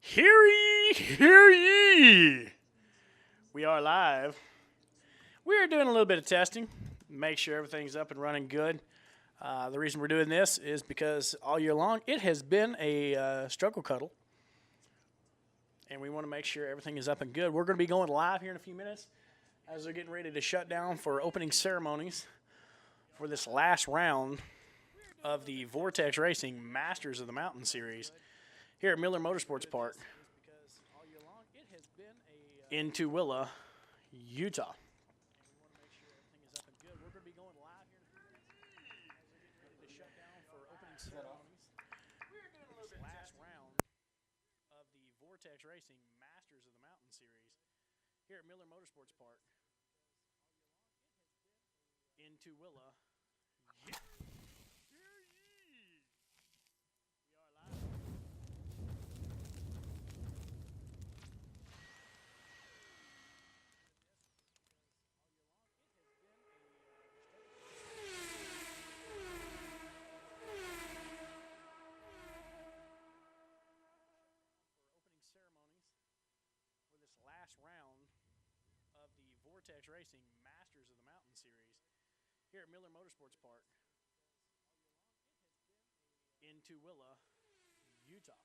Hear ye, hear ye. We are live. We are doing a little bit of testing, make sure everything's up and running good. The reason we're doing this is because all year long it has been a struggle cuddle, and we want to make sure everything is up and good. We're going to be going live here in a few minutes as they're getting ready to shut down for opening ceremonies for this last round of the Vortex Racing Masters of the Mountain Series here at Miller Motorsports Park in Tooele, Utah. Last round of the Vortex Racing Masters of the Mountain Series here at Miller Motorsports Park in Tooele. For this last round of the Vortex Racing Masters of the Mountain Series here at Miller Motorsports Park in Tooele, Utah.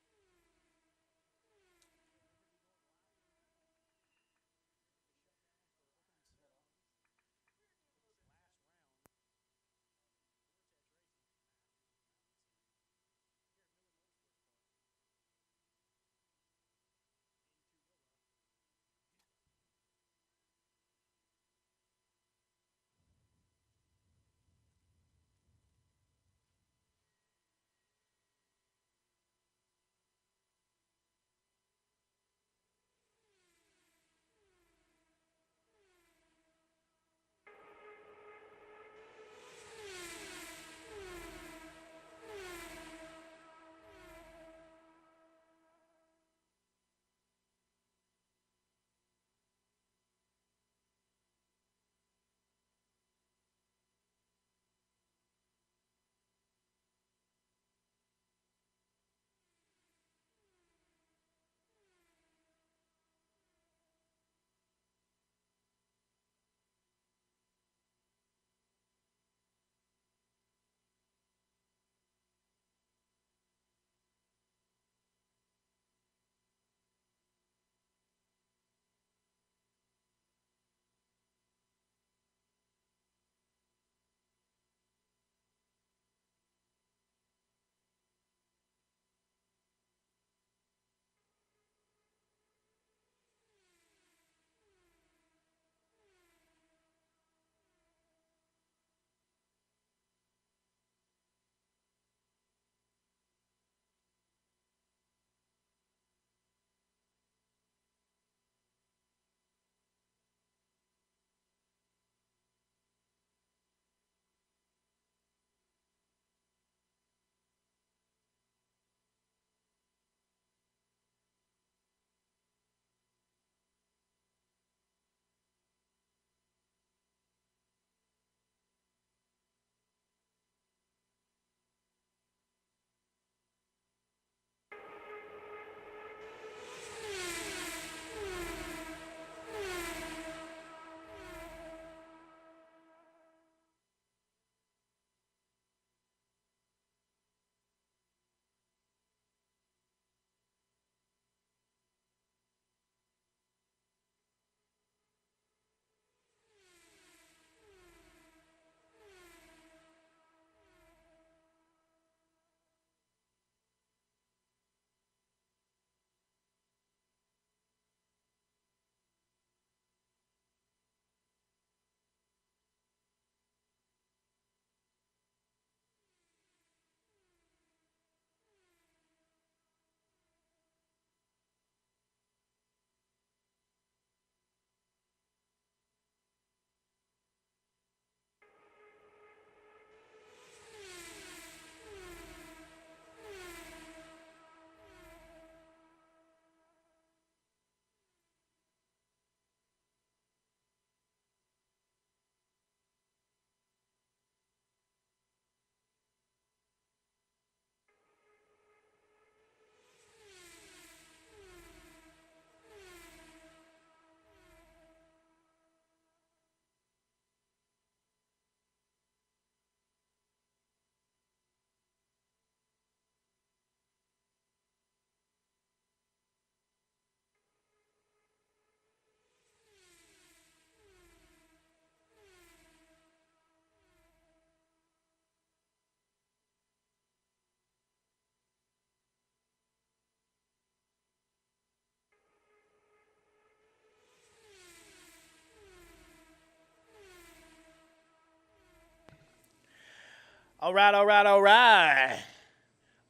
All right, all right, all right.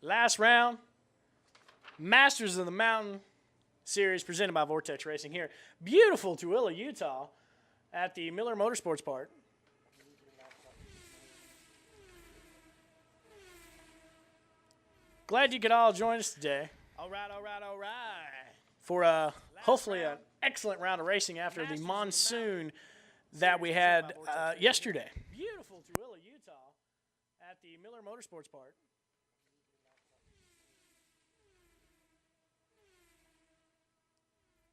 Last round, Masters of the Mountain Series presented by Vortex Racing here. Beautiful Tooele, Utah at the Miller Motorsports Park. Glad you could all join us today. All right, all right, all right. For hopefully an excellent round of racing after the monsoon that we had yesterday. Beautiful Tooele, Utah at the Miller Motorsports Park.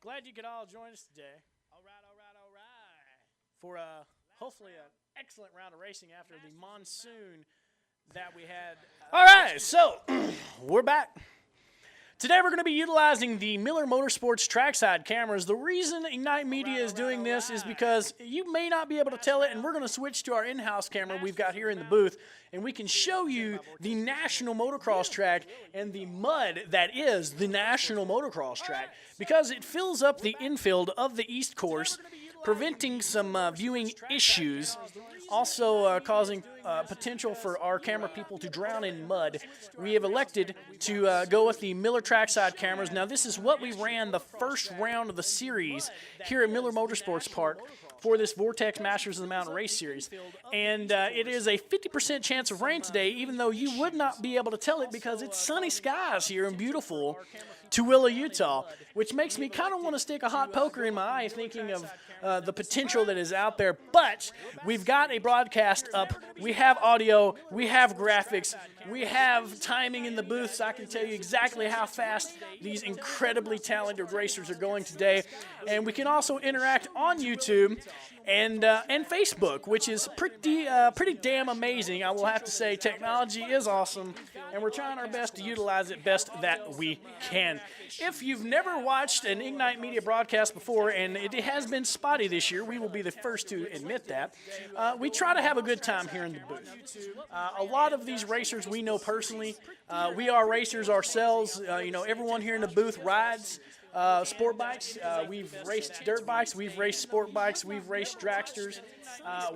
Glad you could all join us today. All right, all right, all right. For hopefully an excellent round of racing after the monsoon that we had. All right, so we're back. Today we're going to be utilizing the Miller Motorsports trackside cameras. The reason Ignite Media is doing this is because you may not be able to tell it, and we're going to switch to our in-house camera we've got here in the booth, and we can show you the National Motocross track and the mud that is the National Motocross track, because it fills up the infield of the East Course, preventing some viewing issues, also causing potential for our camera people to drown in mud. We have elected to go with the Miller trackside cameras. Now, this is what we ran the first round of the series here at Miller Motorsports Park for this Vortex Masters of the Mountain Race Series. And it is a 50% chance of rain today, even though you would not be able to tell it because it's sunny skies here in beautiful Tooele, Utah, which makes me kind of want to stick a hot poker in my eye thinking of the potential that is out there. But we've got a broadcast up. We have audio. We have graphics. We have timing in the booth, so I can tell you exactly how fast these incredibly talented racers are going today. And we can also interact on YouTube and Facebook, which is pretty damn amazing. I will have to say, technology is awesome, and we're trying our best to utilize it best that we can. If you've never watched an Ignite Media broadcast before, and it has been spotty this year, we will be the first to admit that, we try to have a good time here in the booth. A lot of these racers we know personally. We are racers ourselves. Everyone here in the booth rides sport bikes. We've raced dirt bikes. We've raced sport bikes. We've raced dragsters.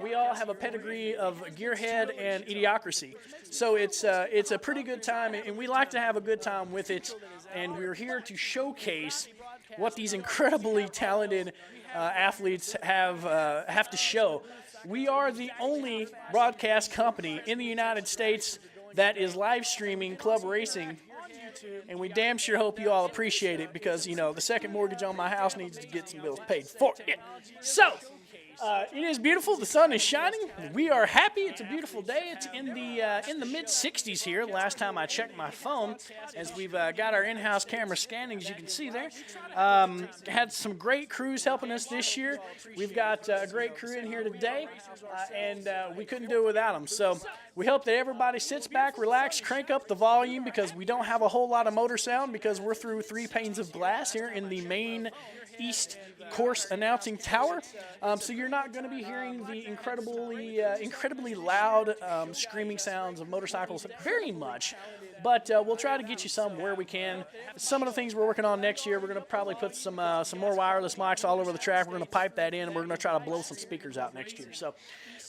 We all have a pedigree of gearhead and idiocracy. So it's a pretty good time, and we like to have a good time with it. And we're here to showcase what these incredibly talented athletes have to show. We are the only broadcast company in the United States that is live streaming club racing, and we damn sure hope you all appreciate it because, the second mortgage on my house needs to get some bills paid for it. So, it is beautiful. The sun is shining. We are happy. It's a beautiful day. It's in the mid-60s here. Last time I checked my phone, as we've got our in-house camera scanning, as you can see there. Had some great crews helping us this year. We've got a great crew in here today, and we couldn't do it without them. So we hope that everybody sits back, relax, crank up the volume because we don't have a whole lot of motor sound because we're through 3 panes of glass here in the main East Course announcing tower, so you're not going to be hearing the incredibly loud screaming sounds of motorcycles very much, but we'll try to get you some where we can. Some of the things we're working on next year, we're going to probably put some more wireless mics all over the track. We're going to pipe that in, and we're going to try to blow some speakers out next year. So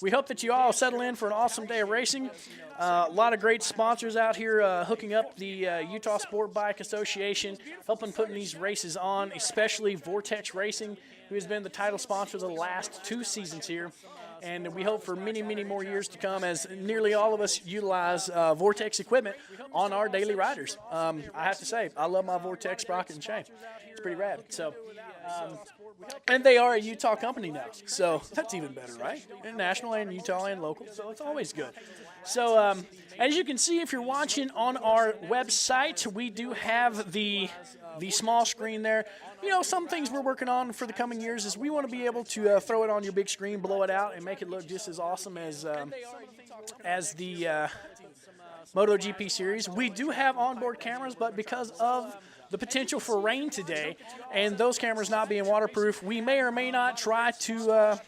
we hope that you all settle in for an awesome day of racing. A lot of great sponsors out here hooking up the Utah Sport Bike Association, helping putting these races on, especially Vortex Racing, who has been the title sponsor the last 2 seasons here. And we hope for many, many more years to come as nearly all of us utilize Vortex equipment on our daily riders. I have to say, I love my Vortex sprocket and chain. It's pretty rad. So, and they are a Utah company now, so that's even better, right? And national and Utah and local, so it's always good. So as you can see, if you're watching on our website, we do have the small screen there. Some things we're working on for the coming years is we want to be able to throw it on your big screen, blow it out, and make it look just as awesome as the MotoGP series. We do have onboard cameras, but because of the potential for rain today and those cameras not being waterproof, we may or may not try to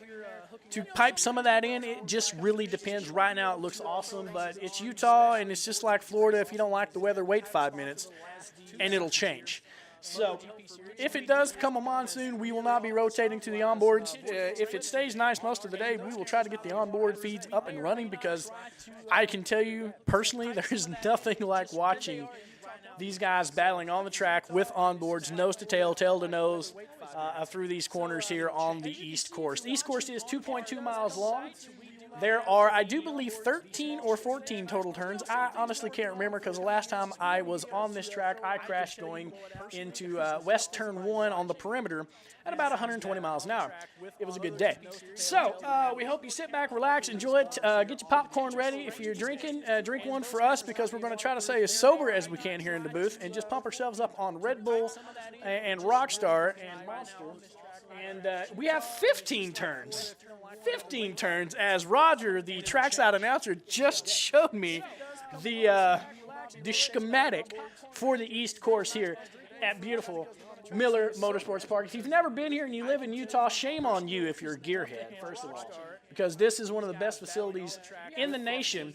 pipe some of that in. It just really depends. Right now it looks awesome, but it's Utah, and it's just like Florida. If you don't like the weather, wait 5 minutes, and it'll change. So if it does become a monsoon, we will not be rotating to the onboards. If it stays nice most of the day, we will try to get the onboard feeds up and running, because I can tell you personally, there's nothing like watching these guys battling on the track with onboards, nose to tail to nose, through these corners here on the East Course. The East Course is 2.2 miles long. There are, I do believe, 13 or 14 total turns. I honestly can't remember, because the last time I was on this track, I crashed going into West Turn 1 on the perimeter at about 120 miles an hour. It was a good day. So we hope you sit back, relax, enjoy it. Get your popcorn ready. If you're drinking, drink one for us, because we're going to try to stay as sober as we can here in the booth and just pump ourselves up on Red Bull and Rockstar and Monster. And we have 15 turns. 15 turns, as Roger, the trackside announcer, just showed me the schematic for the East Course here at beautiful Miller Motorsports Park. If you've never been here and you live in Utah, shame on you if you're a gearhead, first of all, because this is one of the best facilities in the nation,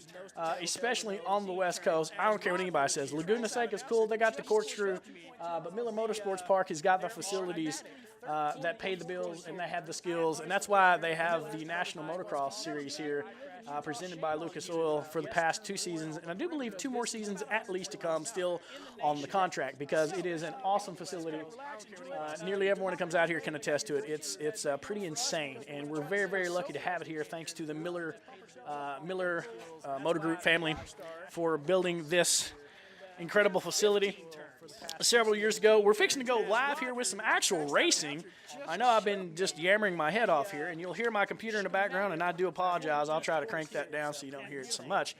especially on the West Coast. I don't care what anybody says. Laguna Seca is cool. They got the corkscrew, but Miller Motorsports Park has got the facilities that pay the bills, and they have the skills, and that's why they have the National Motocross Series here, presented by Lucas Oil for the past 2 seasons, and I do believe 2 more seasons at least to come still on the contract, because it is an awesome facility. Nearly everyone that comes out here can attest to it. It's pretty insane, and we're very, very lucky to have it here, thanks to the Miller Motor Group family for building this incredible facility several years ago. We're fixing to go live here with some actual racing. I know I've been just yammering my head off here, and you'll hear my computer in the background, and I do apologize. I'll try to crank that down so you don't hear it so much.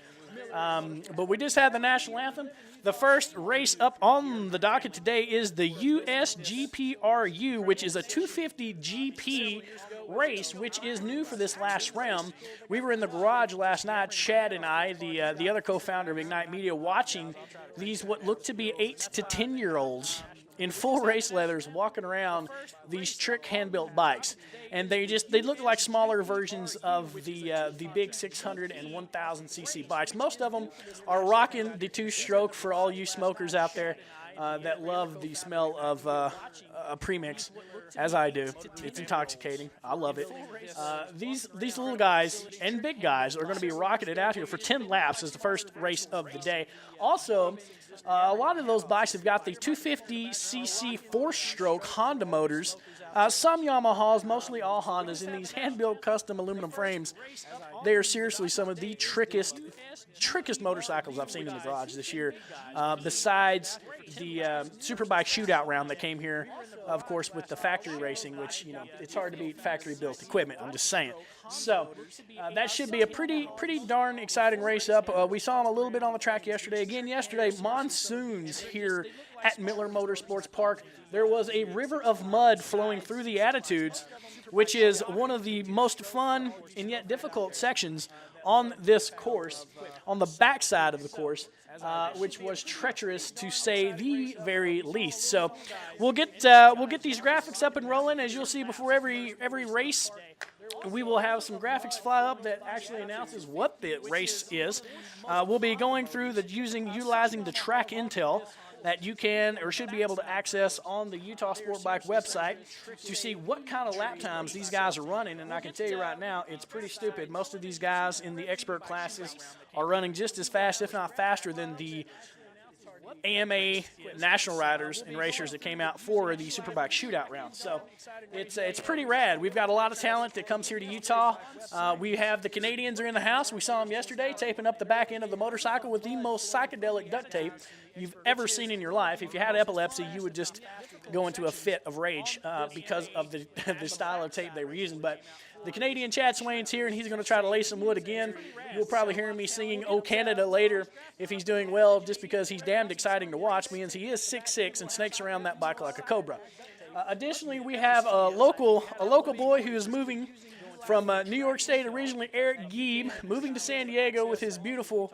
But we just had the national anthem. The first race up on the docket today is the USGPRU, which is a 250 GP race, which is new for this last round. We were in the garage last night, Chad and I, the other co-founder of Ignite Media, watching these what look to be 8 to 10-year-olds in full race leathers walking around these trick hand-built bikes, and they look like smaller versions of the big 600 and 1000 cc bikes. Most of them are rocking the 2-stroke for all you smokers out there that love the smell of a premix, as I do. It's intoxicating. I love it. These little guys and big guys are going to be rocking it out here for 10 laps as the first race of the day. Also, a lot of those bikes have got the 250cc 4-stroke Honda motors. Some Yamahas, mostly all Hondas, in these hand-built custom aluminum frames. They are seriously some of the trickiest motorcycles I've seen in the garage this year, besides the Superbike shootout round that came here, of course, with the factory racing, which, you know, it's hard to beat factory-built equipment, I'm just saying. So that should be a pretty darn exciting race up. We saw them a little bit on the track yesterday. Again, yesterday, monsoons here at Miller Motorsports Park. There was a river of mud flowing through the Attitudes, which is one of the most fun and yet difficult sections on this course, on the backside of the course, which was treacherous to say the very least. So we'll get these graphics up and rolling. As you'll see before every race, we will have some graphics fly up that actually announces what the race is. We'll be going through utilizing the track intel that you can or should be able to access on the Utah Sport Bike website to see what kind of lap times these guys are running. And I can tell you right now, it's pretty stupid. Most of these guys in the expert classes are running just as fast, if not faster, than the AMA national riders and racers that came out for the Superbike shootout round. So it's pretty rad. We've got a lot of talent that comes here to Utah. We have the Canadians are in the house. We saw them yesterday taping up the back end of the motorcycle with the most psychedelic duct tape you've ever seen in your life. If you had epilepsy, you would just go into a fit of rage because of the style of tape they were using. But the Canadian Chad Swain's here, and he's going to try to lay some wood again. You'll probably hear me singing "Oh Canada" later if he's doing well, just because he's damned exciting to watch, means he is 6'6" and snakes around that bike like a cobra. Additionally, we have a local boy who is moving from New York State originally, Eric Gieb, moving to San Diego with his beautiful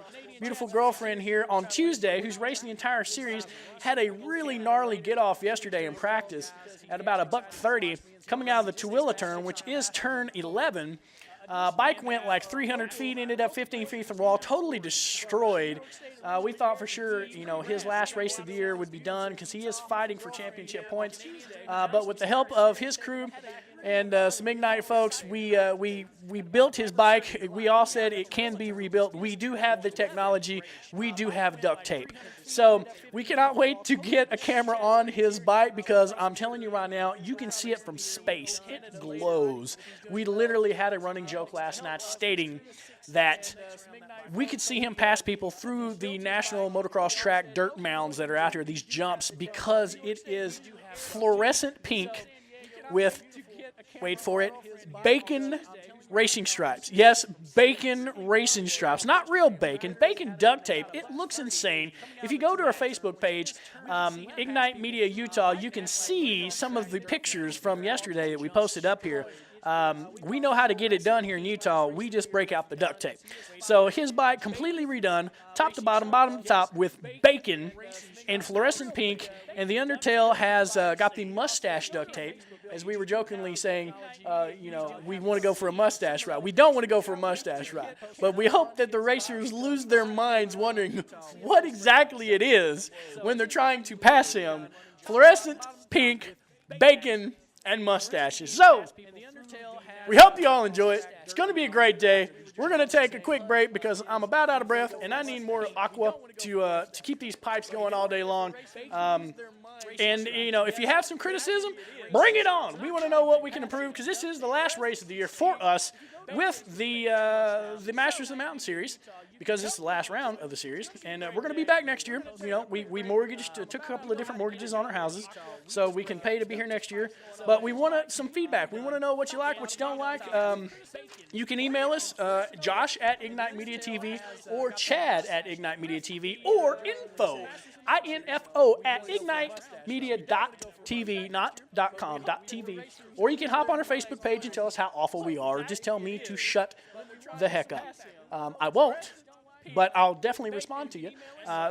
girlfriend here on Tuesday, who's racing the entire series. Had a really gnarly get-off yesterday in practice at about $130, coming out of the Tooele turn, which is turn 11. Bike went like 300 feet, ended up 15 feet from the wall, totally destroyed. We thought for sure, his last race of the year would be done because he is fighting for championship points. But with the help of his crew and some Ignite folks, we built his bike. We all said it can be rebuilt. We do have the technology. We do have duct tape. So we cannot wait to get a camera on his bike because I'm telling you right now, you can see it from space. It glows. We literally had a running joke last night stating that we could see him pass people through the National Motocross Track dirt mounds that are out here, these jumps, because it is fluorescent pink with, wait for it, bacon racing stripes. Yes, bacon racing stripes. Not real bacon. Bacon duct tape. It looks insane. If you go to our Facebook page, Ignite Media Utah, you can see some of the pictures from yesterday that we posted up here. We know how to get it done here in Utah. We just break out the duct tape. So his bike completely redone, top to bottom, bottom to top, with bacon and fluorescent pink, and the undertail has got the mustache duct tape. As we were jokingly saying, we want to go for a mustache ride. We don't want to go for a mustache ride, but we hope that the racers lose their minds wondering what exactly it is when they're trying to pass him. Fluorescent pink, bacon, and mustaches. So, we hope you all enjoy it. It's going to be a great day. We're going to take a quick break because I'm about out of breath and I need more aqua to keep these pipes going all day long. If you have some criticism, bring it on. We want to know what we can improve because this is the last race of the year for us with the Masters of the Mountain Series, because this is the last round of the series, and we're going to be back next year. We mortgaged, took a couple of different mortgages on our houses, so we can pay to be here next year. But we want some feedback. We want to know what you like, what you don't like. You can email us, Josh at Ignite Media TV, or Chad at Ignite Media TV, or info at ignitemedia.tv, not .com, .tv. Or you can hop on our Facebook page and tell us how awful we are. Just tell me to shut the heck up. I won't, but I'll definitely respond to you.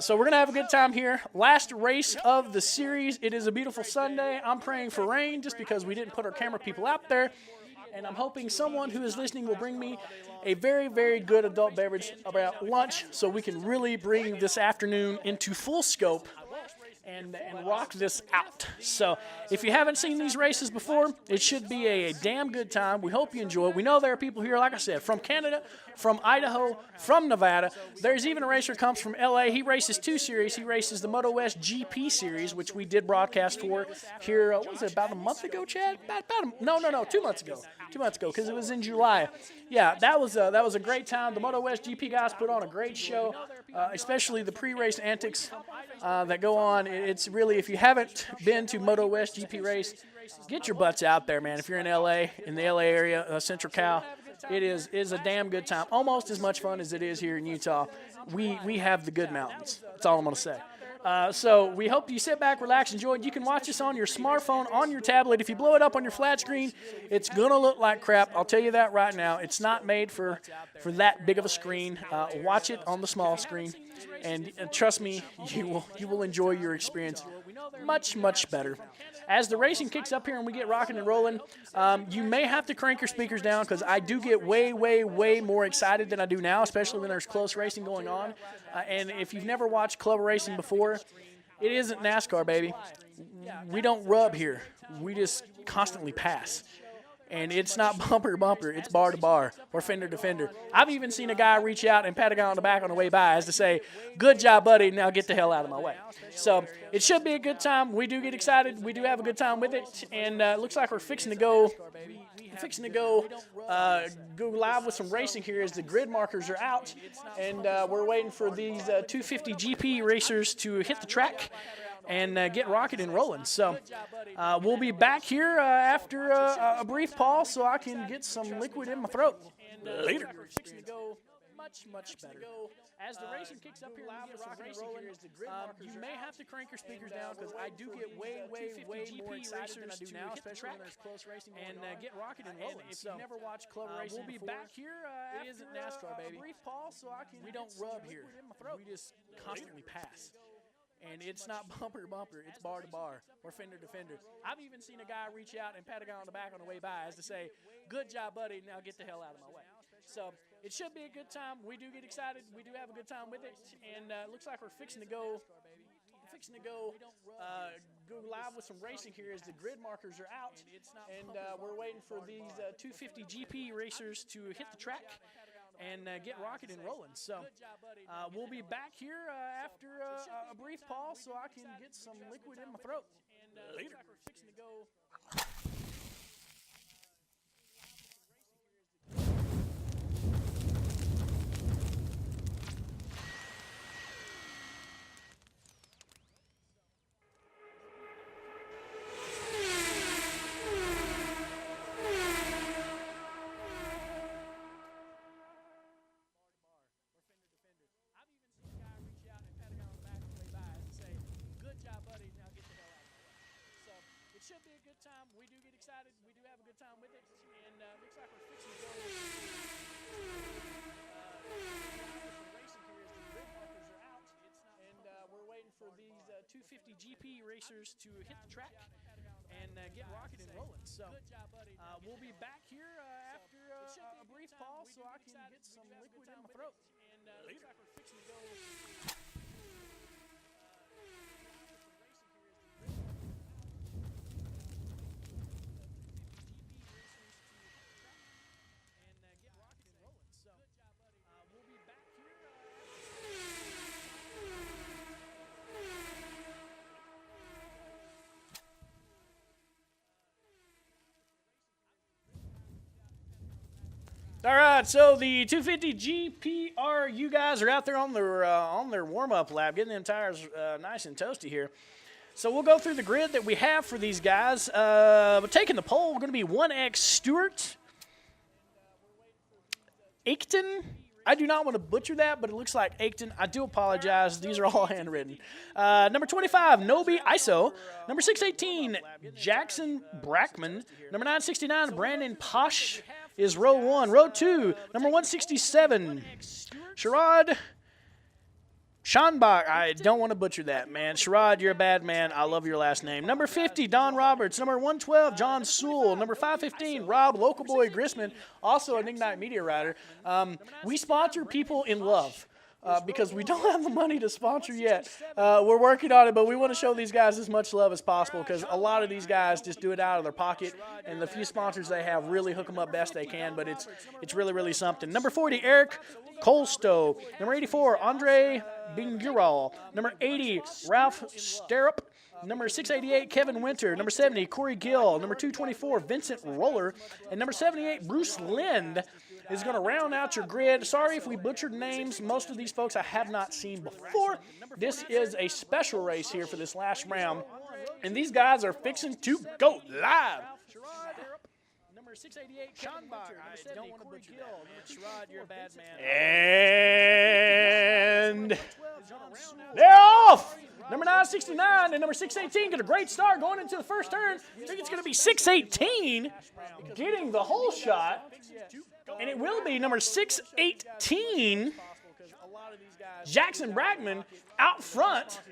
So we're going to have a good time here. Last race of the series. It is a beautiful Sunday. I'm praying for rain just because we didn't put our camera people out there. And I'm hoping someone who is listening will bring me a very, very good adult beverage about lunch so we can really bring this afternoon into full scope and rock this out. So if you haven't seen these races before, it should be a damn good time. We hope you enjoy it. We know there are people here, like I said, from Canada, from Idaho, from Nevada. There's even a racer who comes from L.A. He races two series. He races the Moto West GP series, which we did broadcast for here, what was it, about a month ago, Chad? No, 2 months ago. 2 months ago, because it was in July. Yeah, that was a great time. The Moto West GP guys put on a great show, especially the pre-race antics that go on. It's really, if you haven't been to Moto West GP race, get your butts out there, man. If you're in LA, in the LA area, Central Cal, it is a damn good time. Almost as much fun as it is here in Utah. We have the good mountains. That's all I'm going to say. So we hope you sit back, relax, enjoy it. You can watch us on your smartphone, on your tablet. If you blow it up on your flat screen, it's going to look like crap. I'll tell you that right now. It's not made for that big of a screen. Watch it on the small screen, and trust me, you will enjoy your experience much, much better. As the racing kicks up here and we get rocking and rolling, you may have to crank your speakers down because I do get way, way, way more excited than I do now, especially when there's close racing going on. And if you've never watched club racing before, it isn't NASCAR, baby. We don't rub here. We just constantly pass. And it's not bumper to bumper, it's bar to bar or fender to fender. I've even seen a guy reach out and pat a guy on the back on the way by as to say, good job, buddy, now get the hell out of my way. So it should be a good time. We do get excited. We do have a good time with it. And it looks like we're fixing to go live with some racing here as the grid markers are out. And we're waiting for these 250 GP racers to hit the track and get rocking and rolling. So we'll be back here after a brief pause so I can get some liquid in my throat. Later. Much better. As the racing kicks up here, you may have to crank your speakers down because I do get way, way, way more excited than I do now, especially when there's close racing and get rocking and rolling. If you've never watched club racing before, we'll be back here after NASCAR, baby. A brief pause so I can. We don't rub here. We just constantly pass. And it's not bumper to bumper, it's bar to bar or fender to fender. I've even seen a guy reach out and pat a guy on the back on the way by as to say, good job, buddy, now get the hell out of my way. So it should be a good time. We do get excited. We do have a good time with it, and it looks like we're fixing to go. Go live with some racing here as the grid markers are out, and we're waiting for these 250 GP racers to hit the track and get rocking and rolling. So we'll be back here after a brief pause so I can get some liquid in my throat. Later. It should be a good time. We do get excited. We do have a good time with it, and looks like we're fixing to go racing here as the grid markers are out, and we're waiting for these 250 GP racers to hit the track and get rocking and rolling. So we'll be back here after a brief pause so I can get some liquid in my throat. And looks like we're fixing to go. All right, so the 250 GPRU guys are out there on their warm-up lap, getting them tires nice and toasty here. So we'll go through the grid that we have for these guys. But taking the pole, we're going to be 1X Stewart, Aiken. I do not want to butcher that, but it looks like Aiken. I do apologize. These are all handwritten. Number 25, Nobi ISO. Number 618, Jackson Brackman. Number 969, Brandon Posh is row 1. Row 2, number 167, Sherrod Schonbach. I don't want to butcher that, man. Sherrod, you're a bad man. I love your last name. Number 50, Don Roberts. Number 112, John Sewell. Number 515, Rob Local Boy Grissman, also an Ignite Media rider. We sponsor people in love. Because we don't have the money to sponsor yet. We're working on it, but we want to show these guys as much love as possible because a lot of these guys just do it out of their pocket, and the few sponsors they have really hook them up best they can, but it's really, really something. Number 40, Eric Colstow. Number 84, Andre Bingural. Number 80, Ralph Sterup. Number 688, Kevin Winter. Number 70, Corey Gill. Number 224, Vincent Roller. And number 78, Bruce Lind is going to round out your grid. Sorry if we butchered names. Most of these folks I have not seen before. This is a special race here for this last round. And these guys are fixing to go live. Number 688, Schonbach. I don't want to butcher that. Sherrod, you're a bad man. And they're off. Number 969 and number 618 get a great start going into the first turn. I think it's going to be 618 getting the whole shot. And it will be number 618, Jackson Brackman, out front,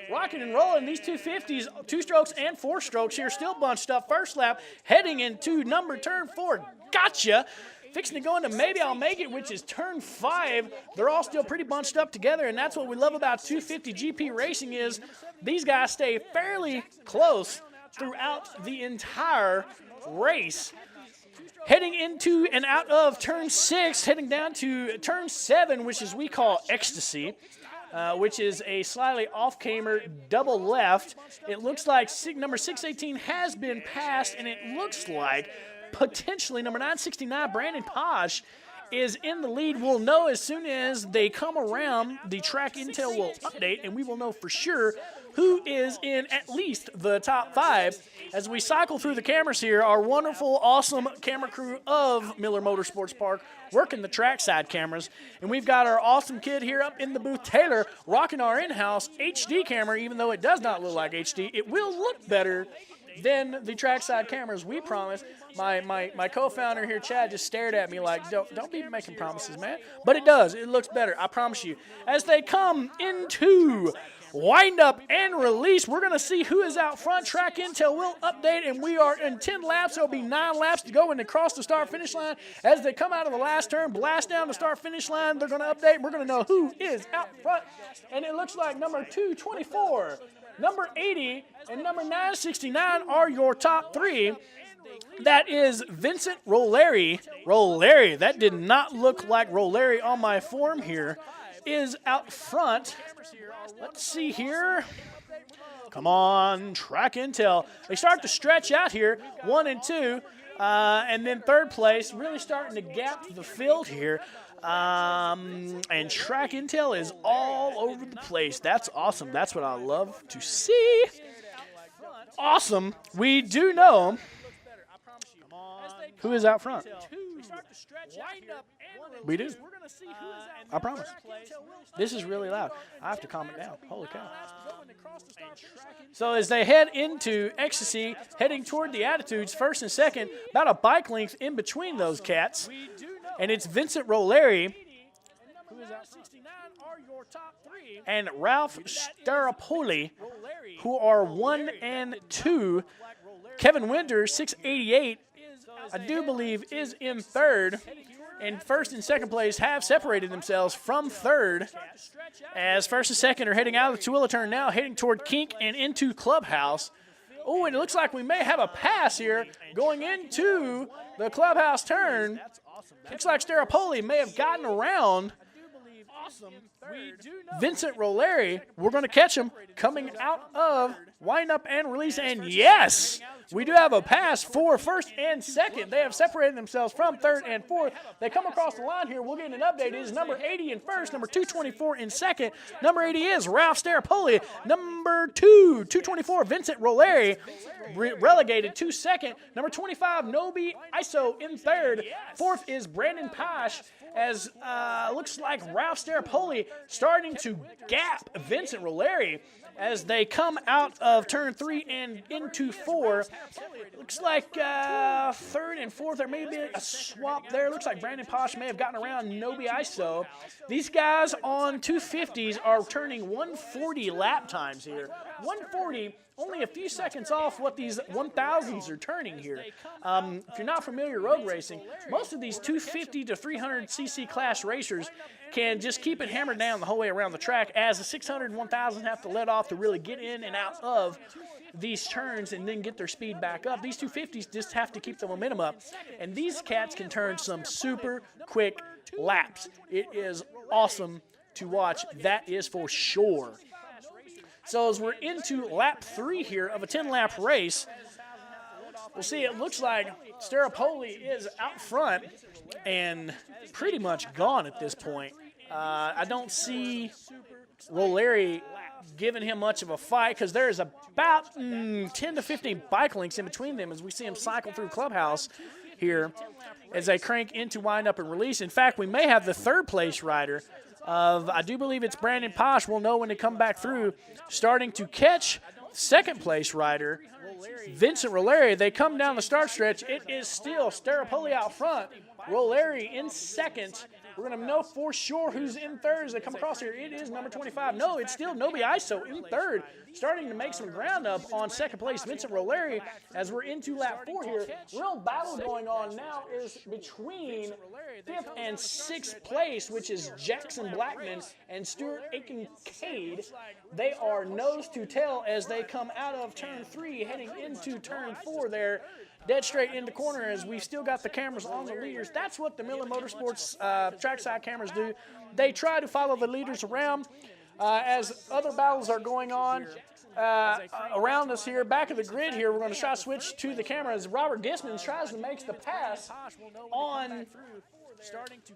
rocking and rolling. These 250s, 2 strokes and 4 strokes here, still bunched up. First lap, heading into number turn 4. Gotcha. Fixing to go into Maybe I'll Make It, which is turn 5. They're all still pretty bunched up together, and that's what we love about 250 GP racing is these guys stay fairly close throughout the entire race. Heading into and out of turn 6, heading down to turn 7, which is we call Ecstasy, which is a slightly off-camer double left. It looks like number 618 has been passed, and it looks like potentially number 969, Brandon Posh, is in the lead. We'll know as soon as they come around. The track intel will update, and we will know for sure who is in at least the top 5. As we cycle through the cameras here, our wonderful, awesome camera crew of Miller Motorsports Park working the trackside cameras. And we've got our awesome kid here up in the booth, Taylor, rocking our in-house HD camera. Even though it does not look like HD, it will look better than the trackside cameras, we promise. My co-founder here, Chad, just stared at me like, don't be making promises, man. But it does. It looks better, I promise you. As they come into wind up and release. We're going to see who is out front. Track Intel will update, and we are in 10 laps. There'll be 9 laps to go, and they cross the start-finish line. As they come out of the last turn, blast down the start-finish line, they're going to update, and we're going to know who is out front. And it looks like number 224, number 80, and number 969 are your top 3. That is Vincent Roleri. Roleri, that did not look like Roleri on my form here, is out front. Let's see here. Come on, Track Intel. They start to stretch out here, 1 and 2, and then third place, really starting to gap the field here. And Track Intel is all over the place. That's awesome. That's what I love to see. Awesome. We do know who is out front. We do. I promise. This is really loud. I have to calm it down. Holy cow. So as they head into Ecstasy, heading toward the Attitudes, first and second, about a bike length in between those cats. And it's Vincent Roleri and Ralph Starapoli, who are 1 and 2. Kevin Winter, 688, I do believe, is in third. And first and second place have separated themselves from third, as first and second are heading out of the Tooele turn now, heading toward Kink and into Clubhouse. Oh, and it looks like we may have a pass here going into the Clubhouse turn. Looks like Starapoli may have gotten around Vincent Roleri. We're going to catch him coming out of wind up and release. And yes, we do have a pass for first and second. They have separated themselves from third and fourth. They come across the line here. We'll get an update. It is number 80 in first, number 224 in second. Number 80 is Ralph Starapoli. Number 224, Vincent Roleri, relegated to second. Number 25, Nobi Iso in third. Fourth is Brandon Pash, as looks like Ralph Starapoli starting to gap Vincent Roleri as they come out of turn 3 and into 4. Looks like third and fourth, there may be a swap there. Looks like Brandon Posh may have gotten around Nobi Iso. These guys on 250s are turning 140 lap times here. 140, only a few seconds off what these 1000s are turning here. If you're not familiar with road racing, most of these 250 to 300cc class racers can just keep it hammered down the whole way around the track, as the 600 and 1000 have to let off to really get in and out of these turns and then get their speed back up. These 250s just have to keep the momentum up, and these cats can turn some super quick laps. It is awesome to watch, that is for sure. So as we're into lap 3 here of a 10-lap race, we'll see it looks like Starapoli is out front and pretty much gone at this point. I don't see Roleri giving him much of a fight, because there is about 10 to 15 bike links in between them as we see him cycle through Clubhouse here as they crank into wind up and release. In fact, we may have the third place rider of, I do believe it's Brandon Posh, we'll know when they come back through, starting to catch second place rider Vincent Roleri. They come down the start stretch. It is still Starapoli out front, Roleri in second. We're going to know for sure who's in third as they come across here. It is number 25. No, it's still Nobi Iso in third, starting to make some ground up on second place, Vincent Roleri, as we're into lap 4 here. Real battle going on now is between 5th and 6th place, which is Jackson Blackman and Stuart Aiken-Cade. They are nose to tail as they come out of turn 3, heading into turn 4 there. Dead straight into corner, as we've still got the cameras on the leaders. That's what the Miller Motorsports trackside cameras do. They try to follow the leaders around as other battles are going on around us here. Back of the grid here, we're going to try to switch to the cameras. Robert Gisman tries to make the pass on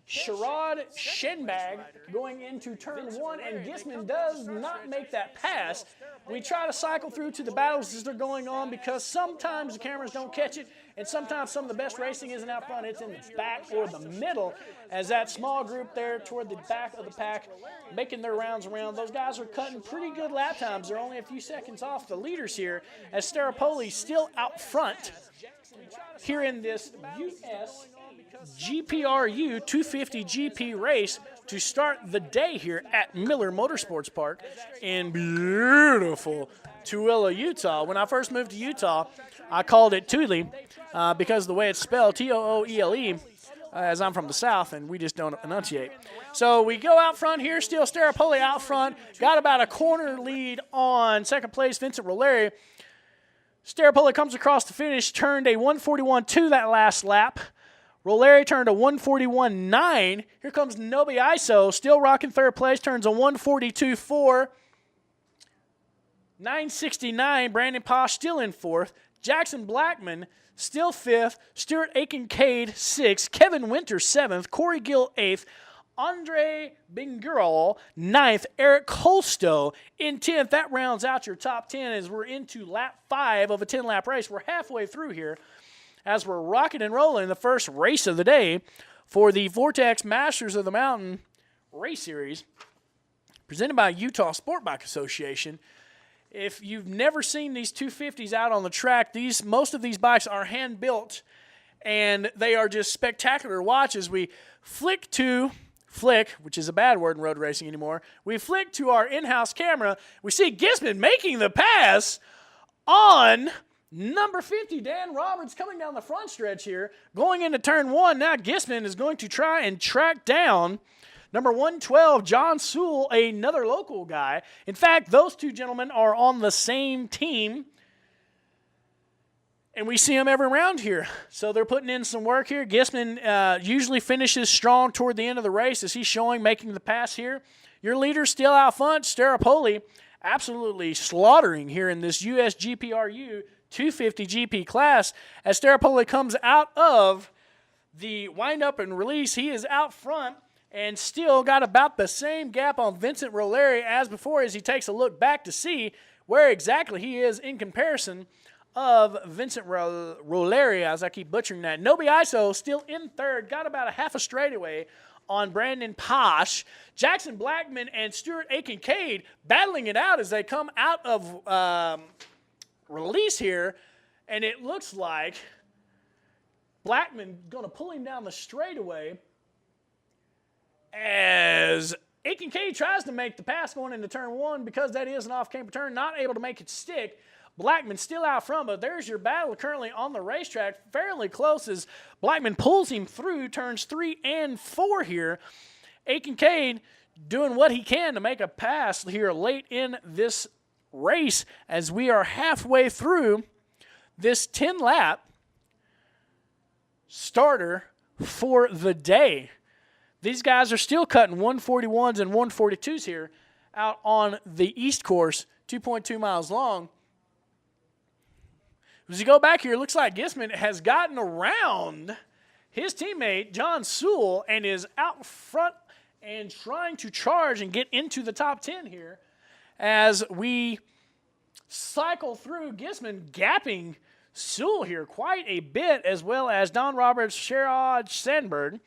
Sherrod Shenbag going into turn 1, and Gisman does not make that pass. We try to cycle through to the battles as they're going on, because sometimes the cameras don't catch it, and sometimes some of the best racing isn't out front, it's in the back or the middle, as that small group there toward the back of the pack making their rounds around. Those guys are cutting pretty good lap times. They're only a few seconds off the leaders here, as Starapoli still out front here in this US GPRU 250 GP race to start the day here at Miller Motorsports Park in beautiful Tooele, Utah. When I first moved to Utah, I called it Tooele because of the way it's spelled, Tooele, as I'm from the South, and we just don't enunciate. So we go out front here, still Staropoli out front, got about a corner lead on second place, Vincent Roleri. Staropoli comes across the finish, turned a 141.2 that last lap. Roleri turned a 141.9. Here comes Nobi Iso, still rocking third place, turns a 142.4. 969, Brandon Posh still in fourth. Jackson Blackman still fifth. Stuart Aiken-Cade sixth. Kevin Winter seventh. Corey Gill eighth. Andre Bingirl ninth. Eric Colstow in 10th. That rounds out your top 10 as we're into lap 5 of a 10-lap race. We're halfway through here as we're rocking and rolling the first race of the day for the Vortex Masters of the Mountain race series presented by Utah Sport Bike Association. If you've never seen these 250s out on the track, most of these bikes are hand-built, and they are just spectacular to watch as we flick, which is a bad word in road racing anymore, we flick to our in-house camera. We see Gisman making the pass on number 50, Dan Roberts, coming down the front stretch here, going into turn 1. Now Gisman is going to try and track down number 112, John Sewell, another local guy. In fact, those two gentlemen are on the same team, and we see them every round here. So they're putting in some work here. Gisman usually finishes strong toward the end of the race as he's showing, making the pass here. Your leader still out front, Staropoli, absolutely slaughtering here in this USGPRU 250 GP class. As Staropoli comes out of the wind-up and release, he is out front and still got about the same gap on Vincent Roleri as before as he takes a look back to see where exactly he is in comparison of Vincent Roleri, as I keep butchering that. Nobi Iso still in third, got about a half a straightaway on Brandon Posh. Jackson Blackman and Stuart Aiken-Cade battling it out as they come out of release here, and it looks like Blackman going to pull him down the straightaway as Aiken-Cade tries to make the pass going into turn 1 because that is an off-camber turn, not able to make it stick. Blackman still out front, but there's your battle currently on the racetrack, fairly close as Blackman pulls him through turns 3 and 4 here. Aiken-Cade doing what he can to make a pass here late in this race as we are halfway through this 10-lap starter for the day. These guys are still cutting 141s and 142s here out on the East Course, 2.2 miles long. As you go back here, it looks like Gisman has gotten around his teammate, John Sewell, and is out front and trying to charge and get into the top 10 here as we cycle through. Gisman gapping Sewell here quite a bit, as well as Don Roberts, Sherrod Sandberg.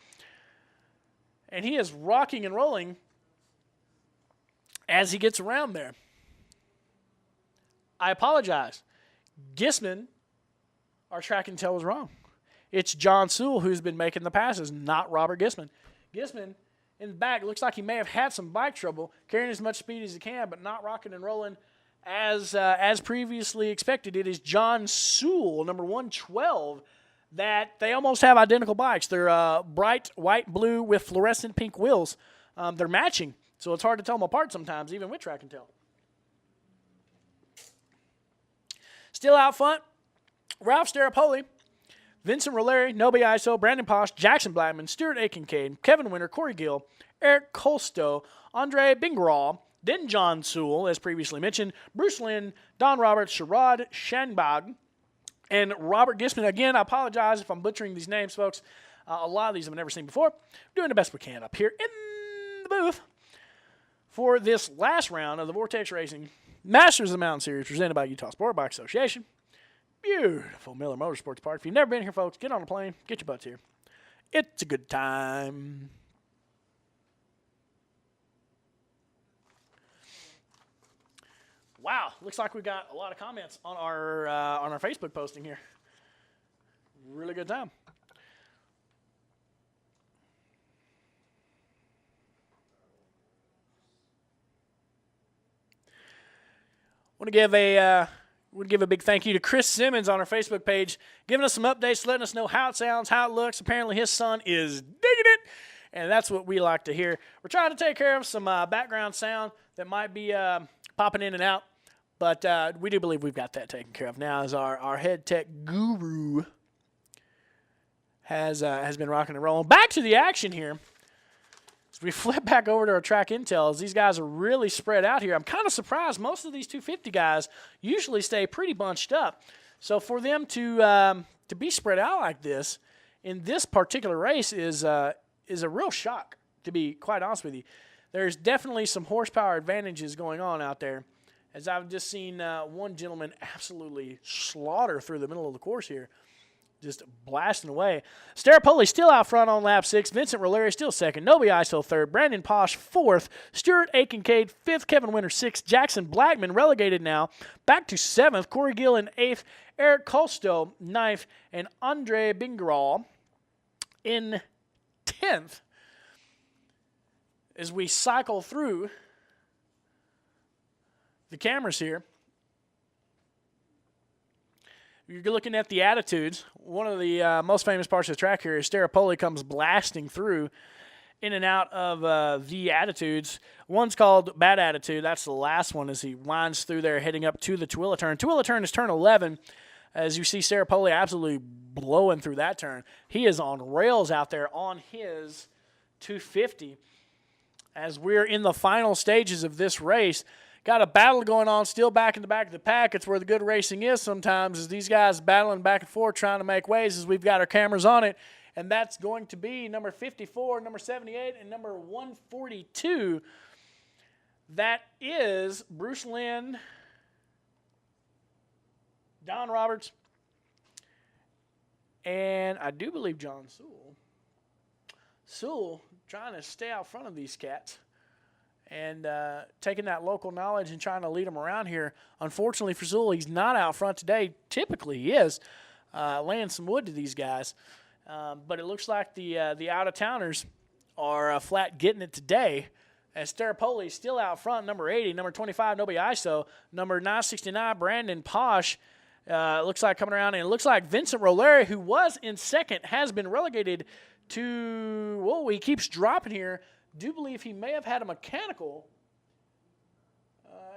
And he is rocking and rolling as he gets around there. I apologize. Gisman, our track and tell was wrong. It's John Sewell who's been making the passes, not Robert Gisman. Gisman in the back looks like he may have had some bike trouble, carrying as much speed as he can, but not rocking and rolling as previously expected. It is John Sewell, number 112, that they almost have identical bikes. They're bright white blue with fluorescent pink wheels. They're matching, so it's hard to tell them apart sometimes, even with track and tell. Still out front, Ralph Staropoli, Vincent Roleri, Nobi Iso, Brandon Posh, Jackson Blackman, Stuart Aiken-Cade, Kevin Winter, Corey Gill, Eric Colstow, Andre Bingral, then John Sewell, as previously mentioned, Bruce Lynn, Don Roberts, Sherrod Shanbag, and Robert Gisman. Again, I apologize if I'm butchering these names, folks. A lot of these I've never seen before. Doing the best we can up here in the booth for this last round of the Vortex Racing Masters of the Mountain Series presented by Utah Sport Bike Association. Beautiful Miller Motorsports Park. If you've never been here, folks, get on a plane, get your butts here. It's a good time. Wow, looks like we got a lot of comments on our Facebook posting here. Really good time. Want to give a big thank you to Chris Simmons on our Facebook page, giving us some updates, letting us know how it sounds, how it looks. Apparently his son is digging it, and that's what we like to hear. We're trying to take care of some background sound that might be popping in and out, but we do believe we've got that taken care of now, as our head tech guru has been rocking and rolling. Back to the action here. As we flip back over to our track intels, these guys are really spread out here. I'm kind of surprised. Most of these 250 guys usually stay pretty bunched up. So for them to be spread out like this in this particular race is a real shock, to be quite honest with you. There's definitely some horsepower advantages going on out there, as I've just seen one gentleman absolutely slaughter through the middle of the course here. Just blasting away. Starapoli still out front on lap 6. Vincent Roleri still second. Nobi Iso third. Brandon Posh fourth. Stuart Aikencade fifth. Kevin Winter sixth. Jackson Blackman relegated now back to 7th. Corey Gill in 8th. Eric Colstow 9th. And Andre Bingeral in 10th. As we cycle through the cameras here, you're looking at the attitudes. One of the most famous parts of the track here is Starapoli comes blasting through in and out of the attitudes. One's called Bad Attitude. That's the last one as he winds through there heading up to the Tooele turn. Tooele turn is turn 11. As you see Starapoli absolutely blowing through that turn. He is on rails out there on his 250. As we're in the final stages of this race, got a battle going on still back in the back of the pack. It's where the good racing is sometimes, is these guys battling back and forth trying to make ways as we've got our cameras on it. And that's going to be number 54, number 78, and number 142. That is Bruce Lynn, Don Roberts, and I do believe John Sewell. Sewell trying to stay out front of these cats and taking that local knowledge and trying to lead them around here. Unfortunately for Sewell, he's not out front today. Typically he is, laying some wood to these guys. But it looks like the out-of-towners are flat getting it today. As Starapoli still out front, number 80, number 25, Nobi Iso, number 969, Brandon Posh, looks like coming around. And it looks like Vincent Roleri, who was in second, has been relegated to, whoa, he keeps dropping here. Do believe he may have had a mechanical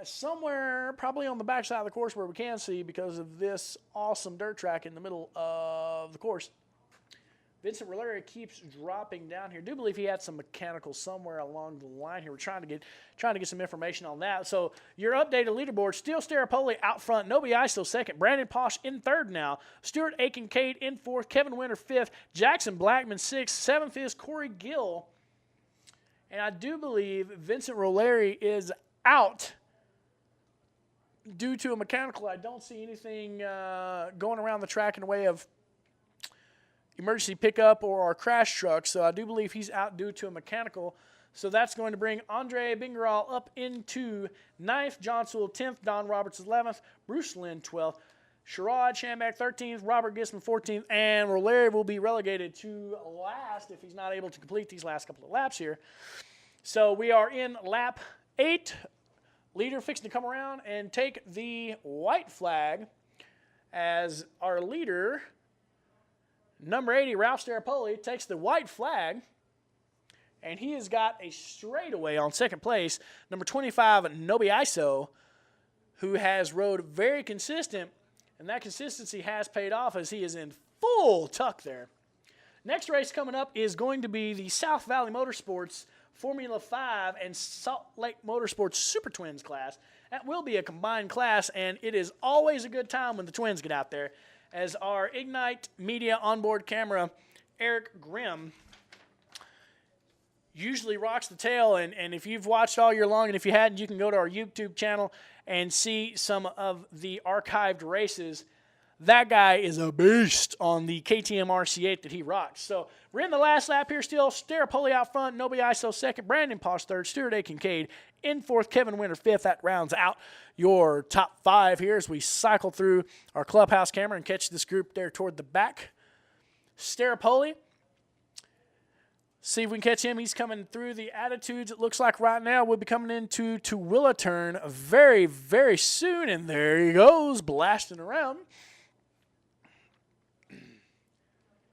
somewhere probably on the backside of the course where we can see because of this awesome dirt track in the middle of the course. Vincent Roleri keeps dropping down here. Do believe he had some mechanical somewhere along the line here. We're trying to get some information on that. So your updated leaderboard, still Starapoli out front. Nobi Iso second. Brandon Posh in third now. Stuart Aikencade in fourth. Kevin Winter fifth. Jackson Blackman sixth. Seventh is Corey Gill. And I do believe Vincent Roleri is out due to a mechanical. I don't see anything going around the track in the way of emergency pickup or our crash truck. So I do believe he's out due to a mechanical. So that's going to bring Andre Bingeral up into 9th, John Sewell 10th, Don Roberts 11th, Bruce Lynn 12th, Sherrod Shamback 13th, Robert Gisman 14th, and Roleri will be relegated to last if he's not able to complete these last couple of laps here. So we are in lap 8. Leader fixing to come around and take the white flag as our leader, number 80, Ralph Starapoli, takes the white flag. And he has got a straightaway on second place. Number 25, Nobi Iso, who has rode very consistent. And that consistency has paid off as he is in full tuck there. Next race coming up is going to be the South Valley Motorsports Formula 5 and Salt Lake Motorsports Super Twins class. That will be a combined class, and it is always a good time when the twins get out there. As our Ignite Media onboard camera, Eric Grimm, usually rocks the tail, and if you've watched all year long, and if you hadn't, you can go to our YouTube channel and see some of the archived races. That guy is a beast on the KTM RC8 that he rocks. So we're in the last lap here still. Starapoli out front, Nobi Iso second, Brandon Posh third, Stuart Aikencade in fourth, Kevin Winter fifth. That rounds out your top 5 here as we cycle through our clubhouse camera and catch this group there toward the back. Starapoli See if we can catch him. He's coming through the attitudes. It looks like right now we'll be coming into Tooele turn very, very soon. And there he goes, blasting around.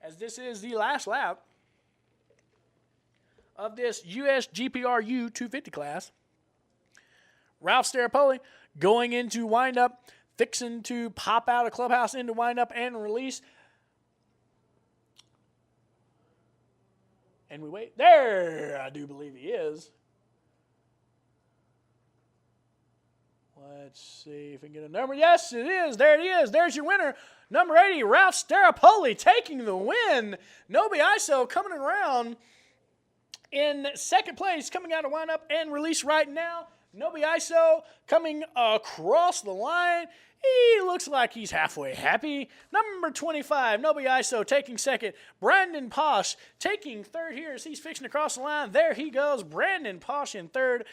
As this is the last lap of this US GPRU 250 class. Ralph Starapoli going into windup, fixing to pop out of clubhouse into windup and release. And we wait. There, I do believe he is. Let's see if we can get a number. Yes, it is. There it is. There's your winner. Number 80, Ralph Starapoli taking the win. Nobi Iso coming around in second place, coming out of windup and release right now. Nobi Iso coming across the line. He looks like he's halfway happy. Number 25, Nobi Iso taking second. Brandon Posh taking third here as he's fixing to cross the line. There he goes. Brandon Posh in third.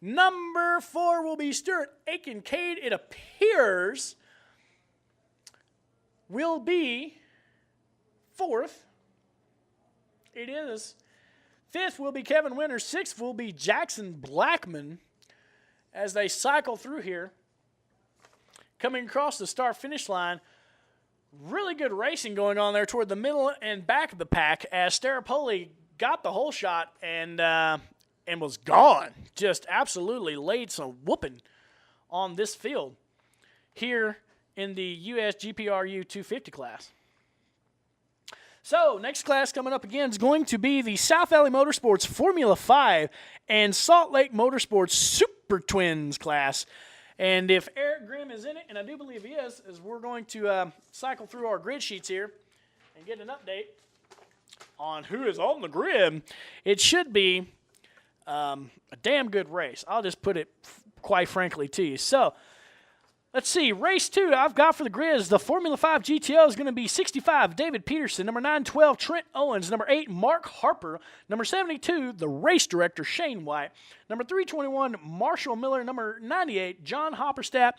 Number 4 will be Stuart Aiken-Cade. It appears will be fourth. It is. Fifth will be Kevin Winters. Sixth will be Jackson Blackman as they cycle through here. Coming across the start-finish line, really good racing going on there toward the middle and back of the pack as Starapoli got the whole shot and was gone. Just absolutely laid some whooping on this field here in the US GPRU 250 class. So, next class coming up again is going to be the South Valley Motorsports Formula 5 and Salt Lake Motorsports Super Twins class. And if Eric Grimm is in it, and I do believe he is we're going to cycle through our grid sheets here and get an update on who is on the grid. It should be a damn good race. I'll just put it quite frankly to you. So, let's see. Race 2 I've got for the grids. The Formula 5 GTO is going to be 65, David Peterson. Number 912, Trent Owens. Number 8, Mark Harper. Number 72, the race director, Shane White. Number 321, Marshall Miller. Number 98, John Hopperstadt.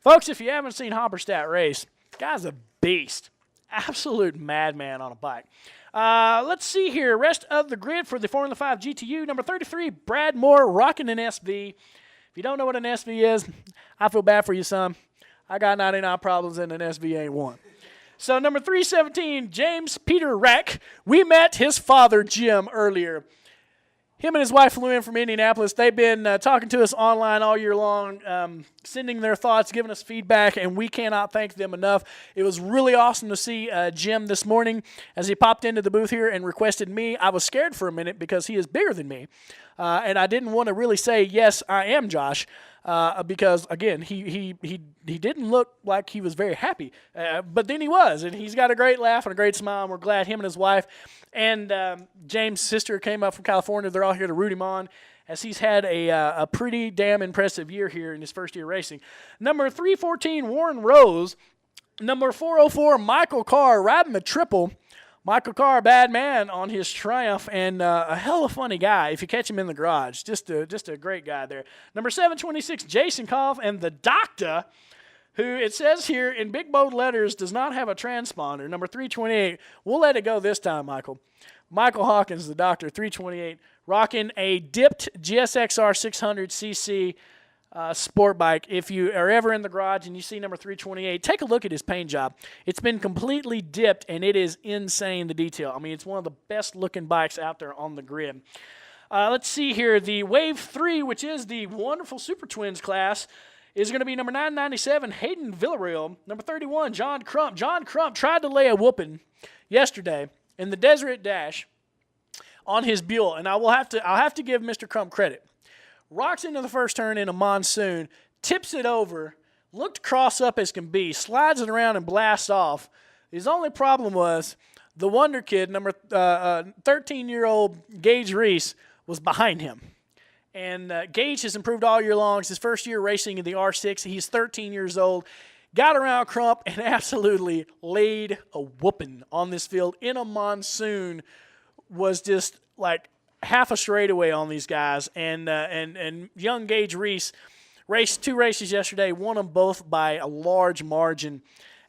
Folks, if you haven't seen Hopperstadt race, guy's a beast. Absolute madman on a bike. Let's see here. Rest of the grid for the Formula 5 GTU. Number 33, Brad Moore, rocking an SV. If you don't know what an SV is, I feel bad for you, son. I got 99 problems and an SV ain't one. So number 317, James Peter Reck. We met his father, Jim, earlier. Him and his wife flew in from Indianapolis. They've been talking to us online all year long, sending their thoughts, giving us feedback, and we cannot thank them enough. It was really awesome to see Jim this morning as he popped into the booth here and requested me. I was scared for a minute because he is bigger than me, and I didn't want to really say, yes, I am Josh, because, again, he didn't look like he was very happy, but then he was, and he's got a great laugh and a great smile, and we're glad him and his wife and James' sister came up from California. They're all here to root him on as he's had a pretty damn impressive year here in his first year racing. Number 314, Warren Rose. Number 404, Michael Carr, riding the triple. Michael Carr, bad man on his Triumph, and a hell of a funny guy if you catch him in the garage. Just a great guy there. Number 726, Jason Koff, and the Doctor, who it says here in big bold letters does not have a transponder. Number 328, we'll let it go this time, Michael. Michael Hawkins, the Doctor, 328, rocking a dipped GSXR 600cc sport bike. If you are ever in the garage and you see number 328, take a look at his paint job. It's been completely dipped, and it is insane, the detail. I mean, it's one of the best-looking bikes out there on the grid. Let's see here. The Wave 3, which is the wonderful Super Twins class, is going to be number 997, Hayden Villarreal. Number 31, John Crump. John Crump tried to lay a whooping yesterday in the Deseret Dash on his Buell, and I'll have to give Mr. Crump credit. Rocks into the first turn in a monsoon, tips it over, looked cross up as can be, slides it around and blasts off. His only problem was the wonder kid, number 13-year-old Gage Reese, was behind him. And Gage has improved all year long. It's his first year racing in the R6. He's 13 years old. Got around Crump and absolutely laid a whooping on this field in a monsoon. Was just like half a straightaway on these guys. And young Gage Reese raced 2 races yesterday, won them both by a large margin.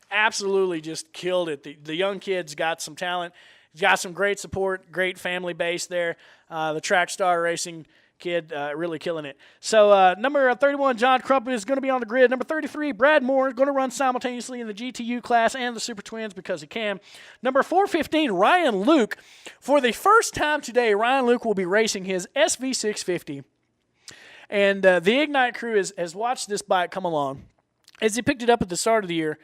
Absolutely just killed it. The young kid's got some talent. He's got some great support, great family base there. The Track Star Racing kid really killing it. So number 31, John Crumpin, is going to be on the grid. Number 33, Brad Moore, going to run simultaneously in the GTU class and the Super Twins because he can. Number 415, Ryan Luke. For the first time today, Ryan Luke will be racing his SV650. And the Ignite crew has watched this bike come along as he picked it up at the start of the year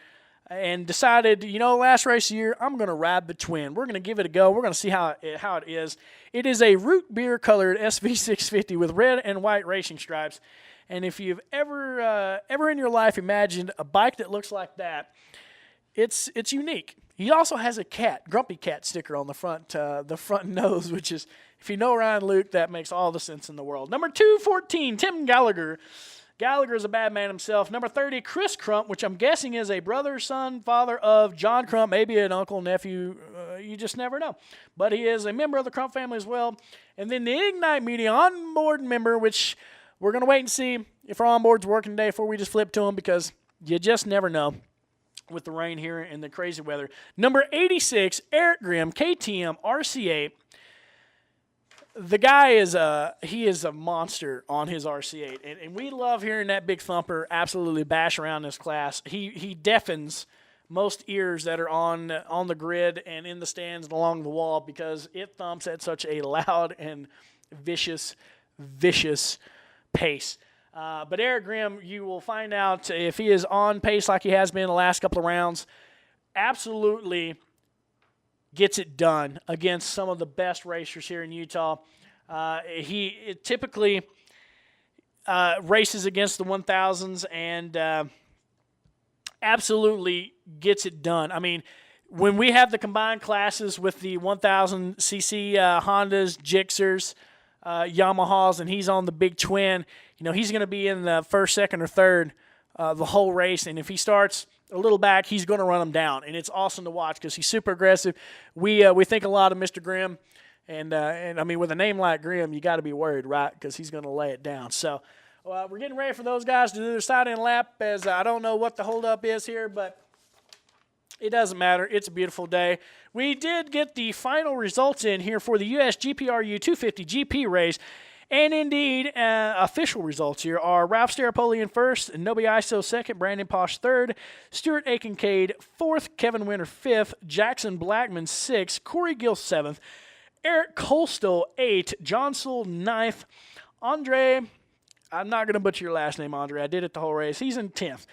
and decided, last race of the year, I'm going to ride the Twin. We're going to give it a go. We're going to see how it is. It is a root beer colored SV650 with red and white racing stripes. And if you've ever in your life imagined a bike that looks like that, it's unique. He also has a grumpy cat sticker on the front nose, which is, if you know Ryan Luke, that makes all the sense in the world. Number 214, Tim Gallagher. Gallagher is a bad man himself. Number 30, Chris Crump, which I'm guessing is a brother, son, father of John Crump, maybe an uncle, nephew. You just never know. But he is a member of the Crump family as well. And then the Ignite Media onboard member, which we're going to wait and see if our onboard's working today before we just flip to him, because you just never know with the rain here and the crazy weather. Number 86, Eric Grimm, KTM, RC8. The guy is a monster on his RC8, and we love hearing that big thumper absolutely bash around this class. He deafens most ears that are on the grid and in the stands and along the wall because it thumps at such a loud and vicious pace. But Eric Grimm, you will find out if he is on pace like he has been the last couple of rounds, absolutely gets it done against some of the best racers here in Utah. He typically races against the 1000s and absolutely gets it done. I mean, when we have the combined classes with the 1000cc Hondas, Gixxers, Yamahas, and he's on the big Twin, he's going to be in the first, second, or third the whole race. And if he starts a little back, he's going to run them down, and it's awesome to watch because he's super aggressive. We think a lot of Mr. Grimm, and I mean, with a name like Grimm, you got to be worried, right? Because he's going to lay it down. So we're getting ready for those guys to do their side-in lap, as I don't know what the holdup is here, but it doesn't matter. It's a beautiful day. We did get the final results in here for the US GPRU 250 GP race. And indeed, official results here are Ralph Staropoli in first, Nobi Iso second, Brandon Posh third, Stuart Aikincade fourth, Kevin Winter fifth, Jackson Blackman sixth, Corey Gill seventh, Eric Colstow eighth, John Sewell ninth, Andre, I'm not going to butcher your last name, Andre, I did it the whole race, he's in 10th.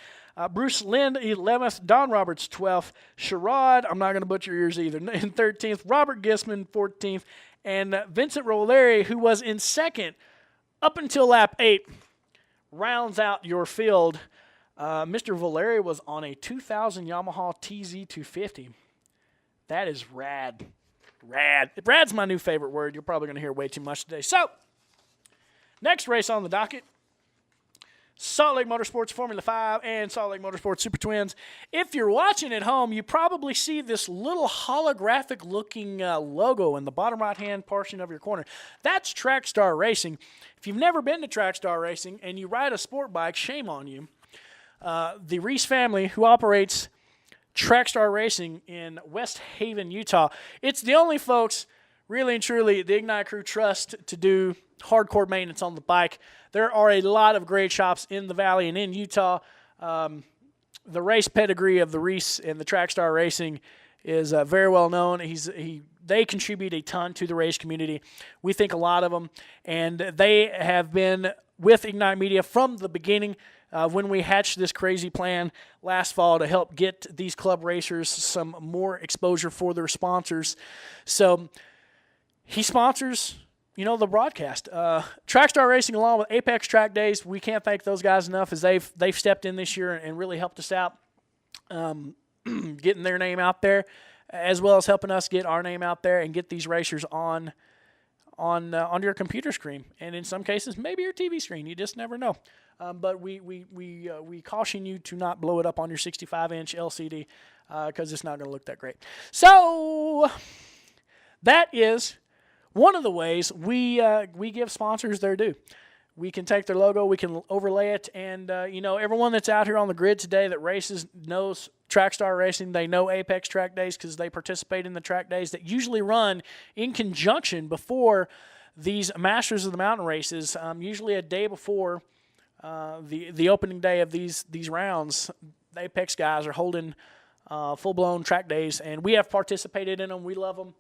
Bruce Lind, 11th. Don Roberts, 12th. Sherrod, I'm not going to butcher yours either, in 13th. Robert Gisman, 14th. And Vincent Roleri, who was in second up until lap 8, rounds out your field. Mr. Valeri was on a 2000 Yamaha TZ250. That is rad. Rad. Rad's my new favorite word. You're probably going to hear way too much today. So, next race on the docket, Salt Lake Motorsports Formula 5 and Salt Lake Motorsports Super Twins. If you're watching at home, you probably see this little holographic-looking logo in the bottom right-hand portion of your corner. That's Trackstar Racing. If you've never been to Trackstar Racing and you ride a sport bike, shame on you. The Reese family, who operates Trackstar Racing in West Haven, Utah, it's the only folks, really and truly, the Ignite crew trust to do hardcore maintenance on the bike. There are a lot of great shops in the valley and in Utah. The race pedigree of the Reese and the Trackstar Racing is very well known. They contribute a ton to the race community. We think a lot of them, and they have been with Ignite Media from the beginning when we hatched this crazy plan last fall to help get these club racers some more exposure for their sponsors. So he sponsors the broadcast. Trackstar Racing, along with Apex Track Days, we can't thank those guys enough as they've stepped in this year and really helped us out, getting their name out there, as well as helping us get our name out there and get these racers on your computer screen, and in some cases maybe your TV screen. You just never know. But we caution you to not blow it up on your 65-inch LCD because it's not going to look that great. So that is one of the ways we give sponsors their due. We can take their logo, we can overlay it, and everyone that's out here on the grid today that races knows Trackstar Racing. They know Apex Track Days because they participate in the track days that usually run in conjunction before these Masters of the Mountain races, usually a day before the opening day of these rounds. The Apex guys are holding full-blown track days, and we have participated in them. We love them,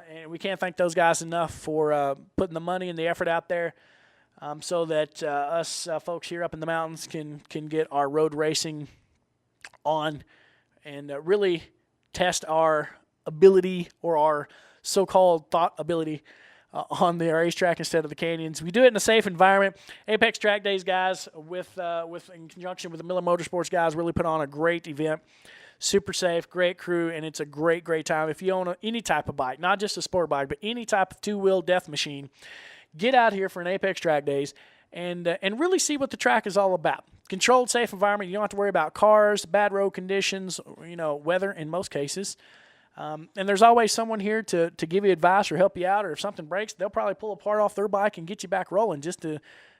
and we can't thank those guys enough for putting the money and the effort out there so that us folks here up in the mountains can get our road racing on and really test our ability, or our so-called thought ability, on the racetrack instead of the canyons. We do it in a safe environment. Apex Track Days guys, with in conjunction with the Miller Motorsports guys, really put on a great event. Super safe, great crew, and it's a great time. If you own any type of bike, not just a sport bike, but any type of two-wheel death machine, get out here for an Apex Track Days and really see what the track is all about. Controlled, safe environment. You don't have to worry about cars, bad road conditions, weather in most cases. And there's always someone here to give you advice or help you out, or if something breaks, they'll probably pull a part off their bike and get you back rolling just to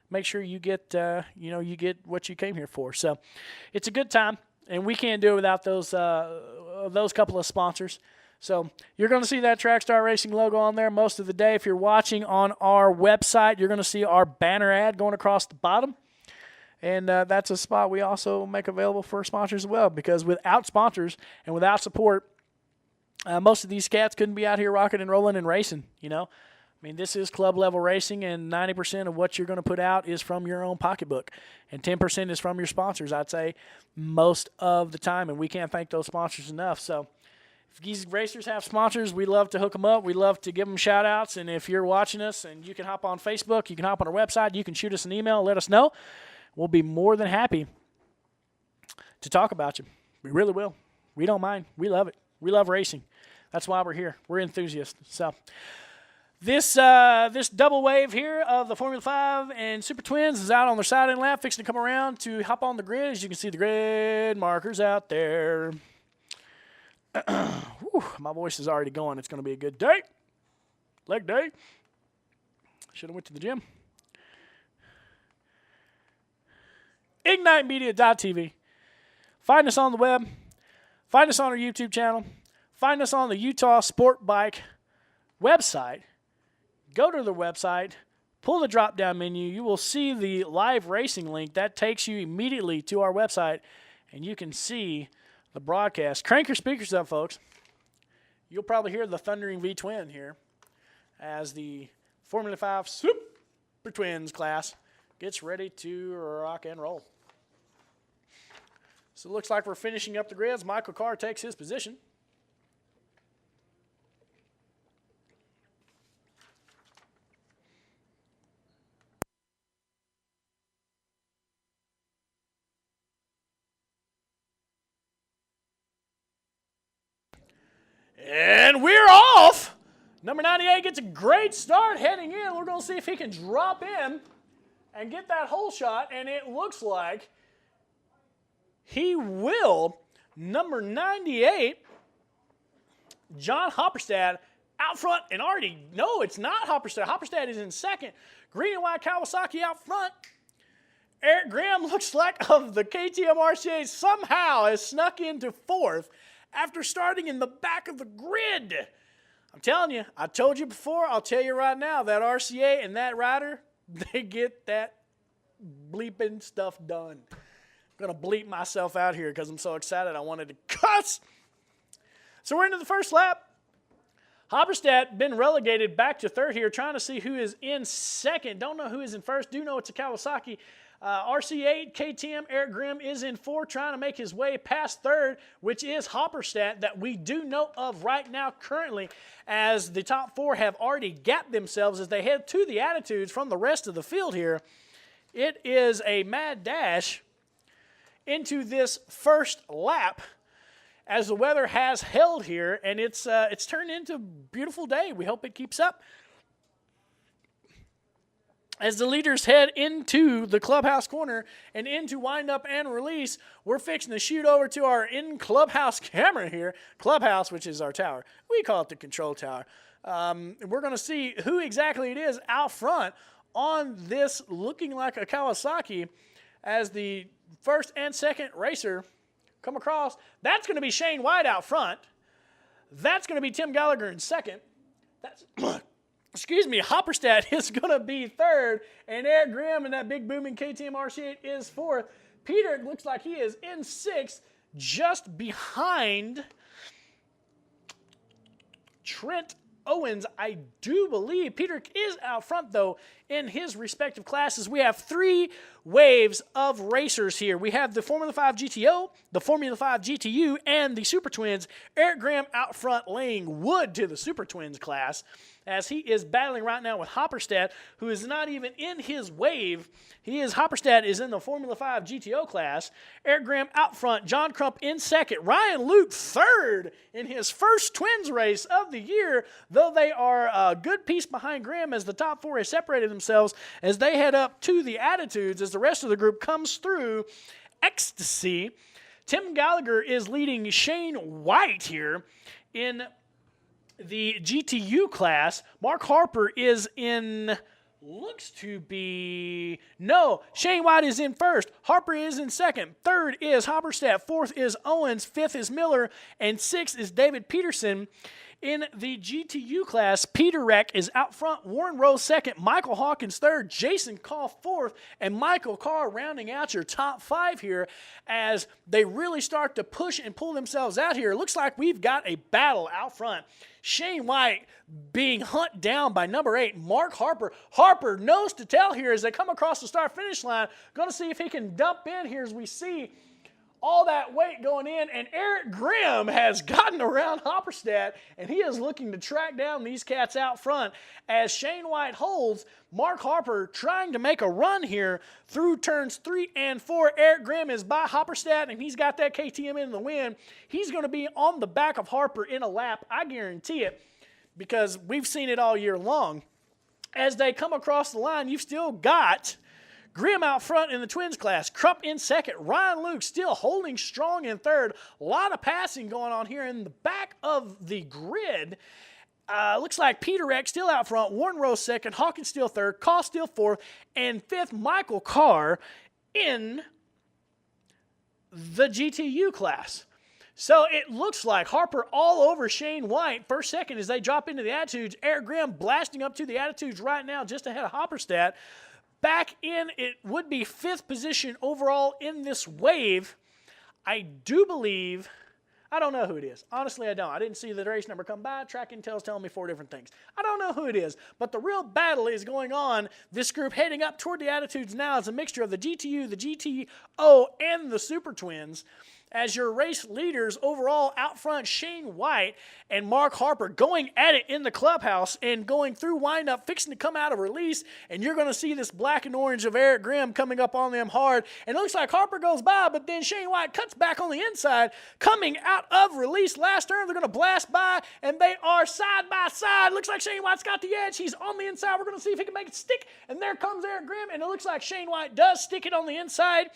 make sure you get, you get what you came here for. So it's a good time, and we can't do it without those couple of sponsors. So you're going to see that Trackstar Racing logo on there most of the day. If you're watching on our website, you're going to see our banner ad going across the bottom. And that's a spot we also make available for sponsors as well, because without sponsors and without support, most of these cats couldn't be out here rocking and rolling and racing, I mean, this is club-level racing, and 90% of what you're going to put out is from your own pocketbook, and 10% is from your sponsors, I'd say, most of the time, and we can't thank those sponsors enough. So if these racers have sponsors, we love to hook them up. We love to give them shout-outs, and if you're watching us, and you can hop on Facebook, you can hop on our website, you can shoot us an email, let us know. We'll be more than happy to talk about you. We really will. We don't mind. We love it. We love racing. That's why we're here. We're enthusiasts. So this double wave here of the Formula 5 and Super Twins is out on their side-in lap, fixing to come around to hop on the grid. As you can see, the grid markers out there. Whew, my voice is already going. It's going to be a good day. Leg day. Should have went to the gym. IgniteMedia.tv. Find us on the web. Find us on our YouTube channel. Find us on the Utah Sport Bike website. Go to the website. Pull the drop-down menu. You will see the live racing link. That takes you immediately to our website, and you can see the broadcast. Crank your speakers up, folks. You'll probably hear the thundering V-twin here as the Formula 5 Super Twins class gets ready to rock and roll. So it looks like we're finishing up the grids. Michael Carr takes his position. And we're off. Number 98 gets a great start heading in. We're going to see if he can drop in and get that hole shot, and it looks like he will. Number 98, John Hopperstad, out front, and already, no, it's not Hopperstad. Hopperstad is in second. Green and white Kawasaki out front. Eric Graham looks like of the KTM RCA somehow has snuck into fourth after starting in the back of the grid. I'm telling you, I told you before, I'll tell you right now, that RCA and that rider, they get that bleeping stuff done. I'm going to bleep myself out here because I'm so excited I wanted to cuss. So we're into the first lap. Hopperstad been relegated back to third here, trying to see who is in second. Don't know who is in first. Do know it's a Kawasaki. RC8, KTM, Eric Grimm is in fourth, trying to make his way past third, which is Hopperstad, that we do know of right now currently, as the top four have already gapped themselves as they head to the attitudes from the rest of the field here. It is a mad dash into this first lap as the weather has held here, and it's turned into a beautiful day. We hope it keeps up. As the leaders head into the clubhouse corner and into windup and release, we're fixing to shoot over to our in-clubhouse camera here. Clubhouse, which is our tower. We call it the control tower. We're going to see who exactly it is out front on this looking like a Kawasaki as the first and second racer come across. That's going to be Shane White out front. That's going to be Tim Gallagher in second. That's excuse me, Hopperstad is going to be third, and Eric Grimm in that big booming KTM RC8 is fourth. Peter, it looks like he is in sixth, just behind Trent Owens. I do believe Peter is out front, though, in his respective classes. We have three waves of racers here. We have the Formula 5 GTO, the Formula 5 GTU, and the Super Twins. Eric Graham out front laying wood to the Super Twins class, as he is battling right now with Hopperstad, who is not even in his wave. Hopperstad is in the Formula 5 GTO class. Eric Graham out front, John Crump in second, Ryan Luke third in his first Twins race of the year, though they are a good piece behind Graham as the top four have separated themselves as they head up to the Attitudes as the rest of the group comes through Ecstasy. Tim Gallagher is leading Shane White here in the GTU class. Mark Harper is in, Shane White is in first. Harper is in second. Third is Hopperstad. Fourth is Owens. Fifth is Miller. And sixth is David Peterson. In the GTU class, Peter Reck is out front, Warren Rose second, Michael Hawkins third, Jason Koff fourth, and Michael Carr rounding out your top five here as they really start to push and pull themselves out here. It looks like we've got a battle out front. Shane White being hunted down by number 8, Mark Harper. Harper knows to tell here as they come across the start-finish line. Going to see if he can dump in here as we see all that weight going in, and Eric Grimm has gotten around Hopperstad, and he is looking to track down these cats out front as Shane White holds. Mark Harper trying to make a run here through turns 3 and 4. Eric Grimm is by Hopperstad, and he's got that KTM in the wind. He's going to be on the back of Harper in a lap, I guarantee it, because we've seen it all year long. As they come across the line, you've still got Grimm out front in the Twins class. Crump in second. Ryan Luke still holding strong in third. A lot of passing going on here in the back of the grid. Looks like Peter Reck still out front. Warren Rose second. Hawkins still third. Koss still fourth. And fifth, Michael Carr in the GTU class. So it looks like Harper all over Shane White. First, second as they drop into the Attitudes. Eric Grimm blasting up to the Attitudes right now just ahead of Hopperstad. Back in, it would be 5th position overall in this wave. I do believe, I don't know who it is. Honestly, I don't. I didn't see the race number come by. Track Intel's telling me 4 different things. I don't know who it is, but the real battle is going on. This group heading up toward the Attitudes now is a mixture of the GTU, the GTO, and the Super Twins. As your race leaders overall out front, Shane White and Mark Harper going at it in the clubhouse and going through windup, fixing to come out of release, and you're going to see this black and orange of Eric Grimm coming up on them hard. And it looks like Harper goes by, but then Shane White cuts back on the inside, coming out of release. Last turn, they're going to blast by, and they are side by side. Looks like Shane White's got the edge. He's on the inside. We're going to see if he can make it stick, and there comes Eric Grimm, and it looks like Shane White does stick it on the inside.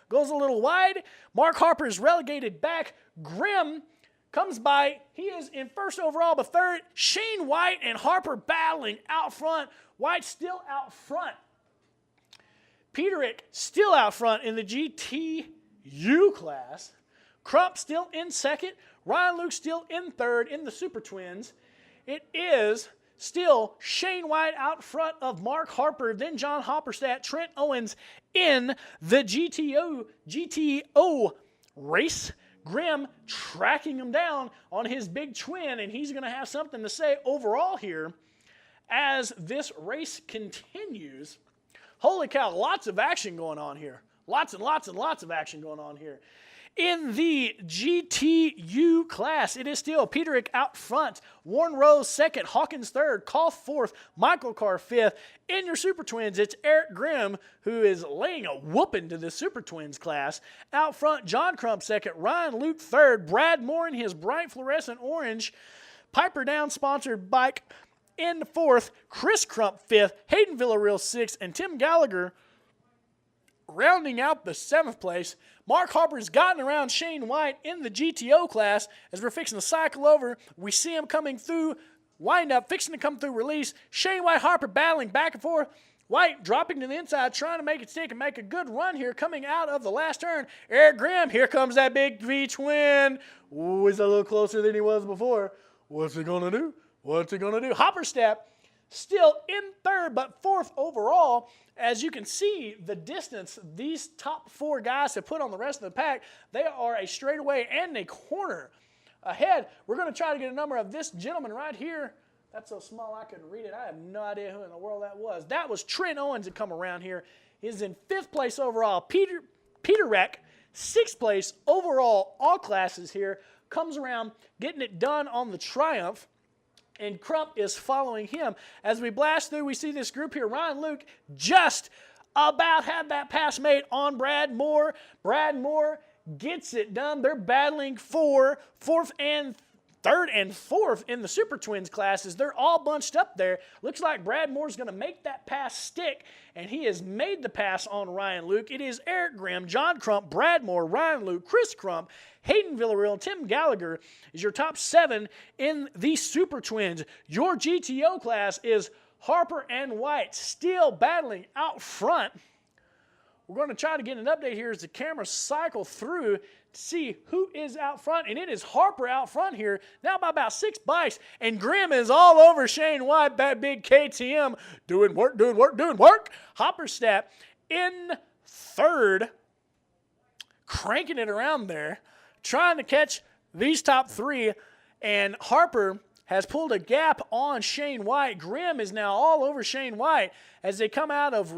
Goes a little wide. Mark Harper is relegated back. Grimm comes by. He is in first overall, but third. Shane White and Harper battling out front. White still out front. Peterick still out front in the GTU class. Crump still in second. Ryan Luke still in third in the Super Twins. It is still Shane White out front of Mark Harper, then John Hopperstad, Trent Owens in the GTO race. Grimm tracking him down on his big twin, and he's going to have something to say overall here as this race continues. Holy cow, lots of action going on here. Lots and lots and lots of action going on here. In the GTU class, it is still Peterick out front, Warren Rose second, Hawkins third, Koff fourth, Michael Carr fifth. In your Super Twins, it's Eric Grimm who is laying a whooping to the Super Twins class. Out front, John Crump second, Ryan Luke third, Brad Moore in his bright fluorescent orange, Piper Down sponsored bike in fourth, Chris Crump fifth, Hayden Villarreal sixth, and Tim Gallagher rounding out the 7th place. Mark Harper's gotten around Shane White in the GTO class. As we're fixing to cycle over, we see him coming through wind up, fixing to come through release. Shane White, Harper battling back and forth. White dropping to the inside, trying to make it stick and make a good run here coming out of the last turn. Eric Graham, here comes that big V-twin. Ooh, he's a little closer than he was before. What's he going to do? What's he going to do? Hopperstep still in third, but fourth overall. As you can see, the distance these top four guys have put on the rest of the pack, they are a straightaway and a corner ahead. We're going to try to get a number of this gentleman right here. That's so small I couldn't read it. I have no idea who in the world that was. That was Trent Owens that come around here. He's in 5th place overall. Peter Reck, 6th place overall, all classes here. Comes around getting it done on the Triumph. And Crump is following him. As we blast through, we see this group here. Ryan Luke just about had that pass made on Brad Moore. Brad Moore gets it done. They're battling for third and fourth in the Super Twins classes. They're all bunched up there. Looks like Brad Moore's going to make that pass stick, and he has made the pass on Ryan Luke. It is Eric Graham, John Crump, Brad Moore, Ryan Luke, Chris Crump, Hayden Villarreal, and Tim Gallagher is your top 7 in the Super Twins. Your GTO class is Harper and White still battling out front. We're going to try to get an update here as the cameras cycle through to see who is out front, and it is Harper out front here, now by about 6 bikes, and Grimm is all over Shane White, that big KTM, doing work. Hopperstep in third, cranking it around there, trying to catch these top 3, and Harper has pulled a gap on Shane White. Grimm is now all over Shane White as they come out of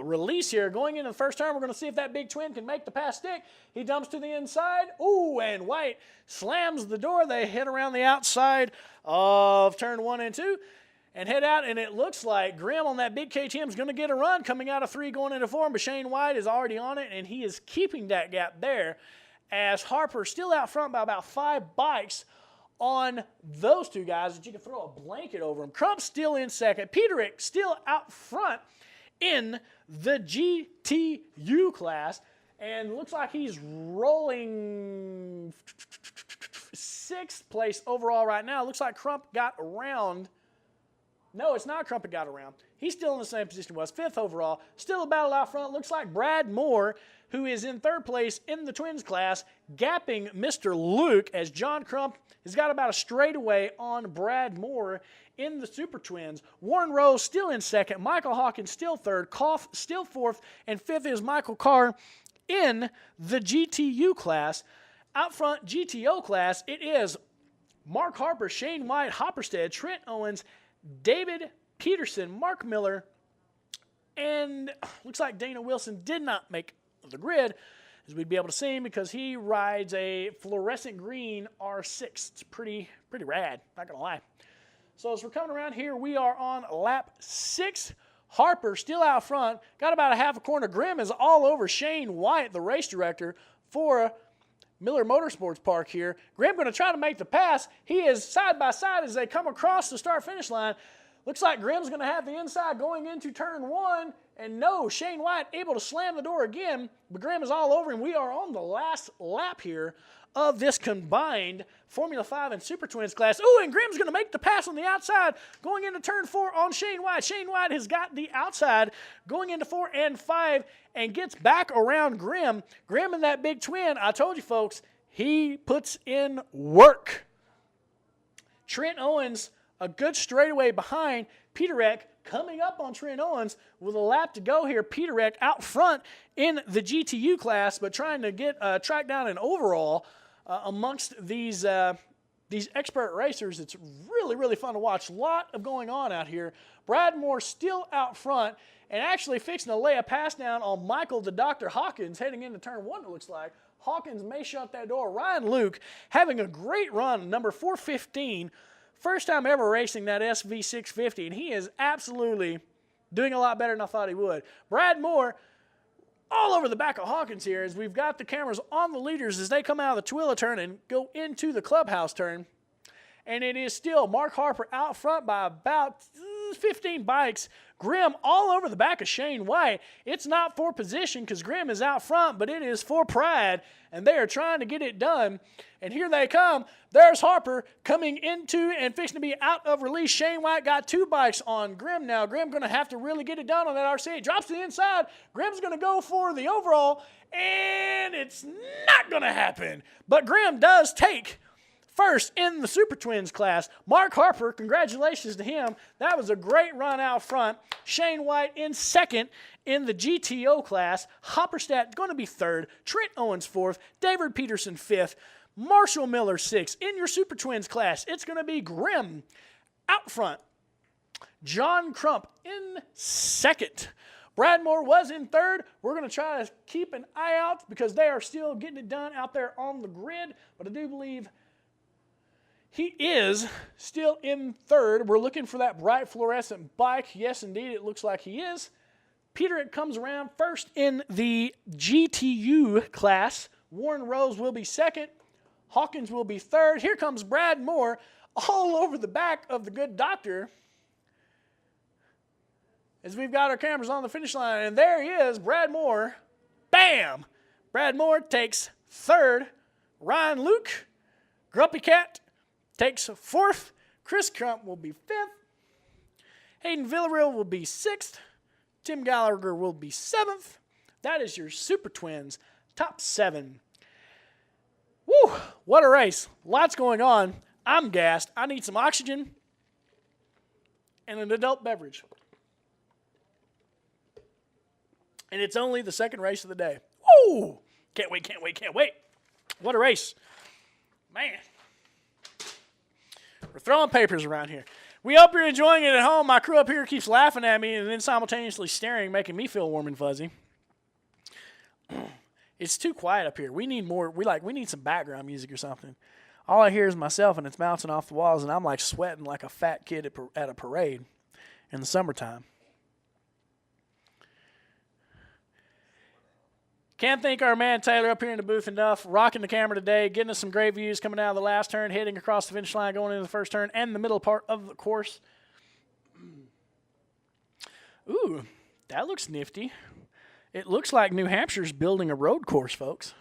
release here. Going into the first turn, we're going to see if that big twin can make the pass stick. He dumps to the inside. Ooh, and White slams the door. They hit around the outside of turn 1 and 2 and head out, and it looks like Grimm on that big KTM is going to get a run coming out of 3 going into 4, but Shane White is already on it, and he is keeping that gap there as Harper still out front by about 5 bikes on those 2 guys that you can throw a blanket over them. Crump still in second. Peterick still out front in the GTU class. And looks like he's rolling 6th place overall right now. Looks like Crump got around. No, it's not Crump that got around. He's still in the same position he was, 5th overall. Still a battle out front. Looks like Brad Moore, who is in 3rd place in the Twins class, gapping Mr. Luke as John Crump has got about a straightaway on Brad Moore in the Super Twins. Warren Rose still in 2nd. Michael Hawkins still 3rd. Koff still 4th. And 5th is Michael Carr in the GTU class. Out front, GTO class, it is Mark Harper, Shane White, Hopperstead, Trent Owens, David Peterson, Mark Miller, and looks like Dana Wilson did not make the grid, as we'd be able to see him because he rides a fluorescent green R6. It's pretty rad, not going to lie. So as we're coming around here, we are on lap 6. Harper still out front, got about a half a corner. Grimm is all over Shane White, the race director for Miller Motorsports Park here. Grimm going to try to make the pass. He is side by side as they come across the start-finish line. Looks like Grimm's going to have the inside going into turn 1. And no, Shane White able to slam the door again. But Grimm is all over him. We are on the last lap here of this combined Formula 5 and Super Twins class. Ooh, and Grimm's going to make the pass on the outside going into turn 4 on Shane White. Shane White has got the outside going into 4 and 5 and gets back around Grimm. Grimm and that big twin, I told you folks, he puts in work. Trent Owens, a good straightaway behind. Peterick coming up on Trent Owens with a lap to go here. Peterick out front in the GTU class, but trying to get track down an overall amongst these expert racers. It's really fun to watch. A lot of going on out here. Brad Moore still out front and actually fixing to lay a pass down on Michael the Dr. Hawkins heading into turn 1, it looks like. Hawkins may shut that door. Ryan Luke having a great run, number 415. First time ever racing that SV650, and he is absolutely doing a lot better than I thought he would. Brad Moore all over the back of Hawkins here as we've got the cameras on the leaders as they come out of the Twila turn and go into the clubhouse turn. And it is still Mark Harper out front by about 15 bikes. Grimm all over the back of Shane White. It's not for position because Grimm is out front, but it is for pride, and they are trying to get it done. And here they come. There's Harper coming into and fixing to be out of release. Shane White got 2 bikes on Grimm now. Grimm going to have to really get it done on that RC. It drops to the inside. Grimm's going to go for the overall, and it's not going to happen. But Grimm does take first in the Super Twins class. Mark Harper, congratulations to him. That was a great run out front. Shane White in second in the GTO class. Hopperstadt going to be third. Trent Owens fourth. David Peterson fifth. Marshall Miller sixth. In your Super Twins class, it's going to be Grimm out front. John Crump in second. Brad Moore was in third. We're going to try to keep an eye out because they are still getting it done out there on the grid. But I do believe he is still in third. We're looking for that bright fluorescent bike. Yes, indeed, it looks like he is. Peter, it comes around first in the GTU class. Warren Rose will be second. Hawkins will be third. Here comes Brad Moore all over the back of the good doctor as we've got our cameras on the finish line. And there he is, Brad Moore. Bam! Brad Moore takes third. Ryan Luke, Grumpy Cat, takes fourth. Chris Crump will be fifth. Hayden Villarreal will be sixth. Tim Gallagher will be seventh. That is your Super Twins top 7. Woo! What a race. Lots going on. I'm gassed. I need some oxygen and an adult beverage. And it's only the second race of the day. Woo! Can't wait, can't wait, can't wait. What a race. Man. We're throwing papers around here. We hope you're enjoying it at home. My crew up here keeps laughing at me and then simultaneously staring, making me feel warm and fuzzy. It's too quiet up here. We need more. We need some background music or something. All I hear is myself, and it's bouncing off the walls, and I'm like sweating like a fat kid at a parade in the summertime. Can't thank our man Taylor up here in the booth enough, rocking the camera today, getting us some great views coming out of the last turn, heading across the finish line, going into the first turn, and the middle part of the course. Ooh, that looks nifty. It looks like New Hampshire's building a road course, folks.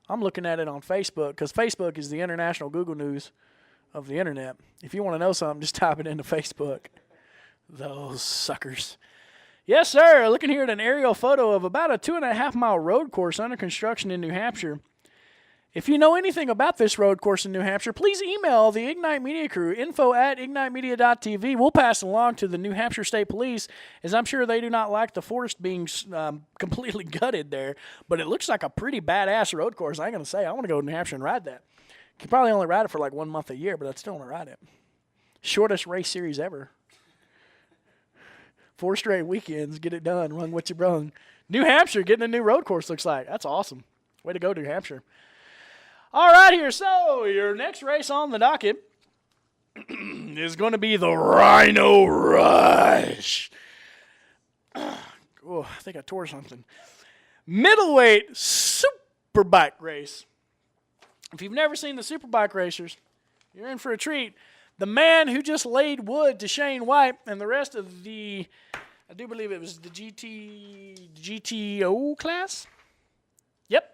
I'm looking at it on Facebook because Facebook is the international Google News of the internet. If you want to know something, just type it into Facebook. Those suckers. Yes, sir. Looking here at an aerial photo of about a 2.5-mile road course under construction in New Hampshire. If you know anything about this road course in New Hampshire, please email the Ignite Media crew, info@ignitemedia.tv. We'll pass it along to the New Hampshire State Police, as I'm sure they do not like the forest being completely gutted there. But it looks like a pretty badass road course. I ain't going to say I want to go to New Hampshire and ride that. You can probably only ride it for like 1 month a year, but I'd still want to ride it. Shortest race series ever. 4 straight weekends, get it done, run what you brung. New Hampshire getting a new road course, looks like. That's awesome. Way to go, New Hampshire. All right, here. So your next race on the docket is going to be the Rhino Rush. Oh, I think I tore something. Middleweight Superbike race. If you've never seen the Superbike racers, you're in for a treat. The man who just laid wood to Shane White and the rest of the, I do believe it was the GTO class. Yep.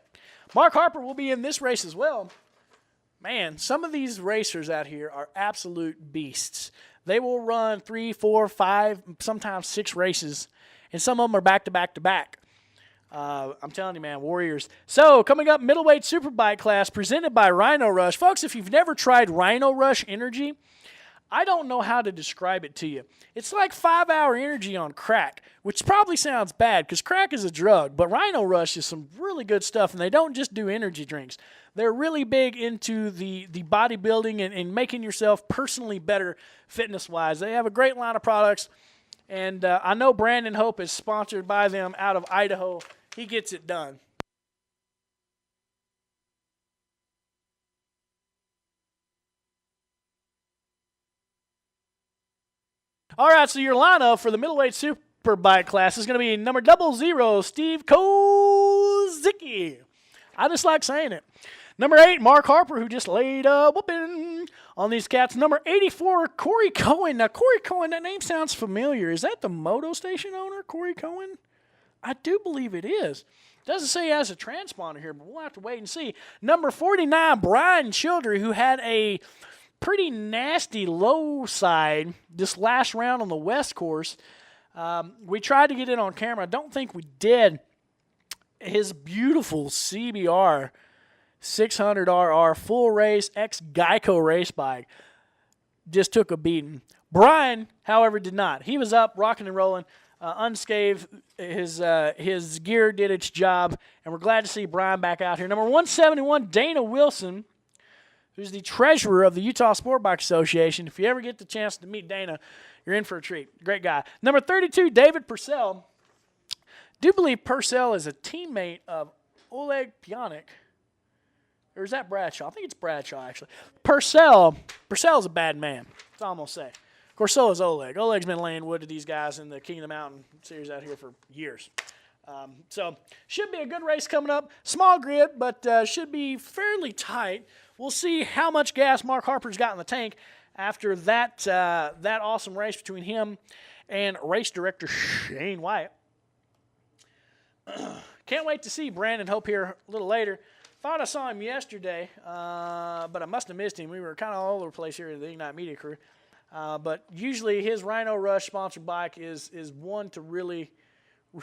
Mark Harper will be in this race as well. Man, some of these racers out here are absolute beasts. They will run 3, 4, 5, sometimes 6 races, and some of them are back-to-back-to-back. I'm telling you, man, warriors. So, coming up, middleweight superbike class presented by Rhino Rush. Folks, if you've never tried Rhino Rush Energy, I don't know how to describe it to you. It's like 5-hour energy on crack, which probably sounds bad because crack is a drug, but Rhino Rush is some really good stuff, and they don't just do energy drinks. They're really big into the bodybuilding and making yourself personally better fitness-wise. They have a great line of products, and I know Brandon Hope is sponsored by them out of Idaho. He gets it done. All right, so your lineup for the middleweight superbike class is going to be number 00, Steve Kozicki. I just like saying it. Number 8, Mark Harper, who just laid a whooping on these cats. Number 84, Corey Cohen. Now, Corey Cohen, that name sounds familiar. Is that the moto station owner, Corey Cohen? I do believe it is. Doesn't say he has a transponder here, but we'll have to wait and see. Number 49, Brian Childry, who had a pretty nasty low side this last round on the West course. We tried to get it on camera. I don't think we did. His beautiful CBR 600RR full race ex-Geico race bike just took a beating. Brian, however, did not. He was up, rocking and rolling, unscathed. His gear did its job, and we're glad to see Brian back out here. Number 171, Dana Wilson, who's the treasurer of the Utah Sport Bike Association. If you ever get the chance to meet Dana, you're in for a treat. Great guy. Number 32, David Purcell. Do believe Purcell is a teammate of Oleg Pionic. Or is that Bradshaw? I think it's Bradshaw, actually. Purcell's a bad man. That's all I'm going to say. Of course, so is Oleg. Oleg's been laying wood to these guys in the King of the Mountain series out here for years. So, should be a good race coming up. Small grid, but should be fairly tight. We'll see how much gas Mark Harper's got in the tank after that awesome race between him and race director Shane Wyatt. Can't wait to see Brandon Hope here a little later. Thought I saw him yesterday, but I must have missed him. We were kind of all over the place here at the Ignite Media crew. But usually his Rhino Rush sponsored bike is one to really,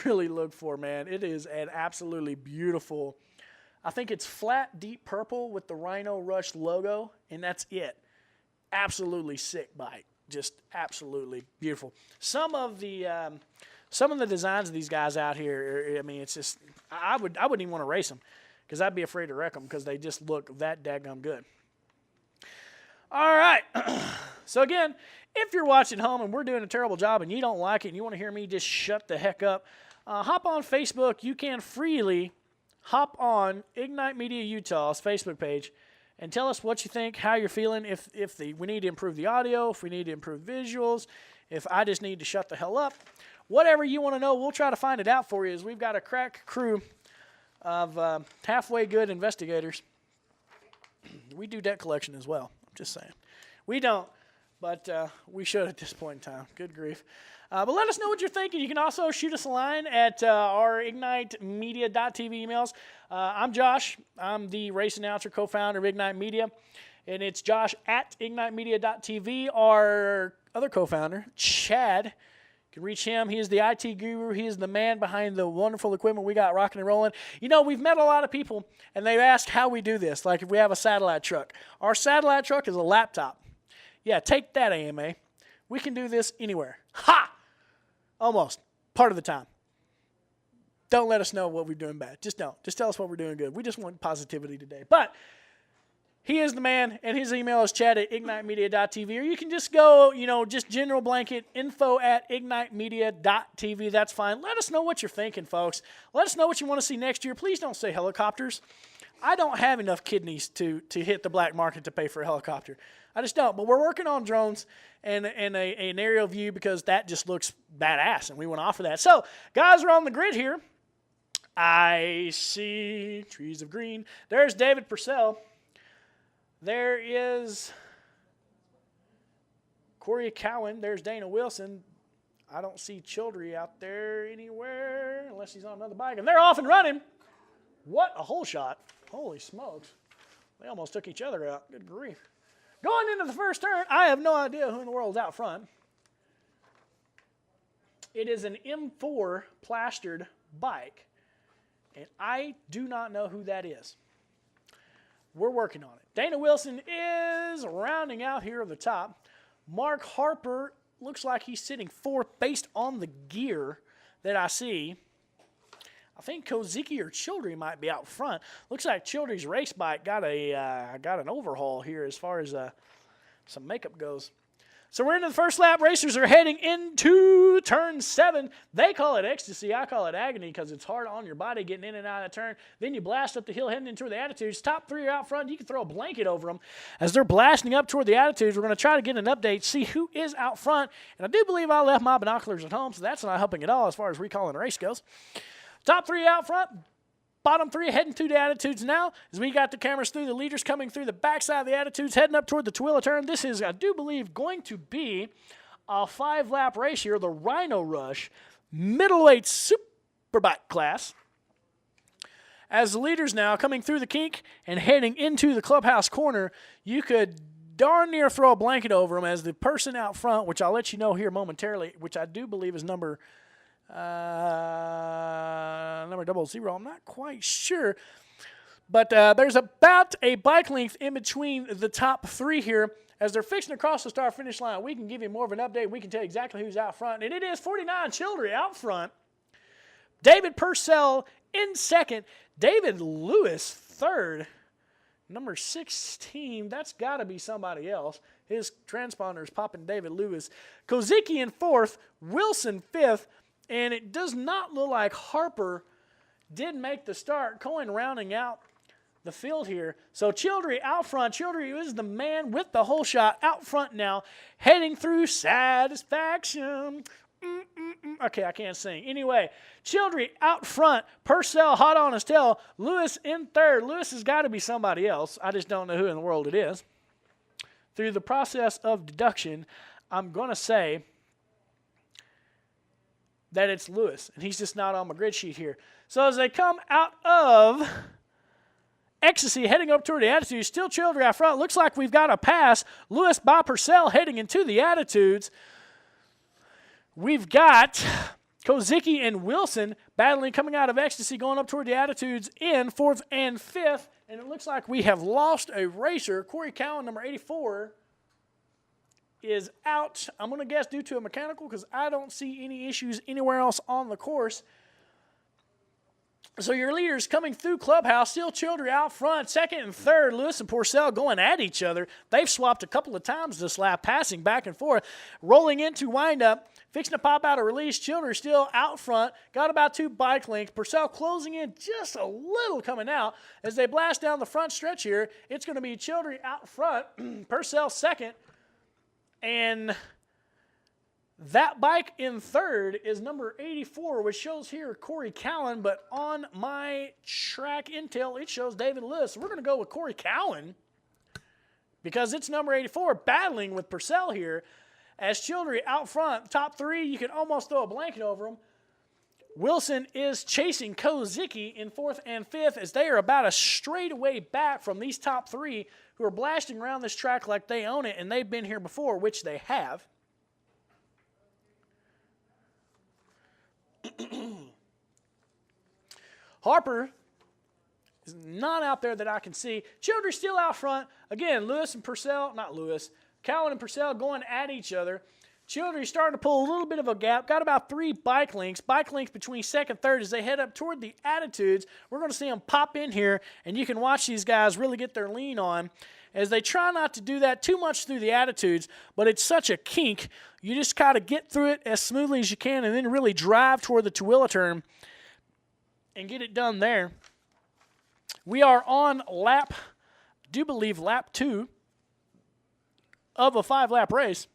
really look for, man. It is an absolutely beautiful, I think it's flat, deep purple with the Rhino Rush logo, and that's it. Absolutely sick bike. Just absolutely beautiful. Some of the designs of these guys out here, I mean, it's just, I wouldn't even want to race them because I'd be afraid to wreck them because they just look that daggum good. All right. So, again, if you're watching home and we're doing a terrible job and you don't like it and you want to hear me just shut the heck up, hop on Facebook. You can freely hop on Ignite Media Utah's Facebook page and tell us what you think, how you're feeling, if we need to improve the audio, if we need to improve visuals, if I just need to shut the hell up. Whatever you want to know, we'll try to find it out for you as we've got a crack crew of halfway good investigators. We do debt collection as well. I'm just saying. We don't, but we should at this point in time. Good grief. But let us know what you're thinking. You can also shoot us a line at our ignitemedia.tv emails. I'm Josh. I'm the race announcer, co-founder of Ignite Media. And it's Josh at ignitemedia.tv. Our other co-founder, Chad, you can reach him. He is the IT guru. He is the man behind the wonderful equipment we got rocking and rolling. You know, we've met a lot of people, and they've asked how we do this, like if we have a satellite truck. Our satellite truck is a laptop. Yeah, take that, AMA. We can do this anywhere. Ha! Almost. Part of the time. Don't let us know what we're doing bad. Just don't. Just tell us what we're doing good. We just want positivity today. But he is the man, and his email is chad@ignitemedia.tv. Or you can just go, just general blanket info@ignitemedia.tv. That's fine. Let us know what you're thinking, folks. Let us know what you want to see next year. Please don't say helicopters. I don't have enough kidneys to hit the black market to pay for a helicopter. I just don't. But we're working on drones and an aerial view because that just looks badass, and we want to offer that. So, guys are on the grid here. I see trees of green. There's David Purcell. There is Corey Cowan. There's Dana Wilson. I don't see Childry out there anywhere unless he's on another bike. And they're off and running. What a hole shot. Holy smokes. They almost took each other out. Good grief. Going into the first turn, I have no idea who in the world's out front. It is an M4 plastered bike, and I do not know who that is. We're working on it. Dana Wilson is rounding out here at the top. Mark Harper looks like he's sitting fourth based on the gear that I see. I think Kozicki or Childry might be out front. Looks like Childry's race bike got an overhaul here as far as some makeup goes. So we're into the first lap. Racers are heading into turn 7. They call it ecstasy. I call it agony because it's hard on your body getting in and out of that turn. Then you blast up the hill heading into the Attitudes. Top 3 are out front. You can throw a blanket over them. As they're blasting up toward the Attitudes, we're going to try to get an update, see who is out front. And I do believe I left my binoculars at home, so that's not helping at all as far as recalling the race goes. Top 3 out front. bottom three heading through the Attitudes now as we got the cameras through the leaders coming through the backside of the Attitudes, heading up toward the Twilla turn. This is, I do believe, going to be a 5-lap race here, the Rhino Rush middleweight superbike class. As the leaders now coming through the kink and heading into the clubhouse corner, you could darn near throw a blanket over them as the person out front, which I'll let you know here momentarily, which I do believe is number 00. I'm not quite sure. But there's about a bike length in between the top three here. As they're fixing to cross the start-finish line, we can give you more of an update. We can tell you exactly who's out front. And it is 49 Childry out front. David Purcell in second. David Lewis third. Number 16, that's got to be somebody else. His transponder is popping David Lewis. Kozicki in fourth. Wilson fifth. And it does not look like Harper did make the start. Cohen rounding out the field here. So Childry out front. Childry is the man with the whole shot out front now, heading through Satisfaction. Okay, I can't sing. Anyway, Childry out front. Purcell hot on his tail. Lewis in third. Lewis has got to be somebody else. I just don't know who in the world it is. Through the process of deduction, I'm going to say that it's Lewis, and he's just not on my grid sheet here. So as they come out of Ecstasy, heading up toward the Attitudes, still Childry out front. Looks like we've got a pass. Lewis by Purcell heading into the Attitudes. We've got Kozicki and Wilson battling coming out of Ecstasy, going up toward the Attitudes in fourth and fifth. And it looks like we have lost a racer. Corey Cowan, number 84, is out. I'm going to guess due to a mechanical because I don't see any issues anywhere else on the course. So your leaders coming through clubhouse, still Childry out front, second and third. Lewis and Purcell going at each other. They've swapped a couple of times this lap, passing back and forth, rolling into windup, fixing to pop out a release. Childry still out front, got about 2 bike lengths. Purcell closing in just a little coming out as they blast down the front stretch here. It's going to be Childry out front, Purcell second, and that bike in third is number 84, which shows here Corey Cowan, but on my track intel, it shows David Lewis. So we're going to go with Corey Cowan because it's number 84 battling with Purcell here. As Childry out front, top three, you can almost throw a blanket over them. Wilson is chasing Kozicki in fourth and fifth as they are about a straightaway back from these top three who are blasting around this track like they own it, and they've been here before, which they have. Harper is not out there that I can see. Childry still out front. Again, Cowan and Purcell going at each other. Childry starting to pull a little bit of a gap. Got about 3 bike lengths. Bike lengths between second and third as they head up toward the Attitudes. We're going to see them pop in here, and you can watch these guys really get their lean on as they try not to do that too much through the Attitudes, but it's such a kink. You just got to get through it as smoothly as you can and then really drive toward the Twilla turn and get it done there. We are on lap 2 of a 5-lap race.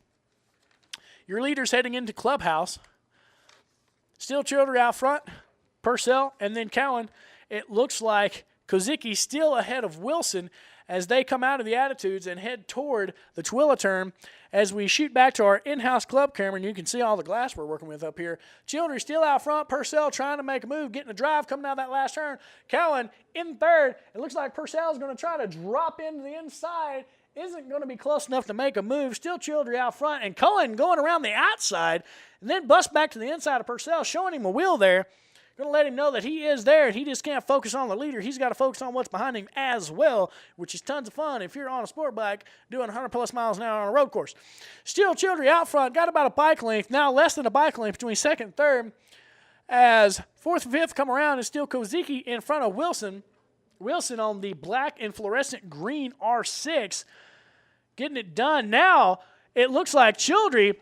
Your leaders heading into clubhouse. Still Childry out front, Purcell, and then Cowan. It looks like Kozicki still ahead of Wilson as they come out of the Attitudes and head toward the Twilla turn. As we shoot back to our in-house club camera, and you can see all the glass we're working with up here. Childry still out front. Purcell trying to make a move, getting a drive coming out of that last turn. Cowan in third. It looks like Purcell's going to try to drop into the inside. Isn't going to be close enough to make a move. Still Childry out front. And Cohen going around the outside and then bust back to the inside of Purcell, showing him a wheel there. Going to let him know that he is there, and he just can't focus on the leader. He's got to focus on what's behind him as well, which is tons of fun if you're on a sport bike doing 100-plus miles an hour on a road course. Still Childry out front, got about a bike length, now less than a bike length between second and third. As fourth and fifth come around, is still Kozicki in front of Wilson. Wilson on the black and fluorescent green R6, getting it done. Now it looks like Childry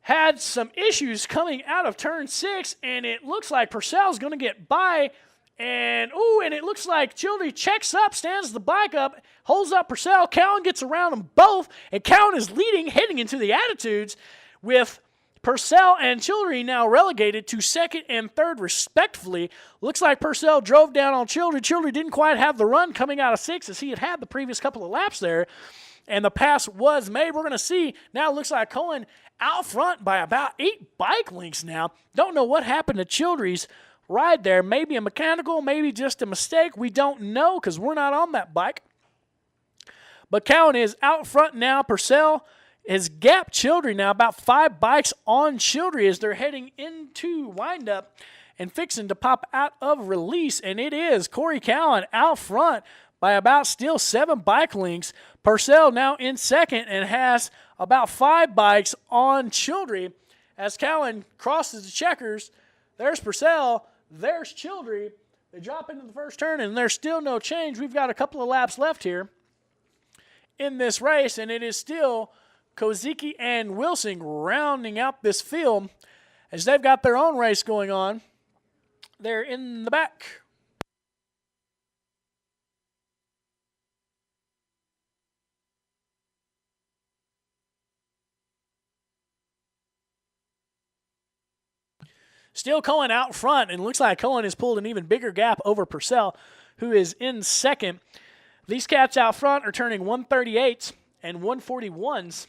had some issues coming out of turn 6, and it looks like Purcell's going to get by. And it looks like Childry checks up, stands the bike up, holds up Purcell. Cowan gets around them both, and Cowan is leading, heading into the Attitudes with Purcell and Childry now relegated to second and third respectively. Looks like Purcell drove down on Childry. Childry didn't quite have the run coming out of 6 as he had the previous couple of laps there. And the pass was made. We're going to see. Now it looks like Cohen out front by about 8 bike lengths now. Don't know what happened to Childry's ride there. Maybe a mechanical, maybe just a mistake. We don't know because we're not on that bike. But Cowan is out front now. Purcell has gapped Childry now about 5 bikes on Childry as they're heading into windup and fixing to pop out of release. And it is Corey Cowan out front by about still 7 bike lengths. Purcell now in second and has about 5 bikes on Childry. As Cowan crosses the checkers, there's Purcell, there's Childry. They drop into the first turn, and there's still no change. We've got a couple of laps left here in this race, and it is still Kozicki and Wilson rounding out this field as they've got their own race going on. They're in the back. Still Cohen out front, and looks like Cohen has pulled an even bigger gap over Purcell, who is in second. These cats out front are turning 138s and 141s.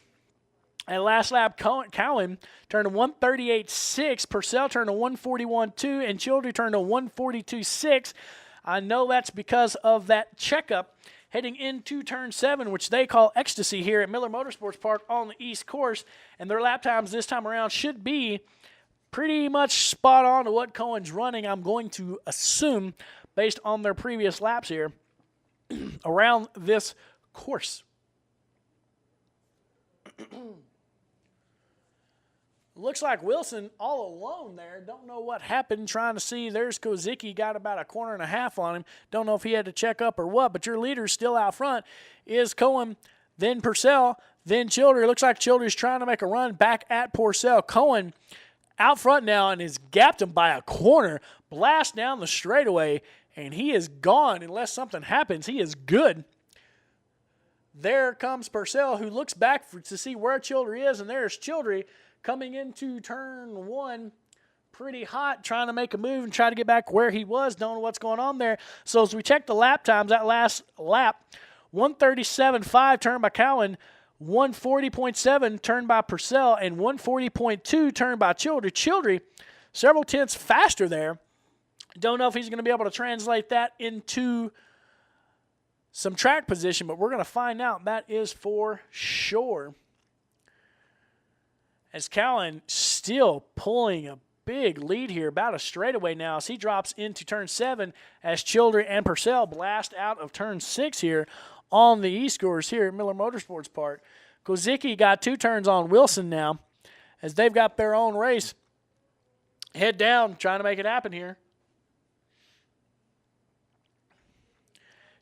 At last lap, Cowan turned a 138.6. Purcell turned a 141.2, and Childry turned a 142.6. I know that's because of that checkup heading into turn 7, which they call ecstasy here at Miller Motorsports Park on the East Course. And their lap times this time around should be pretty much spot on to what Cohen's running, I'm going to assume, based on their previous laps here around this course. Looks like Wilson all alone there. Don't know what happened. Trying to see. There's Kozicki. Got about a corner and a half on him. Don't know if he had to check up or what, but your leader still out front is Cohen, then Purcell, then Childry. Looks like Childry's trying to make a run back at Purcell. Cohen out front now and has gapped him by a corner. Blast down the straightaway, and he is gone unless something happens. He is good. There comes Purcell, who looks back to see where Childry is, and there's Childry coming into turn 1 pretty hot, trying to make a move and try to get back where he was. Don't know what's going on there. So as we check the lap times, that last lap, 137.5 turned by Cowan, 140.7 turned by Purcell, and 140.2 turned by Childry. Childry, several tenths faster there. Don't know if he's going to be able to translate that into some track position, but we're going to find out. That is for sure. As Cowan still pulling a big lead here, about a straightaway now as he drops into turn 7 as Childry and Purcell blast out of turn 6 here on the East Course here at Miller Motorsports Park. Kozicki got 2 turns on Wilson now as they've got their own race. Head down, trying to make it happen here.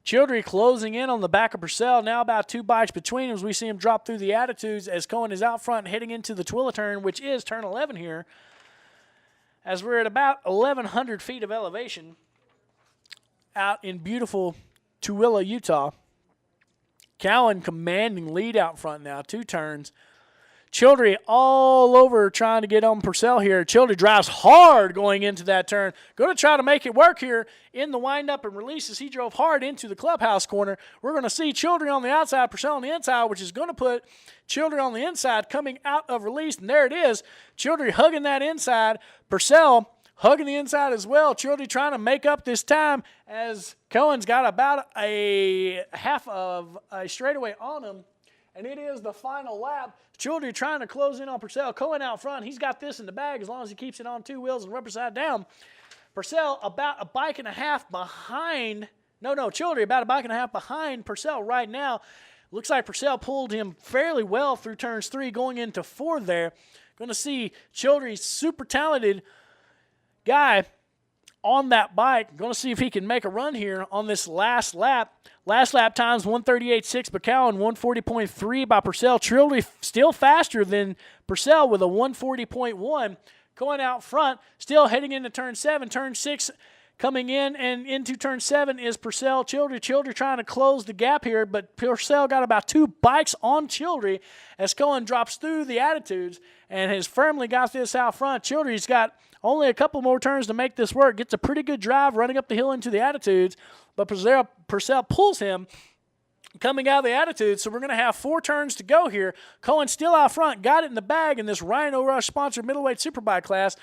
Childry closing in on the back of Purcell. Now about 2 bikes between them as we see him drop through the attitudes as Cohen is out front heading into the Twilla turn, which is turn 11 here. As we're at about 1,100 feet of elevation out in beautiful Tooele, Utah. Cowan commanding lead out front now, 2 turns. Childry all over trying to get on Purcell here. Childry drives hard going into that turn. Going to try to make it work here in the windup and release as he drove hard into the clubhouse corner. We're going to see Childry on the outside, Purcell on the inside, which is going to put Childry on the inside coming out of release. And there it is. Childry hugging that inside. Purcell hugging the inside as well. Childry trying to make up this time as Cohen's got about a half of a straightaway on him. And it is the final lap. Childry trying to close in on Purcell. Cohen out front. He's got this in the bag as long as he keeps it on 2 wheels and rubber side down. Purcell about a bike and a half behind. Childry about a bike and a half behind Purcell right now. Looks like Purcell pulled him fairly well through turns 3 going into 4 there. Going to see Childry, super talented guy on that bike. Going to see if he can make a run here on this last lap. Last lap times 138.6 by Cowan, 140.3 by Purcell. Childry still faster than Purcell with a 140.1. Going out front, still heading into turn 7. Turn 6, Coming in and into turn 7 is Purcell. Childry trying to close the gap here, but Purcell got about 2 bikes on Childry as Cohen drops through the Attitudes and has firmly got this out front. Childry's got only a couple more turns to make this work. Gets a pretty good drive running up the hill into the Attitudes, but Purcell pulls him coming out of the Attitude, so we're going to have 4 turns to go here. Cohen still out front, got it in the bag in this Rhino Rush-sponsored middleweight superbike class.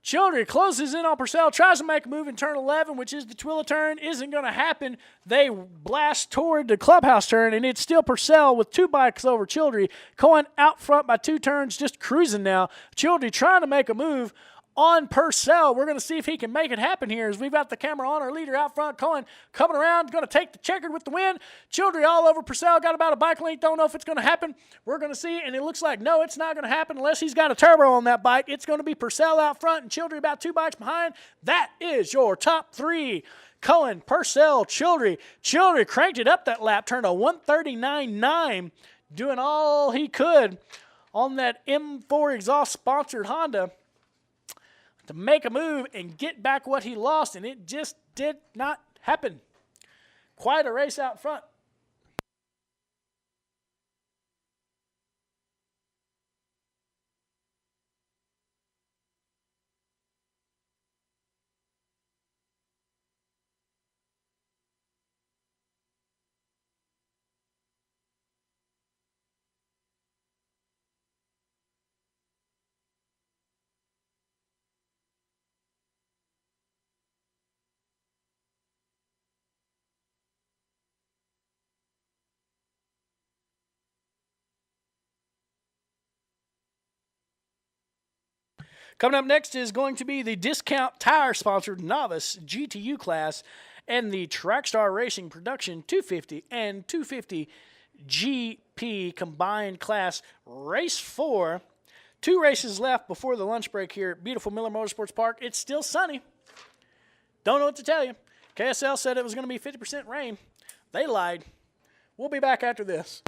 Childry closes in on Purcell, tries to make a move in turn 11, which is the Twilla turn. Isn't going to happen. They blast toward the clubhouse turn, and it's still Purcell with 2 bikes over Childry. Cohen out front by 2 turns, just cruising now. Childry trying to make a move on Purcell. We're going to see if he can make it happen here as we've got the camera on our leader out front. Cohen coming around, going to take the checkered with the win. Childry all over Purcell, got about a bike length. Don't know if it's going to happen. We're going to see, and it looks like, no, it's not going to happen unless he's got a turbo on that bike. It's going to be Purcell out front and Childry about 2 bikes behind. That is your top 3. Cohen, Purcell, Childry. Childry cranked it up that lap, turned a 139.9, doing all he could on that M4 exhaust-sponsored Honda to make a move and get back what he lost, and it just did not happen. Quite a race out front. Coming up next is going to be the Discount Tire-sponsored Novice GTU class and the Trackstar Racing Production 250 and 250 GP combined class. Race 4. 2 races left before the lunch break here at beautiful Miller Motorsports Park. It's still sunny. Don't know what to tell you. KSL said it was going to be 50% rain. They lied. We'll be back after this.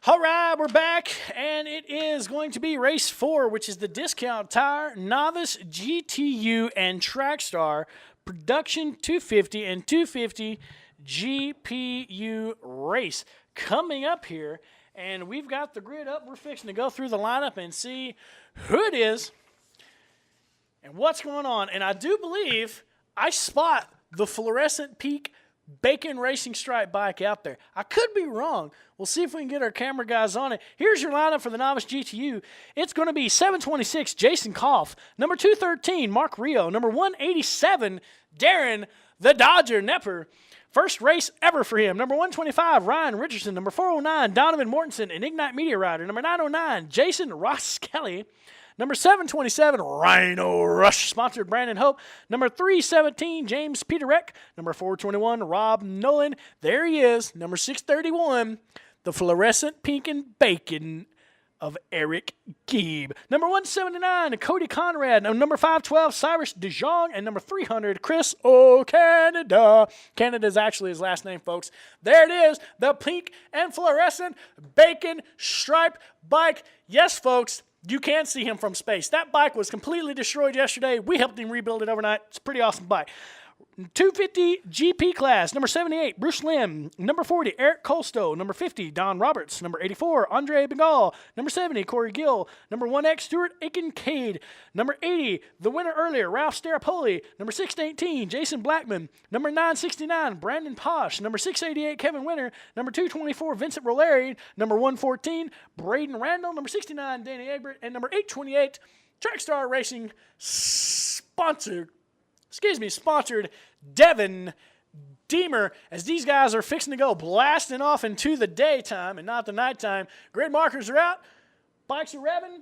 All right, we're back, and it is going to be race 4, which is the Discount Tire Novice GTU and Trackstar Production 250 and 250 GPU race coming up here. And we've got the grid up. We're fixing to go through the lineup and see who it is and what's going on. And I do believe I spot the Fluorescent Peak Bacon Racing Stripe bike out there. I could be wrong. We'll see if we can get our camera guys on it. Here's your lineup for the Novice GTU. It's going to be 726, Jason Koff. Number 213, Mark Rio. Number 187, Darren the Dodger Nepper. First race ever for him. Number 125, Ryan Richardson. Number 409, Donovan Mortensen, an Ignite Media Rider. Number 909, Jason Ross Kelly. Number 727, Rhino Rush, sponsored Brandon Hope. Number 317, James Peterek. Number 421, Rob Nolan. There he is. Number 631, the Fluorescent Pink and Bacon of Eric Gieb. Number 179, Cody Conrad. Number 512, Cyrus DeJong. And number 300, Chris O'Canada. Canada is actually his last name, folks. There it is, the Pink and Fluorescent Bacon Stripe bike. Yes, folks. You can see him from space. That bike was completely destroyed yesterday. We helped him rebuild it overnight. It's a pretty awesome bike. 250 GP class. Number 78, Bruce Lim. Number 40, Eric Colstow. Number 50, Don Roberts. Number 84, Andre Bengal. Number 70, Corey Gill. Number 1X, Stuart Aiken-Cade. Number 80, the winner earlier, Ralph Starapoli. Number 618, Jason Blackman. Number 969, Brandon Posh. Number 688, Kevin Winter. Number 224, Vincent Roleri. Number 114, Braden Randall. Number 69, Danny Egbert. And number 828, Trackstar Racing sponsored Devin Deemer, as these guys are fixing to go blasting off into the daytime and not the nighttime. Grid markers are out, bikes are revving,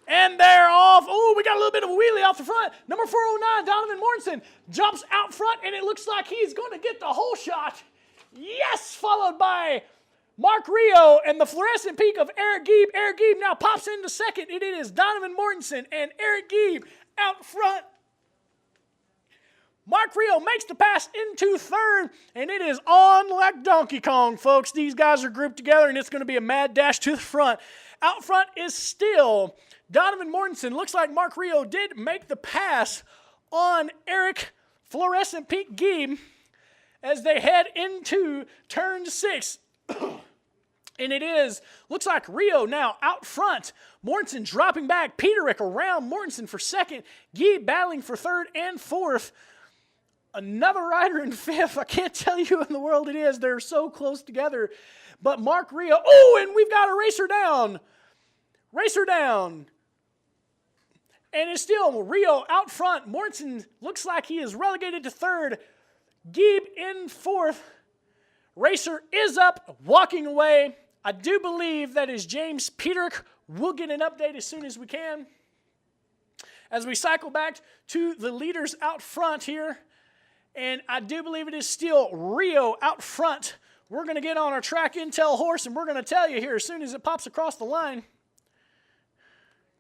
and they're off. Oh, we got a little bit of a wheelie off the front. Number 409, Donovan Mortensen, jumps out front, and it looks like he's going to get the whole shot. Yes, followed by Mark Rio and the Fluorescent Peak of Eric Gieb. Eric Gieb now pops into second, and it is Donovan Mortensen and Eric Gieb out front. Mark Rio makes the pass into third, and it is on like Donkey Kong, folks. These guys are grouped together, and it's going to be a mad dash to the front. Out front is still Donovan Mortensen. Looks like Mark Rio did make the pass on Eric Fluorescent Peak Gieb as they head into turn 6. And it is, looks like Rio now out front. Mortensen dropping back. Peterick around Mortensen for second. Gieb battling for third and fourth. Another rider in fifth. I can't tell you who in the world it is. They're so close together. But Mark Rio. Oh, and we've got a racer down. Racer down. And it's still Rio out front. Mortensen looks like he is relegated to third. Gieb in fourth. Racer is up, walking away. I do believe that is James Peterick. We'll get an update as soon as we can. As we cycle back to the leaders out front here. And I do believe it is still Rio out front. We're going to get on our track intel horse, and we're going to tell you here as soon as it pops across the line.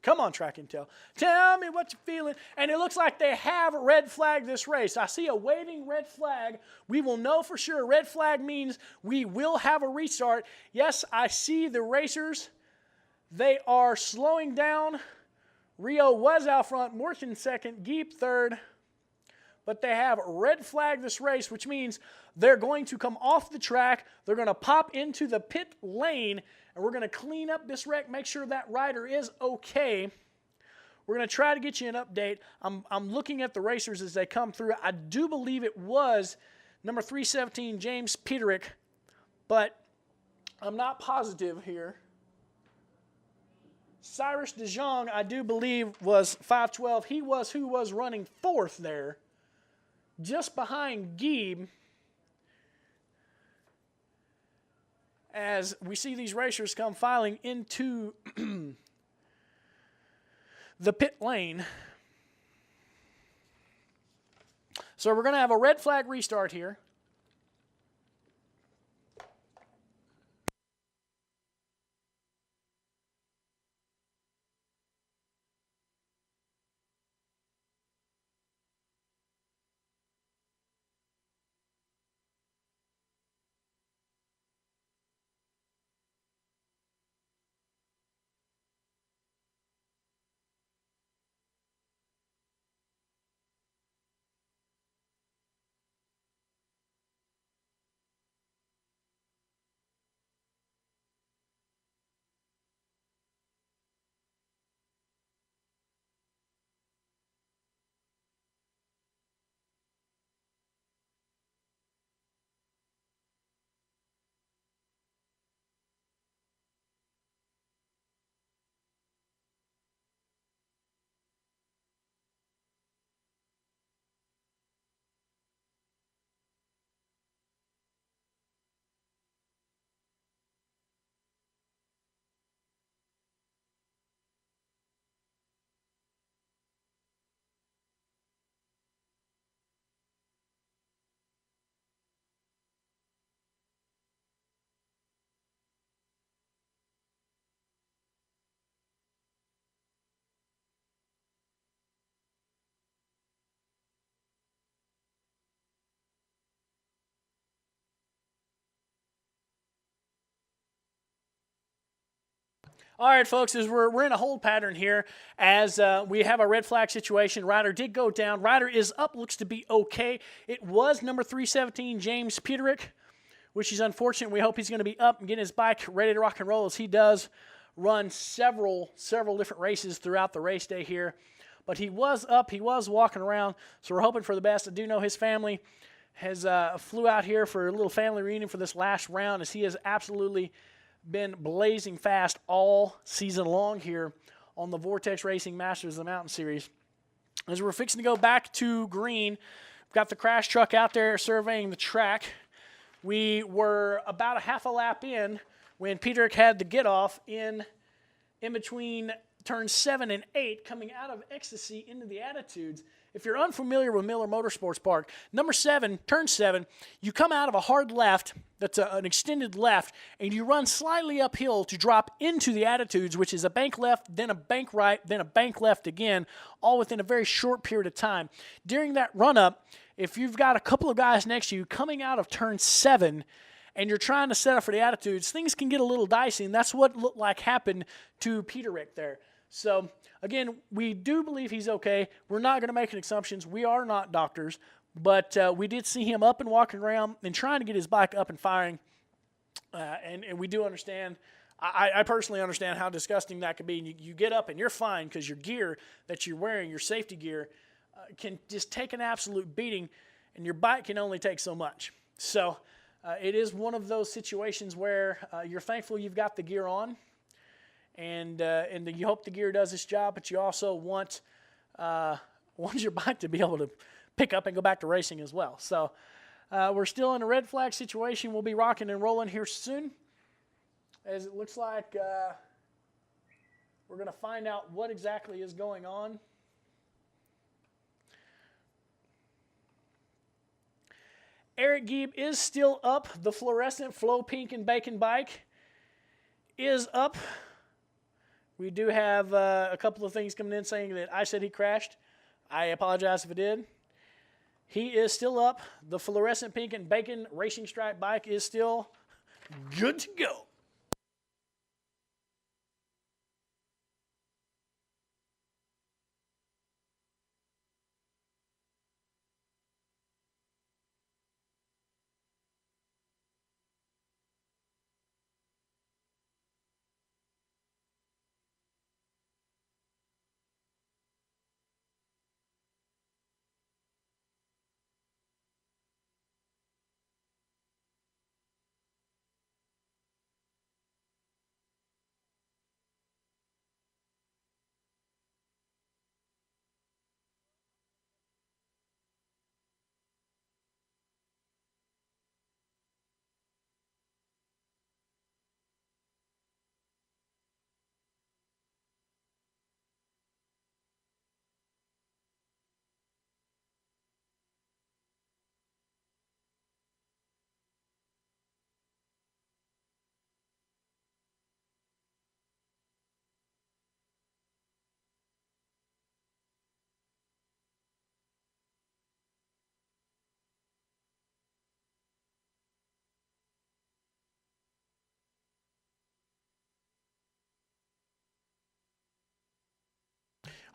Come on, track intel. Tell me what you're feeling. And it looks like they have red flag this race. I see a waving red flag. We will know for sure. Red flag means we will have a restart. Yes, I see the racers. They are slowing down. Rio was out front. Morton second. Gieb third. But they have red flag this race, which means they're going to come off the track. They're going to pop into the pit lane, and we're going to clean up this wreck, make sure that rider is okay. We're going to try to get you an update. I'm looking at the racers as they come through. I do believe it was number 317, James Peterick, but I'm not positive here. Cyrus DeJong, I do believe, was 512. He was who was running fourth there. Just behind Gieb, as we see these racers come filing into the pit lane. So we're going to have a red flag restart here. All right, folks, as we're in a hold pattern here as we have a red flag situation. Rider did go down. Rider is up, looks to be okay. It was number 317, James Peterick, which is unfortunate. We hope he's going to be up and getting his bike ready to rock and roll, as he does run several different races throughout the race day here. But he was up, he was walking around, so we're hoping for the best. I do know his family has flew out here for a little family reunion for this last round, as he has absolutely been blazing fast all season long here on the Vortex Racing Masters of the Mountain Series. As we're fixing to go back to green, we've got the crash truck out there surveying the track. We were about a half a lap in when Peterick had the get off in between turns 7 and 8, coming out of Ecstasy into the Attitudes. If you're unfamiliar with Miller Motorsports Park, number 7, turn 7, you come out of a hard left, that's an extended left, and you run slightly uphill to drop into the Attitudes, which is a bank left, then a bank right, then a bank left again, all within a very short period of time. During that run-up, if you've got a couple of guys next to you coming out of turn 7 and you're trying to set up for the Attitudes, things can get a little dicey, and that's what looked like happened to Peterick there. So, again, we do believe he's okay. We're not going to make any assumptions. We are not doctors, but we did see him up and walking around and trying to get his bike up and firing, and we do understand. I personally understand how disgusting that could be. You get up and you're fine because your gear that you're wearing, your safety gear, can just take an absolute beating, and your bike can only take so much. So it is one of those situations where you're thankful you've got the gear on, and you hope the gear does its job, but you also want your bike to be able to pick up and go back to racing as well. So we're still in a red flag situation. We'll be rocking and rolling here soon, as it looks like we're going to find out what exactly is going on. Eric Gieb is still up. The fluorescent Flow Pink and Bacon bike is up. We do have a couple of things coming in saying that I said he crashed. I apologize if I did. He is still up. The fluorescent pink and bacon racing stripe bike is still good to go.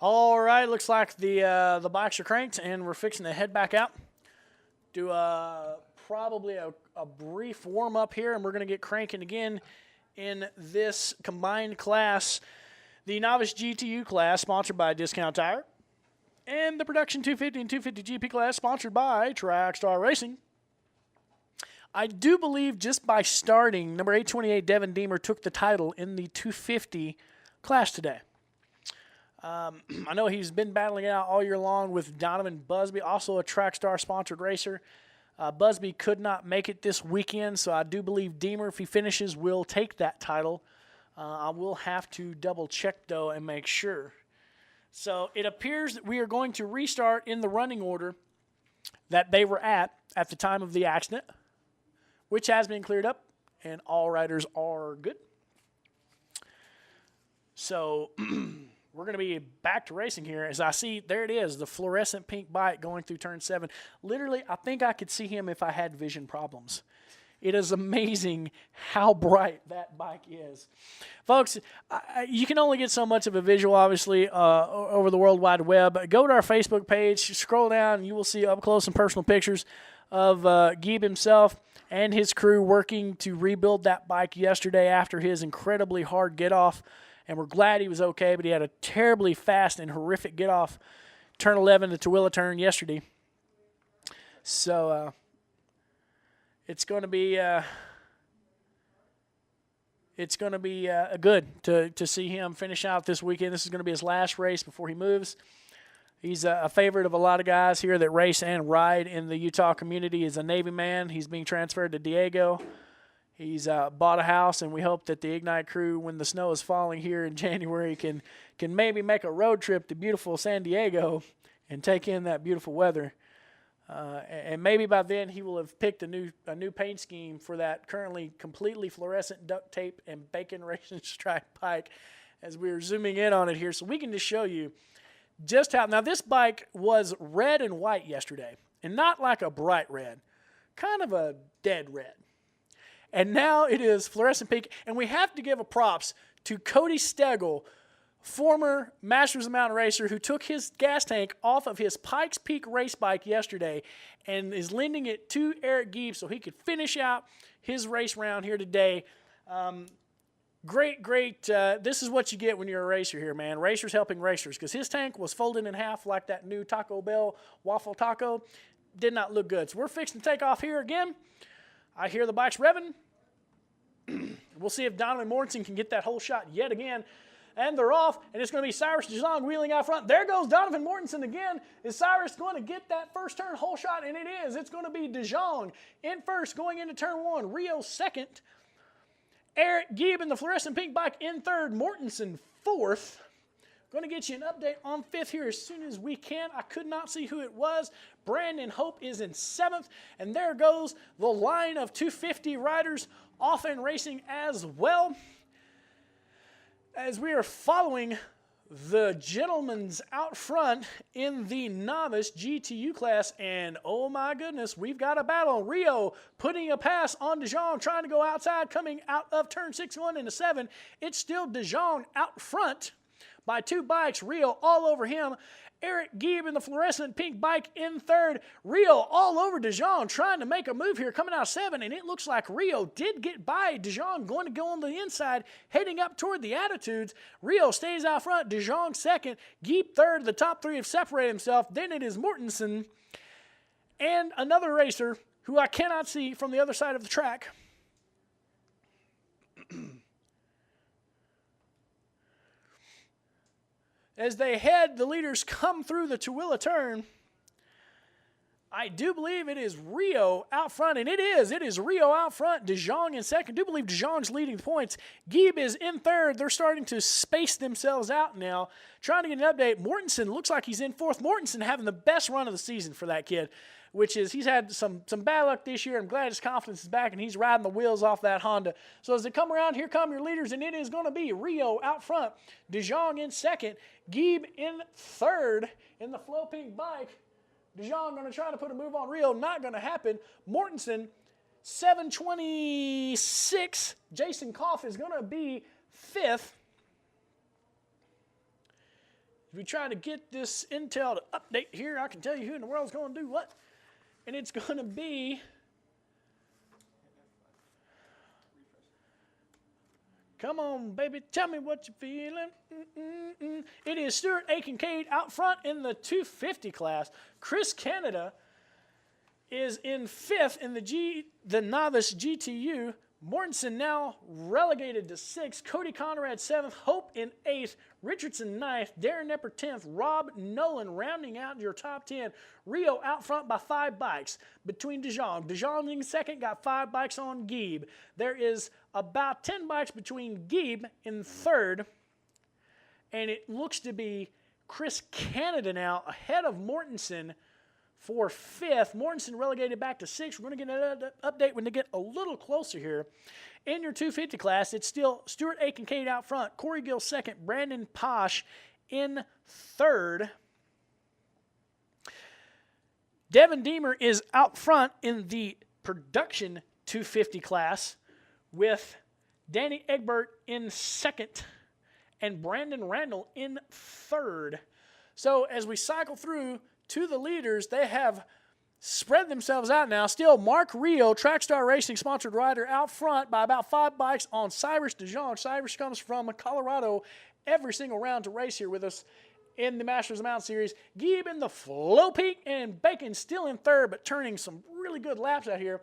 All right, looks like the bikes are cranked, and we're fixing to head back out. Do probably a brief warm-up here, and we're going to get cranking again in this combined class, the Novice GTU class, sponsored by Discount Tire, and the Production 250 and 250 GP class, sponsored by Trackstar Racing. I do believe just by starting, number 828 Devin Deemer took the title in the 250 class today. I know he's been battling it out all year long with Donovan Busby, also a Trackstar-sponsored racer. Busby could not make it this weekend, so I do believe Deemer, if he finishes, will take that title. I will have to double-check, though, and make sure. So it appears that we are going to restart in the running order that they were at the time of the accident, which has been cleared up, and all riders are good. So we're going to be back to racing here. As I see, there it is, the fluorescent pink bike going through turn 7. Literally, I think I could see him if I had vision problems. It is amazing how bright that bike is. Folks, you can only get so much of a visual, obviously, over the World Wide Web. Go to our Facebook page, scroll down, and you will see up-close and personal pictures of Gieb himself and his crew working to rebuild that bike yesterday after his incredibly hard get-off. And we're glad he was okay, but he had a terribly fast and horrific get-off, turn 11, the Tooele turn yesterday. So it's going to be good to see him finish out this weekend. This is going to be his last race before he moves. He's a favorite of a lot of guys here that race and ride in the Utah community. He's a Navy man. He's being transferred to Diego. He's bought a house, and we hope that the Ignite crew, when the snow is falling here in January, can maybe make a road trip to beautiful San Diego and take in that beautiful weather. And maybe by then he will have picked a new paint scheme for that currently completely fluorescent duct tape and bacon racing stripe bike as we're zooming in on it here. So we can just show you just how – now this bike was red and white yesterday, and not like a bright red, kind of a dead red. And now it is fluorescent pink, and we have to give a props to Cody Stegel, former Masters of Mountain racer, who took his gas tank off of his Pikes Peak race bike yesterday and is lending it to Eric Gieb so he could finish out his race round here today. Great. This is what you get when you're a racer here, man. Racers helping racers, because his tank was folded in half like that new Taco Bell waffle taco. Did not look good. So we're fixing to take off here again. I hear the bike's revving. We'll see if Donovan Mortensen can get that whole shot yet again. And they're off, and it's going to be Cyrus DeJong wheeling out front. There goes Donovan Mortensen again. Is Cyrus going to get that first turn whole shot? And it is. It's going to be DeJong in first going into turn 1. Rio second. Eric Gieb in the fluorescent pink bike in third. Mortensen fourth. Going to get you an update on fifth here as soon as we can. I could not see who it was. Brandon Hope is in seventh. And there goes the line of 250 riders off and racing as well. As we are following the gentlemen's out front in the novice GTU class. And oh my goodness, we've got a battle. Rio putting a pass on DeJong, trying to go outside, coming out of turn 6-1 into 7. It's still DeJong out front by 2 bikes. Rio all over him. Eric Gieb in the fluorescent pink bike in third. Rio all over DeJong, trying to make a move here, coming out 7, and it looks like Rio did get by DeJong, going to go on the inside, heading up toward the Attitudes. Rio stays out front, DeJong second, Gieb third. The top 3 have separated himself. Then it is Mortensen and another racer who I cannot see from the other side of the track. As they head, the leaders come through the Tooele turn. I do believe it is Rio out front, and it is. It is Rio out front, DeJong in second. I do believe DeJong's leading the points. Gieb is in third. They're starting to space themselves out now. Trying to get an update. Mortensen looks like he's in fourth. Mortensen having the best run of the season for that kid, which is he's had some bad luck this year. I'm glad his confidence is back, and he's riding the wheels off that Honda. So as they come around, here come your leaders, and it is going to be Rio out front, DeJong in second, Gieb in third in the flow pink bike. DeJong going to try to put a move on Rio. Not going to happen. Mortensen, 7:26. Jason Koff is going to be fifth. If we try to get this intel to update here, I can tell you who in the world is going to do what. And it's going to be come on, baby, tell me what you're feeling. It is Stuart Aiken-Cade out front in the 250 class. Chris Canada is in fifth in the novice GTU. Mortensen now relegated to 6th. Cody Conrad 7th. Hope in 8th. Richardson 9th. Darren Nepper 10th. Rob Nolan rounding out your top 10. Rio out front by 5 bikes between DeJong. DeJong in second, got 5 bikes on Gieb. There is about 10 bikes between Gieb in third. And it looks to be Chris Canada now ahead of Mortensen for 5th. Mortensen relegated back to 6th. We're going to get an update when they get a little closer here. In your 250 class, it's still Stuart Aiken-Cade out front, Corey Gill second, Brandon Posh in third. Devin Deemer is out front in the production 250 class with Danny Egbert in second and Brandon Randall in third. So as we cycle through to the leaders, they have spread themselves out now. Still, Mark Rio, Trackstar Racing sponsored rider, out front by about 5 bikes on Cyrus DeJong. Cyrus comes from Colorado every single round to race here with us in the Masters of the Mountain Series. Gieb in the Flow Peak, and Bacon still in third, but turning some really good laps out here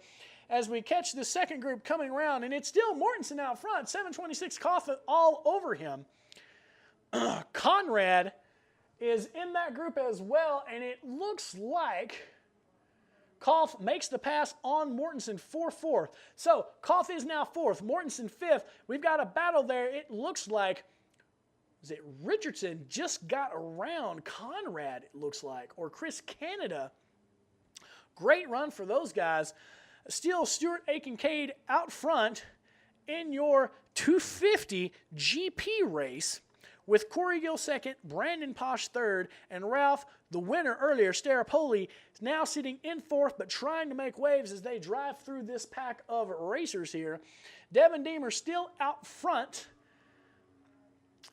as we catch the second group coming around, and it's still Mortensen out front, 726 Coffin all over him. Conrad is in that group as well, and it looks like Koff makes the pass on Mortensen for fourth. So Koff is now fourth, Mortensen fifth. We've got a battle there. It looks like, is it Richardson just got around Conrad, it looks like, or Chris Canada. Great run for those guys. Still Stuart Aiken-Cade out front in your 250 GP race with Corey Gill second, Brandon Posh third, and Ralph, the winner earlier, Starapoli, is now sitting in fourth but trying to make waves as they drive through this pack of racers here. Devin Deemer still out front,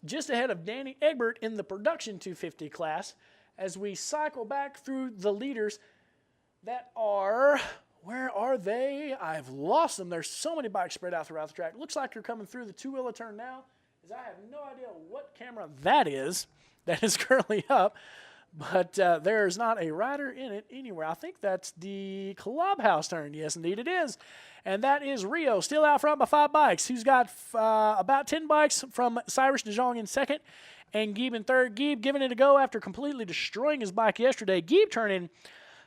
just ahead of Danny Egbert in the production 250 class as we cycle back through the leaders that are, where are they? I've lost them. There's so many bikes spread out throughout the track. Looks like you're coming through the two-wheeler turn now, as I have no idea what camera that is currently up, but there's not a rider in it anywhere. I think that's the clubhouse turn. Yes, indeed it is. And that is Rio, still out front by 5 bikes. Who's got about 10 bikes from Cyrus DeJong in second and Gieb in third. Gieb giving it a go after completely destroying his bike yesterday. Gieb turning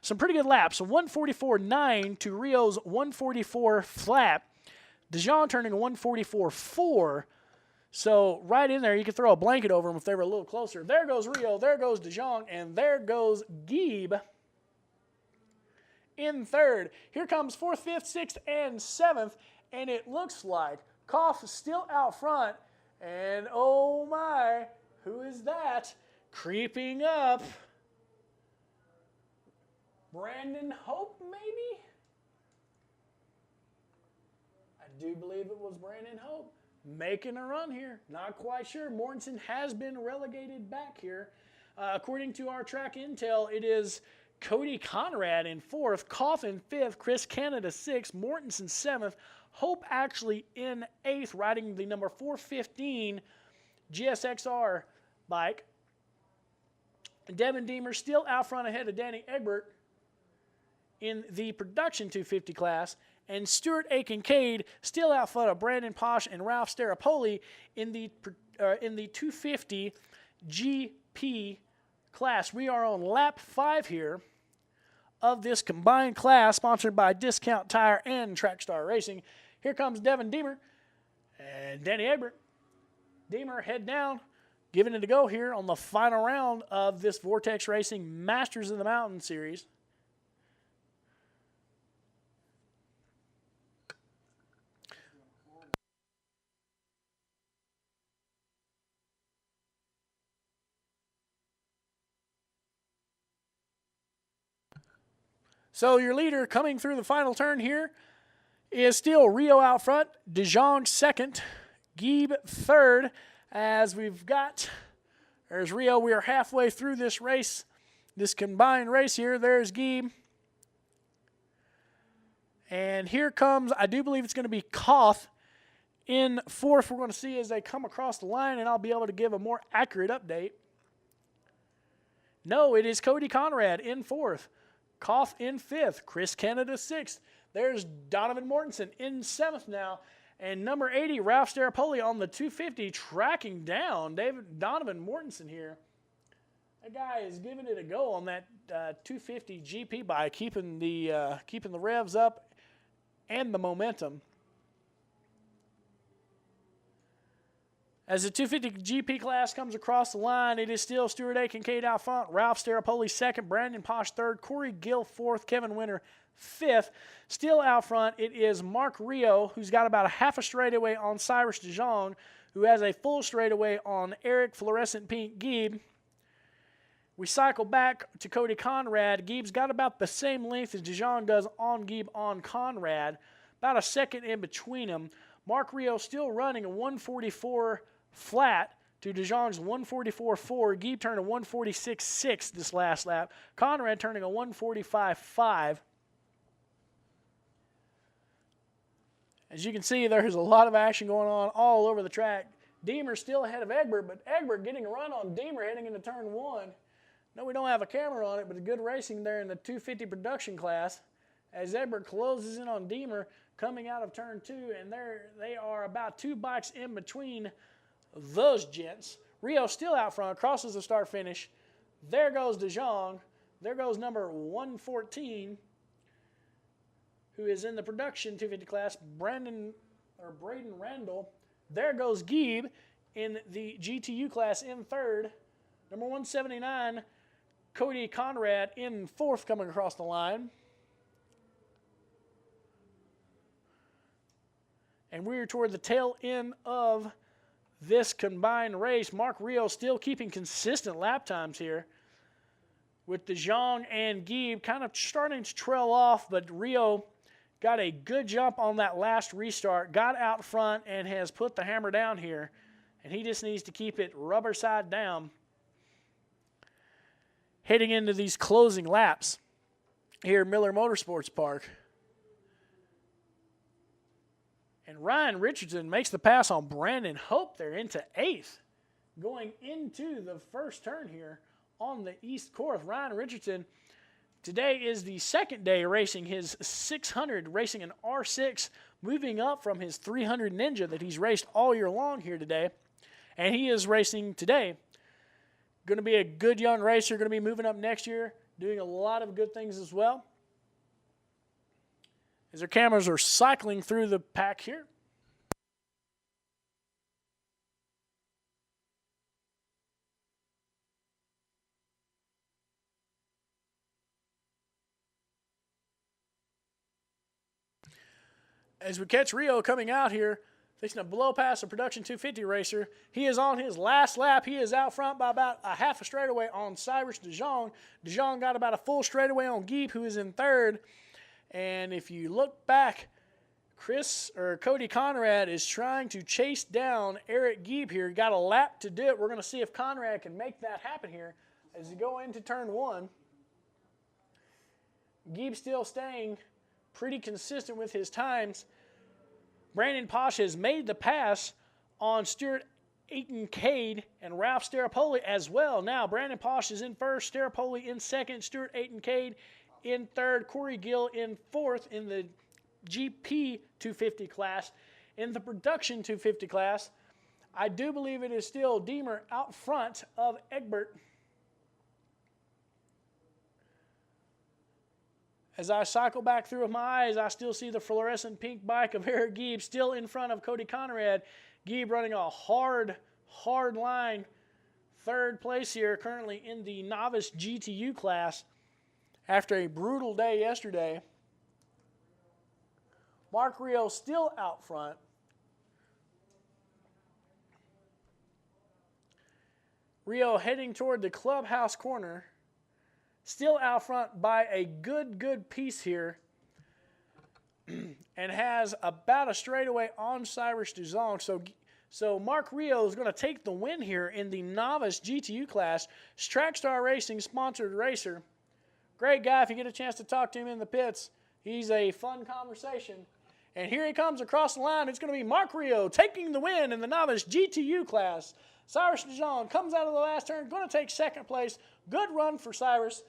some pretty good laps, a 144.9 to Rio's 144 flat. DeJong turning a 144.4. So right in there, you could throw a blanket over them if they were a little closer. There goes Rio, there goes DeJong, and there goes Gieb in third. Here comes fourth, fifth, sixth, and seventh, and it looks like Koff is still out front. And oh my, who is that? Creeping up. Brandon Hope, maybe? I do believe it was Brandon Hope. Making a run here. Not quite sure. Mortensen has been relegated back here. According to our track intel, it is Cody Conrad in fourth, Koff in fifth, Chris Canada sixth, Mortensen seventh, Hope actually in eighth, riding the number 415 GSXR bike. Devin Deemer still out front ahead of Danny Egbert in the production 250 class, and Stuart Aiken-Cade still out front of Brandon Posh and Ralph Starapoli in the 250 GP class. We are on lap 5 here of this combined class sponsored by Discount Tire and Trackstar Racing. Here comes Devin Deemer and Danny Egbert. Deemer head down, giving it a go here on the final round of this Vortex Racing Masters of the Mountain Series. So your leader coming through the final turn here is still Rio out front, DeJong second, Gieb third, as we've got, there's Rio. We are halfway through this race, this combined race here. There's Gieb. And here comes, I do believe it's going to be Koff in fourth. We're going to see as they come across the line, and I'll be able to give a more accurate update. No, it is Cody Conrad in fourth. Koff in fifth, Chris Canada sixth. There's Donovan Mortensen in seventh now. And number 80, Ralph Starapoli on the 250, tracking down Donovan Mortensen here. That guy is giving it a go on that 250 GP bike, keeping the revs up and the momentum. As the 250 GP class comes across the line, it is still Stuart Aiken-Cade out front, Ralph Starapoli second, Brandon Posh third, Corey Gill fourth, Kevin Winter fifth. Still out front, it is Mark Rio, who's got about a half a straightaway on Cyrus DeJong, who has a full straightaway on Eric Fluorescent Pink Gieb. We cycle back to Cody Conrad. Gieb's got about the same length as DeJong does on Gieb on Conrad, about a second in between them. Mark Rio still running a 144 flat to DeJong's 144.4. Gieb turned a 146.6 this last lap. Conrad turning a 145.5. As you can see, there's a lot of action going on all over the track. Deemer still ahead of Egbert, but Egbert getting a run on Deemer heading into turn 1. No, we don't have a camera on it, but good racing there in the 250 production class as Egbert closes in on Deemer coming out of turn 2, and they are about 2 bikes in between those gents. Rio still out front, crosses the start-finish. There goes DeJong. There goes number 114, who is in the production 250 class, Braden Randall. There goes Gieb in the GTU class in third. Number 179, Cody Conrad in fourth coming across the line. And we're toward the tail end of this combined race. Mark Rio still keeping consistent lap times here, with DeJong and Gieb kind of starting to trail off, but Rio got a good jump on that last restart, got out front, and has put the hammer down here, and he just needs to keep it rubber side down heading into these closing laps here at Miller Motorsports Park. And Ryan Richardson makes the pass on Brandon Hope there into 8th. Going into the first turn here on the East Course. Ryan Richardson today is the second day racing his 600, racing an R6, moving up from his 300 Ninja that he's raced all year long here today. And he is racing today. Going to be a good young racer, going to be moving up next year, doing a lot of good things as well. As their cameras are cycling through the pack here. As we catch Rio coming out here, fixing to blow past a production 250 racer. He is on his last lap. He is out front by about a half a straightaway on Cyrus DeJong. DeJong got about a full straightaway on Gieb, who is in third. And if you look back, Cody Conrad is trying to chase down Eric Gieb here. Got a lap to do it. We're going to see if Conrad can make that happen here as you go into turn 1. Gieb still staying pretty consistent with his times. Brandon Posh has made the pass on Stuart Aiton-Cade and Ralph Staropoli as well. Now, Brandon Posh is in first, Staropoli in second, Stuart Aiton-Cade in third, Corey Gill in fourth in the GP 250 class. In the production 250 class, I do believe it is still Deemer out front of Egbert. As I cycle back through with my eyes, I still see the fluorescent pink bike of Eric Gieb still in front of Cody Conrad. Gieb running a hard line. Third place here currently in the novice GTU class after a brutal day yesterday. Mark Rio still out front. Rio heading toward the clubhouse corner. Still out front by a good piece here. And has about a straightaway on Cyrus DeJong. So Mark Rio is going to take the win here in the novice GTU class. Trackstar Racing sponsored racer. Great guy if you get a chance to talk to him in the pits. He's a fun conversation. And here he comes across the line. It's going to be Mark Rio taking the win in the novice GTU class. Cyrus DeJong comes out of the last turn, going to take second place. Good run for Cyrus.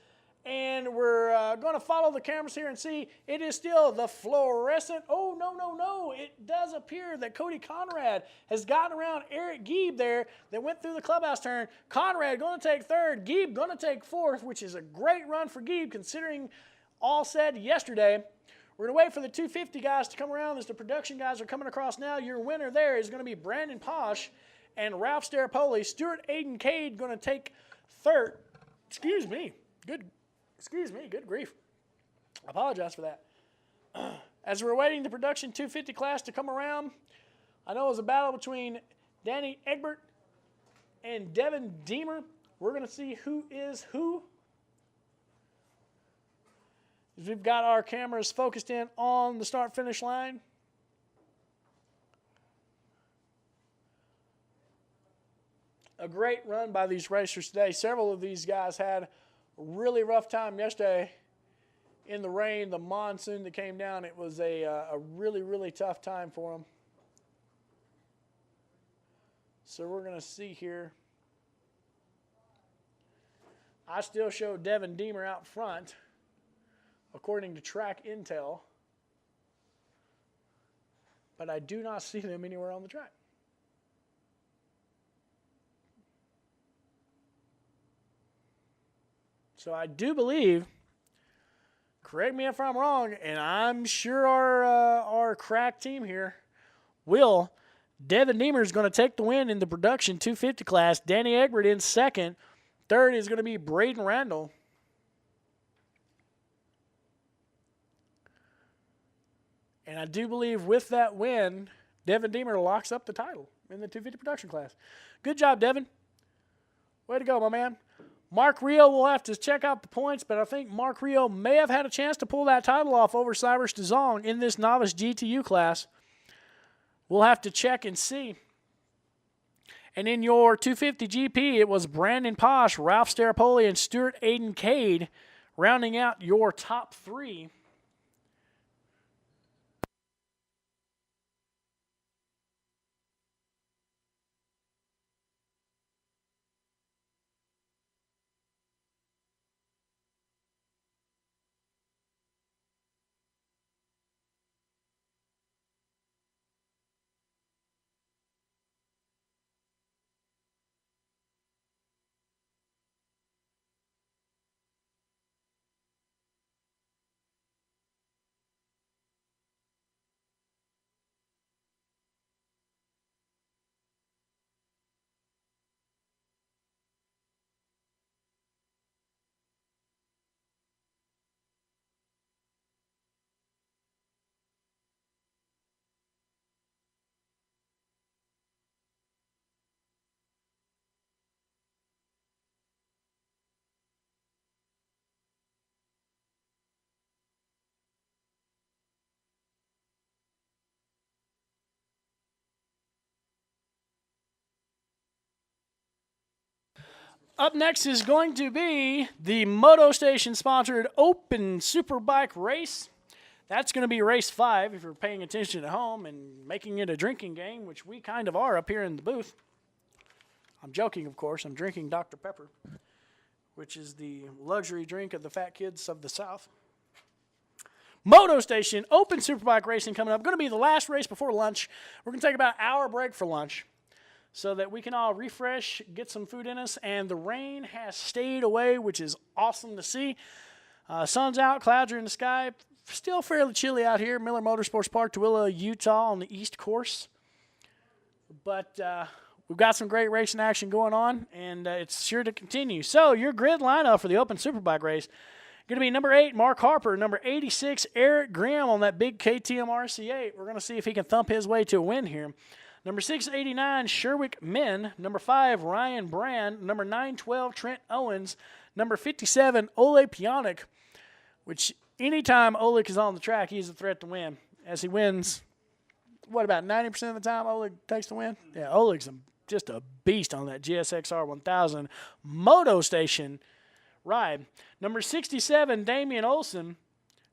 And we're going to follow the cameras here and see it is still the fluorescent. Oh, no. It does appear that Cody Conrad has gotten around Eric Gieb there that went through the clubhouse turn. Conrad going to take third. Gieb going to take fourth, which is a great run for Gieb considering all said yesterday. We're going to wait for the 250 guys to come around as the production guys are coming across now. Your winner there is going to be Brandon Posh and Ralph Staropoli. Stuart Aiton-Cade going to take third. Excuse me. Good grief. I apologize for that. As we're waiting the production 250 class to come around, I know it was a battle between Danny Egbert and Devin Deemer. We're going to see who is who. We've got our cameras focused in on the start-finish line. A great run by these racers today. Several of these guys had a really rough time yesterday in the rain, the monsoon that came down. It was a really, really tough time for them. So we're going to see here. I still show Devin Deemer out front, according to track intel, but I do not see them anywhere on the track. So I do believe, correct me if I'm wrong, and I'm sure our crack team here will. Devin Deemer is going to take the win in the production 250 class. Danny Egbert in second. Third is going to be Braden Randall. And I do believe with that win, Devin Deemer locks up the title in the 250 production class. Good job, Devin. Way to go, my man. Mark Rio will have to check out the points, but I think Mark Rio may have had a chance to pull that title off over Cyrus DeZong in this novice GTU class. We'll have to check and see. And in your 250 GP, it was Brandon Posh, Ralph Starapoli, and Stuart Aiden Cade rounding out your top three. Up next is going to be the Moto Station sponsored Open Superbike race. That's going to be race 5 if you're paying attention at home and making it a drinking game, which we kind of are up here in the booth. I'm joking, of course. I'm drinking Dr. Pepper, which is the luxury drink of the fat kids of the South. Moto Station Open Superbike racing coming up. Going to be the last race before lunch. We're going to take about an hour break for lunch, so that we can all refresh, get some food in us, and the rain has stayed away, which is awesome to see. Sun's out, clouds are in the sky. Still fairly chilly out here, Miller Motorsports Park, Tooele, Utah on the East Course. But we've got some great racing action going on, and it's sure to continue. So your grid lineup for the Open Superbike race, going to be number 8, Mark Harper, number 86, Eric Graham on that big KTM RC8. We're going to see if he can thump his way to a win here. Number 689, Sherwick Min. Number 5, Ryan Brand. Number 912, Trent Owens. Number 57, Ole Pionik, which anytime Oleg is on the track, he's a threat to win. As he wins, what, about 90% of the time Oleg takes the win? Yeah, Oleg's just a beast on that GSXR 1000 Moto Station ride. Number 67, Damian Olson.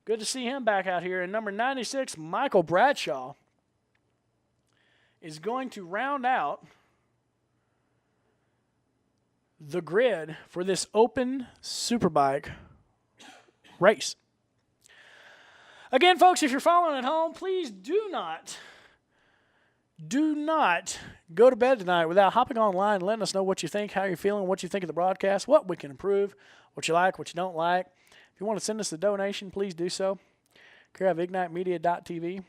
Good to see him back out here. And number 96, Michael Bradshaw, is going to round out the grid for this Open Superbike race. Again, folks, if you're following at home, please do not go to bed tonight without hopping online and letting us know what you think, how you're feeling, what you think of the broadcast, what we can improve, what you like, what you don't like. If you want to send us a donation, please do so. Care of ignitemedia.tv.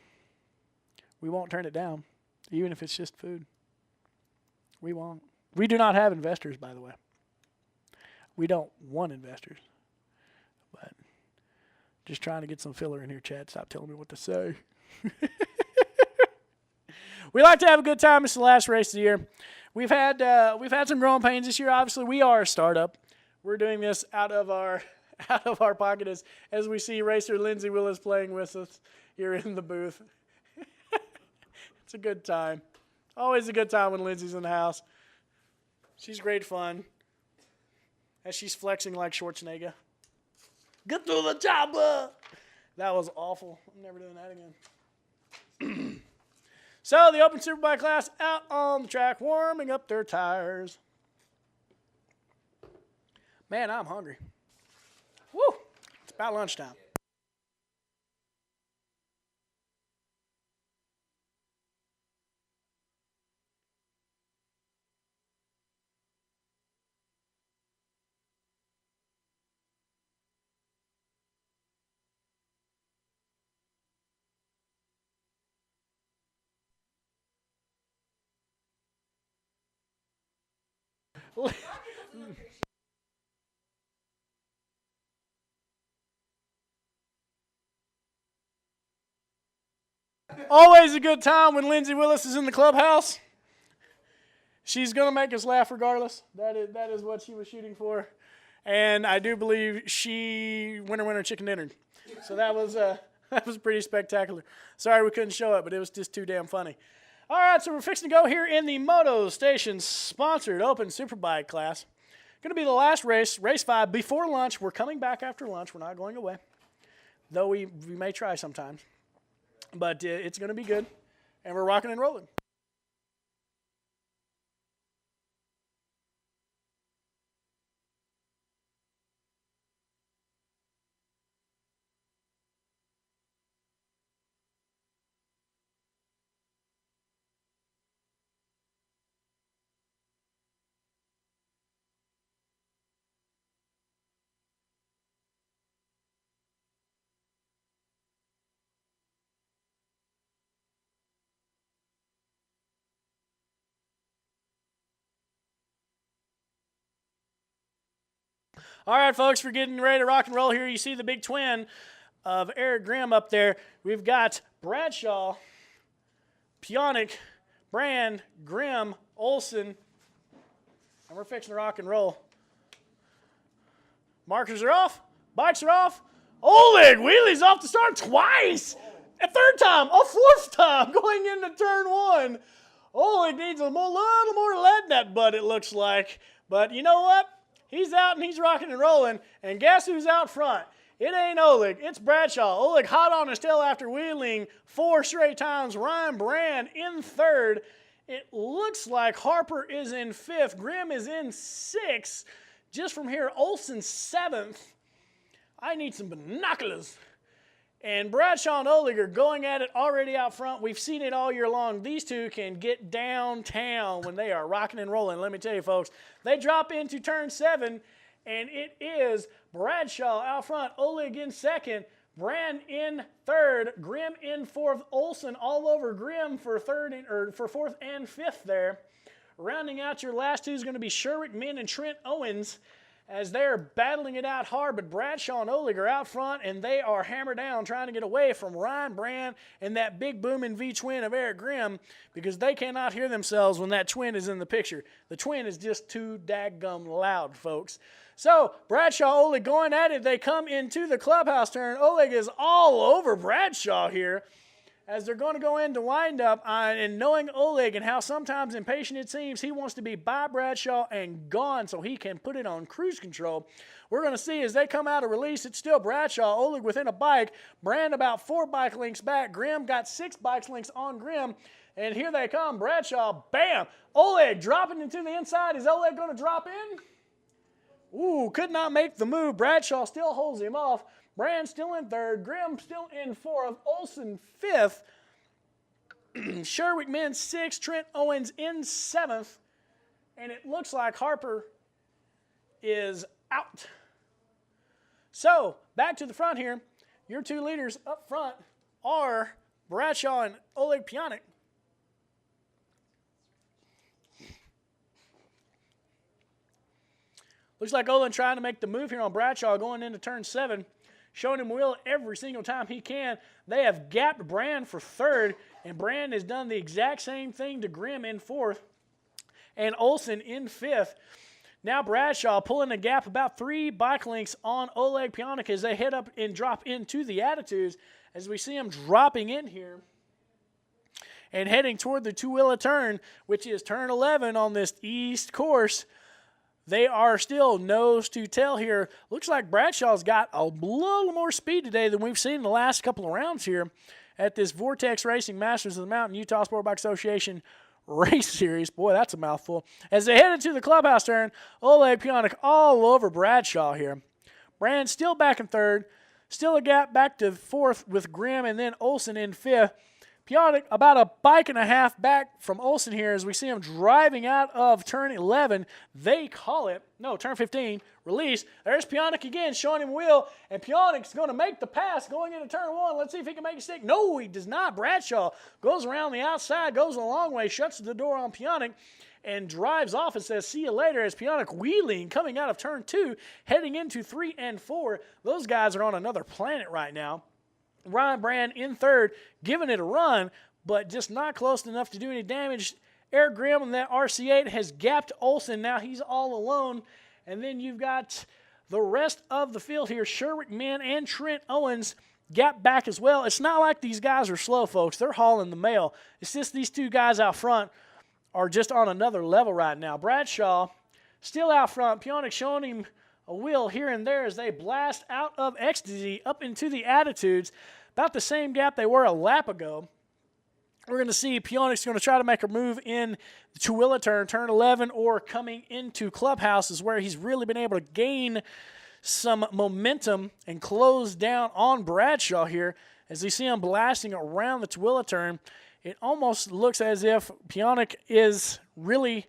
We won't turn it down, even if it's just food. We won't. We do not have investors, by the way. We don't want investors. But just trying to get some filler in here, Chad. Stop telling me what to say. We like to have a good time. It's the last race of the year. We've had some growing pains this year. Obviously, we are a startup. We're doing this out of our out of our pocket as we see racer Lindsay Willis playing with us here in the booth. It's a good time. Always a good time when Lindsay's in the house. She's great fun. As she's flexing like Schwarzenegger. Get to the chopper! That was awful. I'm never doing that again. So the Open Superbike class out on the track, warming up their tires. Man, I'm hungry. Woo! It's about lunchtime. Always a good time when Lindsay Willis is in the clubhouse. She's going to make us laugh regardless. That is what she was shooting for. And I do believe she winner chicken dinner. So that was pretty spectacular. Sorry we couldn't show it, but it was just too damn funny. All right, so we're fixing to go here in the Moto Station sponsored Open Superbike class. Going to be the last race, race 5, before lunch. We're coming back after lunch. We're not going away, though we may try sometimes. But it's going to be good, and we're rocking and rolling. All right, folks, we're getting ready to rock and roll here. You see the big twin of Eric Grimm up there. We've got Bradshaw, Pionic, Brand, Grimm, Olson, and we're fixing to rock and roll. Markers are off. Bikes are off. Oleg wheelies off the start twice. A third time. A fourth time going into turn 1. Oleg needs a little more lead in that butt, it looks like. But you know what? He's out and he's rocking and rolling. And guess who's out front? It ain't Oleg. It's Bradshaw. Oleg hot on his tail after wheeling 4 straight times. Ryan Brand in 3rd. It looks like Harper is in 5th. Grimm is in 6th. Just from here, Olsen 7th. I need some binoculars. And Bradshaw and Oleg are going at it already out front. We've seen it all year long. These two can get downtown when they are rocking and rolling. Let me tell you, folks, they drop into turn 7, and it is Bradshaw out front, Oleg in 2nd, Brand in 3rd, Grimm in 4th, Olsen all over Grimm for 4th and 5th there. Rounding out your last two is going to be Sherwick Min and Trent Owens, as they're battling it out hard, but Bradshaw and Oleg are out front, and they are hammered down trying to get away from Ryan Brand and that big booming V-twin of Eric Grimm, because they cannot hear themselves when that twin is in the picture. The twin is just too daggum loud, folks. So Bradshaw, Oleg going at it. They come into the clubhouse turn. Oleg is all over Bradshaw here, as they're going to go into wind-up, and knowing Oleg and how sometimes impatient it seems, he wants to be by Bradshaw and gone so he can put it on cruise control. We're going to see as they come out of release, it's still Bradshaw, Oleg within a bike, Brand about 4 bike lengths back, Grimm got 6 bike lengths on Grimm, and here they come, Bradshaw, bam! Oleg dropping into the inside. Is Oleg going to drop in? Ooh, could not make the move. Bradshaw still holds him off. Brand still in 3rd, Grimm still in 4th, Olsen 5th, Sherwick Min 6th, Trent Owens in 7th, and it looks like Harper is out. So, back to the front here. Your 2 leaders up front are Bradshaw and Oleg Pionic. Looks like Olin trying to make the move here on Bradshaw going into turn 7. Showing him will every single time he can. They have gapped Brand for 3rd, and Brand has done the exact same thing to Grimm in 4th, and Olsen in 5th. Now Bradshaw pulling a gap about 3 bike lengths on Oleg Pionik as they head up and drop into the Attitudes, as we see him dropping in here and heading toward the Tooele turn, which is turn 11 on this east course. They are still nose to tail here. Looks like Bradshaw's got a little more speed today than we've seen in the last couple of rounds here at this Vortex Racing Masters of the Mountain Utah Sport Bike Association race series. Boy, that's a mouthful. As they head into the clubhouse turn, Oleg Pionik all over Bradshaw here. Brand still back in third. Still a gap back to fourth with Grimm and then Olsen in fifth. Pionik about a bike and a half back from Olsen here as we see him driving out of turn 11. They call it, no, turn 15, release. There's Pionik again showing him wheel, and Pionik's going to make the pass going into turn 1. Let's see if he can make a stick. No, he does not. Bradshaw goes around the outside, goes a long way, shuts the door on Pionik, and drives off and says, see you later, as Pionik wheeling coming out of turn 2, heading into 3 and 4. Those guys are on another planet right now. Ryan Brand in third, giving it a run, but just not close enough to do any damage. Eric Grimm and that RC8 has gapped Olsen. Now he's all alone. And then you've got the rest of the field here. Sherwick Mann and Trent Owens gap back as well. It's not like these guys are slow, folks. They're hauling the mail. It's just these two guys out front are just on another level right now. Bradshaw still out front. Pionik showing him a wheel here and there as they blast out of Ecstasy up into the Attitudes. About the same gap they were a lap ago. We're going to see Pionik's going to try to make a move in the Tooele turn 11, or coming into Clubhouse is where he's really been able to gain some momentum and close down on Bradshaw here. As you see him blasting around the Tooele turn, it almost looks as if Pionik is really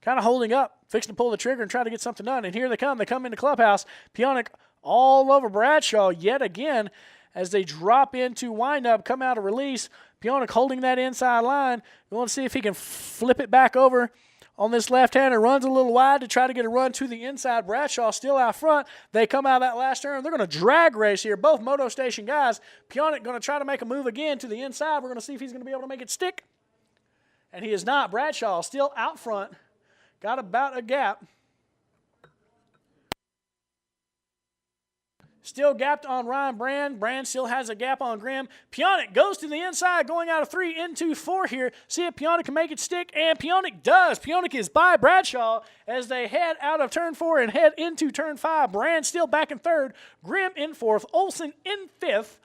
kind of holding up, fixing to pull the trigger and try to get something done. And here they come. They come into Clubhouse. Pionik all over Bradshaw yet again as they drop into windup, come out of release. Pionik holding that inside line. We want to see if he can flip it back over on this left-hander. Runs a little wide to try to get a run to the inside. Bradshaw still out front. They come out of that last turn. They're going to drag race here. Both Moto Station guys. Pionik going to try to make a move again to the inside. We're going to see if he's going to be able to make it stick. And he is not. Bradshaw still out front. Got about a gap. Still gapped on Ryan Brand. Brand still has a gap on Grimm. Pionik goes to the inside, going out of 3 into 4 here. See if Pionik can make it stick, and Pionik does. Pionik is by Bradshaw as they head out of turn 4 and head into turn 5. Brand still back in third. Grimm in fourth. Olsen in fifth.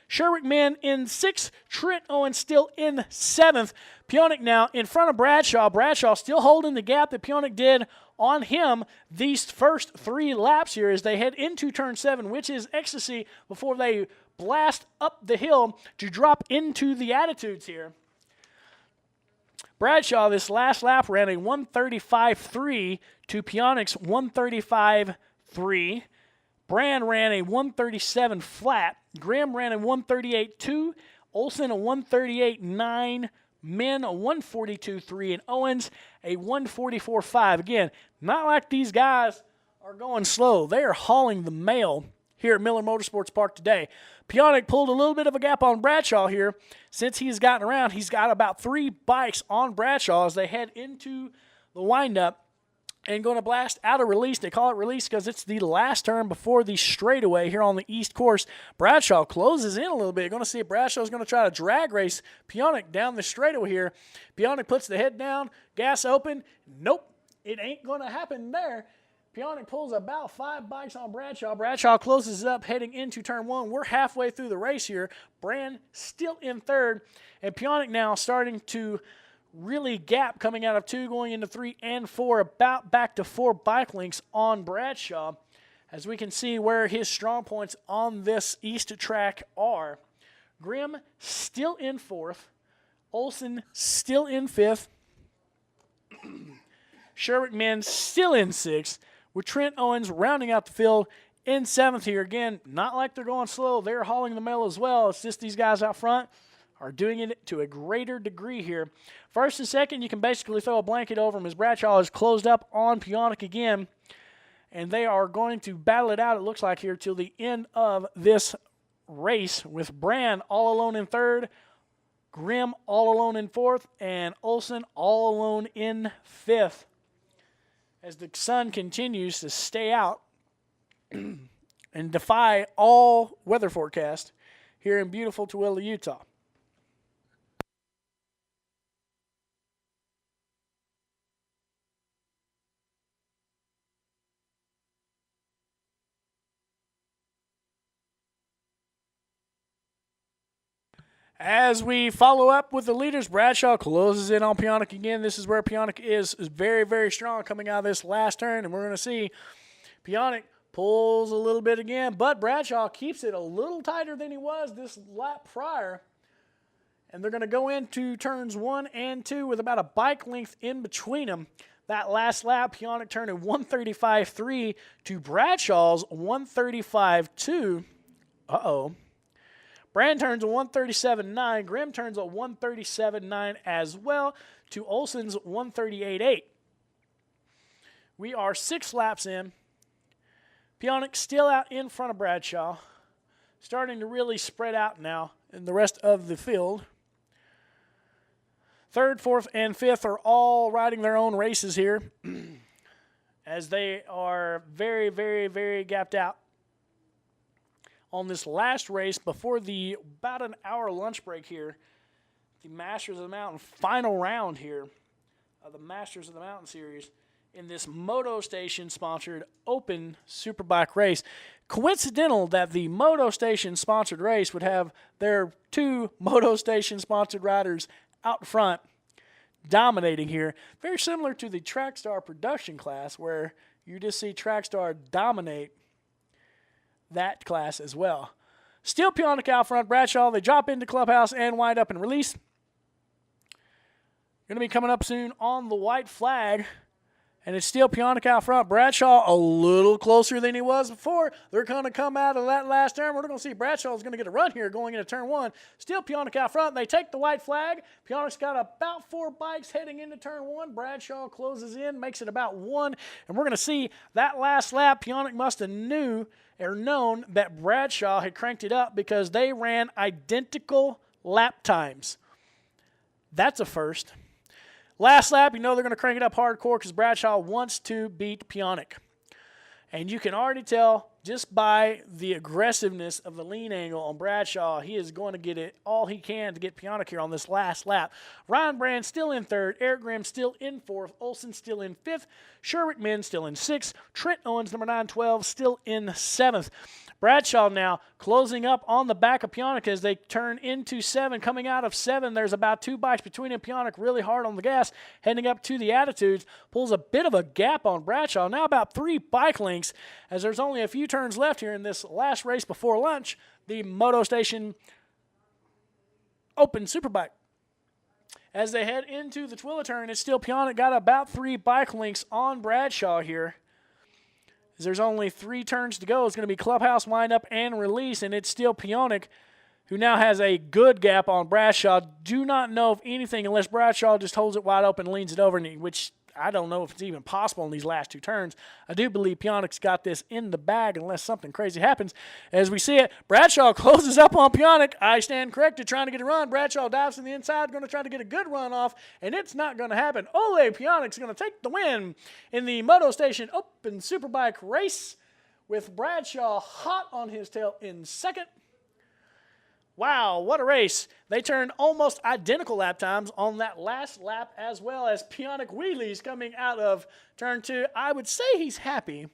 Sherwick Mann in 6th. Trent Owens still in 7th. Pionik now in front of Bradshaw. Bradshaw still holding the gap that Pionik did on him these first 3 laps here as they head into turn 7, which is Ecstasy, before they blast up the hill to drop into the Attitudes here. Bradshaw, this last lap, ran a 135.3 to Pionik's 135.3. Brand ran a 137 flat. Grimm ran a 138.2. Olsen a 138.9. Men a 142.3, and Owens a 144.5. Again, not like these guys are going slow. They are hauling the mail here at Miller Motorsports Park today. Pionik pulled a little bit of a gap on Bradshaw here. Since he's gotten around, he's got about 3 bikes on Bradshaw as they head into the windup and going to blast out of release. They call it release because it's the last turn before the straightaway here on the east course. Bradshaw closes in a little bit. You're going to see if Bradshaw's going to try to drag race Pionik down the straightaway here. Pionik puts the head down, gas open. Nope, it ain't going to happen there. Pionik pulls about 5 bikes on Bradshaw. Bradshaw closes it up heading into turn 1. We're halfway through the race here. Brand still in third, and Pionik now starting to really gap coming out of 2, going into 3 and 4, about back to 4 bike lengths on Bradshaw, as we can see where his strong points on this east track are. Grimm still in 4th. Olsen still in 5th. Sherwick Mann still in 6th, with Trent Owens rounding out the field in 7th here. Again, not like they're going slow. They're hauling the mail as well. It's just these guys out front are doing it to a greater degree here. First and second, you can basically throw a blanket over them as Bradshaw is closed up on Pionik again. And they are going to battle it out, it looks like, here till the end of this race, with Brand all alone in 3rd, Grimm all alone in 4th, and Olsen all alone in 5th. as the sun continues to stay out and defy all weather forecast here in beautiful Tooele, Utah. As we follow up with the leaders, Bradshaw closes in on Piontek again. This is where Piontek is very, very strong coming out of this last turn, and we're going to see Piontek pulls a little bit again, but Bradshaw keeps it a little tighter than he was this lap prior, and they're going to go into turns 1 and 2 with about a bike length in between them. That last lap, Piontek turning 135.3 to Bradshaw's 135.2. Brand turns a 137.9. Grimm turns a 137.9 as well to Olson's 138.8. We are 6 laps in. Piontek still out in front of Bradshaw. Starting to really spread out now in the rest of the field. 3rd, 4th, and 5th are all riding their own races here as they are very, very, very gapped out. On this last race before the about an hour lunch break here, the Masters of the Mountain final round here of the Masters of the Mountain series in this Moto Station sponsored open superbike race. Coincidental that the Moto Station sponsored race would have their 2 Moto Station sponsored riders out front dominating here. Very similar to the Trackstar production class where you just see Trackstar dominate that class as well. Still Piontek out front. Bradshaw, they drop into clubhouse and wind up and release. Going to be coming up soon on the white flag. And it's still Piontek out front. Bradshaw a little closer than he was before. They're going to come out of that last turn. We're going to see Bradshaw is going to get a run here going into turn 1. Still Piontek out front. They take the white flag. Piontek's got about 4 bikes heading into turn 1. Bradshaw closes in, makes it about 1. And we're going to see that last lap, Piontek must have known that Bradshaw had cranked it up because they ran identical lap times. That's a first. Last lap, you know they're going to crank it up hardcore because Bradshaw wants to beat Piontek. And you can already tell just by the aggressiveness of the lean angle on Bradshaw, he is going to get it all he can to get Piontek here on this last lap. Ryan Brand still in 3rd. Eric Grimm still in 4th. Olson still in 5th. Sherwick Min still in 6th. Trent Owens, number 912, still in 7th. Bradshaw now closing up on the back of Piontek as they turn into 7. Coming out of 7, there's about 2 bikes between him. Piontek really hard on the gas, heading up to the Attitudes. Pulls a bit of a gap on Bradshaw. Now about 3 bike lengths as there's only a few turns left here in this last race before lunch. The Moto Station Open Superbike. As they head into the Twilla turn, it's still Piontek got about 3 bike lengths on Bradshaw here. There's only 3 turns to go. It's going to be clubhouse, wind up, and release, and it's still Piontek who now has a good gap on Bradshaw. Do not know of anything unless Bradshaw just holds it wide open and leans it over, which I don't know if it's even possible in these last 2 turns. I do believe Piontek's got this in the bag unless something crazy happens. As we see it, Bradshaw closes up on Piontek. I stand corrected, trying to get a run. Bradshaw dives to the inside, going to try to get a good run off, and it's not going to happen. Ole Piontek's going to take the win in the Moto Station Open Superbike race with Bradshaw hot on his tail in 2nd. Wow, what a race. They turned almost identical lap times on that last lap as well as Piontek wheelies coming out of turn 2. I would say he's happy.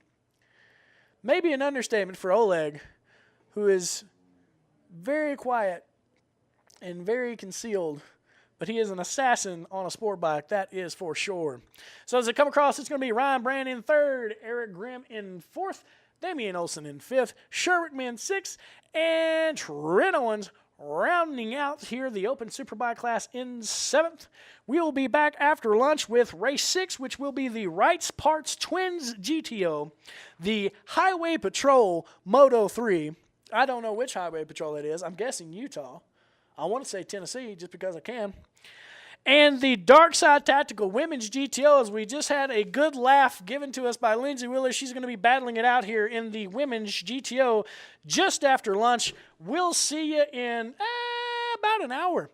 Maybe an understatement for Oleg, who is very quiet and very concealed, but he is an assassin on a sport bike, that is for sure. So as they come across, it's going to be Ryan Brand in 3rd, Eric Grimm in 4th, Damian Olson in 5th, Sherwick Min 6th, and Trent Owens rounding out here the Open Superbike class in 7th. We will be back after lunch with race 6, which will be the Wrights Parts Twins GTO, the Highway Patrol Moto 3. I don't know which Highway Patrol it is. I'm guessing Utah. I want to say Tennessee just because I can. And the Dark Side Tactical Women's GTO, as we just had a good laugh given to us by Lindsay Wheeler. She's going to be battling it out here in the Women's GTO just after lunch. We'll see you in about an hour.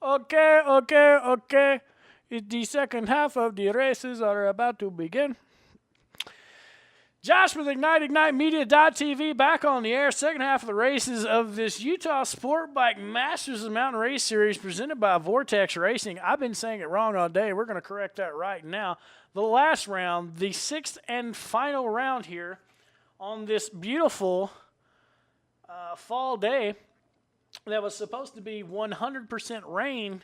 Okay, okay, okay. The second half of the races are about to begin. Josh with IgniteMedia.tv back on the air. Second half of the races of this Utah Sport Bike Masters of Mountain Race Series presented by Vortex Racing. I've been saying it wrong all day. We're going to correct that right now. The last round, the sixth and final round here on this beautiful fall day that was supposed to be 100% rain,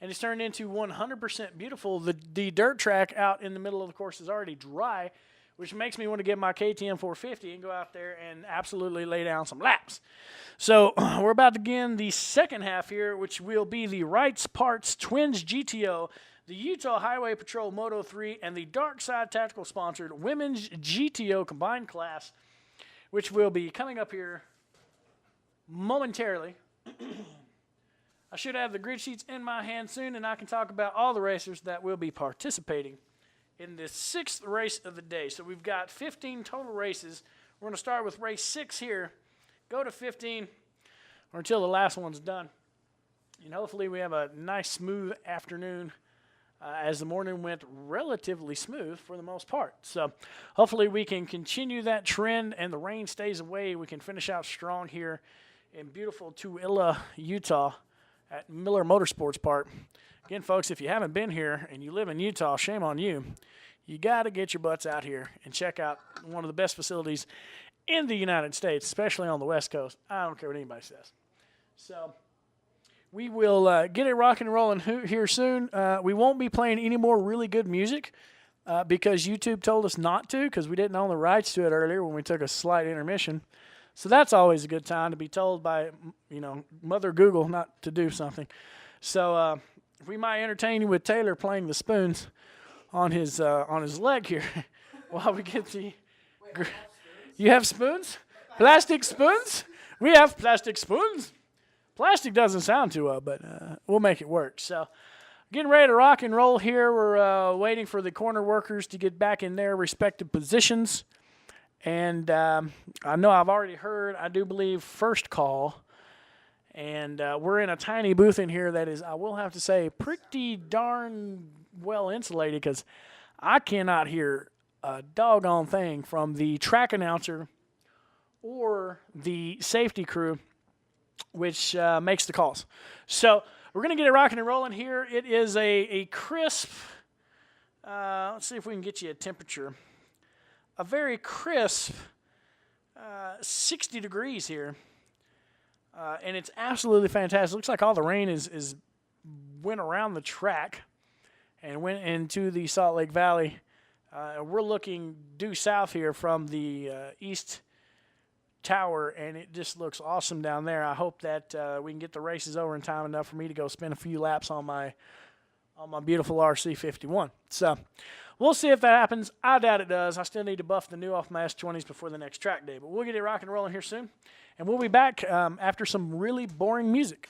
and it's turned into 100% beautiful. The dirt track out in the middle of the course is already dry, which makes me want to get my KTM 450 and go out there and absolutely lay down some laps. So we're about to begin the second half here, which will be the Wrights Parts Twins GTO, the Utah Highway Patrol Moto 3, and the Dark Side Tactical sponsored Women's GTO combined class, which will be coming up here momentarily. I should have the grid sheets in my hand soon, and I can talk about all the racers that will be participating in this sixth race of the day. So we've got 15 total races. We're going to start with race 6 here, go to 15, or until the last one's done. And hopefully we have a nice, smooth afternoon as the morning went relatively smooth for the most part. So hopefully we can continue that trend and the rain stays away. We can finish out strong here in beautiful Tooele, Utah at Miller Motorsports Park. Again, folks, if you haven't been here and you live in Utah, shame on you. You got to get your butts out here and check out one of the best facilities in the United States, especially on the West Coast. I don't care what anybody says. So we will get it rocking and rolling here soon. We won't be playing any more really good music because YouTube told us not to, because we didn't own the rights to it earlier when we took a slight intermission. So that's always a good time to be told by, Mother Google not to do something. So we might entertain you with Taylor playing the spoons on his leg here while we get the. You have spoons? Plastic spoons? We have plastic spoons. Plastic doesn't sound too well, but we'll make it work. So getting ready to rock and roll here. We're waiting for the corner workers to get back in their respective positions. And I know I've already heard, I do believe, first call. And we're in a tiny booth in here that is, I will have to say, pretty darn well insulated, because I cannot hear a doggone thing from the track announcer or the safety crew, which makes the calls. So we're going to get it rocking and rolling here. It is a crisp, let's see if we can get you a temperature. A very crisp 60 degrees here. And it's absolutely fantastic. Looks like all the rain is went around the track and went into the Salt Lake Valley. We're looking due south here from the east tower, and it just looks awesome down there. I hope that we can get the races over in time enough for me to go spend a few laps on my beautiful RC51. So we'll see if that happens. I doubt it does. I still need to buff the new off my S20s before the next track day. But we'll get it rocking and rolling here soon. And we'll be back after some really boring music.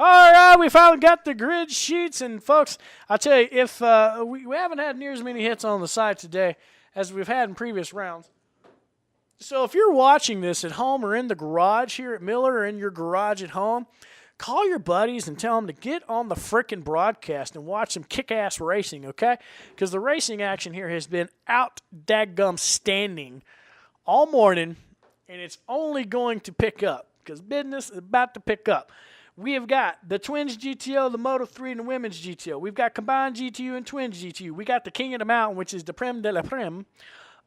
All right, we finally got the grid sheets, and folks, I tell you, if we haven't had near as many hits on the site today as we've had in previous rounds. So if you're watching this at home or in the garage here at Miller or in your garage at home, call your buddies and tell them to get on the frickin' broadcast and watch some kick-ass racing, okay? Because the racing action here has been out daggum standing all morning, and it's only going to pick up because business is about to pick up. We have got the Twins GTO, the Moto3, and the Women's GTO. We've got combined GTU and Twins GTU. We got the King of the Mountain, which is the Prem de la Prem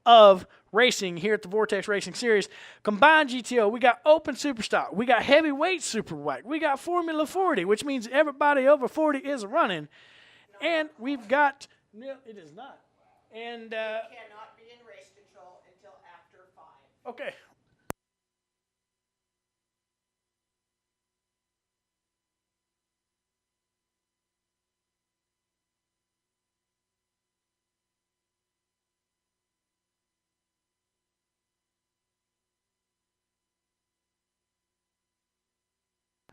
of racing here at the Vortex Racing Series. Combined GTO, we got Open Superstock. We got Heavyweight Superweight. We got Formula 40, which means everybody over 40 is running. And we've got, no, it is not. And cannot be in race control until after 5. Okay.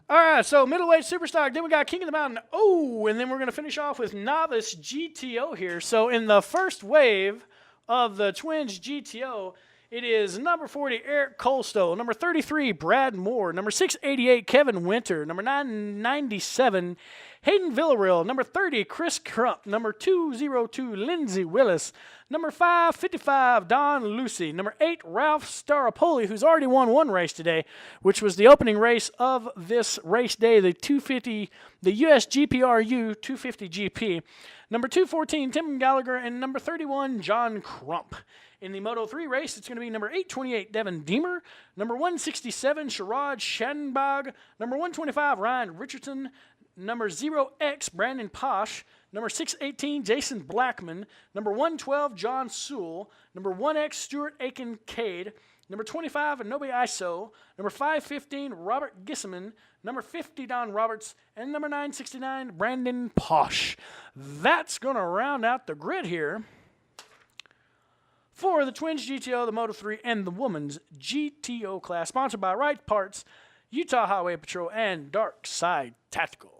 All right, so middleweight superstock. Then we got King of the Mountain. Oh, and then we're going to finish off with novice GTO here. So in the first wave of the Twins GTO, it is number 40, Eric Colstow. Number 33, Brad Moore. Number 688, Kevin Winter. Number 997, Hayden Villarreal. Number 30, Chris Crump. Number 202, Lindsey Willis. Number 555, Don Lucy. Number 8, Ralph Staropoli, who's already won one race today, which was the opening race of this race day, the 250, the US GPRU 250 GP. Number 214, Tim Gallagher. And number 31, John Crump. In the Moto3 race, it's going to be number 828, Devin Deemer. Number 167, Sharad Shanbag. Number 125, Ryan Richardson. Number 0X, Brandon Posh. Number 618, Jason Blackman. Number 112, John Sewell. Number 1X, Stuart Aiken Cade. Number 25, Anobi Iso. Number 515, Robert Gisseman. Number 50, Don Roberts. And number 969, Brandon Posh. That's going to round out the grid here for the Twins GTO, the Moto3, and the Women's GTO class. Sponsored by Right Parts, Utah Highway Patrol, and Dark Side Tactical.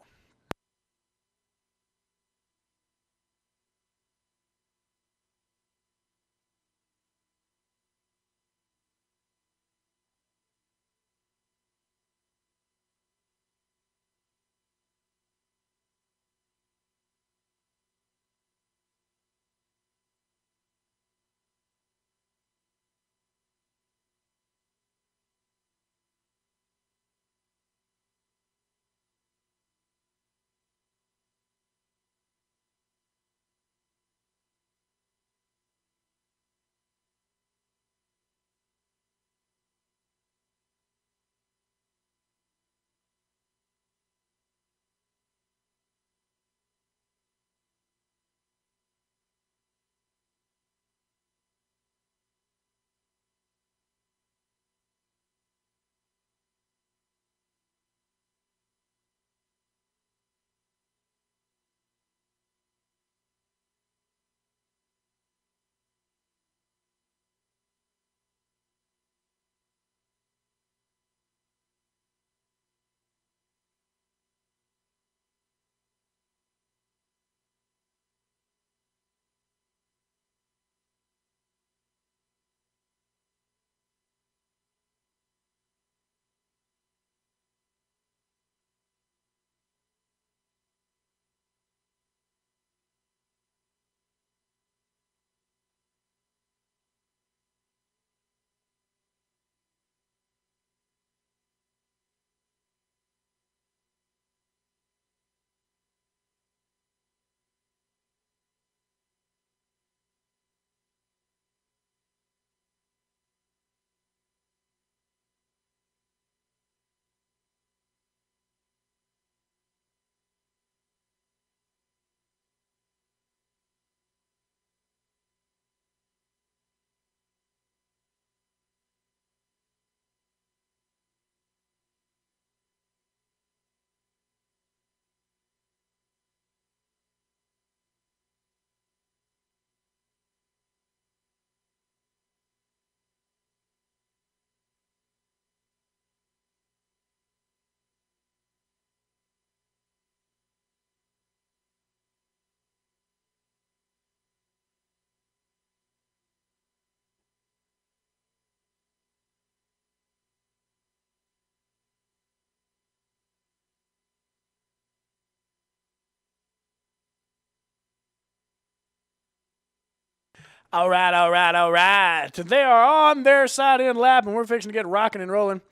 All right, all right, all right. They are on their side end lap, and we're fixing to get rocking and rolling.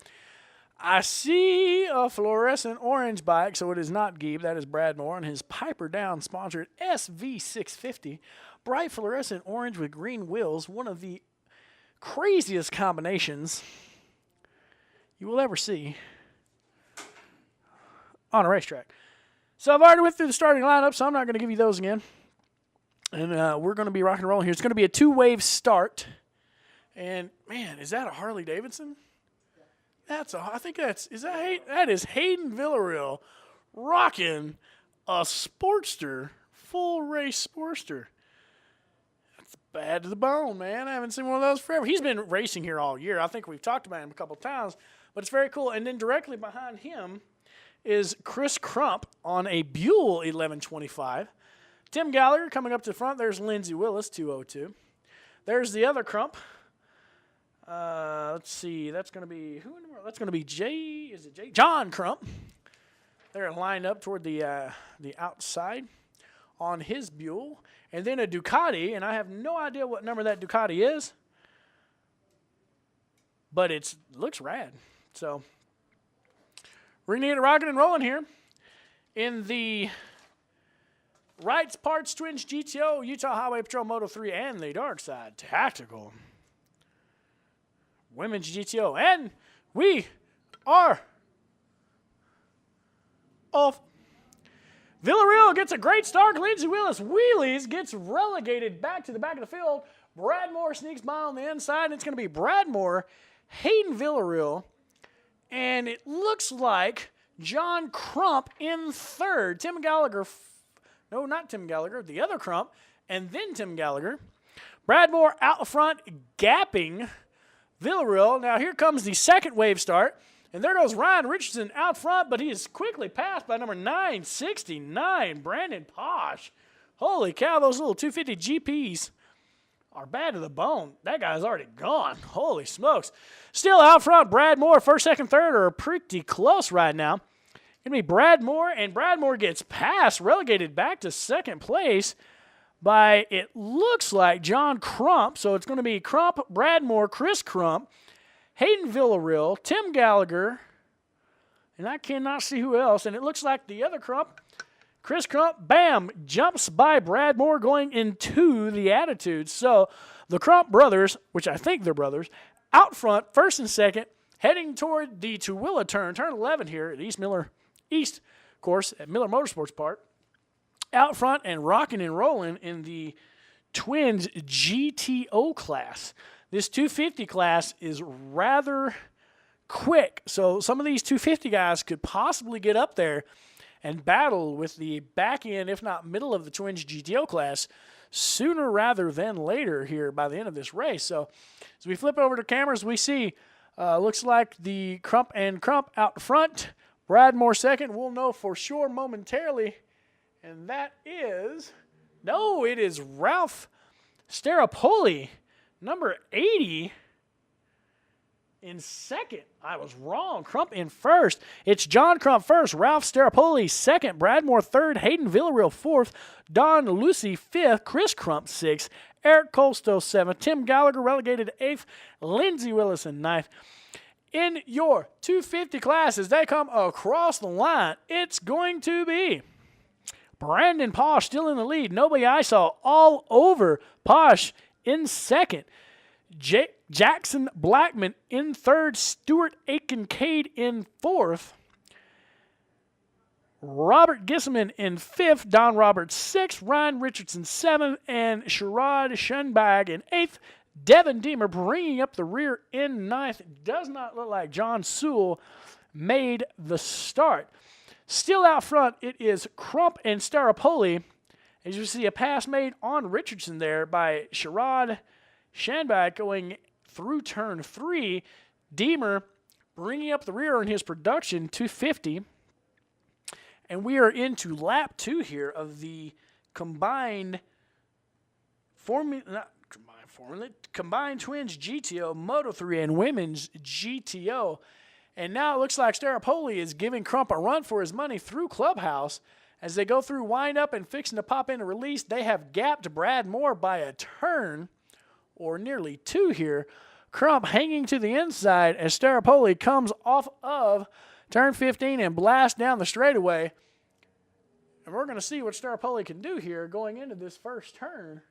I see a fluorescent orange bike, so it is not Geeb. That is Brad Moore and his Piper Down sponsored SV650. Bright fluorescent orange with green wheels, one of the craziest combinations you will ever see on a racetrack. So I've already went through the starting lineup, so I'm not going to give you those again. And we're going to be rocking and rolling here. It's going to be a two-wave start. And, man, is that a Harley Davidson? That is Hayden Villarreal rocking a Sportster, full race Sportster. That's bad to the bone, man. I haven't seen one of those forever. He's been racing here all year. I think we've talked about him a couple times, but it's very cool. And then directly behind him is Chris Crump on a Buell 1125. Tim Gallagher coming up to the front. There's Lindsey Willis, 202. There's the other Crump. Let's see. That's going to be who in the world? That's going to be John Crump. They're lined up toward the outside on his Buell, and then a Ducati, and I have no idea what number that Ducati is, but it looks rad. So we're going to get it rocking and rolling here in the Wright's Parts Twins GTO, Utah Highway Patrol Moto 3, and the Dark Side Tactical Women's GTO. And we are off. Villarreal gets a great start. Lindsey Willis wheelies, gets relegated back to the back of the field. Brad Moore sneaks by on the inside, and it's going to be Brad Moore, Hayden Villarreal, and it looks like John Crump in third. Tim Gallagher, no, not Tim Gallagher, the other Crump, and then Tim Gallagher. Brad Moore out front, gapping Villarreal. Now here comes the second wave start, and there goes Ryan Richardson out front, but he is quickly passed by number 969, Brandon Posh. Holy cow, those little 250 GPs are bad to the bone. That guy's already gone. Holy smokes. Still out front, Brad Moore, first, second, third are pretty close right now. Going to be Brad Moore, and Brad Moore gets passed, relegated back to second place by, it looks like, John Crump. So it's going to be Crump, Brad Moore, Chris Crump, Hayden Villarreal, Tim Gallagher, and I cannot see who else. And it looks like the other Crump, Chris Crump, bam, jumps by Brad Moore going into the Attitude. So the Crump brothers, which I think they're brothers, out front, first and second, heading toward the Tooele turn 11 here at East course at Miller Motorsports Park. Out front and rocking and rolling in the Twins GTO class. This 250 class is rather quick, so some of these 250 guys could possibly get up there and battle with the back end, if not middle of the Twins GTO class sooner rather than later here by the end of this race. So as we flip over to cameras, we see looks like the Crump and Crump out front. Brad Moore second. We'll know for sure momentarily. And that is, no, it is Ralph Staropoli, number 80, in second. I was wrong. Crump in first. It's John Crump first, Ralph Staropoli second, Brad Moore third, Hayden Villarreal fourth, Don Lucy fifth, Chris Crump sixth, Eric Colstow seventh, Tim Gallagher relegated to eighth, Lindsey Willis in ninth. In your 250 class, as they come across the line, it's going to be Brandon Posh still in the lead. Nobody I saw all over Posh in second. Jackson Blackman in third. Stuart Aiken-Cade in fourth. Robert Gisselman in fifth. Don Roberts sixth. Ryan Richardson seventh. And Sherrod Schoenbag in eighth. Devin Deemer bringing up the rear in ninth. Does not look like John Sewell made the start. Still out front, it is Crump and Staropoli. As you see, a pass made on Richardson there by Sherrod Schoenbag going through turn 3. Deemer bringing up the rear in his production 250. And we are into lap 2 here of the combined combined Twins GTO, Moto 3, and Women's GTO. And now it looks like Staropoli is giving Crump a run for his money through Clubhouse. As they go through windup and fixing to pop in a release, they have gapped Brad Moore by a turn. or nearly 2 here. Crump hanging to the inside as Staropoli comes off of turn 15 and blasts down the straightaway. And we're going to see what Staropoli can do here going into this first turn.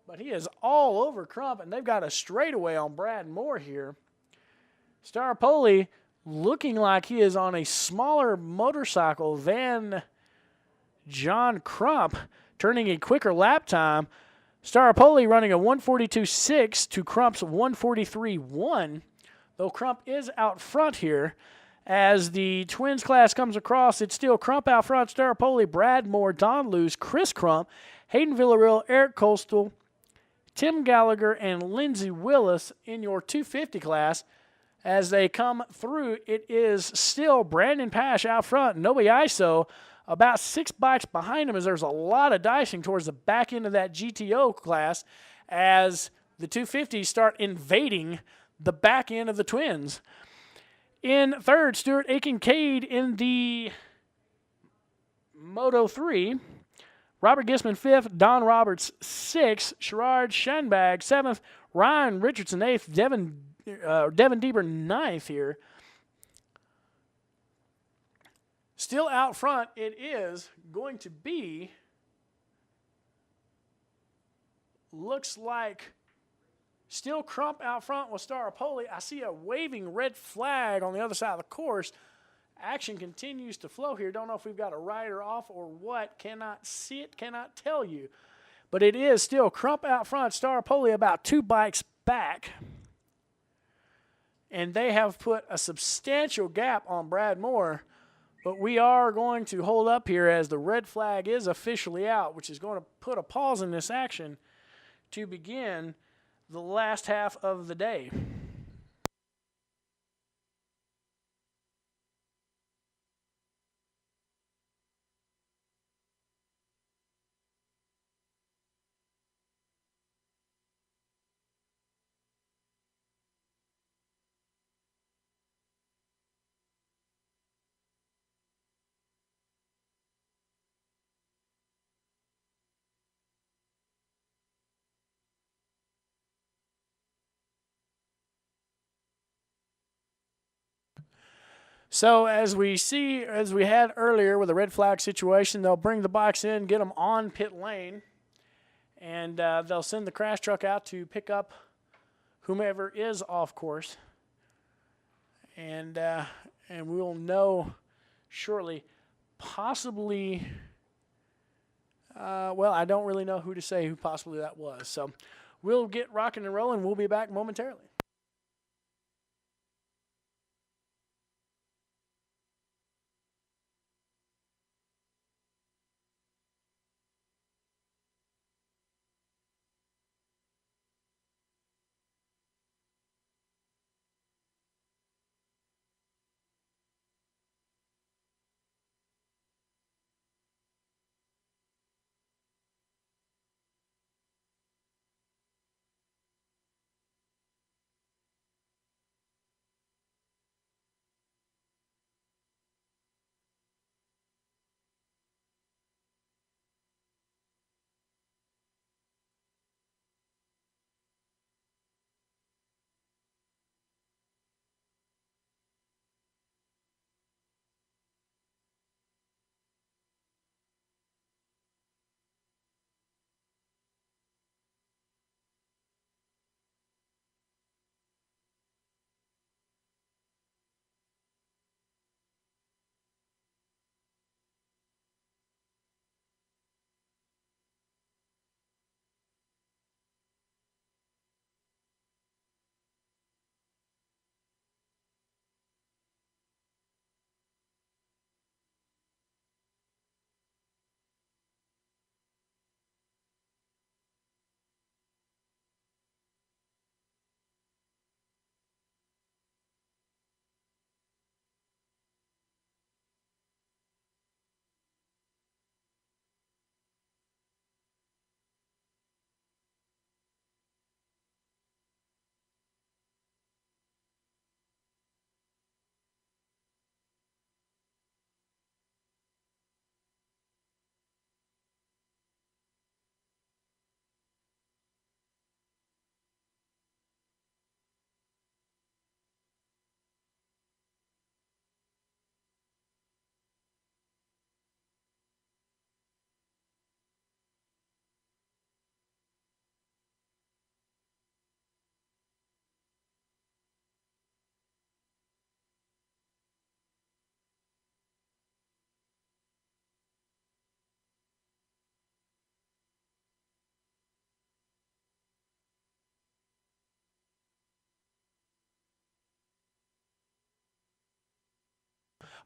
But he is all over Crump, and they've got a straightaway on Brad Moore here. Staropoli looking like he is on a smaller motorcycle than John Crump, turning a quicker lap time. Staropoli running a 142.6 to Crump's 143.1, though Crump is out front here. As the twins class comes across, it's still Crump out front, Staropoli, Brad Moore, Don Luce, Chris Crump, Hayden Villarreal, Eric Coastal, Tim Gallagher, and Lindsey Willis in your 250 class. As they come through, it is still Brandon Pash out front, Nobi Iso about 6 bikes behind him, as there's a lot of dicing towards the back end of that GTO class as the 250s start invading the back end of the twins. In third, Stuart Aiken-Cade in the Moto 3. Robert Gisman 5th, Don Roberts 6th, Sherrard Schanbag 7th, Ryan Richardson 8th, Devin Deeber 9th here. Still out front, it is going to be, looks like, still Crump out front with Staropoli. I see a waving red flag on the other side of the course. Action continues to flow here. Don't know if we've got a rider off or what. Cannot see it, cannot tell you. But it is still Crump out front, Staropoli about 2 bikes back. And they have put a substantial gap on Brad Moore. But we are going to hold up here as the red flag is officially out, which is going to put a pause in this action to begin the last half of the day. So as we had earlier with the red flag situation, they'll bring the bikes in, get them on pit lane, and they'll send the crash truck out to pick up whomever is off course. And we'll know shortly, possibly, well, I don't really know who to say who possibly that was. So we'll get rocking and rolling. We'll be back momentarily.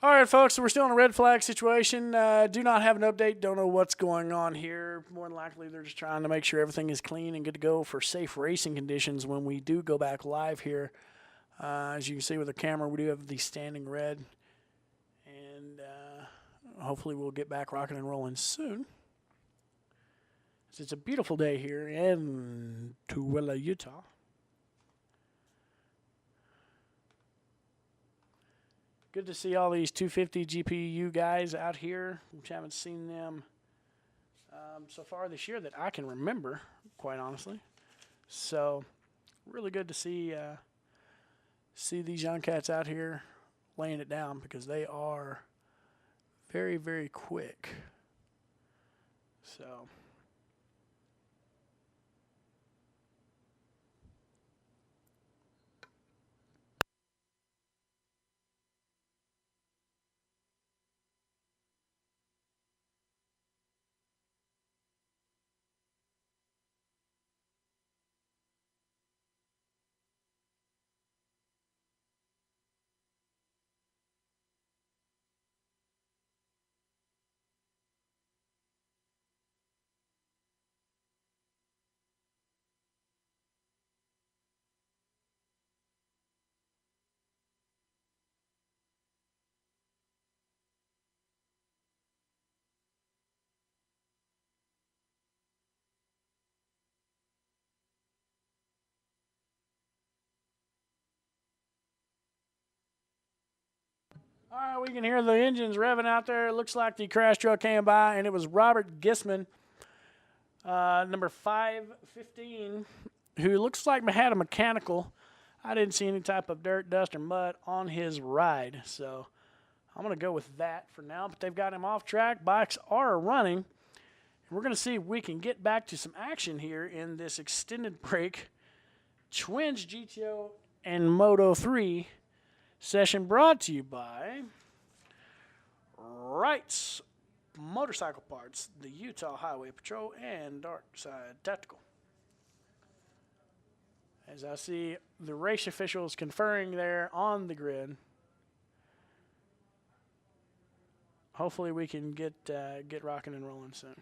All right, folks, so we're still in a red flag situation. Do not have an update. Don't know what's going on here. More than likely, they're just trying to make sure everything is clean and good to go for safe racing conditions when we do go back live here. As you can see with the camera, we do have the standing red. And hopefully we'll get back rocking and rolling soon. It's a beautiful day here in Tooele, Utah. Good to see all these 250 GPU guys out here, which haven't seen them so far this year that I can remember, quite honestly. So, really good to see these young cats out here laying it down because they are very, very quick. So. All right, we can hear the engines revving out there. It looks like the crash truck came by, and it was Robert Gisman, number 515, who looks like had a mechanical. I didn't see any type of dirt, dust, or mud on his ride, so I'm going to go with that for now. But they've got him off track. Bikes are running. And we're going to see if we can get back to some action here in this extended break. Twins GTO and Moto 3 session brought to you by Wright's Motorcycle Parts, the Utah Highway Patrol, and Dark Side Tactical. As I see the race officials conferring there on the grid. Hopefully we can get rocking and rolling soon.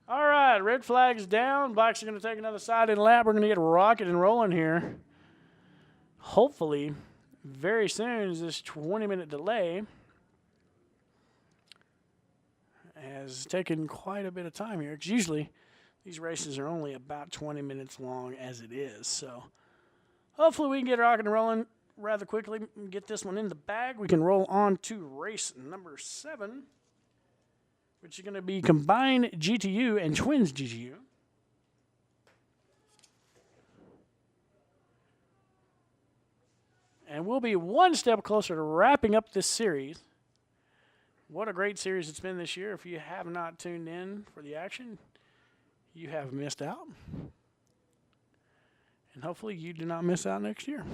All right, red flag's down. Bikes are going to take another side and lap. We're going to get rocking and rolling here. Hopefully, very soon, as this 20-minute delay has taken quite a bit of time here. Because usually, these races are only about 20 minutes long as it is. So, hopefully we can get rocking and rolling rather quickly and get this one in the bag. We can roll on to race number 7. Which is going to be combined GTU and twins GTU. And we'll be one step closer to wrapping up this series. What a great series it's been this year. If you have not tuned in for the action, you have missed out. And hopefully you do not miss out next year.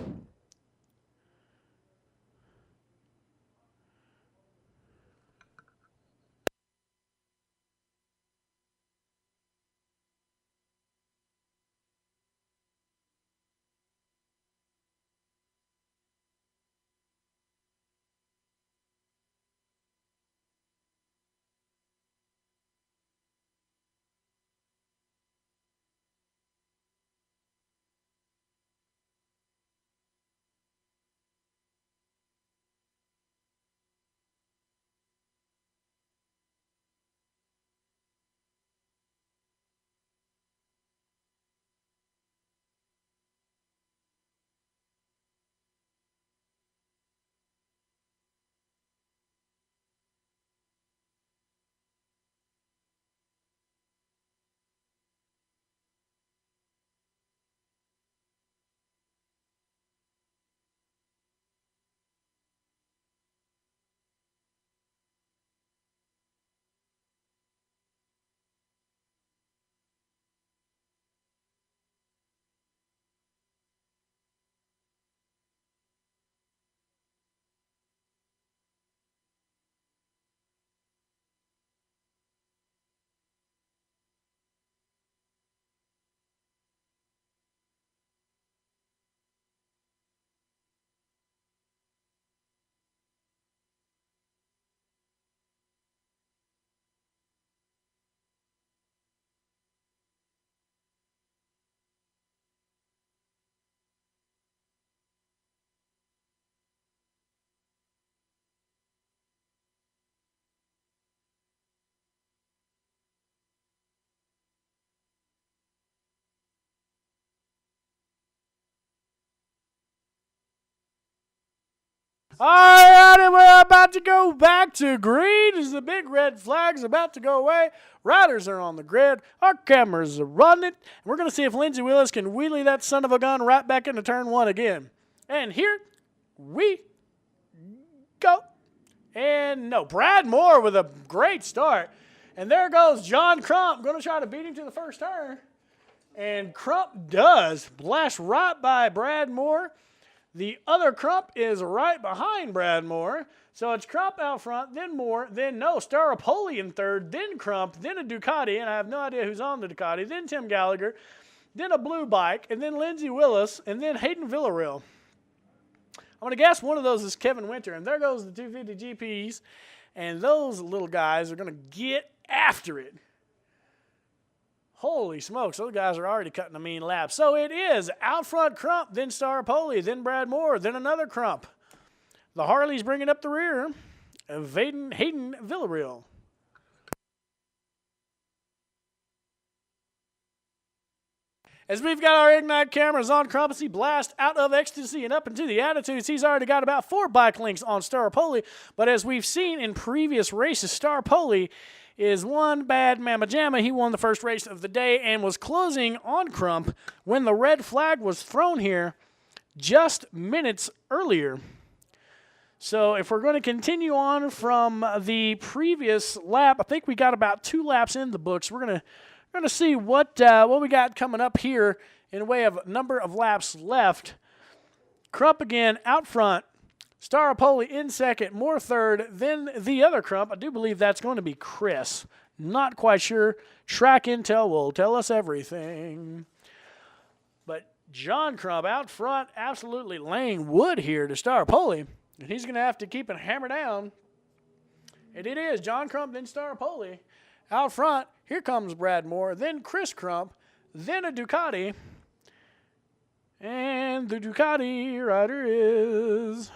All right, and we're about to go back to green as the big red flag's about to go away. Riders are on the grid. Our cameras are running. And we're going to see if Lindsey Willis can wheelie that son of a gun right back into turn one again. And here we go. And no, Brad Moore with a great start. And there goes John Crump, going to try to beat him to the first turn. And Crump does. Blast right by Brad Moore. The other Crump is right behind Brad Moore. So it's Crump out front, then Moore, then Staropoli in third, then Crump, then a Ducati, and I have no idea who's on the Ducati, then Tim Gallagher, then a blue bike, and then Lindsey Willis, and then Hayden Villarreal. I'm going to guess one of those is Kevin Winter, and there goes the 250 GPs, and those little guys are going to get after it. Holy smokes, those guys are already cutting a mean lap. So it is out front Crump, then Staropoli, then Brad Moore, then another Crump. The Harley's bringing up the rear of Hayden Villarreal. As we've got our Ignite cameras on Crump as he blasts out of Ecstasy and up into the Attitudes, he's already got about 4 bike links on Staropoli. But as we've seen in previous races, Staropoli is one bad mamma jamma. He won the first race of the day and was closing on Crump when the red flag was thrown here just minutes earlier. So if we're going to continue on from the previous lap, I think we got about 2 laps in the books. We're going to see what we got coming up here in way of number of laps left. Crump again out front. Staropoli in second, Moore third, then the other Crump. I do believe that's going to be Chris. Not quite sure. Track Intel will tell us everything. But John Crump out front, absolutely laying wood here to Staropoli. And he's going to have to keep it hammered down. And it is John Crump, then Staropoli. Out front, here comes Brad Moore, then Chris Crump, then a Ducati. And the Ducati rider is...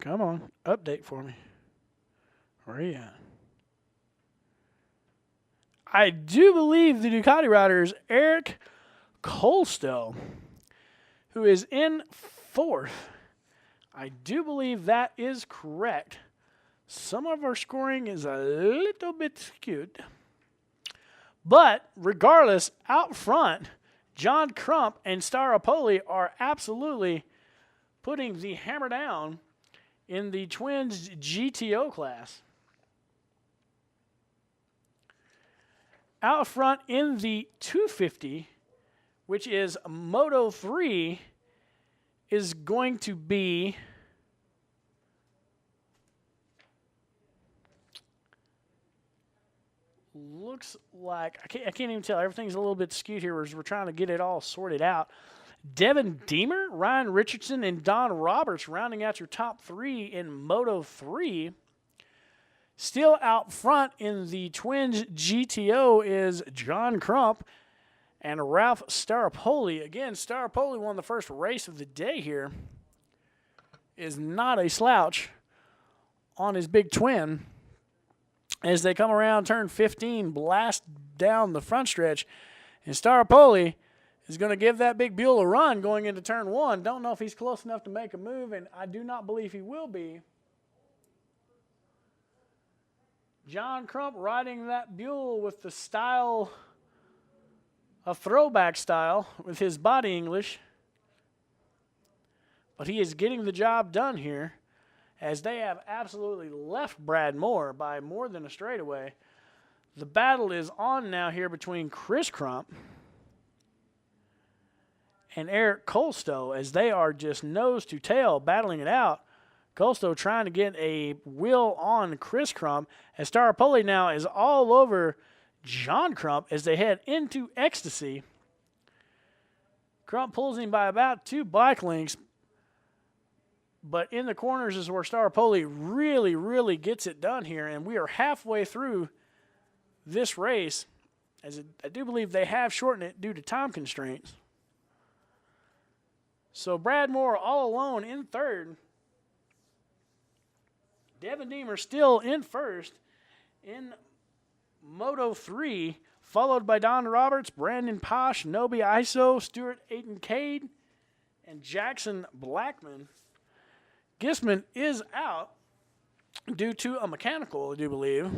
Come on, update for me. Where are you at? I do believe the Ducati rider is Eric Colstow, who is in fourth. I do believe that is correct. Some of our scoring is a little bit skewed. But regardless, out front, John Crump and Staropoli are absolutely putting the hammer down in the Twins GTO class. Out front in the 250, which is Moto 3, is going to be looks like I can't even tell. Everything's a little bit skewed here as we're trying to get it all sorted out. Devin Deemer, Ryan Richardson, and Don Roberts rounding out your top 3 in Moto 3. Still out front in the Twins GTO is John Crump and Ralph Staropoli. Again, Staropoli won the first race of the day here. Is not a slouch on his big twin. As they come around turn 15, blast down the front stretch. And Staropoli is going to give that big Buell a run going into turn 1. Don't know if he's close enough to make a move, and I do not believe he will be. John Crump riding that Buell with the style, a throwback style, with his body English. But he is getting the job done here, as they have absolutely left Brad Moore by more than a straightaway. The battle is on now here between Chris Crump and Eric Colstow, as they are just nose to tail battling it out. Colstow trying to get a wheel on Chris Crump, as Staropoli now is all over John Crump as they head into Ecstasy. Crump pulls him by about 2 bike lengths, but in the corners is where Staropoli really, really gets it done here, and we are halfway through this race, as I do believe they have shortened it due to time constraints. So Brad Moore all alone in third. Devin Deemer still in first in Moto 3, followed by Don Roberts, Brandon Posh, Nobi Iso, Stuart Aiton Cade, and Jackson Blackman. Gisman is out due to a mechanical, I do believe.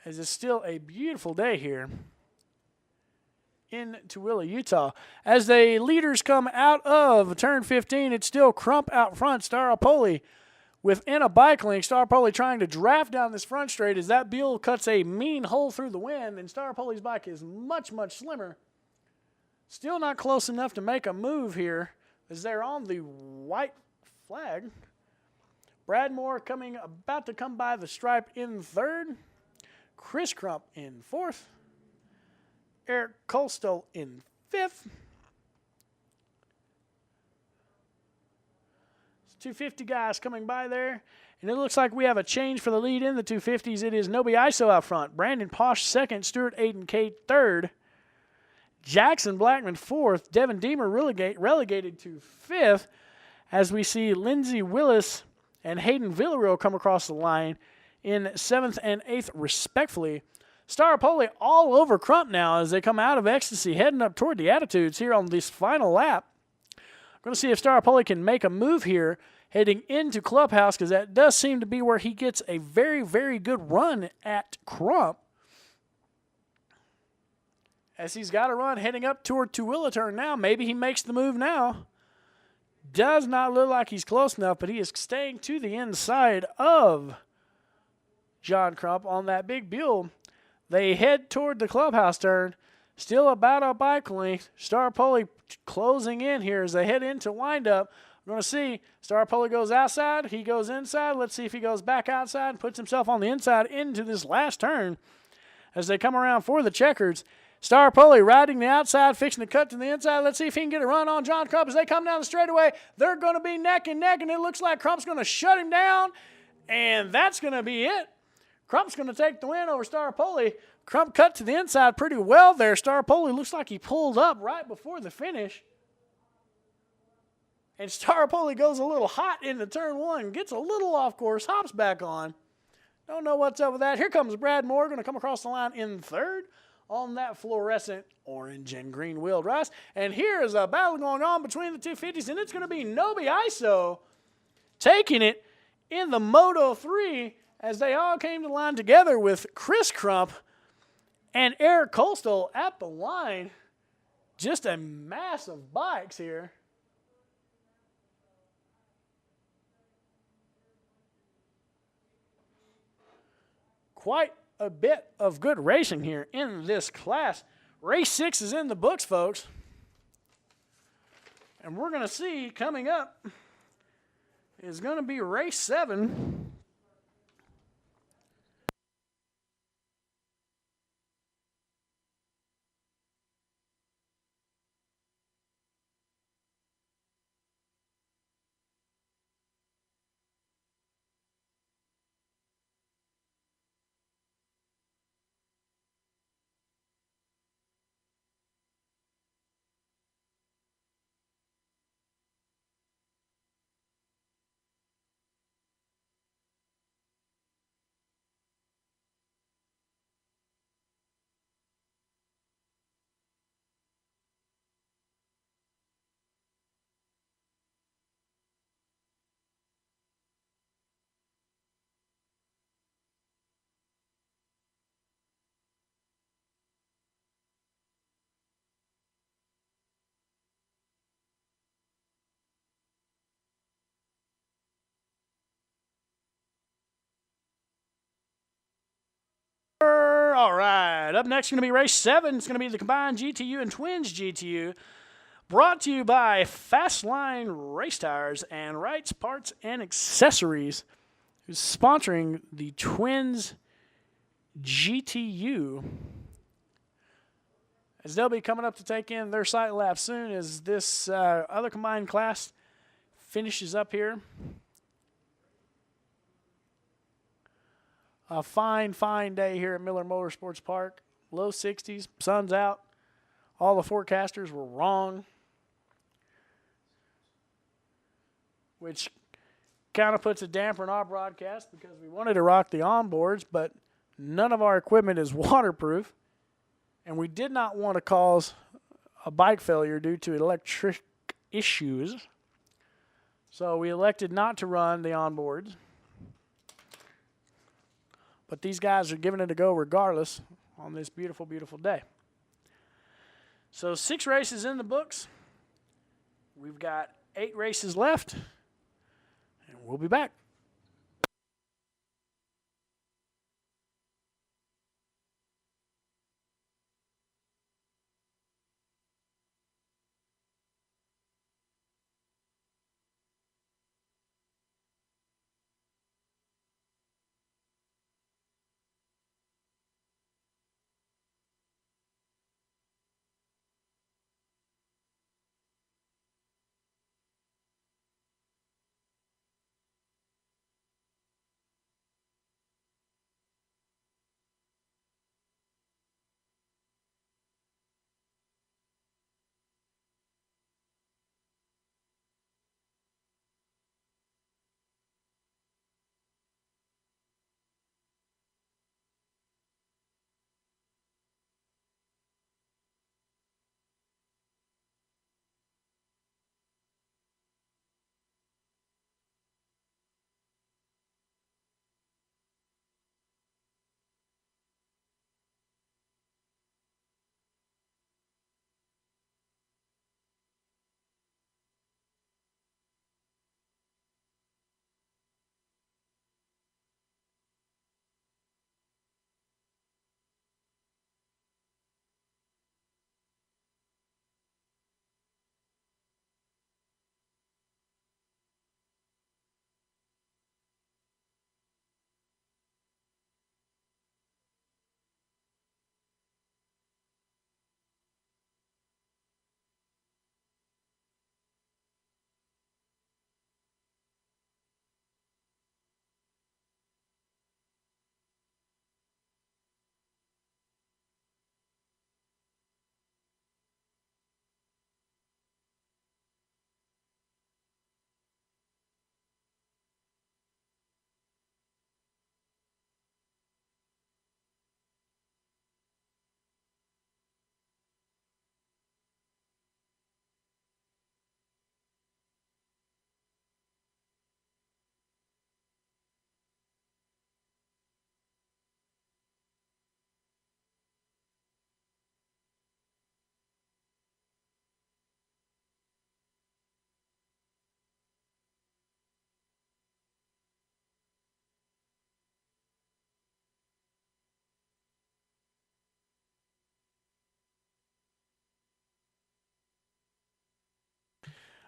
As it's still a beautiful day here in Tooele, Utah. As the leaders come out of turn 15, it's still Crump out front. Staropoli within a bike link. Staropoli trying to draft down this front straight as that Buell cuts a mean hole through the wind, and Staropoli's bike is much, much slimmer. Still not close enough to make a move here as they're on the white flag. Bradmore about to come by the stripe in third. Chris Crump in fourth. Eric Kolstol in fifth. 250 guys coming by there. And it looks like we have a change for the lead in the 250s. It is Nobi Iso out front. Brandon Posh second. Stuart Aiden Kate third. Jackson Blackman fourth. Devin Deemer relegated to fifth as we see Lindsey Willis and Hayden Villarreal come across the line in 7th and 8th respectfully. Staropoli all over Crump now as they come out of Ecstasy, heading up toward the Attitudes here on this final lap. I'm going to see if Staropoli can make a move here heading into Clubhouse, because that does seem to be where he gets a very, very good run at Crump. As he's got a run heading up toward Tooele turn now. Maybe he makes the move now. Does not look like he's close enough, but he is staying to the inside of John Crump on that big Buell. They head toward the Clubhouse turn. Still about a bike length. Staropoli closing in here as they head into windup. We're going to see Staropoli goes outside. He goes inside. Let's see if he goes back outside and puts himself on the inside into this last turn as they come around for the checkers. Staropoli riding the outside, fixing to cut to the inside. Let's see if he can get a run on John Crump as they come down the straightaway. They're going to be neck and neck, and it looks like Crump's going to shut him down, and that's going to be it. Crump's going to take the win over Staropoli. Crump cut to the inside pretty well there. Staropoli looks like he pulled up right before the finish. And Staropoli goes a little hot into turn one, gets a little off course, hops back on. Don't know what's up with that. Here comes Brad Moore, going to come across the line in third on that fluorescent orange and green wheeled Rice. And here is a battle going on between the 250s, and it's going to be Nobi Iso taking it in the Moto 3 as they all came to line together with Chris Crump and Eric Kolstol at the line. Just a mass of bikes here. Quite a bit of good racing here in this class. Race 6 is in the books, folks. And we're going to see coming up is going to be race 7. All right, up next is going to be race 7. It's going to be the combined GTU and Twins GTU. Brought to you by Fastline Race Tires and Wright's Parts and Accessories, who's sponsoring the Twins GTU. As they'll be coming up to take in their sight lap soon as this other combined class finishes up here. A fine, fine day here at Miller Motorsports Park. Low 60s, sun's out. All the forecasters were wrong, which kind of puts a damper on our broadcast because we wanted to rock the onboards, but none of our equipment is waterproof. and we did not want to cause a bike failure due to electric issues. So we elected not to run the onboards. But these guys are giving it a go regardless on this beautiful, beautiful day. So 6 races in the books. We've got 8 races left, and we'll be back.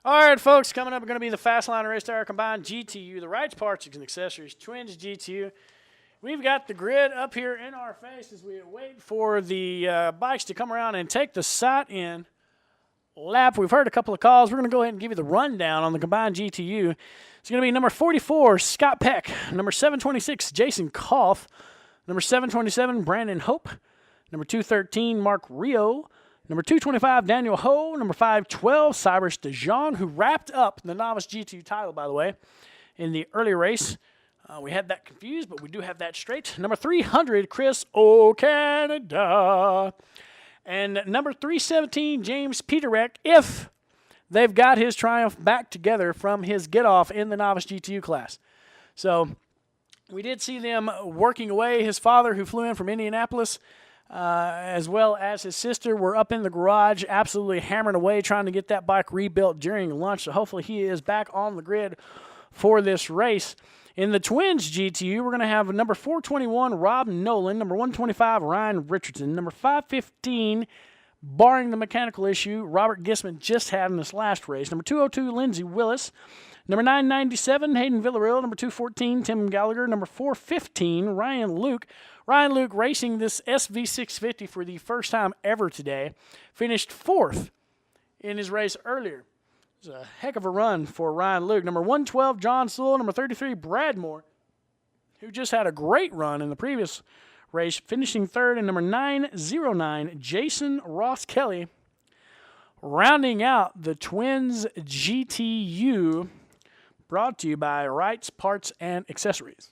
All right, folks, coming up are going to be the Fastliner Race Tire Combined GTU, the Wrights Parts and Accessories Twins GTU. We've got the grid up here in our face as we wait for the bikes to come around and take the sight-in lap. We've heard a couple of calls. We're going to go ahead and give you the rundown on the Combined GTU. It's going to be number 44, Scott Peck. Number 726, Jason Koff. Number 727, Brandon Hope. Number 213, Mark Rio. Number 225, Daniel Ho. Number 512, Cyrus DeJean, who wrapped up the Novice GTU title, by the way, in the early race. We had that confused, but we do have that straight. Number 300, Chris O'Canada. And number 317, James Peterek, if they've got his Triumph back together from his get-off in the Novice GTU class. So we did see them working away. His father, who flew in from Indianapolis, as well as his sister, were up in the garage absolutely hammering away trying to get that bike rebuilt during lunch. So hopefully he is back on the grid for this race. In the Twins GTU, we're going to have number 421, Rob Nolan, number 125, Ryan Richardson, number 515, barring the mechanical issue, Robert Gisman just had in this last race, number 202, Lindsey Willis, number 997, Hayden Villarreal, number 214, Tim Gallagher, number 415, Ryan Luke. Ryan Luke racing this SV650 for the first time ever today, finished 4th in his race earlier. It was a heck of a run for Ryan Luke. Number 112, John Sewell. Number 33, Brad Moore, who just had a great run in the previous race, finishing 3rd. And number 909, Jason Ross Kelly, rounding out the Twins GTU, brought to you by Wrights Parts and Accessories.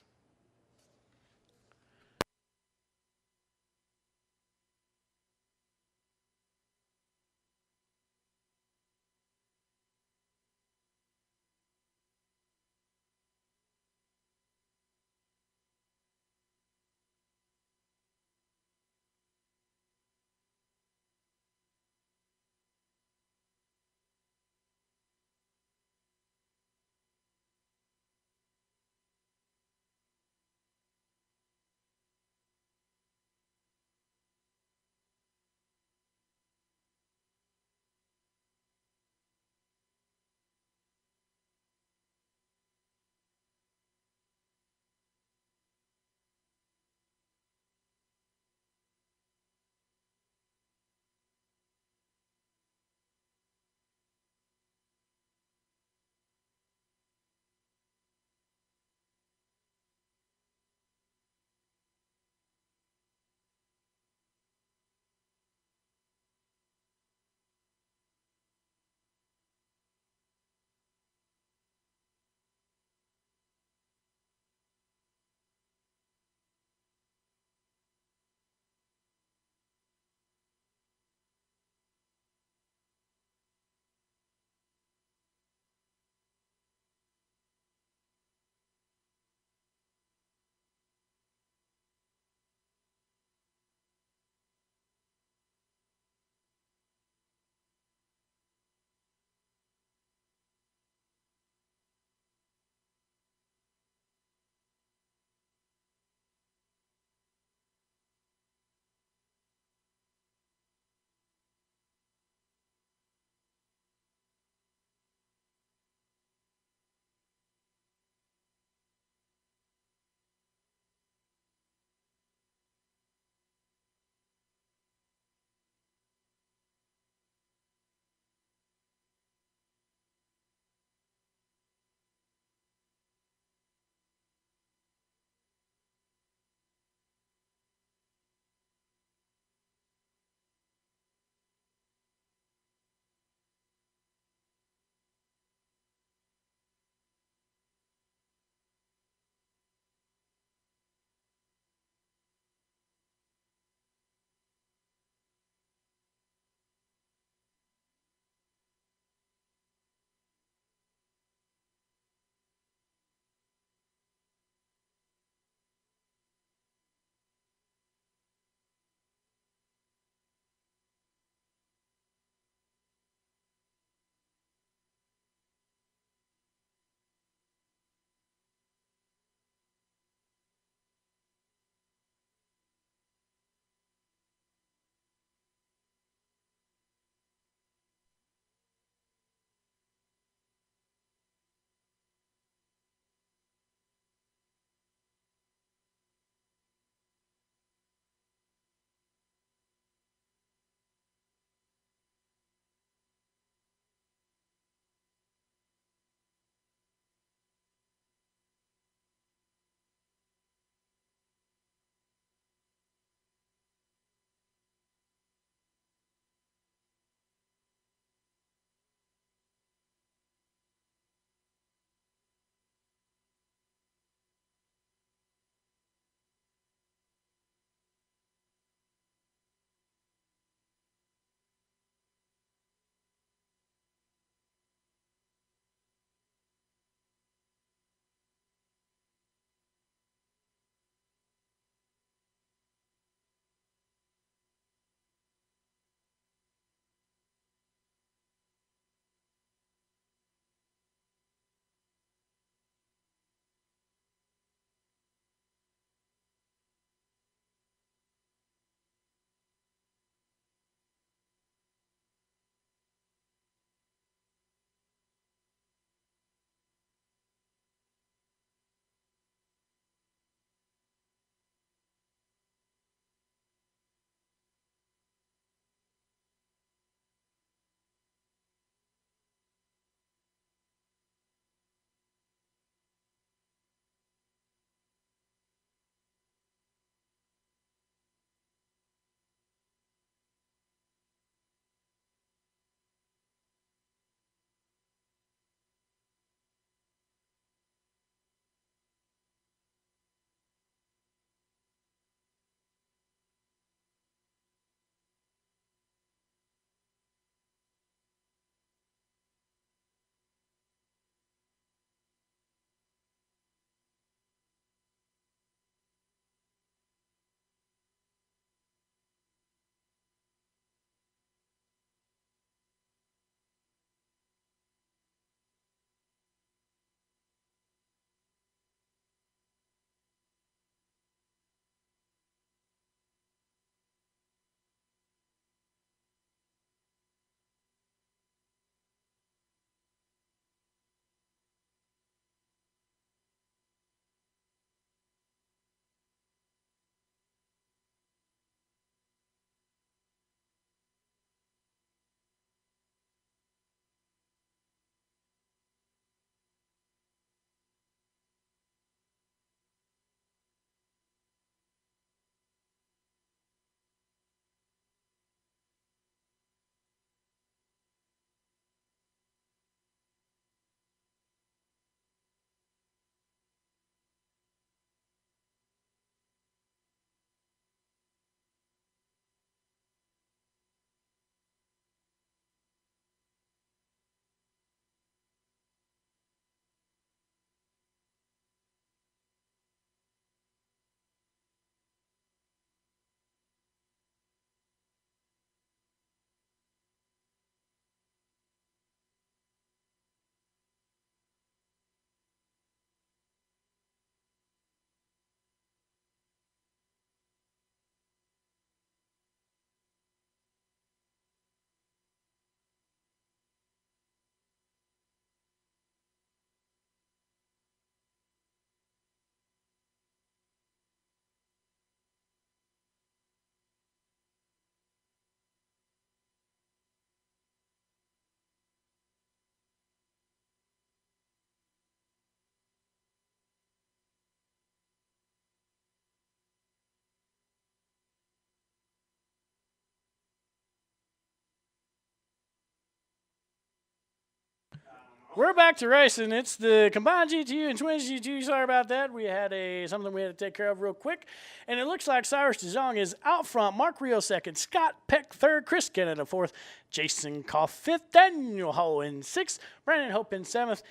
We're back to racing. It's the combined GTU and twins GTU. Sorry about that. We had something we had to take care of real quick. And it looks like Cyrus DeJong is out front. Mark Rio second. Scott Peck third. Chris Kennedy fourth. Jason Koff fifth. Daniel Ho in sixth. Brandon Hope in seventh.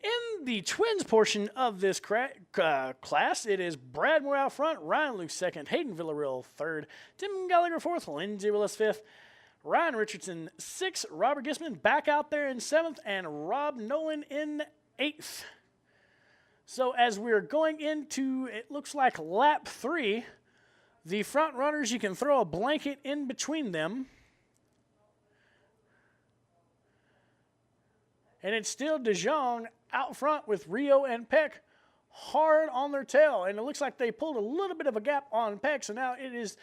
In the twins portion of this class, it is Brad Moore out front. Ryan Luke second. Hayden Villarreal third. Tim Gallagher fourth. Lindsey Willis fifth. Ryan Richardson, 6th. Robert Gisman back out there in 7th. And Rob Nolan in 8th. So as we're going into, it looks like lap 3, the front runners, you can throw a blanket in between them. And it's still DeJong out front with Rio and Peck hard on their tail. And it looks like they pulled a little bit of a gap on Peck. So now it is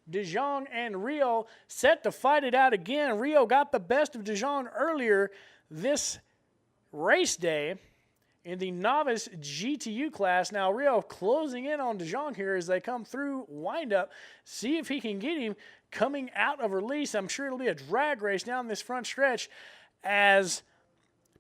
DeJong and Rio set to fight it out again. Rio got the best of DeJong earlier this race day in the novice GTU class. Now Rio closing in on DeJong here as they come through windup. See if he can get him coming out of release. I'm sure it'll be a drag race down this front stretch as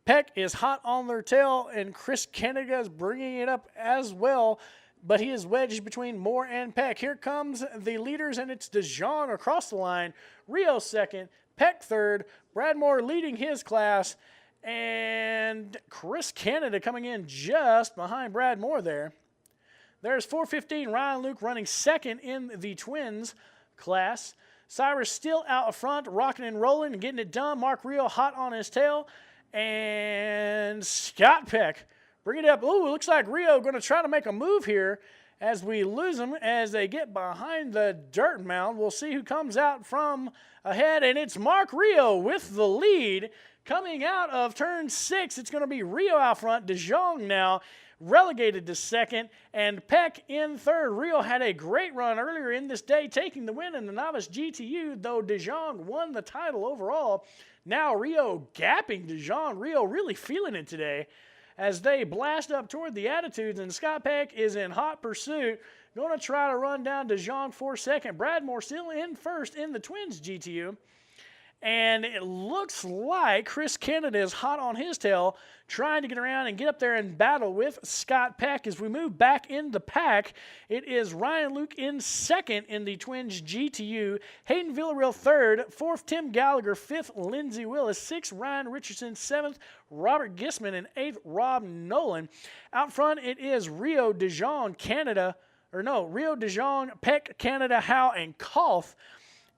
Peck is hot on their tail and Chris Kennedy is bringing it up as well. But he is wedged between Moore and Peck. Here comes the leaders, and it's DeJong across the line. Rio second, Peck third, Brad Moore leading his class, and Chris Kennedy coming in just behind Brad Moore there. There's 4:15, Ryan Luke running second in the twins class. Cyrus still out front, rocking and rolling and getting it done. Mark Rio hot on his tail, and Scott Peck bring it up. Ooh, looks like Rio going to try to make a move here as we lose them as they get behind the dirt mound. We'll see who comes out from ahead, and it's Mark Rio with the lead coming out of turn 6. It's going to be Rio out front. DeJong now relegated to second, and Peck in third. Rio had a great run earlier in this day, taking the win in the novice GTU, though DeJong won the title overall. Now Rio gapping DeJong. Rio really feeling it today as they blast up toward the Attitudes, and Scott Peck is in hot pursuit, going to try to run down DeJong for second. Brad Moore still in first in the Twins GTU, and it looks like Chris Kennedy is hot on his tail, trying to get around and get up there and battle with Scott Peck. As we move back in the pack, it is Ryan Luke in second in the Twins GTU, Hayden Villarreal third, fourth Tim Gallagher, fifth Lindsey Willis, sixth Ryan Richardson, seventh Robert Gisman, and eighth Rob Nolan. Out front, it is Rio DeJong, Rio DeJong, Peck, Canada, Howe, and Koff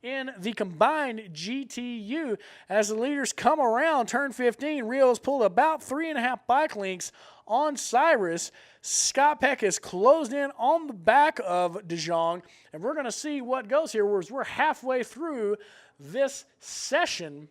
in the combined GTU. As the leaders come around turn 15, Rio's pulled about 3.5 bike lengths on Cyrus. Scott Peck is closed in on the back of DeJong, and we're going to see what goes here. We're halfway through this session.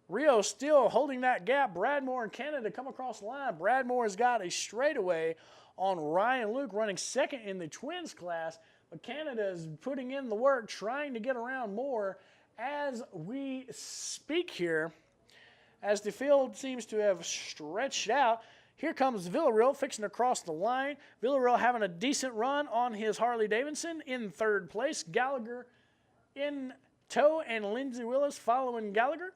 Rio still holding that gap. Brad Moore and Canada come across the line. Brad Moore has got a straightaway on Ryan Luke, running second in the twins class. But Canada is putting in the work, trying to get around more as we speak here. As the field seems to have stretched out, here comes Villarreal fixing to cross the line. Villarreal having a decent run on his Harley Davidson in third place. Gallagher in tow, and Lindsey Willis following Gallagher,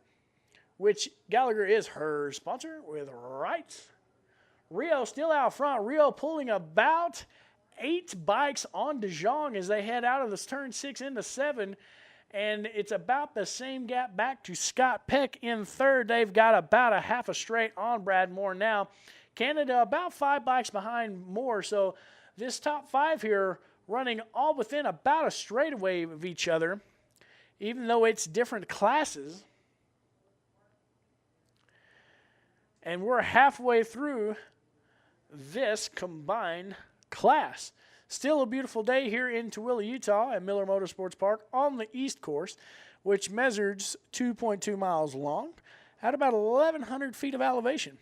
which Gallagher is her sponsor with rights. Rio still out front. Rio pulling about 8 bikes on DeJong as they head out of this turn 6 into 7, and it's about the same gap back to Scott Peck in third. They've got about a half a straight on Brad Moore now. Canada about 5 bikes behind Moore, so this top 5 here running all within about a straightaway of each other, even though it's different classes. And we're halfway through this combined class. Still a beautiful day here in Tooele, Utah at Miller Motorsports Park on the East Course, which measures 2.2 miles long at about 1,100 feet of elevation.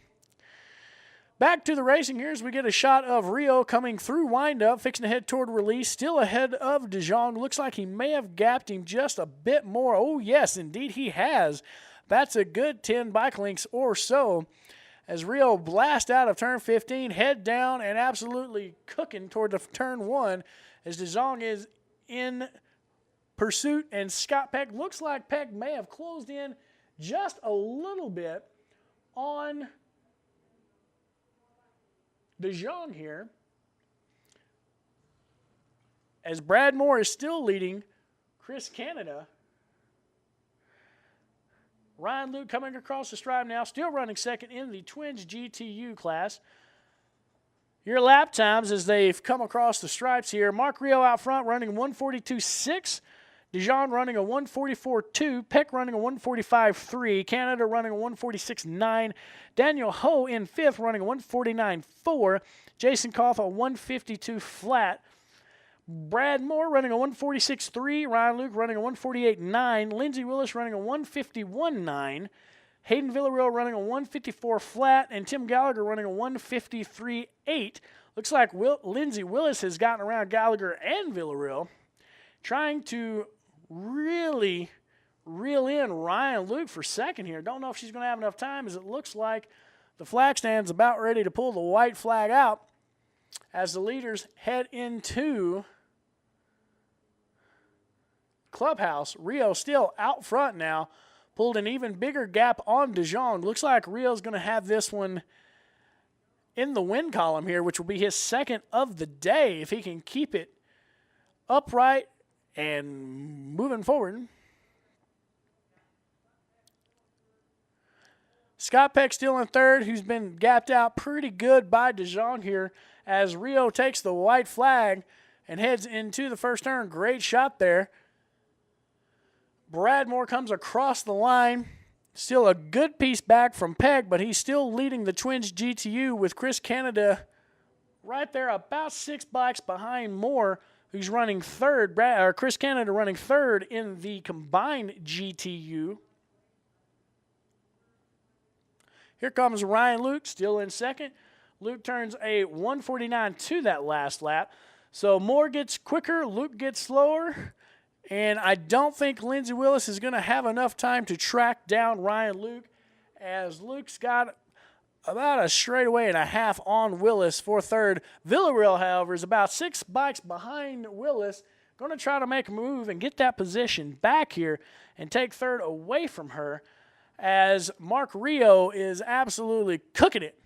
Back to the racing here as we get a shot of Rio coming through windup, fixing to head toward release, still ahead of DeJong. Looks like he may have gapped him just a bit more. Oh, yes, indeed he has. That's a good 10 bike lengths or so. As Rio blast out of turn 15, head down and absolutely cooking toward the turn 1 as DeJong is in pursuit, and Scott Peck looks like Peck may have closed in just a little bit on DeJong here, as Brad Moore is still leading Chris Canada. Ryan Luke coming across the stripe now, still running second in the Twins GTU class. Your lap times as they've come across the stripes here. Mark Rio out front running a 142.6. DeJong running a 144.2. Peck running a 145.3. Canada running a 146.9. Daniel Ho in fifth running a 149.4. Jason Koff a 152 flat. Brad Moore running a 146.3. Ryan Luke running a 148.9. Lindsey Willis running a 151.9. Hayden Villarreal running a 154 flat. And Tim Gallagher running a 153.8. Looks like Lindsey Willis has gotten around Gallagher and Villarreal, trying to really reel in Ryan Luke for second here. Don't know if she's going to have enough time, as it looks like the flag stand's about ready to pull the white flag out as the leaders head into clubhouse. Rio still out front now, pulled an even bigger gap on DeJong. Looks like Rio's going to have this one in the win column here, which will be his second of the day if he can keep it upright and moving forward. Scott Peck still in third, who's been gapped out pretty good by DeJong here as Rio takes the white flag and heads into the first turn. Great shot there. Brad Moore comes across the line. Still a good piece back from Peck, but he's still leading the Twins GTU with Chris Canada right there about 6 bikes behind Moore, who's running third. Chris Canada running third in the combined GTU. Here comes Ryan Luke, still in second. Luke turns a 149 to that last lap. So Moore gets quicker, Luke gets slower. And I don't think Lindsey Willis is going to have enough time to track down Ryan Luke, as Luke's got about a straightaway and a half on Willis for third. Villarreal, however, is about 6 bikes behind Willis, going to try to make a move and get that position back here and take third away from her, as Mark Rio is absolutely cooking it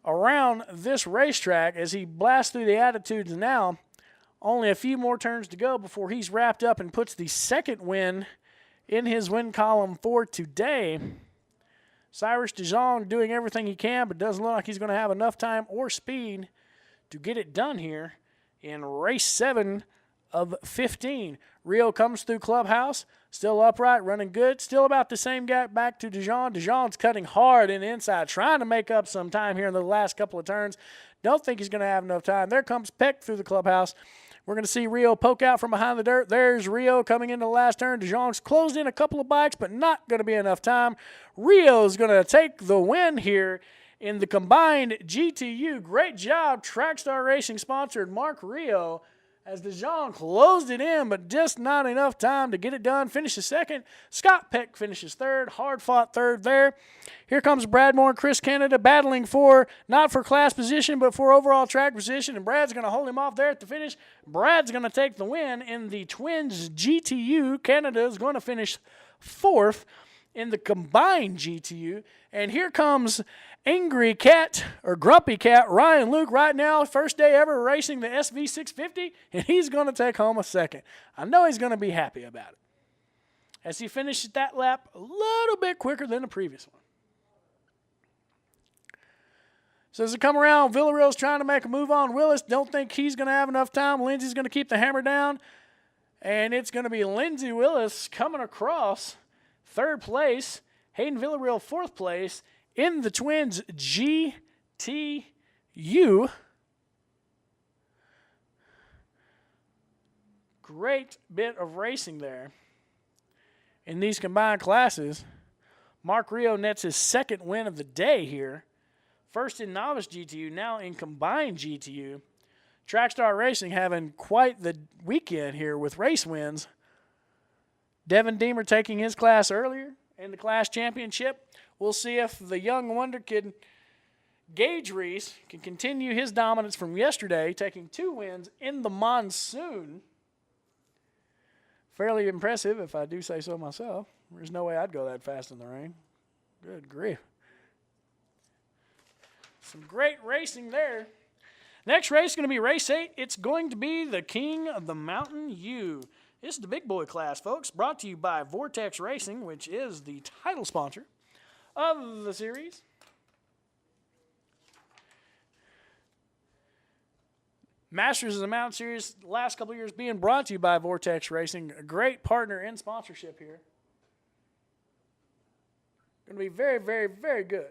around this racetrack as he blasts through the attitudes now. Only a few more turns to go before he's wrapped up and puts the second win in his win column for today. Cyrus DeJong doing everything he can, but doesn't look like he's going to have enough time or speed to get it done here in race 7 of 15. Rio comes through clubhouse, still upright, running good, still about the same gap back to DeJong. DeJong's cutting hard in the inside, trying to make up some time here in the last couple of turns. Don't think he's going to have enough time. There comes Peck through the clubhouse. We're going to see Rio poke out from behind the dirt. There's Rio coming into the last turn. DeJong's closed in a couple of bikes, but not going to be enough time. Rio's going to take the win here in the combined GTU. Great job, Trackstar Racing sponsored Mark Rio, as DeJong closed it in, but just not enough time to get it done. Finishes second. Scott Peck finishes third. Hard-fought third there. Here comes Brad Moore and Chris Canada battling for, not for class position, but for overall track position, and Brad's going to hold him off there at the finish. Brad's going to take the win in the Twins GTU. Canada is going to finish fourth in the combined GTU. And here comes Angry Cat, or Grumpy Cat, Ryan Luke right now, first day ever racing the SV650, and he's going to take home a second. I know he's going to be happy about it, as he finishes that lap a little bit quicker than the previous one. So as they come around, Villarreal's trying to make a move on Willis. Don't think he's going to have enough time. Lindsey's going to keep the hammer down, and it's going to be Lindsey Willis coming across third place, Hayden Villarreal fourth place, in the Twins GTU. Great bit of racing there in these combined classes. Mark Rio nets his second win of the day here. First in novice GTU, now in combined GTU. Trackstar Racing having quite the weekend here with race wins. Devin Deemer taking his class earlier in the class championship. We'll see if the young wonder kid, Gage Reese, can continue his dominance from yesterday, taking 2 wins in the monsoon. Fairly impressive, if I do say so myself. There's no way I'd go that fast in the rain. Good grief. Some great racing there. Next race is going to be race 8. It's going to be the King of the Mountain U. This is the big boy class, folks, brought to you by Vortex Racing, which is the title sponsor of the series. Masters of the Mountain Series, the last couple of years being brought to you by Vortex Racing, a great partner in sponsorship here. Going to be very, very, very good.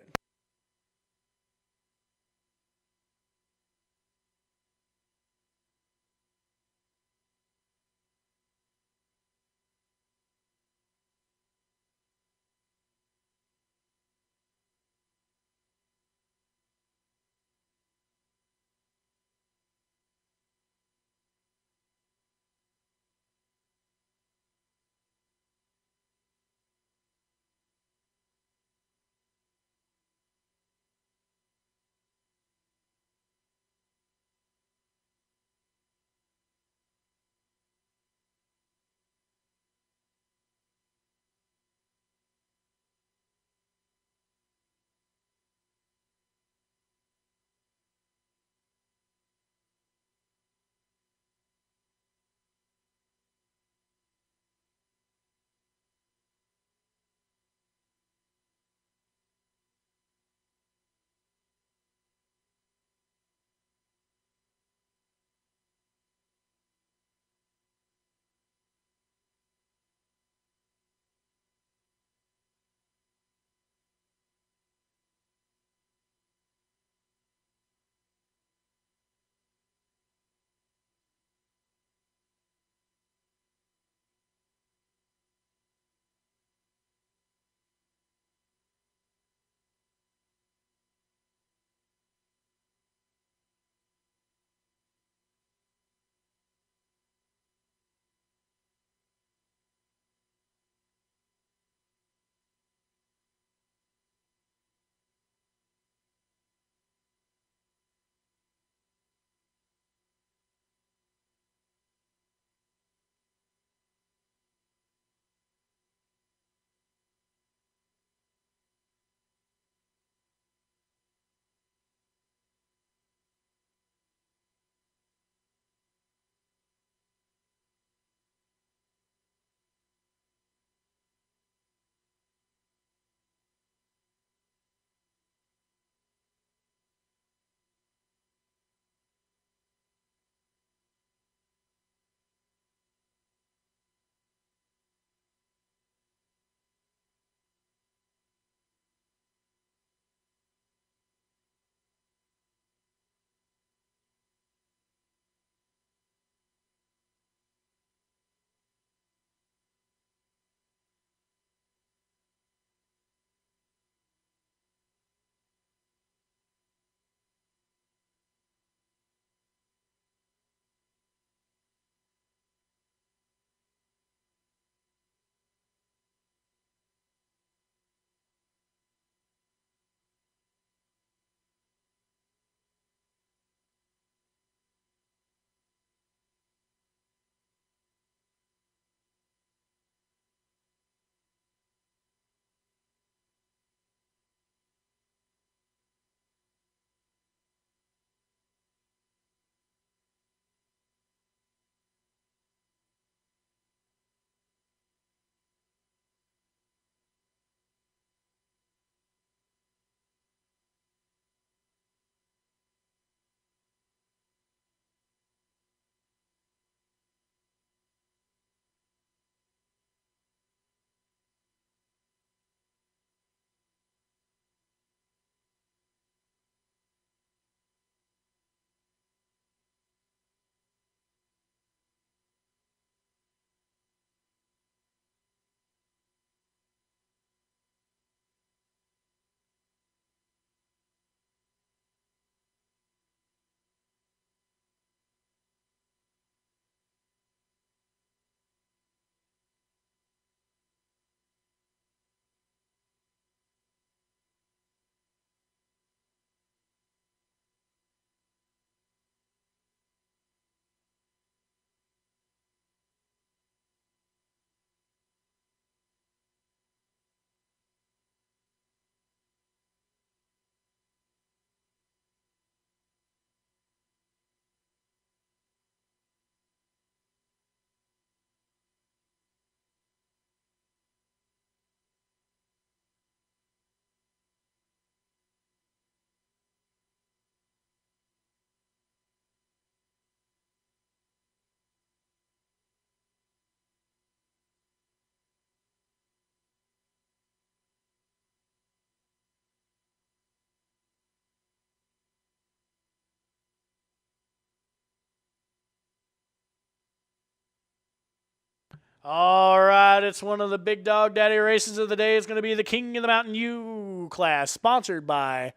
All right, it's one of the big dog daddy races of the day. It's going to be the King of the Mountain U class, sponsored by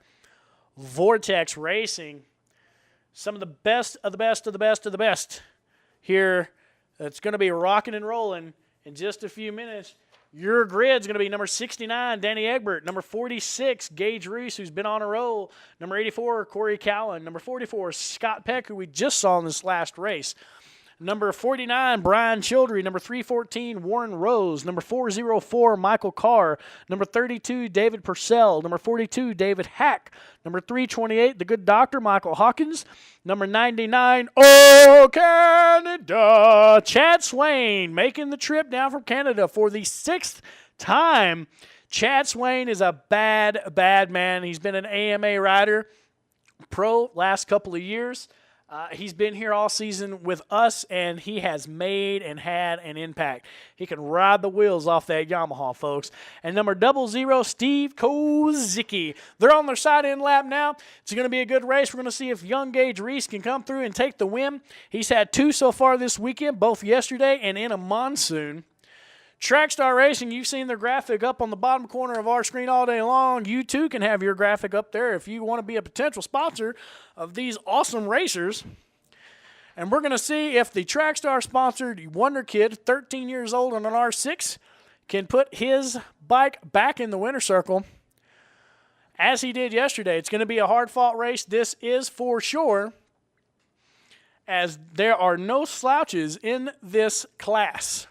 Vortex Racing. Some of the best of the best of the best of the best here. It's going to be rocking and rolling in just a few minutes. Your grid's going to be number 69, Danny Egbert. Number 46, Gage Reese, who's been on a roll. Number 84, Corey Cowan. Number 44, Scott Peck, who we just saw in this last race. Number 49, Brian Childry. Number 314, Warren Rose. Number 404, Michael Carr. Number 32, David Purcell. Number 42, David Hack. Number 328, the good doctor, Michael Hawkins. Number 99, oh, Canada, Chad Swain, making the trip down from Canada for the 6th time. Chad Swain is a bad, bad man. He's been an AMA rider, pro last couple of years. He's been here all season with us, and he has made and had an impact. He can ride the wheels off that Yamaha, folks. And number 00, Steve Kozicki. They're on their side-end lap now. It's going to be a good race. We're going to see if young Gage Reese can come through and take the win. He's had 2 so far this weekend, both yesterday and in a monsoon. Trackstar Racing, you've seen their graphic up on the bottom corner of our screen all day long. You too can have your graphic up there if you want to be a potential sponsor of these awesome racers. And we're going to see if the Trackstar sponsored Wonder Kid, 13 years old on an R6, can put his bike back in the winner's circle as he did yesterday. It's going to be a hard-fought race. This is for sure, as there are no slouches in this class.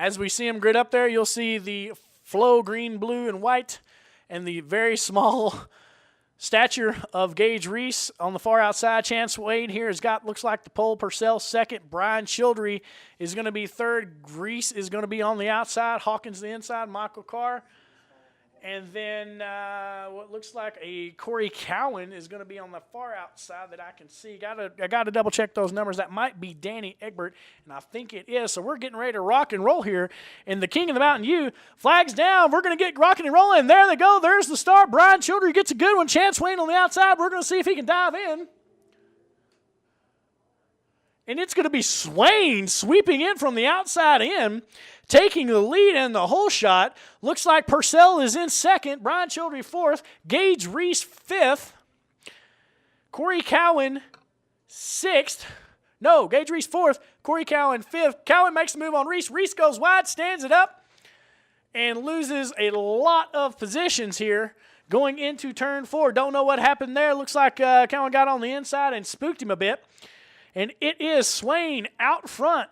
As we see him grid up there, you'll see the flow green, blue, and white, and the very small stature of Gage Reese on the far outside. Chance Wade here has got, looks like the pole. Purcell second. Brian Childry is going to be third. Reese is going to be on the outside. Hawkins the inside. Michael Carr. And then what looks like a Corey Cowan is going to be on the far outside that I can see. I got to double check those numbers. That might be Danny Egbert, and I think it is. So we're getting ready to rock and roll here. And the King of the Mountain U, flags down. We're going to get rocking and rolling. There they go. There's the start. Brian Childry gets a good one. Chance Wayne on the outside. We're going to see if he can dive in. And it's going to be Swain sweeping in from the outside in, taking the lead in the whole shot. Looks like Purcell is in second. Brian Childry fourth. Gage Reese fifth. Corey Cowan sixth. No, Gage Reese fourth. Corey Cowan fifth. Cowan makes the move on Reese. Reese goes wide, stands it up, and loses a lot of positions here going into turn 4. Don't know what happened there. Looks like Cowan got on the inside and spooked him a bit. And it is Swain out front.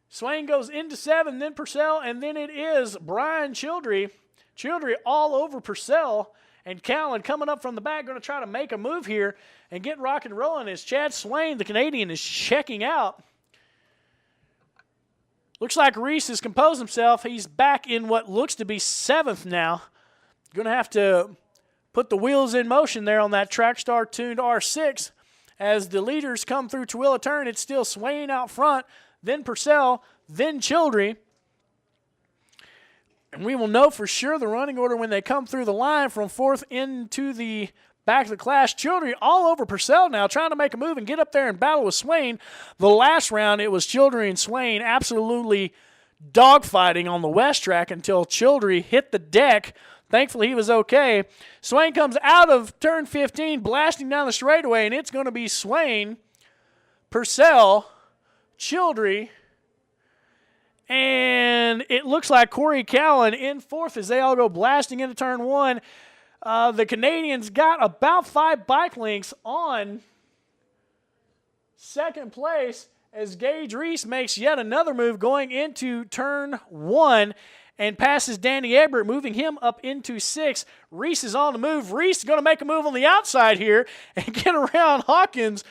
Swain goes into 7, then Purcell, and then it is Brian Childry. Childry all over Purcell, and Cowan coming up from the back, going to try to make a move here and get rock and rolling as Chad Swain, the Canadian, is checking out. Looks like Reese has composed himself. He's back in what looks to be 7th now. Going to have to put the wheels in motion there on that Trackstar tuned R6. As the leaders come through Tooele turn, it's still Swain out front, then Purcell, then Childry. And we will know for sure the running order when they come through the line from 4th into the back of the class. Childry all over Purcell now, trying to make a move and get up there and battle with Swain. The last round, it was Childry and Swain absolutely dogfighting on the west track until Childry hit the deck. Thankfully, he was okay. Swain comes out of turn 15, blasting down the straightaway, and it's going to be Swain, Purcell, Childry, and it looks like Corey Cowan in 4th as they all go blasting into turn 1. The Canadians got about 5 bike lengths on second place as Gage Reese makes yet another move going into turn 1 and passes Danny Egbert, moving him up into 6th. Reese is on the move. Reese is going to make a move on the outside here and get around Hawkins.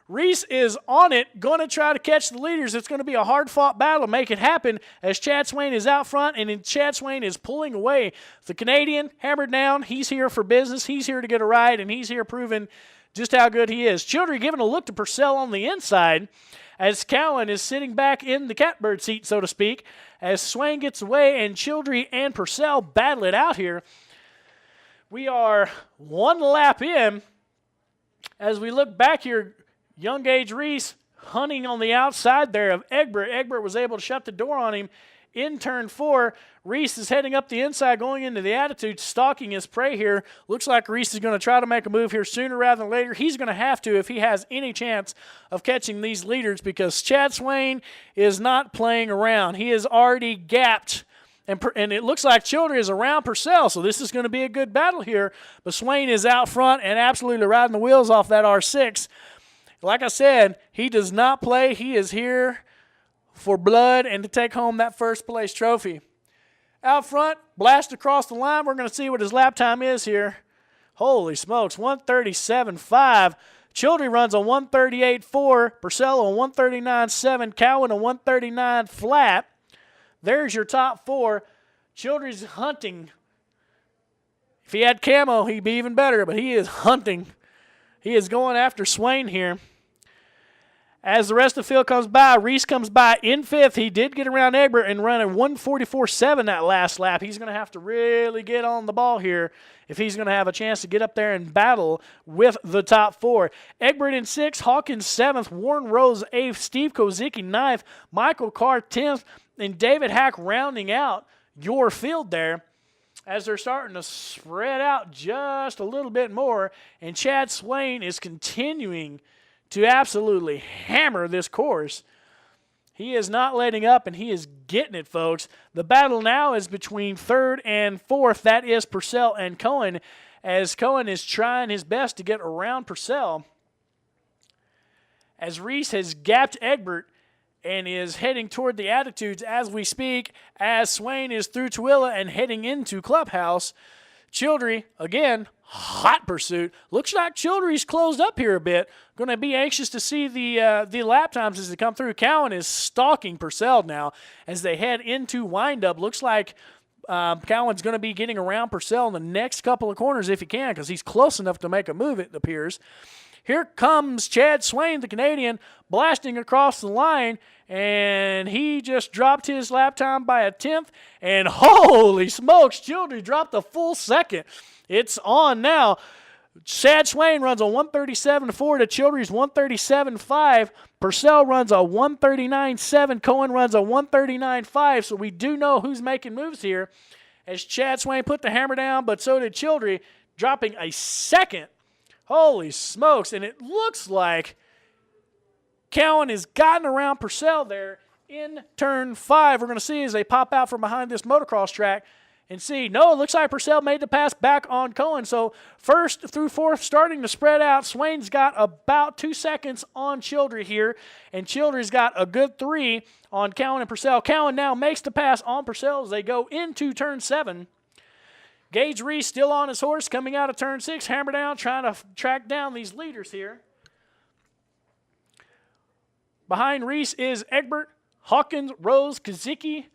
Reese is on it, going to try to catch the leaders. It's going to be a hard-fought battle to make it happen as Chad Swain is out front, and then Chad Swain is pulling away. The Canadian, hammered down. He's here for business. He's here to get a ride, and he's here proving just how good he is. Childry giving a look to Purcell on the inside as Cowan is sitting back in the catbird seat, so to speak, as Swain gets away and Childry and Purcell battle it out here. We are one lap in. As we look back here, young Gage Reese hunting on the outside there of Egbert. Egbert was able to shut the door on him in turn 4. Reese is heading up the inside, going into the attitude, stalking his prey here. Looks like Reese is going to try to make a move here sooner rather than later. He's going to have to if he has any chance of catching these leaders, because Chad Swain is not playing around. He is already gapped. And it looks like Childry is around Purcell, so this is going to be a good battle here. But Swain is out front and absolutely riding the wheels off that R6. Like I said, he does not play. He is here for blood and to take home that first place trophy. Out front, blast across the line. We're going to see what his lap time is here. Holy smokes, 137.5. Childry runs a 138.4. Purcell a 139.7. Cowan a 139 flat. There's your top 4. Childry's hunting. If he had camo, he'd be even better, but he is hunting. He is going after Swain here. As the rest of the field comes by, Reese comes by in 5th. He did get around Egbert and run a 144.7 that last lap. He's going to have to really get on the ball here if he's going to have a chance to get up there and battle with the top 4. Egbert in 6th, Hawkins 7th, Warren Rose 8th, Steve Kozicki 9th, Michael Carr 10th, and David Hack rounding out your field there as they're starting to spread out just a little bit more. And Chad Swain is continuing to absolutely hammer this course. He is not letting up, and he is getting it, folks. The battle now is between 3rd and 4th. That is Purcell and Cohen, as Cohen is trying his best to get around Purcell. As Reese has gapped Egbert and is heading toward the attitudes as we speak, as Swain is through Tooele and heading into Clubhouse. Childry, again, hot pursuit. Looks like Childry's closed up here a bit. Going to be anxious to see the lap times as they come through. Cowan is stalking Purcell now as they head into windup. Looks like Cowan's going to be getting around Purcell in the next couple of corners if he can, because he's close enough to make a move, it appears. Here comes Chad Swain, the Canadian, blasting across the line, and he just dropped his lap time by a 10th, and holy smokes, Childry dropped a full second. It's on now. Chad Swain runs a 137.4 to Childry's 137.5. Purcell runs a 139.7. Cohen runs a 139.5, so we do know who's making moves here as Chad Swain put the hammer down, but so did Childry, dropping a second. Holy smokes, and it looks like Cowan has gotten around Purcell there in turn 5. We're going to see as they pop out from behind this motocross track and see. No, it looks like Purcell made the pass back on Cohen. So 1st through 4th starting to spread out. Swain's got about 2 seconds on Childry here, and Childry's got a good 3 on Cowan and Purcell. Cowan now makes the pass on Purcell as they go into turn 7. Gage Reese still on his horse coming out of turn 6, hammer down, trying to track down these leaders here. Behind Reese is Egbert, Hawkins, Rose, Kozicki,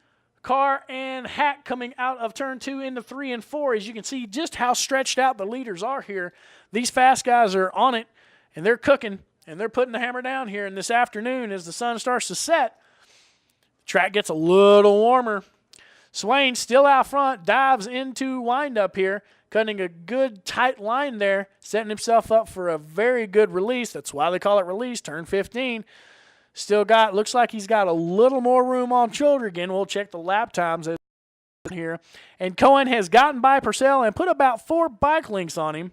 Carr, and Hack coming out of turn 2 into 3 and 4. As you can see just how stretched out the leaders are here. These fast guys are on it, and they're cooking, and they're putting the hammer down here. And this afternoon, as the sun starts to set, the track gets a little warmer. Swain still out front, dives into windup here, cutting a good tight line there, setting himself up for a very good release. That's why they call it release, turn 15. Still got, looks like he's got a little more room on Childry again. We'll check the lap times here. And Cohen has gotten by Purcell and put about 4 bike lengths on him.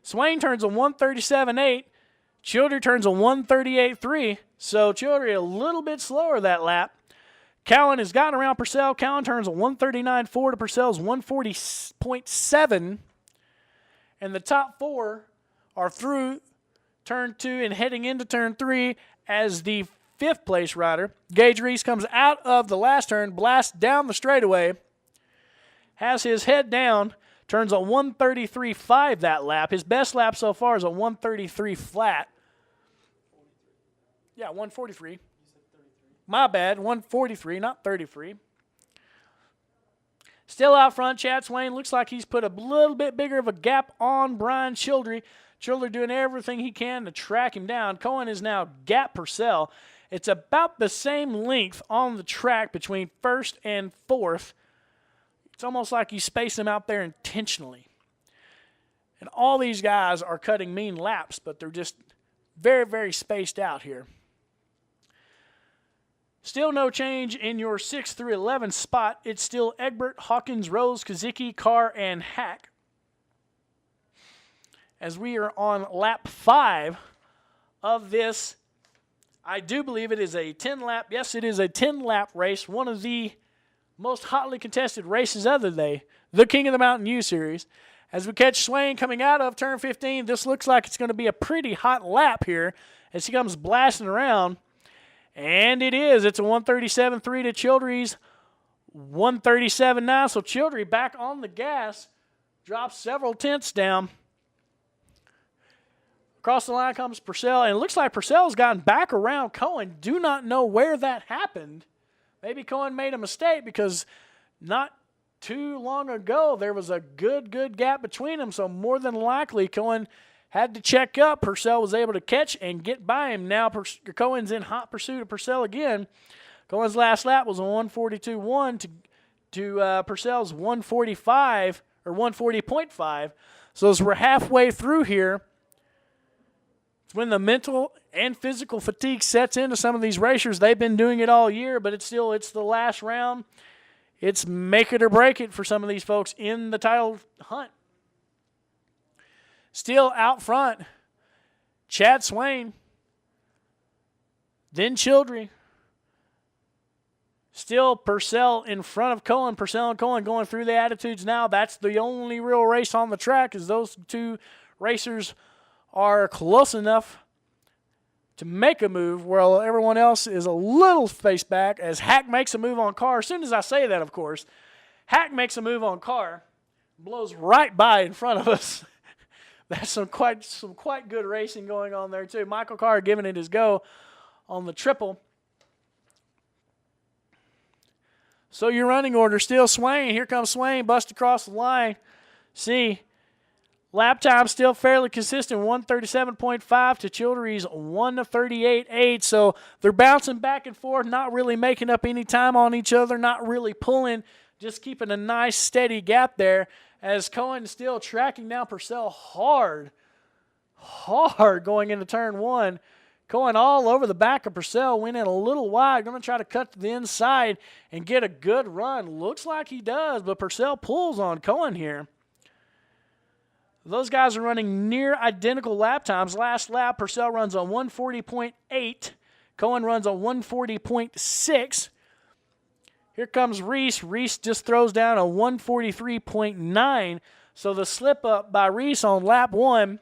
Swain turns a 137.8. Childry turns a 138.3. So Childry a little bit slower that lap. Cowan has gotten around Purcell. Cowan turns a 139.4 to Purcell's 140.7. And the top 4 are through turn 2 and heading into turn 3 as the 5th place rider. Gage Reese comes out of the last turn, blasts down the straightaway, has his head down, turns a 133.5 that lap. His best lap so far is a 133 flat. Yeah, 143. My bad, 143, not 33. Still out front, Chad Swain looks like he's put a little bit bigger of a gap on Brian Childry. Childry doing everything he can to track him down. Cohen is now gap Purcell. It's about the same length on the track between 1st and 4th. It's almost like you space them out there intentionally. And all these guys are cutting mean laps, but they're just very, very spaced out here. Still no change in your 6 through 11 spot. It's still Egbert, Hawkins, Rose, Kazicki, Carr, and Hack. As we are on lap 5 of this, I do believe it is a 10-lap. Yes, it is a 10-lap race, one of the most hotly contested races of the day, the King of the Mountain U Series. As we catch Swain coming out of turn 15, this looks like it's going to be a pretty hot lap here as he comes blasting around. And it is. It's a 137.3 to Childry's 137.9. So Childry back on the gas, drops several tenths down. Across the line comes Purcell, and it looks like Purcell's gotten back around Cohen. Do not know where that happened. Maybe Cohen made a mistake because not too long ago there was a good gap between them, so more than likely Cohen had to check up. Purcell was able to catch and get by him. Now Cohen's in hot pursuit of Purcell again. Cohen's last lap was a 142.1 to Purcell's 145 or 140.5. So as we're halfway through here, it's when the mental and physical fatigue sets into some of these racers. They've been doing it all year, but it's the last round. It's make it or break it for some of these folks in the title hunt. Still out front, Chad Swain, then Childry. Still Purcell in front of Cohen. Purcell and Cohen going through the attitudes now. That's the only real race on the track, is those two racers are close enough to make a move while everyone else is a little spaced back as Hack makes a move on Carr. As soon as I say that, of course, Hack makes a move on Carr, blows right by in front of us. That's some quite good racing going on there, too. Michael Carr giving it his go on the triple. So your running order still Swain. Here comes Swain, bust across the line. See, lap time still fairly consistent, 137.5 to Childry's 138.8. So they're bouncing back and forth, not really making up any time on each other, not really pulling, just keeping a nice steady gap there. As Cohen still tracking down Purcell hard going into turn 1. Cohen all over the back of Purcell, went in a little wide, going to try to cut to the inside and get a good run. Looks like he does, but Purcell pulls on Cohen here. Those guys are running near identical lap times. Last lap, Purcell runs on 140.8. Cohen runs on 140.6. Here comes Reese. Reese just throws down a 143.9. So the slip up by Reese on lap 1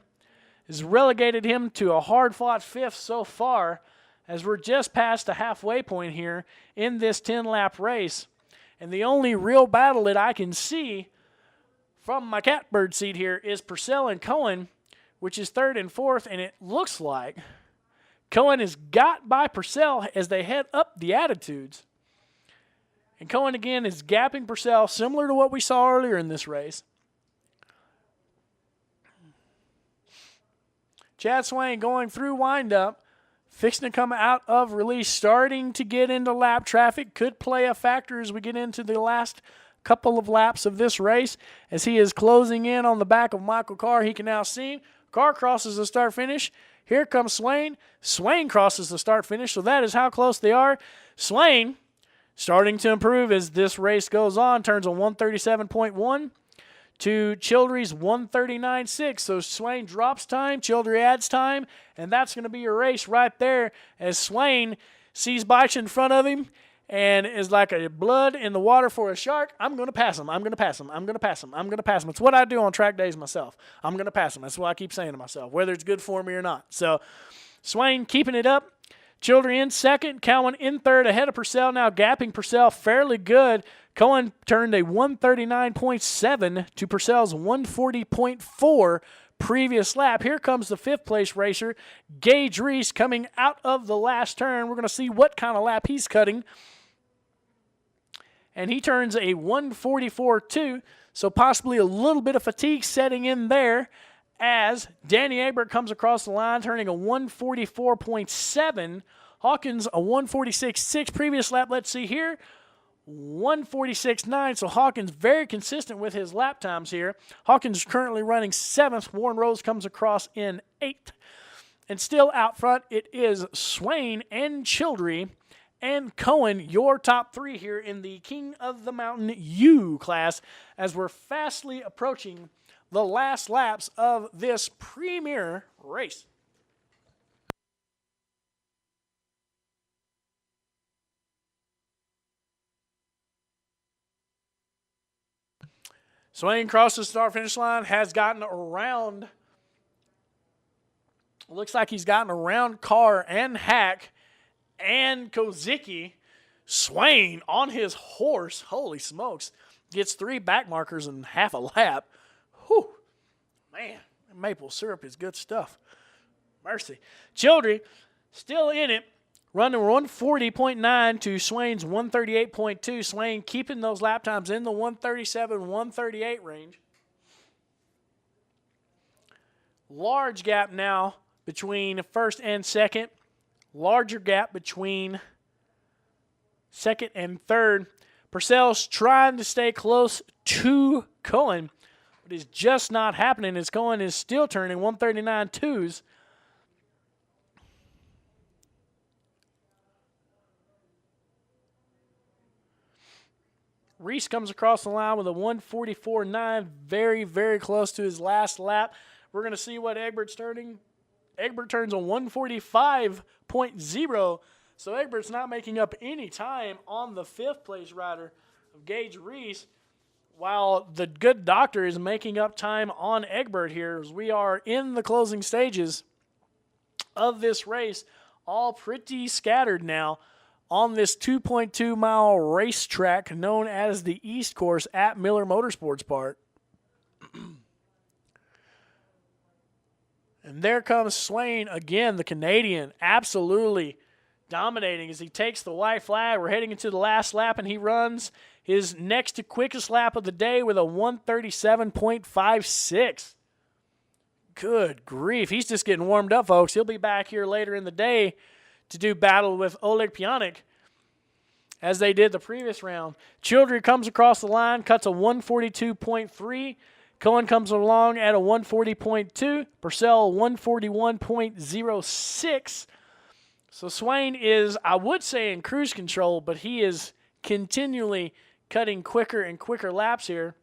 has relegated him to a hard-fought 5th so far, as we're just past the halfway point here in this 10-lap race. And the only real battle that I can see from my catbird seat here is Purcell and Cohen, which is 3rd and 4th, and it looks like Cohen is got by Purcell as they head up the attitudes. And Cohen, again, is gapping Purcell, similar to what we saw earlier in this race. Chad Swain going through windup, fixing to come out of release, starting to get into lap traffic. Could play a factor as we get into the last couple of laps of this race. As he is closing in on the back of Michael Carr, he can now see him. Carr crosses the start-finish. Here comes Swain. Swain crosses the start-finish, so that is how close they are. Swain starting to improve as this race goes on, turns a 137.1 to Childry's 139.6. So Swain drops time, Childry adds time, and that's going to be your race right there as Swain sees Beich in front of him and is like a blood in the water for a shark. I'm going to pass him. I'm going to pass him. I'm going to pass him. I'm going to pass him. It's what I do on track days myself. I'm going to pass him. That's what I keep saying to myself, whether it's good for me or not. So Swain keeping it up. Childry in 2nd, Cowan in 3rd, ahead of Purcell, now gapping Purcell fairly good. Cohen turned a 139.7 to Purcell's 140.4 previous lap. Here comes the 5th place racer, Gage Reese, coming out of the last turn. We're going to see what kind of lap he's cutting. And he turns a 144.2, so possibly a little bit of fatigue setting in there, as Danny Egbert comes across the line, turning a 144.7. Hawkins, a 146.6 previous lap. Let's see here. 1:46.9. So Hawkins very consistent with his lap times here. Hawkins is currently running 7th. Warren Rose comes across in 8th. And still out front, it is Swain and Childry and Cohen, your top 3 here in the King of the Mountain U class, as we're fastly approaching the last laps of this premier race. Swain crosses the start-finish line, has gotten around, looks like he's gotten around Carr and Hack and Kozicki. Swain on his horse, holy smokes, gets 3 back markers in half a lap. Whew, man, maple syrup is good stuff. Mercy. Childry still in it, running 140.9 to Swain's 138.2. Swain keeping those lap times in the 137, 138 range. Large gap now between first and second. Larger gap between second and third. Purcell's trying to stay close to Cohen, but it's just not happening as Cohen is still turning 139.2s. Reese comes across the line with a 144.9, very, very close to his last lap. We're going to see what Egbert's turning. Egbert turns a 145.0, so Egbert's not making up any time on the 5th place rider of Gage Reese, while the good doctor is making up time on Egbert here as we are in the closing stages of this race, all pretty scattered now on this 2.2-mile racetrack known as the East Course at Miller Motorsports Park. And there comes Swain again, the Canadian, absolutely dominating as he takes the white flag. We're heading into the last lap, and he runs his next to quickest lap of the day with a 137.56. Good grief. He's just getting warmed up, folks. He'll be back here later in the day to do battle with Oleg Pionic as they did the previous round. Childry comes across the line, cuts a 142.3. Cohen comes along at a 140.2. Purcell 141.06. So Swain is, I would say, in cruise control, but he is continually cutting quicker and quicker laps here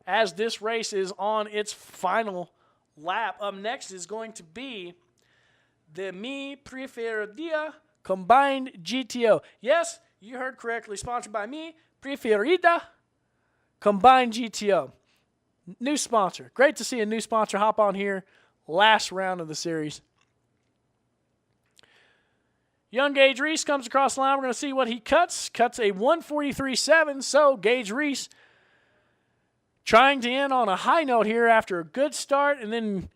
as this race is on its final lap. Up next is going to be the Mi Preferida Combined GTO. Yes, you heard correctly. Sponsored by Mi Preferida Combined GTO. New sponsor. Great to see a new sponsor hop on here. Last round of the series. Young Gage Reese comes across the line. We're going to see what he cuts. Cuts a 143.7. So Gage Reese trying to end on a high note here after a good start and then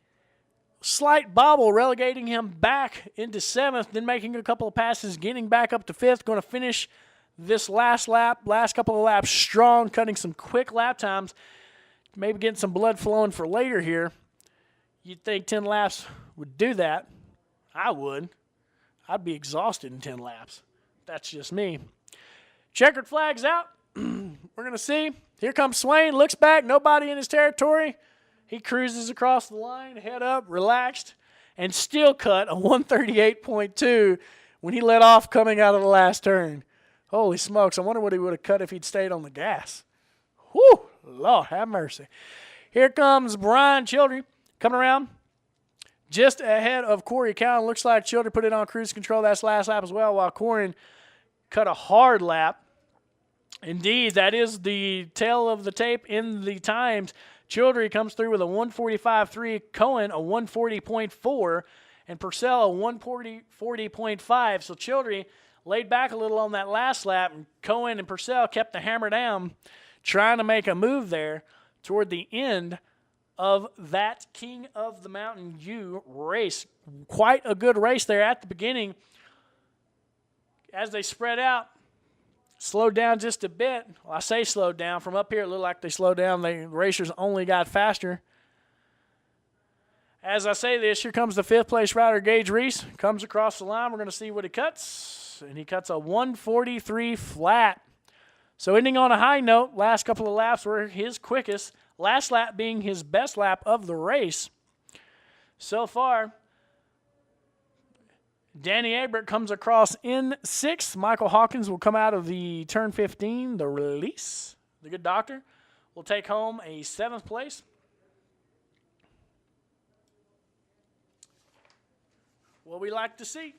slight bobble relegating him back into 7th, then making a couple of passes, getting back up to 5th. Going to finish this last couple of laps strong, cutting some quick lap times. Maybe getting some blood flowing for later here. You'd think 10 laps would do that. I would. I'd be exhausted in 10 laps. That's just me. Checkered flag's out. We're going to see. Here comes Swain. Looks back. Nobody in his territory. He cruises across the line, head up, relaxed, and still cut a 138.2 when he let off coming out of the last turn. Holy smokes. I wonder what he would have cut if he'd stayed on the gas. Whew. Lord, have mercy. Here comes Brian Childry coming around just ahead of Corey Cowan. Looks like Childry put it on cruise control. That's last lap as well, while Corin cut a hard lap. Indeed, that is the tail of the tape in the times. Childry comes through with a 145.3, Cohen a 140.4, and Purcell a 140.5. So Childry laid back a little on that last lap, and Cohen and Purcell kept the hammer down, trying to make a move there toward the end of that King of the Mountain U race. Quite a good race there at the beginning. As they spread out, slowed down just a bit. Well, I say slowed down. From up here, it looked like they slowed down. The racers only got faster. As I say this, here comes the 5th place rider, Gage Reese. Comes across the line. We're going to see what he cuts. And he cuts a 143 flat. So ending on a high note, last couple of laps were his quickest, last lap being his best lap of the race. So far, Danny Abbott comes across in 6th. Michael Hawkins will come out of the turn 15, the release. The good doctor will take home a 7th place. What we like to see.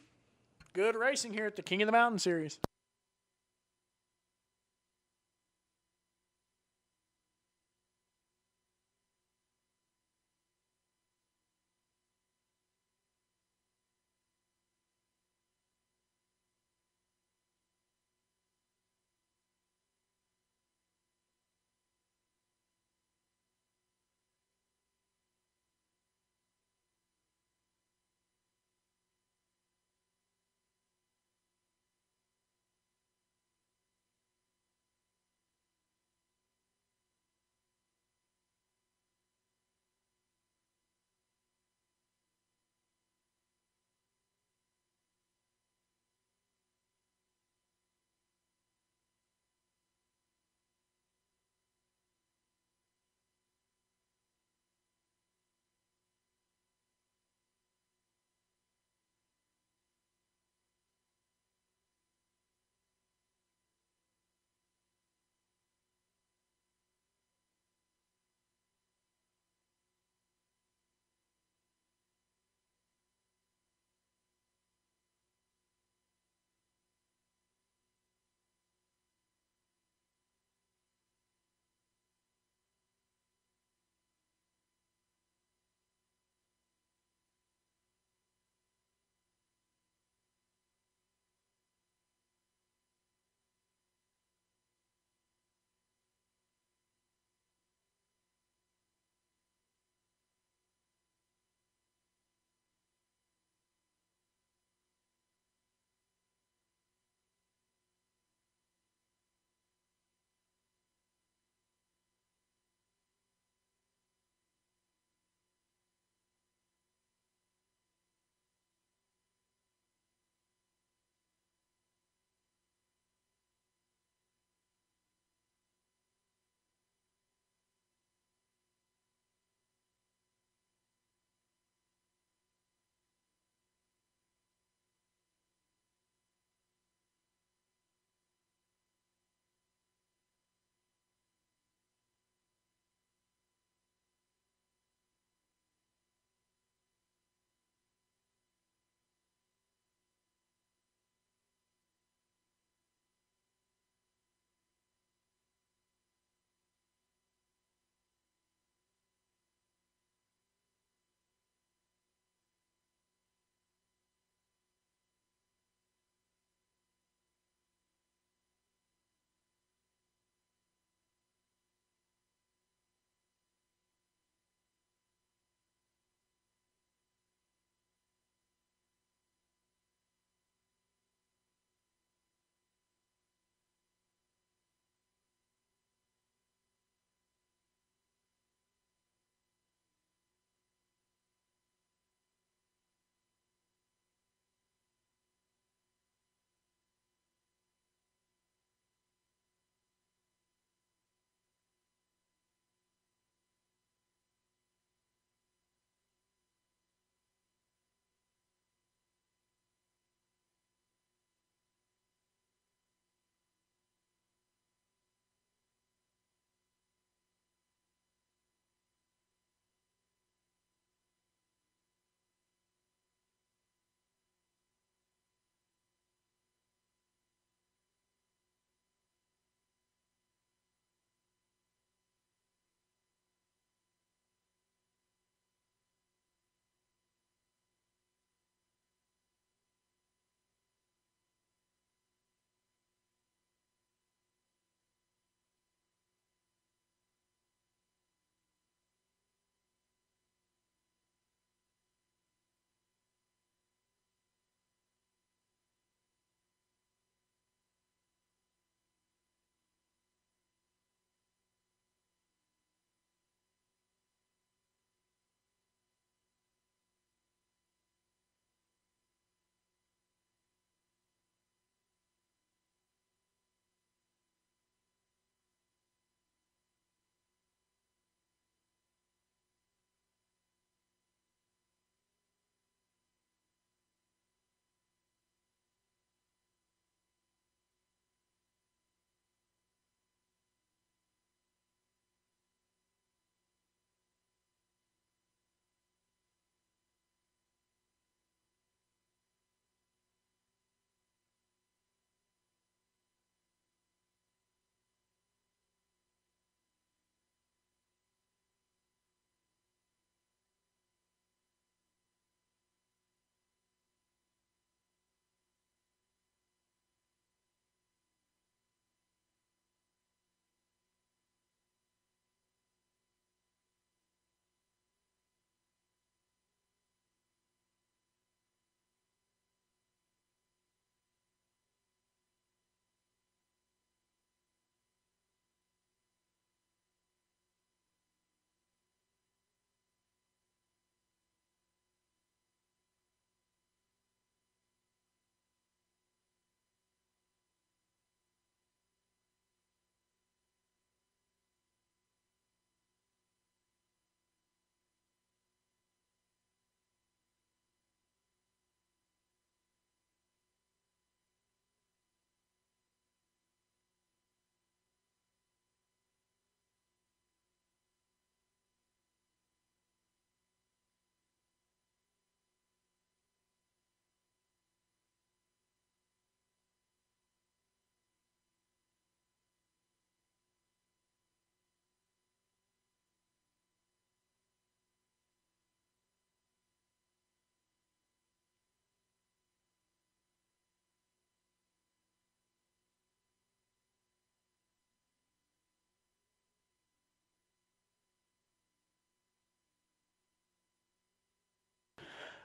Good racing here at the King of the Mountain Series.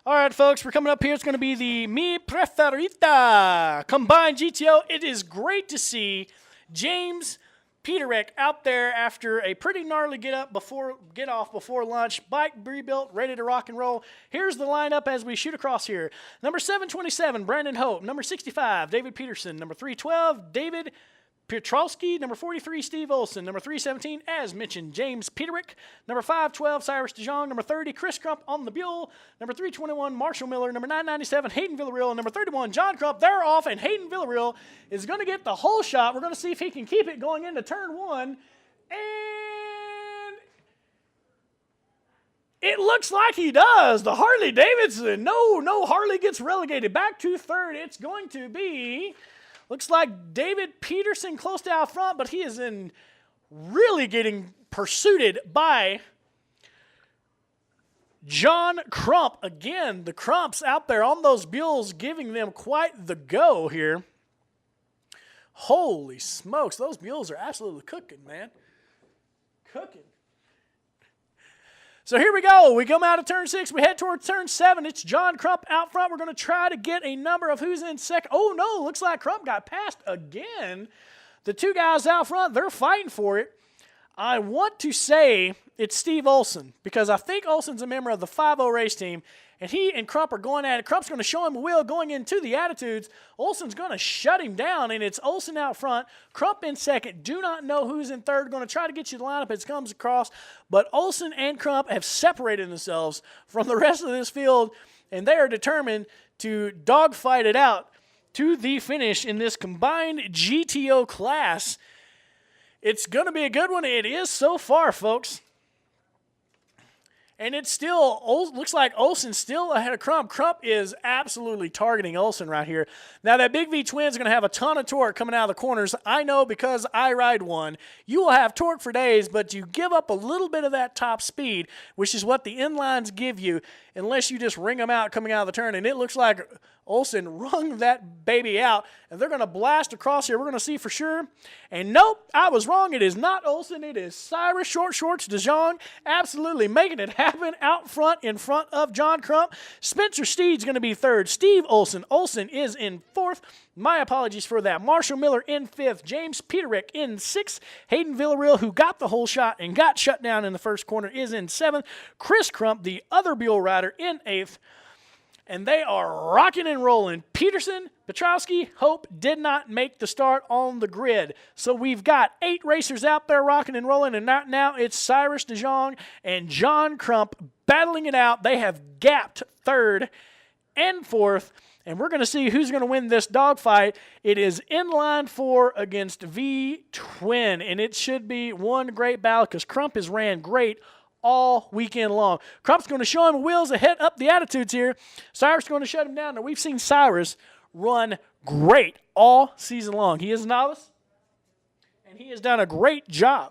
All right, folks, we're coming up here. It's going to be the Mi Preferita Combined GTO. It is great to see James Peterick out there after a pretty gnarly get off before lunch. Bike rebuilt, ready to rock and roll. Here's the lineup as we shoot across here. Number 727, Brandon Hope. Number 65, David Peterson. Number 312, David Piotrowski. Number 43, Steve Olson. Number 317, as mentioned, James Peterick. Number 512, Cyrus DeJong. Number 30, Chris Crump on the Buell. Number 321, Marshall Miller. Number 997, Hayden Villarreal. And number 31, John Crump. They're off, and Hayden Villarreal is going to get the whole shot. We're going to see if he can keep it going into turn one. And it looks like he does. The Harley Davidson. No, Harley gets relegated back to third. It's going to be... Looks like David Peterson close to out front, but he is really getting pursued by John Crump. Again, the Crumps out there on those Buells giving them quite the go here. Holy smokes, those Buells are absolutely cooking, man. Cooking. So here we go. We come out of turn 6. We head towards turn 7. It's John Crump out front. We're going to try to get a number of who's in second. Oh, no. Looks like Crump got passed again. The two guys out front, they're fighting for it. I want to say it's Steve Olson because I think Olson's a member of the 5-0 race team, and he and Crump are going at it. Crump's going to show him a wheel going into the attitudes. Olson's going to shut him down, and it's Olson out front. Crump in second. Do not know who's in third. Going to try to get you the lineup as it comes across. But Olson and Crump have separated themselves from the rest of this field, and they are determined to dogfight it out to the finish in this combined GTO class. It's going to be a good one. It is so far, folks. And it's still, looks like Olson's still ahead of Crump. Crump is absolutely targeting Olson right here. Now, that Big V twin is going to have a ton of torque coming out of the corners. I know because I ride one. You will have torque for days, but you give up a little bit of that top speed, which is what the inlines give you, unless you just ring them out coming out of the turn. And it looks like Olson wrung that baby out, and they're going to blast across here. We're going to see for sure. And nope, I was wrong. It is not Olson. It is Cyrus Short Shorts DeJong absolutely making it happen out front in front of John Crump. Spencer Steed's going to be third. Steve Olson. Olson is in fourth. My apologies for that. Marshall Miller in fifth. James Peterick in sixth. Hayden Villarreal, who got the whole shot and got shut down in the first corner, is in seventh. Chris Crump, the other Buell rider, in eighth. And they are rocking and rolling. Peterson, Piotrowski, Hope did not make the start on the grid. So we've got 8 racers out there rocking and rolling, and now it's Cyrus DeJong and John Crump battling it out. They have gapped third and fourth, and we're going to see who's going to win this dogfight. It is inline 4 against V-Twin, and it should be one great battle because Crump has ran great all weekend long. Crump's going to show him wheels ahead up the attitudes here. Cyrus is going to shut him down. Now, we've seen Cyrus run great all season long. He is a novice, and he has done a great job.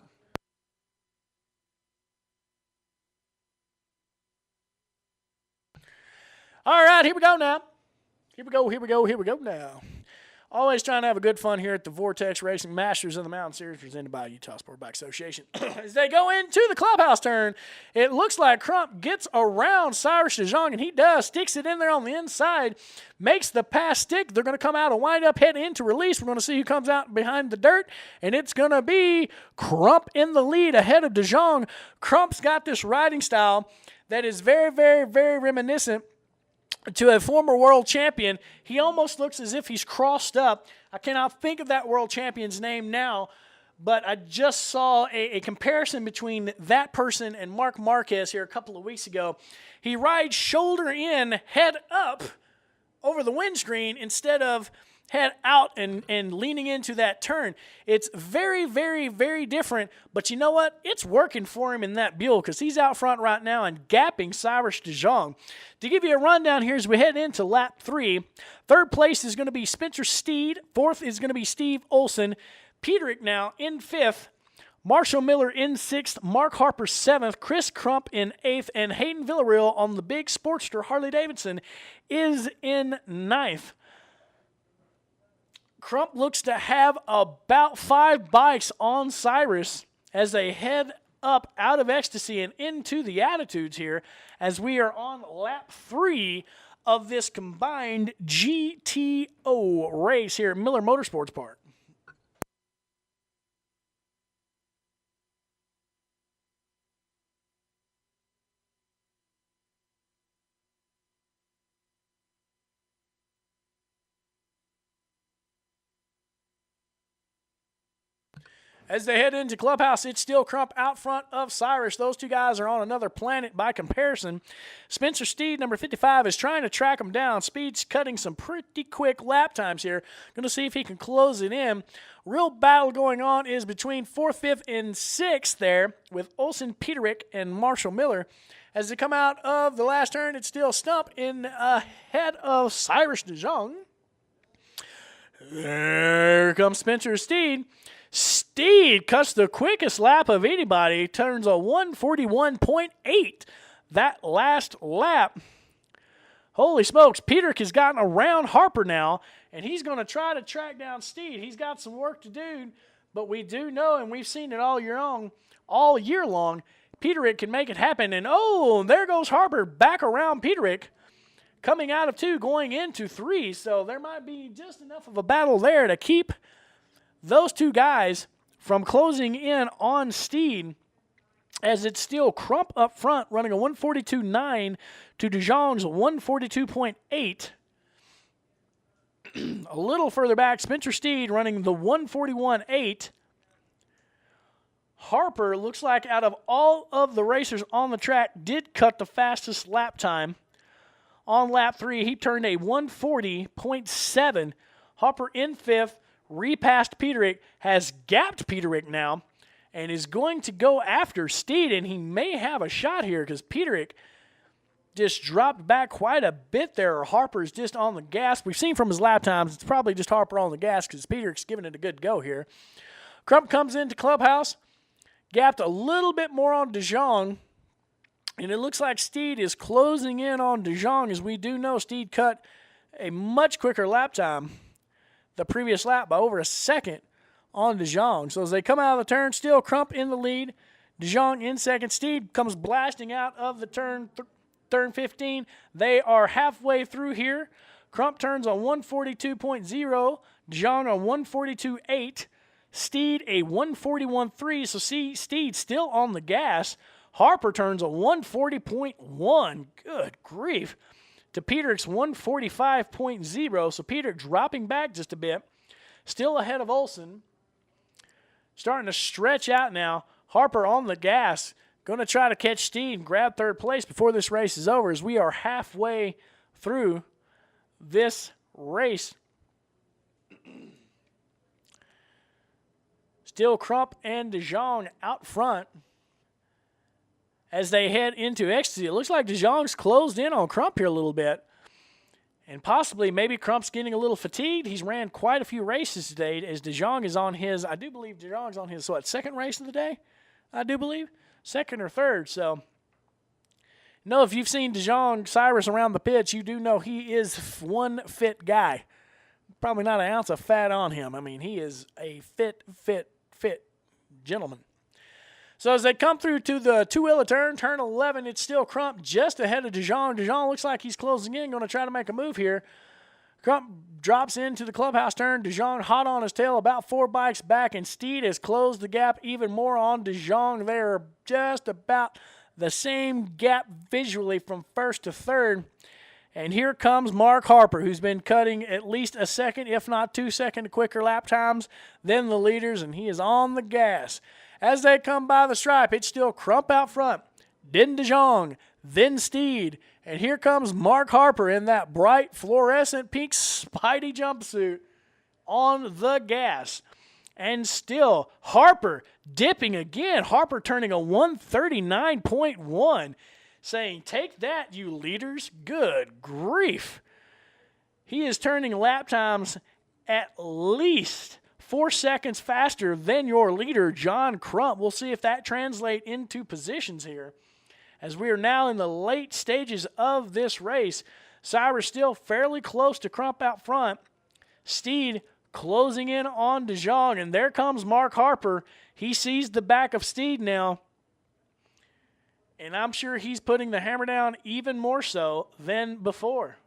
All right, here we go now. Here we go now. Always trying to have a good fun here at the Vortex Racing Masters of the Mountain Series presented by Utah Sport Bike Association. As they go into the clubhouse turn, it looks like Crump gets around Cyrus DeJong, and he does. Sticks it in there on the inside, makes the pass stick. They're going to come out and wind up, head into release. We're going to see who comes out behind the dirt, and it's going to be Crump in the lead ahead of DeJong. Crump's got this riding style that is very, very, very reminiscent to a former world champion. He almost looks as if he's crossed up. I cannot think of that world champion's name now, but I just saw a comparison between that person and Mark Marquez here a couple of weeks ago. He rides shoulder in, head up over the windscreen instead of head out and leaning into that turn. It's very, very, very different, but you know what? It's working for him in that Buell because he's out front right now and gapping Cyrus DeJong. To give you a rundown here as we head into lap 3, third place is going to be Spencer Steed. Fourth is going to be Steve Olson. Peterick now in fifth. Marshall Miller in 6th, Mark Harper 7th, Chris Crump in 8th, and Hayden Villarreal on the big Sportster Harley-Davidson is in 9th. Crump looks to have about 5 bikes on Cyrus as they head up out of ecstasy and into the attitudes here as we are on lap 3 of this combined GTO race here at Miller Motorsports Park. As they head into Clubhouse, it's still Crump out front of Cyrus. Those two guys are on another planet by comparison. Spencer Steed, number 55, is trying to track them down. Speed's cutting some pretty quick lap times here. Going to see if he can close it in. Real battle going on is between 4th, 5th, and 6th there with Olsen Peterick and Marshall Miller. As they come out of the last turn, it's still Stump in ahead of Cyrus DeJong. There comes Spencer Steed. Steed cuts the quickest lap of anybody, turns a 141.8 that last lap. Holy smokes, Peterick has gotten around Harper now, and he's going to try to track down Steed. He's got some work to do, but we do know, and we've seen it all year long, Peterick can make it happen. And oh, there goes Harper back around Peterick, coming out of 2, going into 3. So there might be just enough of a battle there to keep those two guys from closing in on Steed, as it's still Crump up front running a 142.9 to DeJong's 142.8. A little further back, Spencer Steed running the 141.8. Harper looks like out of all of the racers on the track did cut the fastest lap time. On lap 3, he turned a 140.7. Harper in 5th. Repassed Peterick, has gapped Peterick now, and is going to go after Steed, and he may have a shot here because Peterick just dropped back quite a bit there. Harper's just on the gas. We've seen from his lap times, it's probably just Harper on the gas because Peterick's giving it a good go here. Crump comes into Clubhouse, gapped a little bit more on DeJong, and it looks like Steed is closing in on DeJong, as we do know Steed cut a much quicker lap time the previous lap by over a second on DeJong. So as they come out of the turn, still Crump in the lead. DeJong in second. Steed comes blasting out of the turn 15. They are halfway through here. Crump turns on 142.0. DeJong on 142.8. Steed a 141.3. So see Steed still on the gas. Harper turns a 140.1. Good grief. To Peterick's 145.0, so Peterick dropping back just a bit. Still ahead of Olsen. Starting to stretch out now. Harper on the gas. Going to try to catch Steed and grab 3rd place before this race is over, as we are halfway through this race. Still Crump and DeJong out front as they head into ecstasy. It looks like DeJong's closed in on Crump here a little bit. And possibly maybe Crump's getting a little fatigued. He's ran quite a few races today, as DeJong is on his, I do believe DeJong's on his, second race of the day? I do believe. Second or third. So, no, if you've seen DeJong Cyrus around the pits, you do know he is one fit guy. Probably not an ounce of fat on him. I mean, he is a fit gentleman. So as they come through to the two-wheeler turn 11, it's still Crump just ahead of DeJong. DeJong looks like he's closing in, going to try to make a move here. Crump drops into the clubhouse turn. DeJong hot on his tail, about 4 bikes back, and Steed has closed the gap even more on DeJong. They're just about the same gap visually from 1st to 3rd. And here comes Mark Harper, who's been cutting at least a second, if not 2 seconds quicker lap times than the leaders, and he is on the gas. As they come by the stripe, it's still Crump out front, then DeJong, then Steed, and here comes Mark Harper in that bright fluorescent pink Spidey jumpsuit on the gas. And still Harper dipping again. Harper turning a 139.1, saying, "Take that, you leaders." Good grief. He is turning lap times at least 4 seconds faster than your leader, John Crump. We'll see if that translates into positions here, as we are now in the late stages of this race. Cyrus still fairly close to Crump out front. Steed closing in on DeJong, and there comes Mark Harper. He sees the back of Steed now. And I'm sure he's putting the hammer down even more so than before.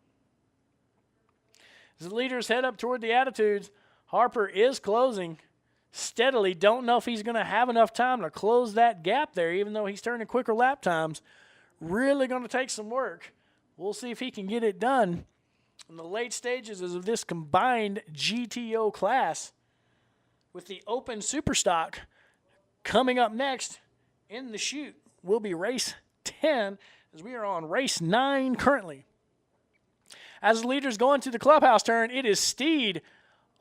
As the leaders head up toward the attitudes, Harper is closing steadily. Don't know if he's going to have enough time to close that gap there, even though he's turning quicker lap times. Really going to take some work. We'll see if he can get it done in the late stages of this combined GTO class, with the open Superstock coming up next in the chute. Will be race 10, as we are on race 9 currently. As the leaders go into the clubhouse turn, it is Steed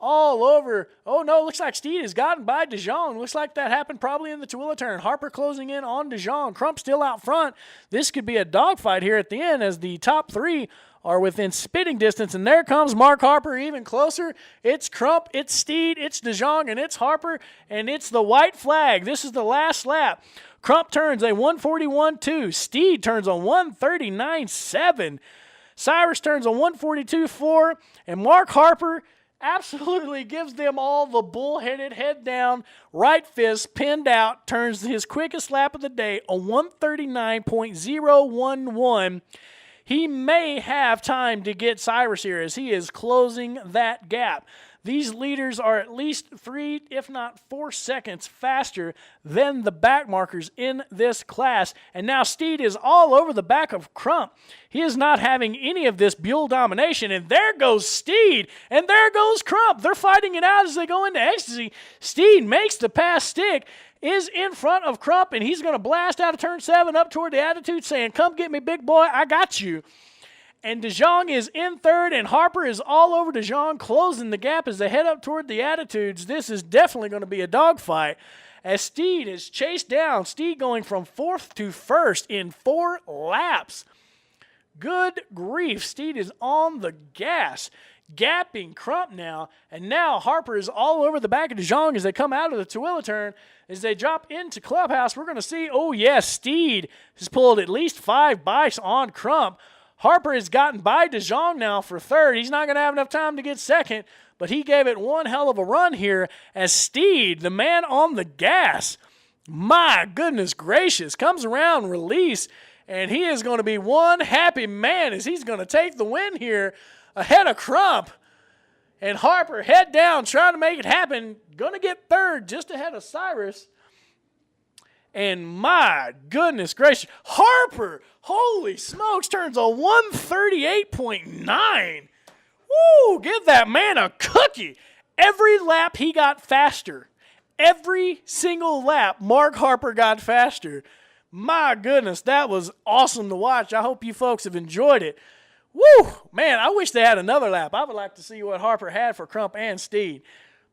all over. Oh, no, looks like Steed has gotten by DeJong. Looks like that happened probably in the Tooele turn. Harper closing in on DeJong. Crump still out front. This could be a dogfight here at the end, as the top 3 are within spitting distance. And there comes Mark Harper even closer. It's Crump, it's Steed, it's DeJong, and it's Harper, and it's the white flag. This is the last lap. Crump turns a 141.2. Steed turns a 139.7. Cyrus turns a 142.4. And Mark Harper absolutely gives them all the bullheaded, head down, right fist pinned out, turns his quickest lap of the day, a 139.011. He may have time to get Cyrus here, as he is closing that gap. These leaders are at least 3, if not 4 seconds faster than the back markers in this class. And now Steed is all over the back of Crump. He is not having any of this Buell domination. And there goes Steed. And there goes Crump. They're fighting it out as they go into ecstasy. Steed makes the pass stick, is in front of Crump, and he's going to blast out of turn 7 up toward the attitude, saying, "Come get me, big boy. I got you." And DeJong is in third, and Harper is all over DeJong, closing the gap as they head up toward the attitudes. This is definitely going to be a dogfight, as Steed is chased down. Steed going from 4th to 1st in 4 laps. Good grief. Steed is on the gas, gapping Crump now. And now Harper is all over the back of DeJong as they come out of the Tooele turn. As they drop into clubhouse, we're going to see, oh yes, Steed has pulled at least 5 bikes on Crump. Harper has gotten by DeJong now for 3rd. He's not going to have enough time to get 2nd, but he gave it one hell of a run here, as Steed, the man on the gas, my goodness gracious, comes around release, and he is going to be one happy man as he's going to take the win here ahead of Crump. And Harper, head down, trying to make it happen, going to get 3rd just ahead of Cyrus. And my goodness gracious, Harper, holy smokes, turns a 138.9. Woo, give that man a cookie. Every lap he got faster. Every single lap, Mark Harper got faster. My goodness, that was awesome to watch. I hope you folks have enjoyed it. Woo, man, I wish they had another lap. I would like to see what Harper had for Crump and Steed.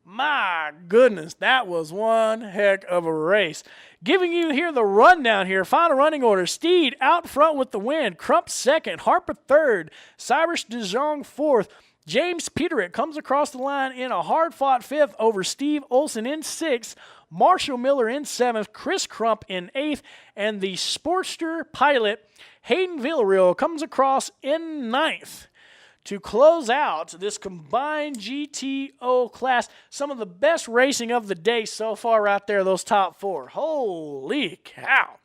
My goodness, that was one heck of a race. Giving you here the rundown here. Final running order. Steed out front with the win. Crump 2nd. Harper 3rd. Cyrus DeJong 4th. James Peterick comes across the line in a hard-fought 5th over Steve Olson in 6th. Marshall Miller in 7th. Chris Crump in 8th. And the Sportster pilot, Hayden Villarreal, comes across in 9th. To close out this combined GTO class, some of the best racing of the day so far right there, those top 4. Holy cow.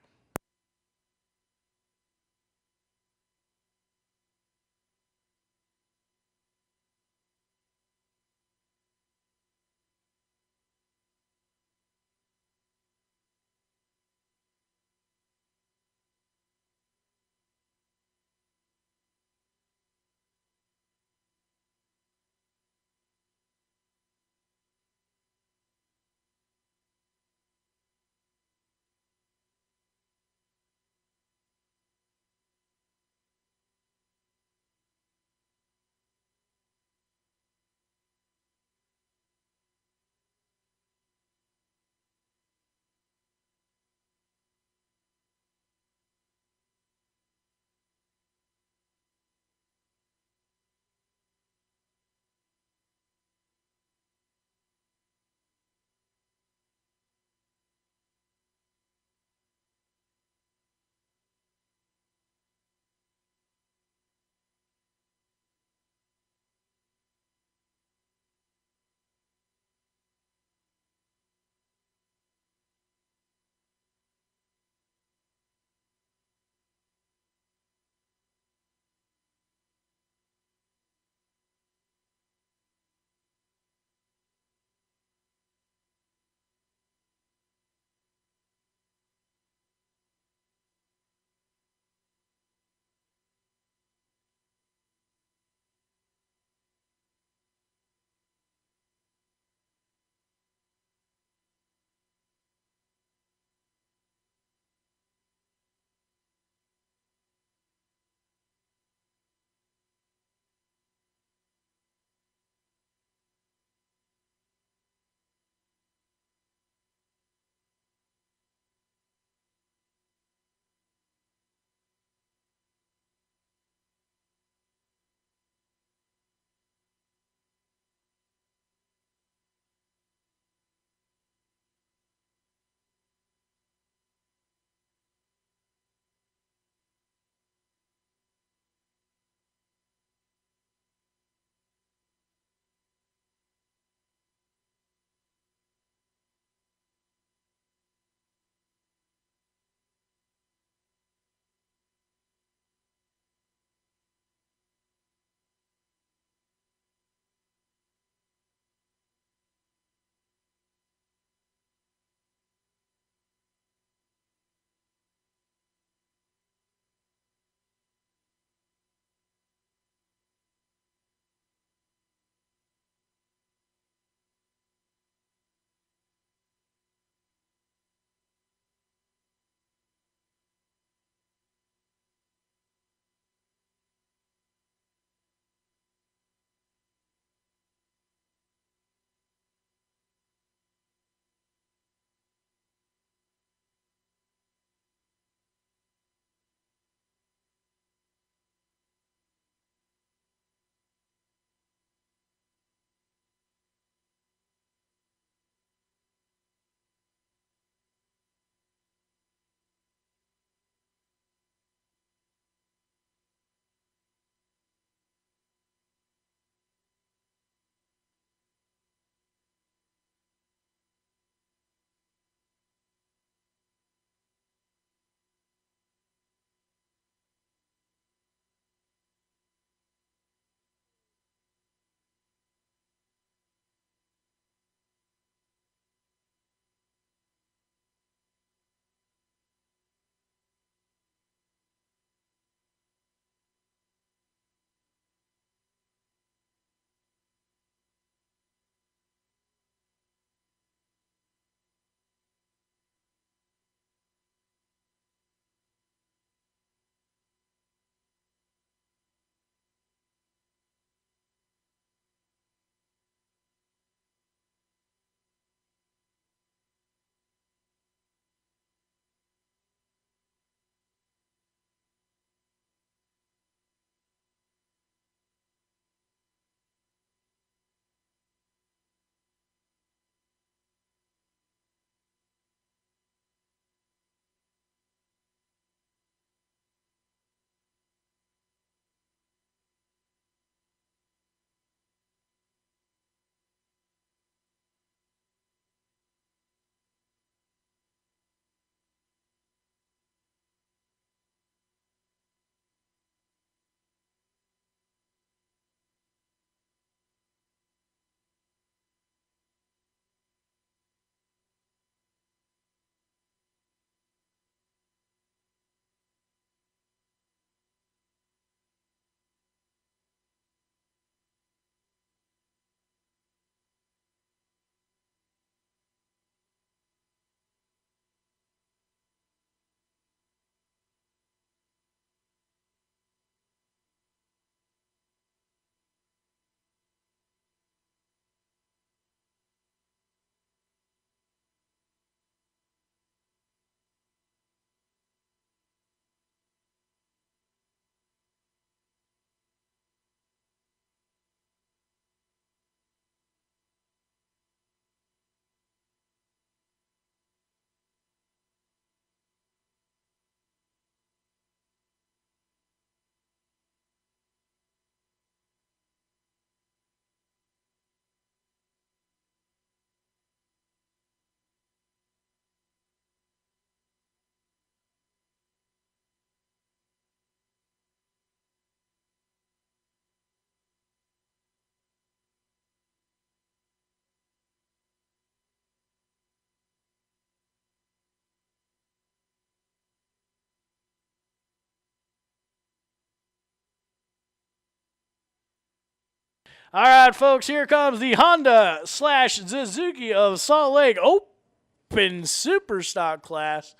All right, folks, here comes the Honda / Suzuki of Salt Lake Open Superstock class.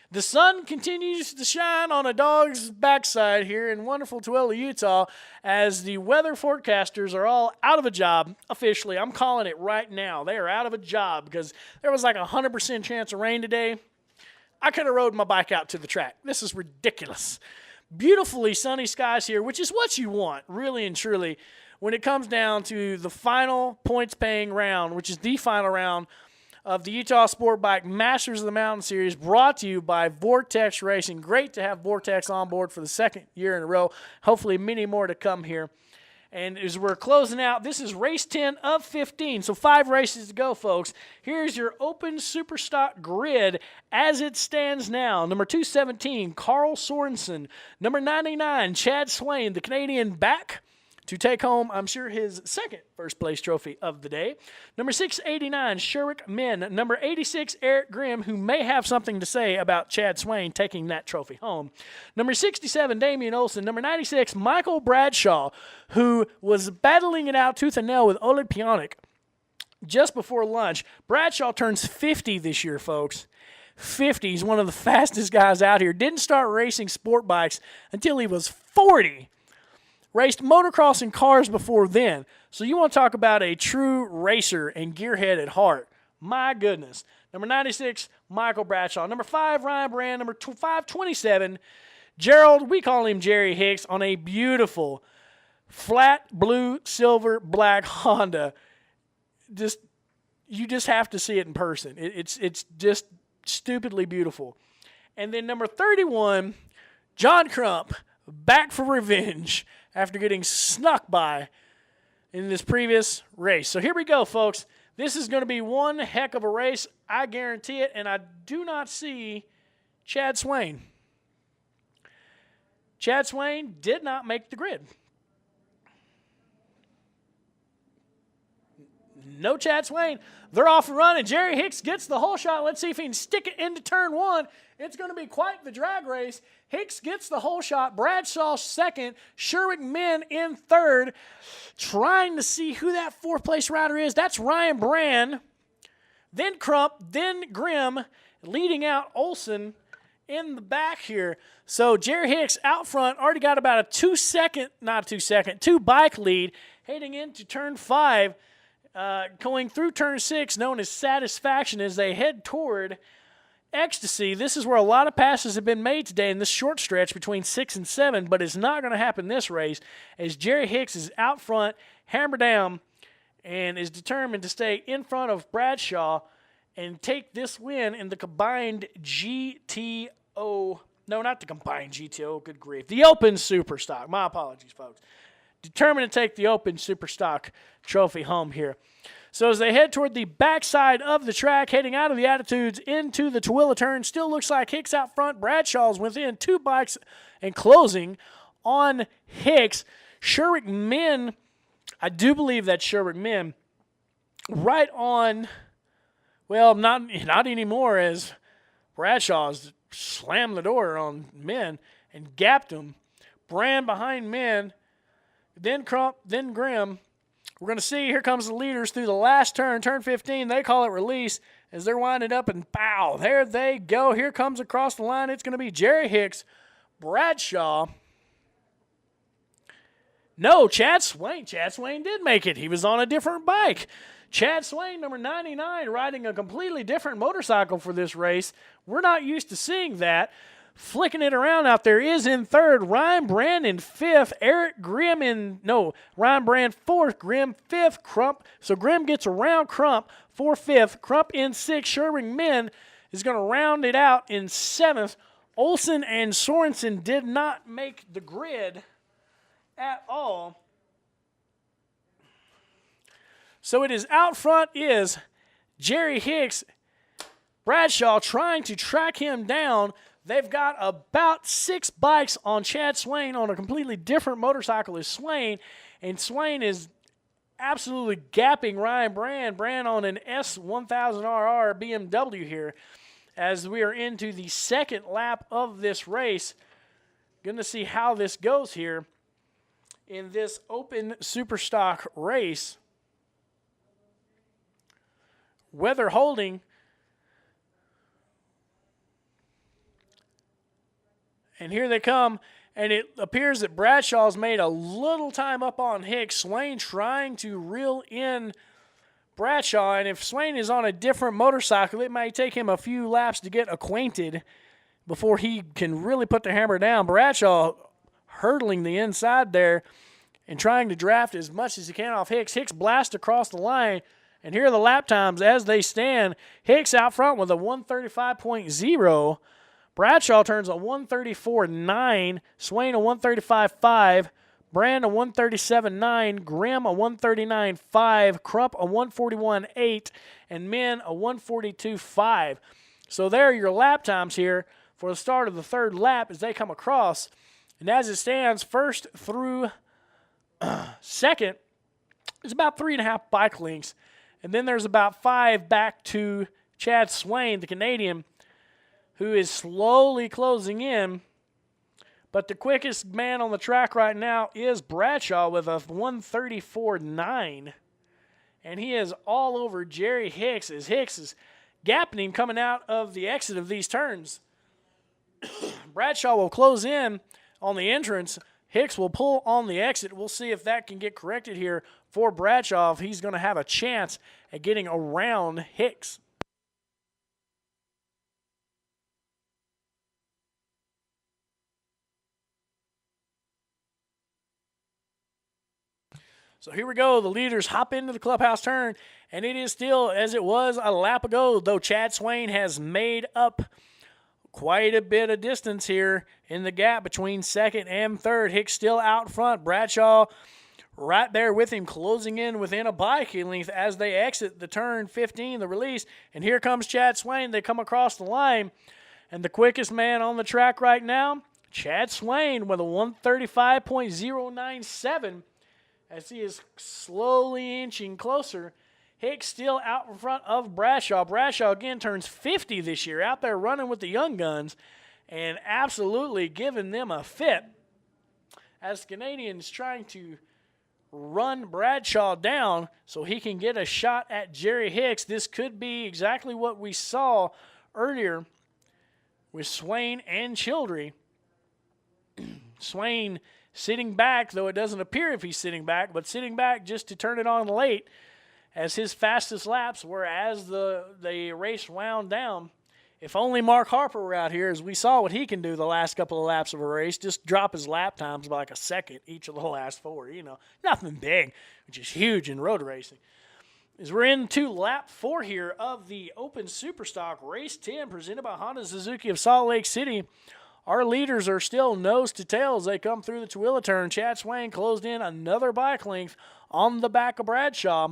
The sun continues to shine on a dog's backside here in wonderful Tooele, Utah, as the weather forecasters are all out of a job officially. I'm calling it right now. They are out of a job because there was like a 100% chance of rain today. I could have rode my bike out to the track. This is ridiculous. Beautifully sunny skies here, which is what you want, really and truly, when it comes down to the final points-paying round, which is the final round of the Utah Sport Bike Masters of the Mountain Series, brought to you by Vortex Racing. Great to have Vortex on board for the second year in a row. Hopefully many more to come here. And as we're closing out, this is race 10 of 15, so 5 races to go, folks. Here's your Open Superstock grid as it stands now. Number 217, Carl Sorensen. Number 99, Chad Swain, the Canadian back to take home, I'm sure, his second first-place trophy of the day. Number 689, Sherrick Min. Number 86, Eric Grimm, who may have something to say about Chad Swain taking that trophy home. Number 67, Damian Olsen. Number 96, Michael Bradshaw, who was battling it out tooth and nail with Oleg Pionik just before lunch. Bradshaw turns 50 this year, folks. 50. He's one of the fastest guys out here. Didn't start racing sport bikes until he was 40. Raced motocross and cars before then. So you want to talk about a true racer and gearhead at heart. My goodness. Number 96, Michael Bradshaw. Number 5, Ryan Brand. Number 527, Gerald, we call him Jerry Hicks, on a beautiful flat blue, silver, black Honda. You just have to see it in person. It's just stupidly beautiful. And then number 31, John Crump, back for revenge after getting snuck by in this previous race. So here we go, folks. This is going to be one heck of a race. I guarantee it, and I do not see Chad Swain. Chad Swain did not make the grid. No Chad Swain. They're off and running. Jerry Hicks gets the whole shot. Let's see if he can stick it into turn 1. It's going to be quite the drag race. Hicks gets the whole shot. Bradshaw second. Sherrick Min in third. Trying to see who that fourth-place rider is. That's Ryan Brand. Then Crump. Then Grimm. Leading out Olsen in the back here. So Jerry Hicks out front. Already got about a 2 bike lead. Heading into turn 5. Going through turn 6, known as Satisfaction, as they head toward Ecstasy. This is where a lot of passes have been made today in this short stretch between 6 and 7, but it's not going to happen this race, as Jerry Hicks is out front, hammer down, and is determined to stay in front of Bradshaw and take this win in the combined GTO. No, not the combined GTO, good grief. The Open Superstock. My apologies, folks. Determined to take the Open Superstock trophy home here. So as they head toward the backside of the track, heading out of the Attitudes into the Tooele turn, still looks like Hicks out front. Bradshaw's within 2 bikes and closing on Hicks. Sherrick Min, I do believe that's Sherrick Min, right on, well, not anymore, as Bradshaw's slammed the door on Min and gapped him. Brand behind Min, then Crump, then Grimm. We're going to see, here comes the leaders through the last turn, turn 15. They call it release as they're winding up, and pow, there they go. Here comes across the line. It's going to be Jerry Hicks, Bradshaw. No, Chad Swain. Chad Swain did make it. He was on a different bike. Chad Swain, number 99, riding a completely different motorcycle for this race. We're not used to seeing that. Flicking it around out there is in third. Ryan Brand in fifth. Ryan Brand fourth. Grimm fifth. Crump. So Grimm gets around Crump for fifth. Crump in sixth. Sherrick Min is going to round it out in seventh. Olsen and Sorensen did not make the grid at all. So it is out front is Jerry Hicks. Bradshaw trying to track him down. They've got about 6 bikes on Chad Swain on a completely different motorcycle as Swain, and Swain is absolutely gapping Ryan Brand. Brand on an S1000RR BMW here as we are into the second lap of this race. Going to see how this goes here in this open Superstock race. Weather holding. And here they come. And it appears that Bradshaw's made a little time up on Hicks. Swain trying to reel in Bradshaw. And if Swain is on a different motorcycle, it might take him a few laps to get acquainted before he can really put the hammer down. Bradshaw hurdling the inside there and trying to draft as much as he can off Hicks. Hicks blast across the line. And here are the lap times as they stand. Hicks out front with a 135.0. Bradshaw turns a 134.9, Swain a 135.5, Brand a 137.9, Grimm a 139.5, Crump a 141.8, and Min a 142.5. So there are your lap times here for the start of the third lap as they come across. And as it stands, first through second, it's about 3.5 bike lengths. And then there's about 5 back to Chad Swain, the Canadian, who is slowly closing in. But the quickest man on the track right now is Bradshaw with a 134.9. And he is all over Jerry Hicks as Hicks is gapping him coming out of the exit of these turns. Bradshaw will close in on the entrance. Hicks will pull on the exit. We'll see if that can get corrected here for Bradshaw, if he's going to have a chance at getting around Hicks. So here we go. The leaders hop into the clubhouse turn, and it is still as it was a lap ago, though Chad Swain has made up quite a bit of distance here in the gap between second and third. Hicks still out front. Bradshaw right there with him, closing in within a bike length as they exit the turn 15, the release. And here comes Chad Swain. They come across the line, and the quickest man on the track right now, Chad Swain with a 135.097. As he is slowly inching closer. Hicks still out in front of Bradshaw. Bradshaw again turns 50 this year, out there running with the young guns and absolutely giving them a fit. As the Canadian's trying to run Bradshaw down so he can get a shot at Jerry Hicks. This could be exactly what we saw earlier with Swain and Childrey. Swain sitting back, though it doesn't appear if he's sitting back, but sitting back just to turn it on late as his fastest laps were as the race wound down. If only Mark Harper were out here, as we saw what he can do the last couple of laps of a race, just drop his lap times by like a second each of the last 4. Nothing big, which is huge in road racing. As we're into lap 4 here of the Open Superstock Race 10 presented by Honda Suzuki of Salt Lake City. Our leaders are still nose to tail as they come through the Tooele turn. Chad Swain closed in another bike length on the back of Bradshaw.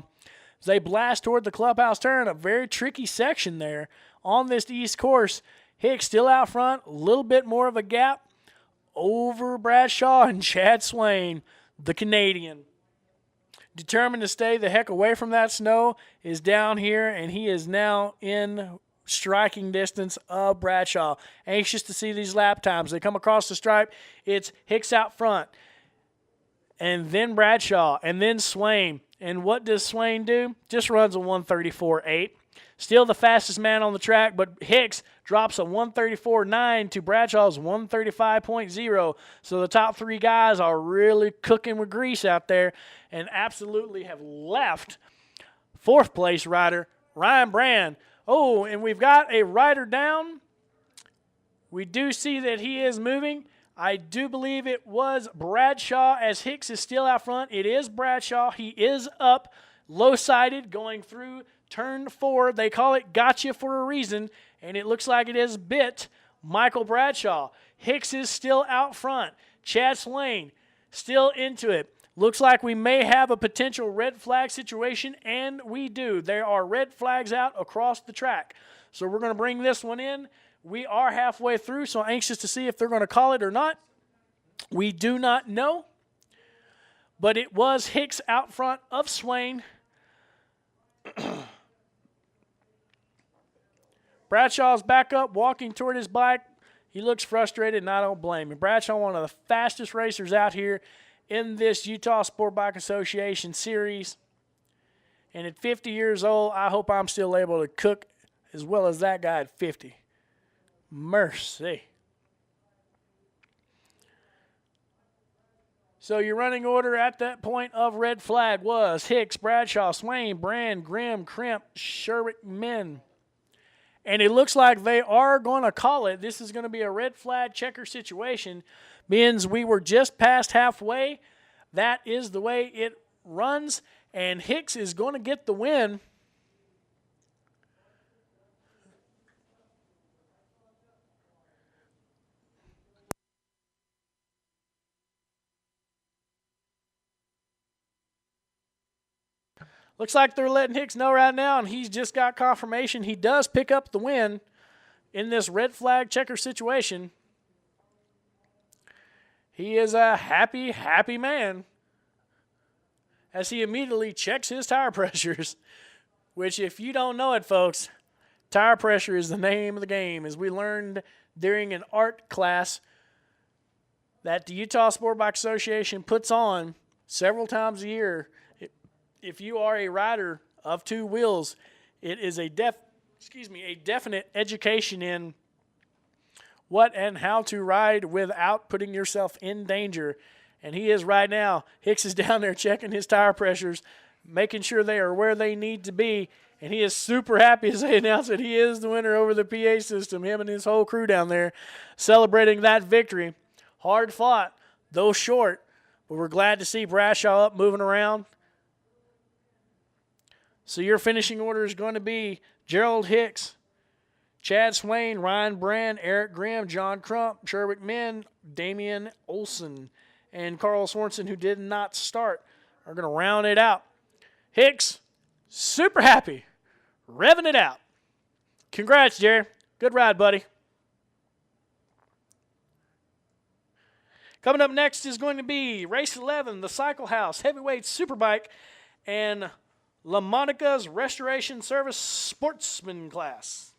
As they blast toward the clubhouse turn, a very tricky section there on this east course. Hicks still out front, a little bit more of a gap over Bradshaw, and Chad Swain, the Canadian, determined to stay the heck away from that snow, is down here, and he is now in striking distance of Bradshaw. Anxious to see these lap times. They come across the stripe. It's Hicks out front, and then Bradshaw, and then Swain. And what does Swain do? Just runs a 134.8. Still the fastest man on the track, but Hicks drops a 134.9 to Bradshaw's 135.0. So the top 3 guys are really cooking with grease out there and absolutely have left 4th place rider Ryan Brand. Oh, and we've got a rider down. We do see that he is moving. I do believe it was Bradshaw, as Hicks is still out front. It is Bradshaw. He is up, low-sided, going through turn 4. They call it gotcha for a reason, and it looks like it has bit Michael Bradshaw. Hicks is still out front. Chad Swain still into it. Looks like we may have a potential red flag situation, and we do. There are red flags out across the track. So we're going to bring this one in. We are halfway through, so anxious to see if they're going to call it or not. We do not know. But it was Hicks out front of Swain. Bradshaw's back up, walking toward his bike. He looks frustrated, and I don't blame him. Bradshaw, one of the fastest racers out here, in this Utah Sport Bike Association series. And at 50 years old, I hope I'm still able to cook as well as that guy at 50. Mercy. So your running order at that point of red flag was Hicks, Bradshaw, Swain, Brand, Grimm, Krimp, Sherwick, Min. And it looks like they are going to call it. This is going to be a red flag checker situation. Means we were just past halfway. That is the way it runs. And Hicks is going to get the win. Looks like they're letting Hicks know right now, and he's just got confirmation he does pick up the win in this red flag checker situation. He is a happy, happy man as he immediately checks his tire pressures, which if you don't know it, folks, tire pressure is the name of the game. As we learned during an art class that the Utah Sport Bike Association puts on several times a year. If you are a rider of two wheels, it is a definite education in what and how to ride without putting yourself in danger. And he is right now. Hicks is down there checking his tire pressures, making sure they are where they need to be. And he is super happy as they announce that he is the winner over the PA system, him and his whole crew down there celebrating that victory. Hard fought, though short, but we're glad to see Bradshaw up moving around. So your finishing order is going to be Gerald Hicks, Chad Swain, Ryan Brand, Eric Grimm, John Crump, Sherwick Min, Damian Olson, and Carl Sorensen, who did not start, are going to round it out. Hicks, super happy, revving it out. Congrats, Jerry. Good ride, buddy. Coming up next is going to be Race 11, the Cycle House Heavyweight Superbike, and La Monica's Restoration Service Sportsman class.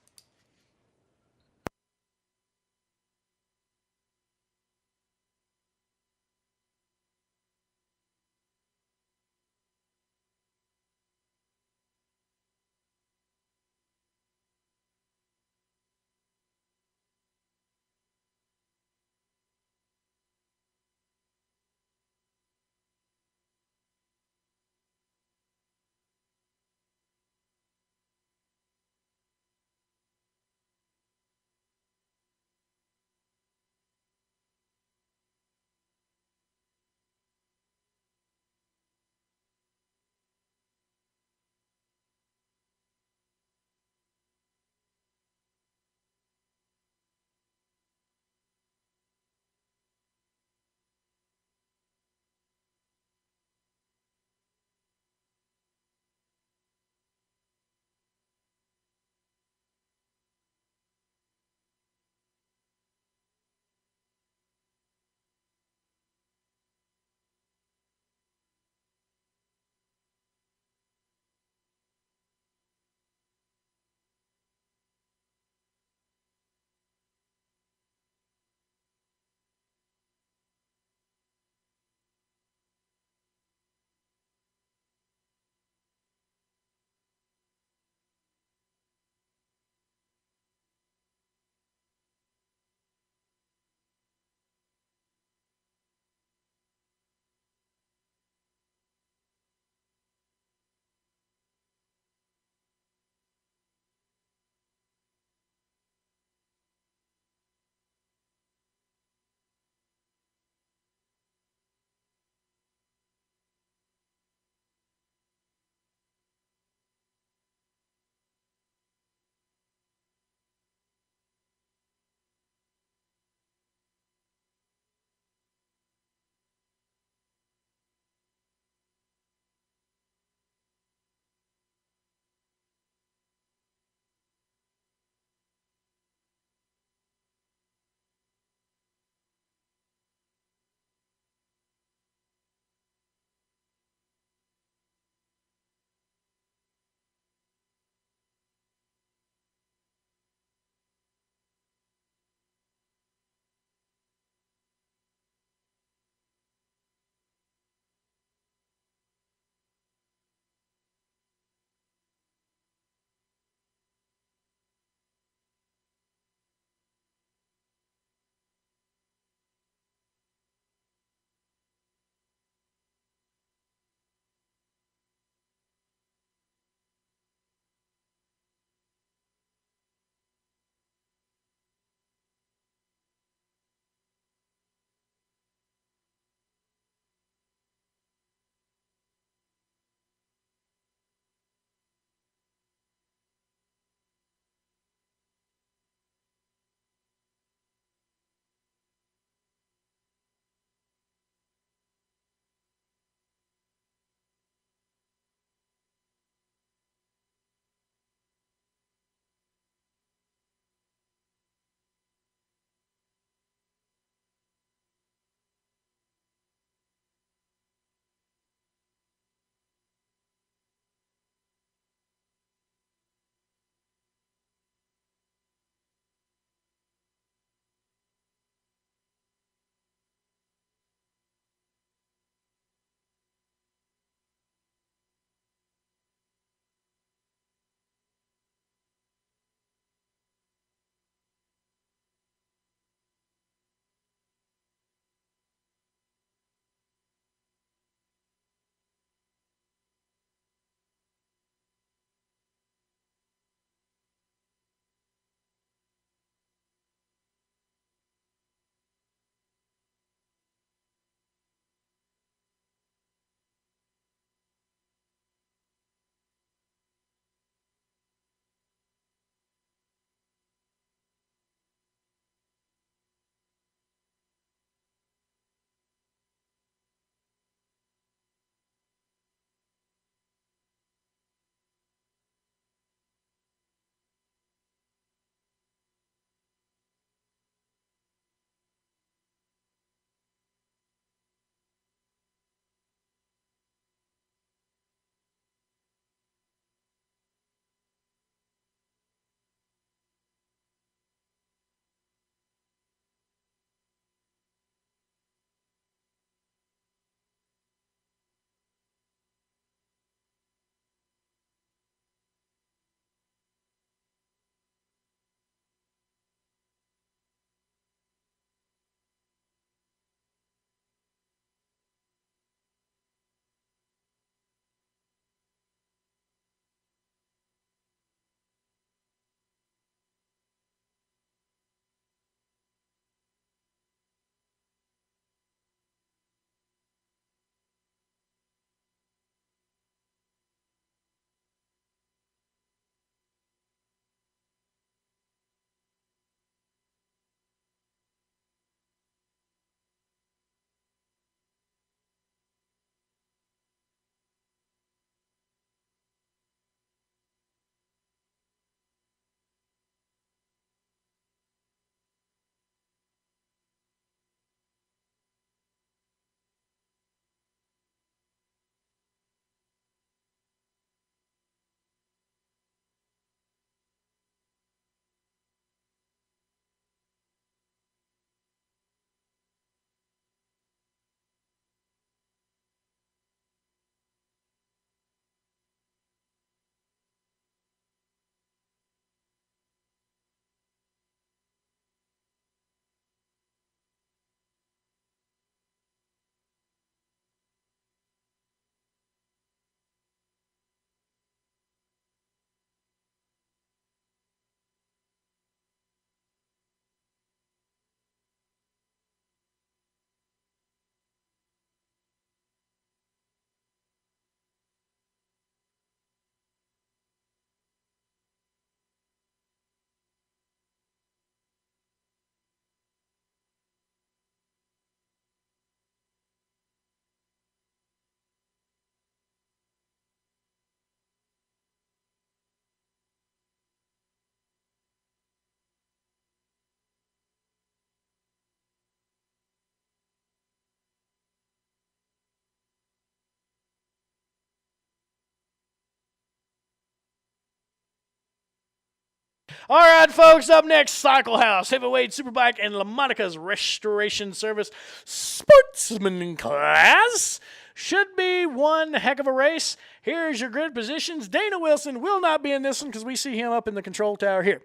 All right, folks, up next, Cycle House, Heavyweight Superbike, and LaMonica's Restoration Service Sportsman Class. Should be one heck of a race. Here's your grid positions. Dana Wilson will not be in this one because we see him up in the control tower here.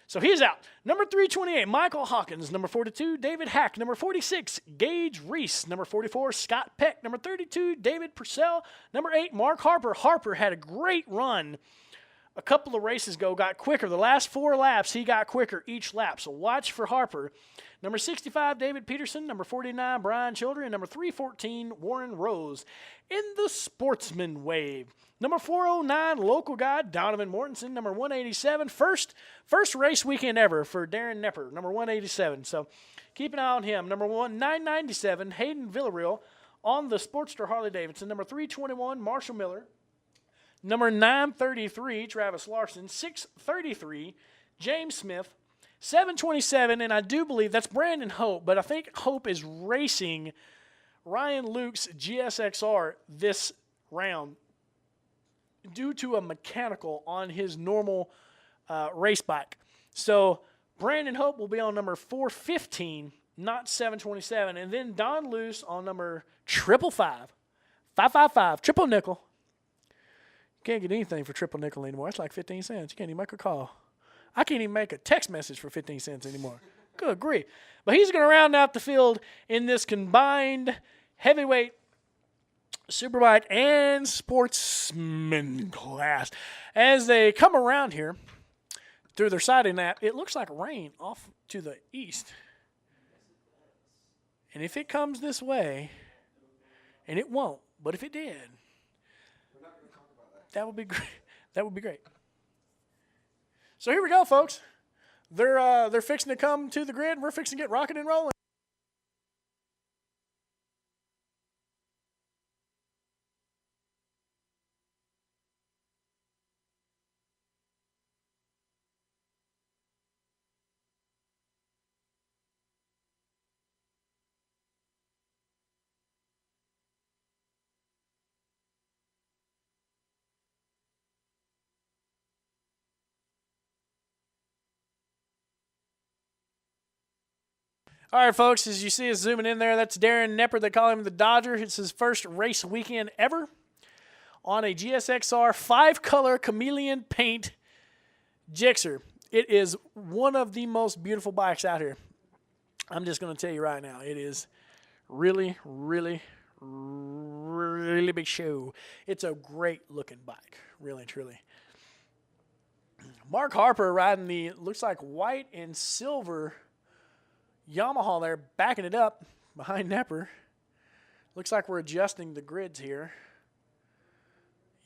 So he's out. Number 328, Michael Hawkins. Number 42, David Hack. Number 46, Gage Reese. Number 44, Scott Peck. Number 32, David Purcell. Number 8, Mark Harper. Harper had a great run a couple of races ago, got quicker. The last 4 laps, he got quicker each lap. So watch for Harper. Number 65, David Peterson. Number 49, Brian Children. Number 314, Warren Rose. In the Sportsman Wave. Number 409, local guy, Donovan Mortensen. Number 187, first race weekend ever for Darren Nepper. Number 187. So keep an eye on him. Number 997, Hayden Villarreal on the Sportster Harley Davidson. Number 321, Marshall Miller. Number 933, Travis Larson. 633, James Smith. 727, and I do believe that's Brandon Hope, but I think Hope is racing Ryan Luke's GSXR this round due to a mechanical on his normal race bike. So Brandon Hope will be on number 415, not 727, and then Don Luce on number 555, triple nickel. Can't get anything for triple nickel anymore. That's like 15 cents. You can't even make a call. I can't even make a text message for 15 cents anymore. Good grief. But he's going to round out the field in this combined heavyweight, superbike, and sportsman class. As they come around here through their siding nap, it looks like rain off to the east. And if it comes this way, and it won't, but if it did, that would be great. That would be great. So here we go, folks. They're fixing to come to the grid. We're fixing to get rocking and rolling. All right, folks, as you see us zooming in there, that's Darren Nepper. They call him the Dodger. It's his first race weekend ever on a GSXR 5-color chameleon paint Gixxer. It is one of the most beautiful bikes out here. I'm just going to tell you right now, it is really, really, really big show. It's a great-looking bike, really, truly. Mark Harper riding the, looks like white and silver Yamaha there, backing it up behind Nepper. Looks like we're adjusting the grids here.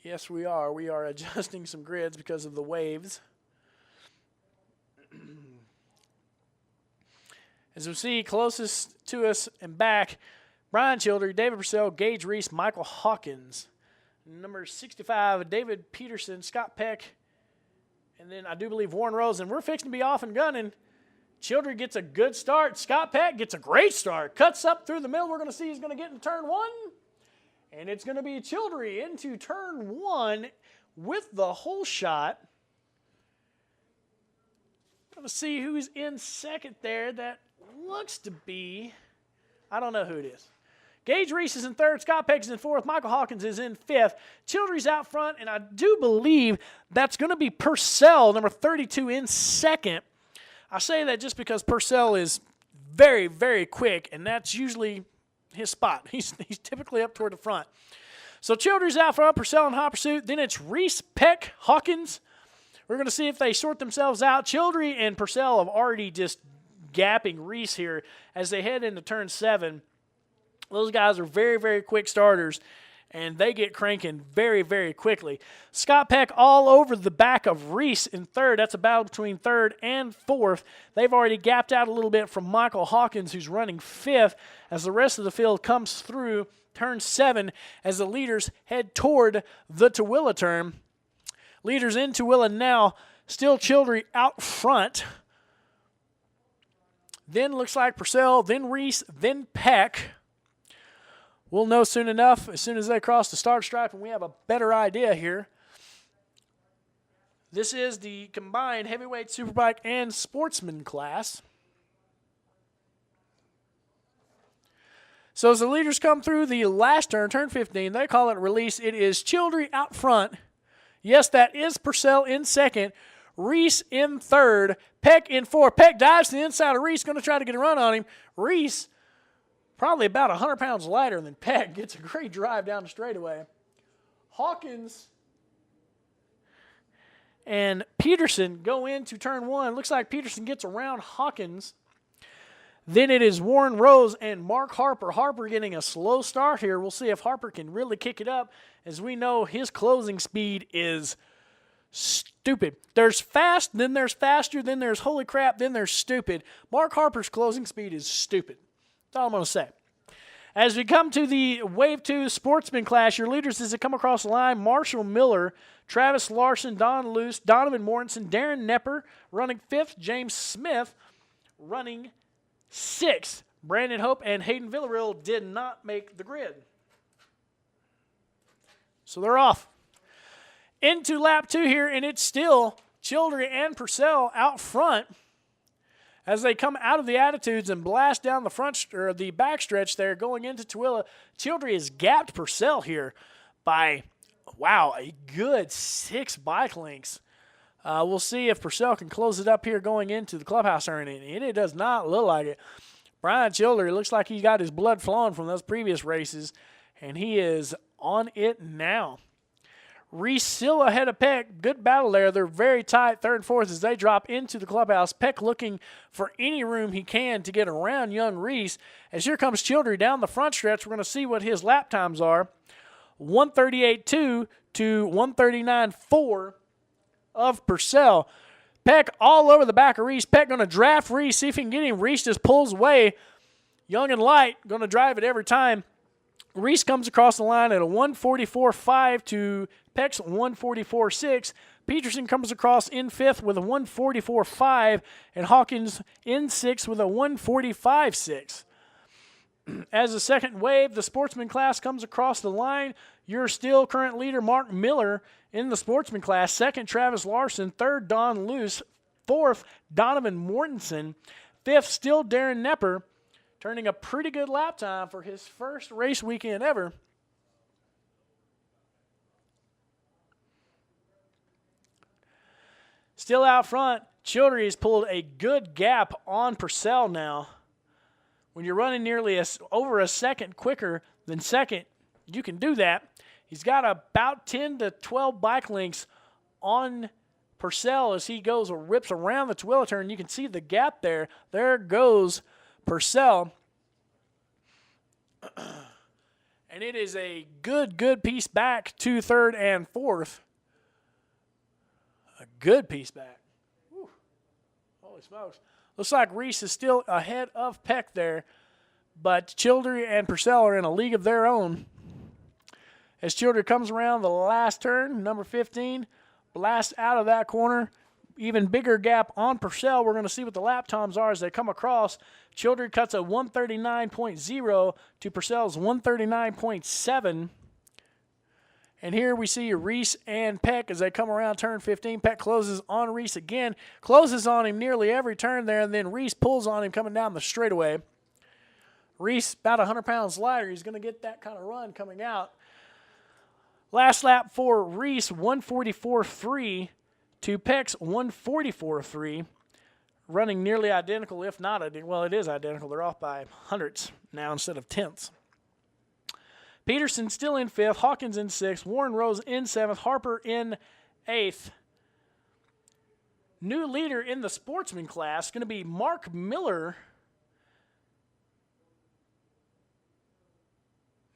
Yes, we are. We are adjusting some grids because of the waves. As we see, closest to us and back, Brian Childry, David Purcell, Gage Reese, Michael Hawkins. Number 65, David Peterson, Scott Peck, and then I do believe Warren Rose. And we're fixing to be off and gunning. Childry gets a good start. Scott Peck gets a great start. Cuts up through the middle. We're going to see he's going to get into turn 1. And it's going to be Childry into turn 1 with the whole shot. Going to see who's in second there. That looks to be, I don't know who it is. Gage Reese is in third. Scott Peck is in fourth. Michael Hawkins is in fifth. Childry's out front, and I do believe that's going to be Purcell, number 32, in second. I say that just because Purcell is very, very quick, and that's usually his spot. He's typically up toward the front. So Childry's out front, Purcell in hot pursuit. Then it's Reese, Peck, Hawkins. We're going to see if they sort themselves out. Childry and Purcell have already just gapping Reese here as they head into turn 7. Those guys are very, very quick starters, and they get cranking very, very quickly. Scott Peck all over the back of Reese in third. That's a battle between third and fourth. They've already gapped out a little bit from Michael Hawkins, who's running fifth, as the rest of the field comes through turn 7 as the leaders head toward the Tooele turn. Leaders in Tooele now, still Childry out front. Then looks like Purcell, then Reese, then Peck. We'll know soon enough, as soon as they cross the start stripe and we have a better idea here. This is the combined heavyweight superbike and sportsman class. So as the leaders come through the last turn, turn 15, they call it release. It is Childry out front. Yes, that is Purcell in second. Reese in third. Peck in fourth. Peck dives to the inside of Reese, going to try to get a run on him. Reese, probably about 100 pounds lighter than Peck, gets a great drive down the straightaway. Hawkins and Peterson go into turn one. Looks like Peterson gets around Hawkins. Then it is Warren Rose and Mark Harper. Harper getting a slow start here. We'll see if Harper can really kick it up. As we know, his closing speed is stupid. There's fast, then there's faster, then there's holy crap, then there's stupid. Mark Harper's closing speed is stupid. That's all I'm going to say. As we come to the Wave 2 Sportsman class, your leaders as they come across the line, Marshall Miller, Travis Larson, Don Luce, Donovan Mortensen, Darren Nepper running 5th, James Smith running 6th. Brandon Hope and Hayden Villarreal did not make the grid. So they're off. Into lap 2 here, and it's still Childry and Purcell out front as they come out of the attitudes and blast down the front or the backstretch there going into Tooele. Childry has gapped Purcell here by, wow, a good 6 bike lengths. We'll see if Purcell can close it up here going into the clubhouse area, and it does not look like it. Brian Childry looks like he got his blood flowing from those previous races, and he is on it now. Reese still ahead of Peck. Good battle there. They're very tight, third and fourth, as they drop into the clubhouse. Peck looking for any room he can to get around young Reese. As here comes Childry down the front stretch, we're going to see what his lap times are. 138.2 to 139.4 of Purcell. Peck all over the back of Reese. Peck going to draft Reese, see if he can get him. Reese just pulls away. Young and light, going to drive it every time. Reese comes across the line at a 144.5 to Peck's 144.6. Peterson comes across in 5th with a 144.5, and Hawkins in 6th with a 145.6. As the second wave, the sportsman class comes across the line. Your still current leader, Mark Miller, in the sportsman class. Second, Travis Larson. Third, Don Luce. Fourth, Donovan Mortensen. Fifth, still Darren Nepper, turning a pretty good lap time for his first race weekend ever. Still out front, Childry has pulled a good gap on Purcell now. When you're running nearly over a second quicker than second, you can do that. He's got about 10 to 12 bike lengths on Purcell as he goes or rips around the Tooele turn. You can see the gap there. There goes Purcell. And it is a good piece back to third and fourth. A good piece back. Whew. Holy smokes. Looks like Reese is still ahead of Peck there, but Childry and Purcell are in a league of their own. As Childry comes around the last turn, number 15, blasts out of that corner. Even bigger gap on Purcell. We're going to see what the lap times are as they come across. Childry cuts a 139.0 to Purcell's 139.7. And here we see Reese and Peck as they come around turn 15. Peck closes on Reese again. Closes on him nearly every turn there, and then Reese pulls on him coming down the straightaway. Reese, about 100 pounds lighter. He's going to get that kind of run coming out. Last lap for Reese, 144.3 to Peck's 144.3. Running nearly identical, if not identical. Well, it is identical. They're off by hundredths now instead of tenths. Peterson still in 5th, Hawkins in 6th, Warren Rose in 7th, Harper in 8th. New leader in the sportsman class going to be Mark Miller.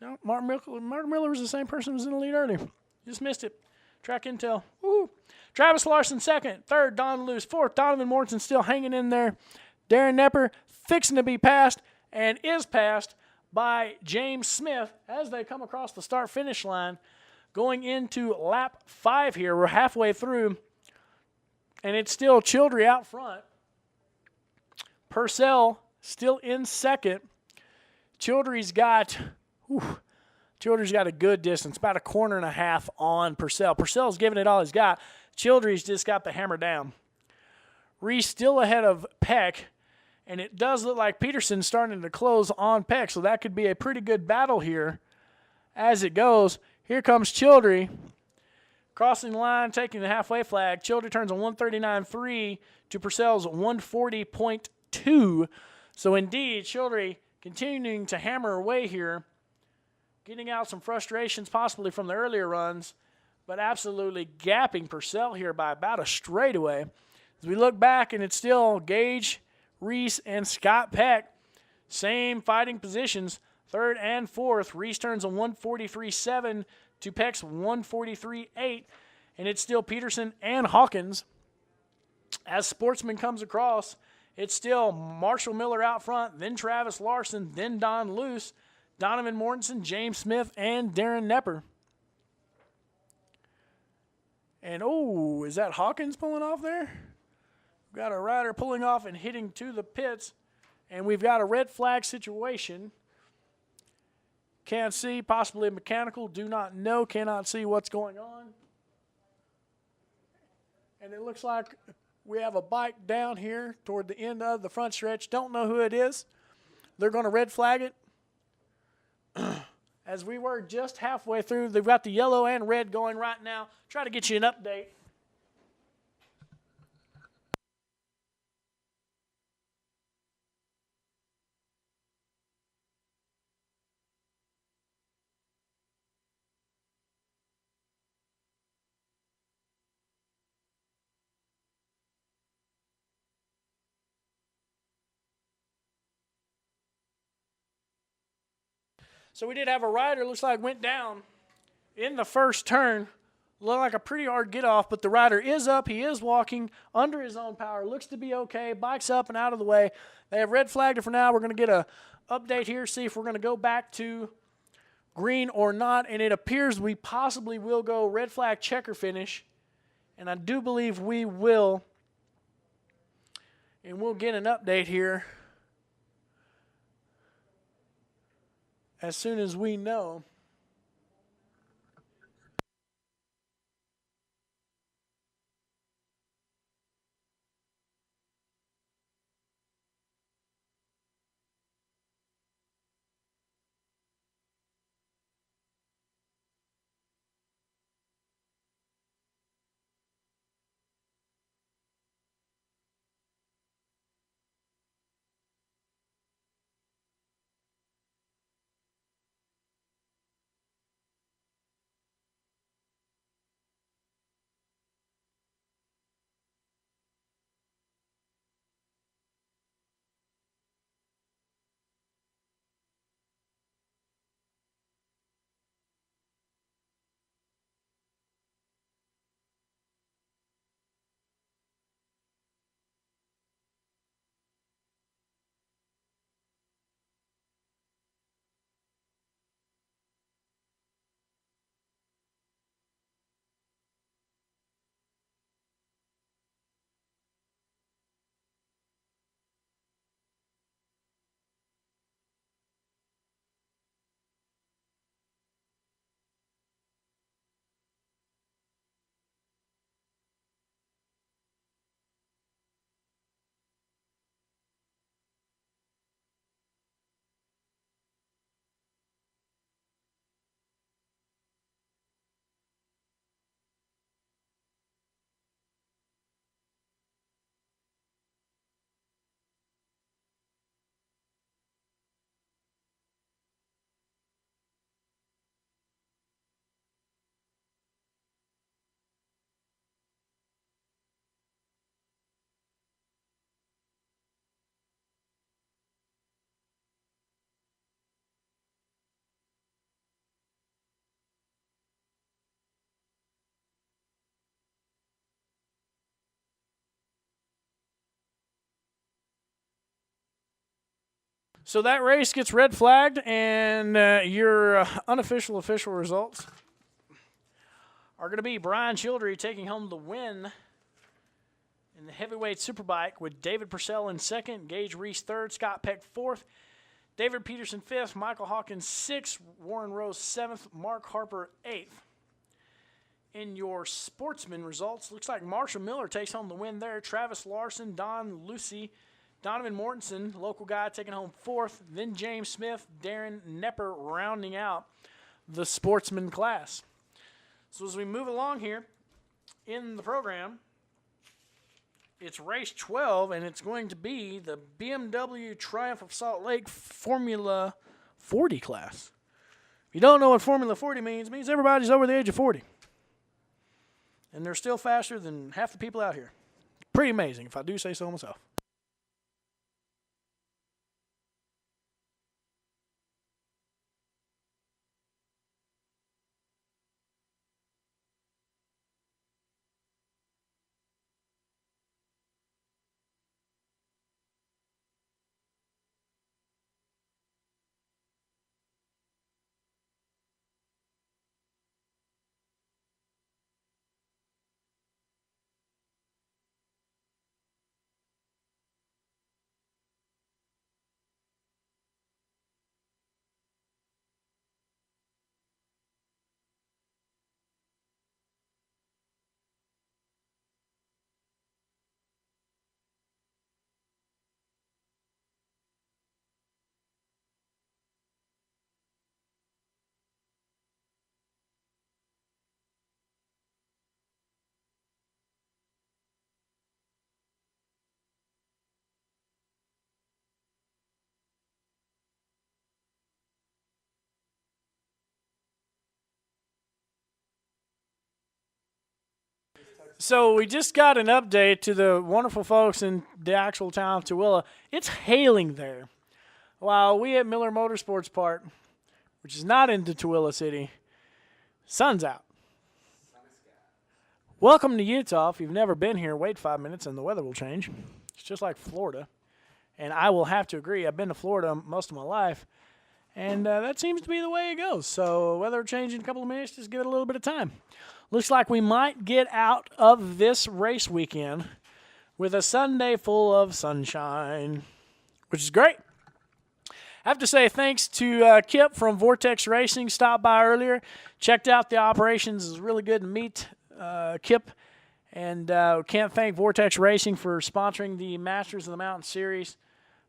No, Mark Miller was the same person who was in the lead earlier. Just missed it. Track intel. Woo. Travis Larson 2nd, 3rd, Don Luce 4th, Donovan Mortensen still hanging in there. Darren Nepper fixing to be passed and is passed by James Smith as they come across the start-finish line. Going into lap 5 here. We're halfway through, and it's still Childry out front. Purcell still in 2nd. Childry's got a good distance, about a corner and a half on Purcell. Purcell's giving it all he's got. Childry's just got the hammer down. Reese still ahead of Peck, and it does look like Peterson's starting to close on Peck, so that could be a pretty good battle here as it goes. Here comes Childry, crossing the line, taking the halfway flag. Childry turns a 139.3 to Purcell's 140.2. So indeed, Childry continuing to hammer away here, getting out some frustrations possibly from the earlier runs, but absolutely gapping Purcell here by about a straightaway. As we look back, and it's still Gage, Reese, and Scott Peck, same fighting positions, third and fourth. Reese turns a 143.7 to Peck's 143.8, and it's still Peterson and Hawkins. As Sportsman comes across, it's still Marshall Miller out front, then Travis Larson, then Don Luce, Donovan Mortensen, James Smith, and Darren Nepper. And, oh, is that Hawkins pulling off there? We've got a rider pulling off and hitting to the pits, and we've got a red flag situation. Can't see, possibly mechanical, do not know, cannot see what's going on. And it looks like we have a bike down here toward the end of the front stretch. Don't know who it is. They're going to red flag it. As we were just halfway through, they've got the yellow and red going right now. Try to get you an update. So we did have a rider, looks like went down in the first turn. Looked like a pretty hard get off, but the rider is up. He is walking under his own power. Looks to be okay. Bike's up and out of the way. They have red flagged it for now. We're going to get a update here, see if we're going to go back to green or not. And it appears we possibly will go red flag checker finish. And I do believe we will. And we'll get an update here as soon as we know. So that race gets red flagged, and your unofficial official results are going to be Brian Childry taking home the win in the heavyweight superbike with David Purcell in second, Gage Reese third, Scott Peck fourth, David Peterson fifth, Michael Hawkins sixth, Warren Rose seventh, Mark Harper eighth. in your sportsman results, looks like Marshall Miller takes home the win there. Travis Larson, Don Lucy, Donovan Mortensen, local guy, taking home 4th. Then James Smith, Darren Nepper rounding out the sportsman class. So as we move along here in the program, it's race 12, and it's going to be the BMW Triumph of Salt Lake Formula 40 class. If you don't know what Formula 40 means, it means everybody's over the age of 40. And they're still faster than half the people out here. Pretty amazing, if I do say so myself. So we just got an update to the wonderful folks in the actual town of Tooele. It's hailing there. While we at Miller Motorsports Park, which is not into Tooele City, sun's out. Welcome to Utah. If you've never been here, wait 5 minutes and the weather will change. It's just like Florida. And I will have to agree, I've been to Florida most of my life, and that seems to be the way it goes. So weather will change in a couple of minutes. Just give it a little bit of time. Looks like we might get out of this race weekend with a Sunday full of sunshine, which is great. I have to say thanks to Kip from Vortex Racing. Stopped by earlier, checked out the operations. It was really good to meet Kip. And can't thank Vortex Racing for sponsoring the Masters of the Mountain Series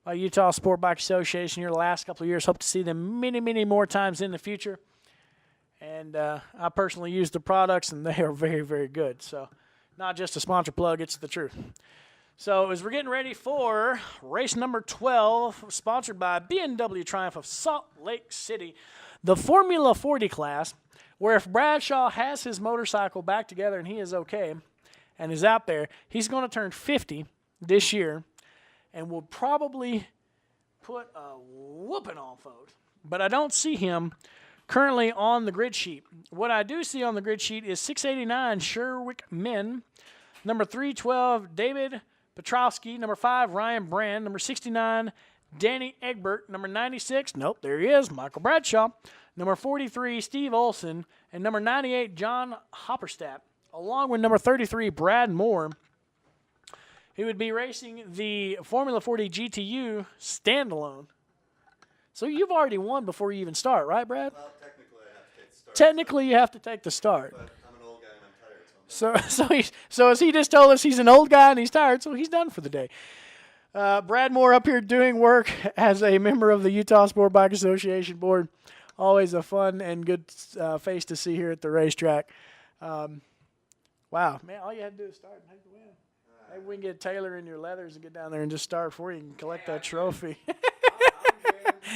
by Utah Sport Bike Association here the last couple of years. Hope to see them many, many more times in the future. And I personally use the products, and they are very, very good. So not just a sponsor plug, it's the truth. So as we're getting ready for race number 12, sponsored by BMW Triumph of Salt Lake City, the Formula 40 class, where if Bradshaw has his motorcycle back together and he is okay and is out there, he's going to turn 50 this year and will probably put a whooping on folks. But I don't see him currently on the grid sheet. What I do see on the grid sheet is 689 Sherwick Men, number 312 David Petrowski, number 5 Ryan Brand, number 69 Danny Egbert, number 96, nope, there he is, Michael Bradshaw, number 43 Steve Olson, and number 98 John Hopperstadt, along with number 33 Brad Moore. He would be racing the Formula 40 GTU standalone. So you've already won before you even start, right, Brad? Well, technically I have to take the start. Technically, you have to take the start. But I'm an old guy and I'm tired. So as he just told us, he's an old guy and he's tired, so he's done for the day. Brad Moore up here doing work as a member of the Utah Sport Bike Association board. Always a fun and good face to see here at the racetrack. Wow, man, all you had to do is start and take the win. Maybe we can get Taylor in your leathers and get down there and just start before you can collect that trophy.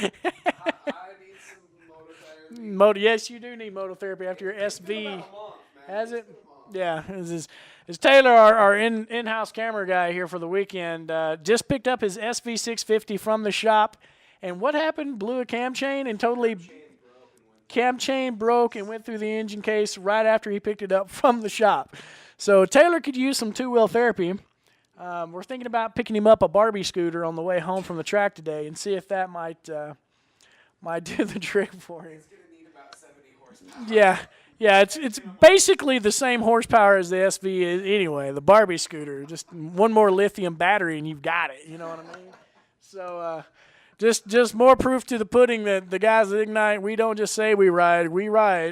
I need some motor therapy. Yes, you do need motor therapy after your SV. Has it? Yeah. Is Taylor, our in-house camera guy here for the weekend, just picked up his SV650 from the shop. And what happened? Blew a cam chain and totally cam chain broke and went through the engine case right after he picked it up from the shop. So Taylor could use some two-wheel therapy. We're thinking about picking him up a Barbie scooter on the way home from the track today and see if that might do the trick for him. It's going to need about 70 horsepower. Yeah, it's basically the same horsepower as the SV is anyway, the Barbie scooter. Just one more lithium battery and you've got it, you know what I mean? So Just more proof to the pudding that the guys at Ignite, we don't just say we ride,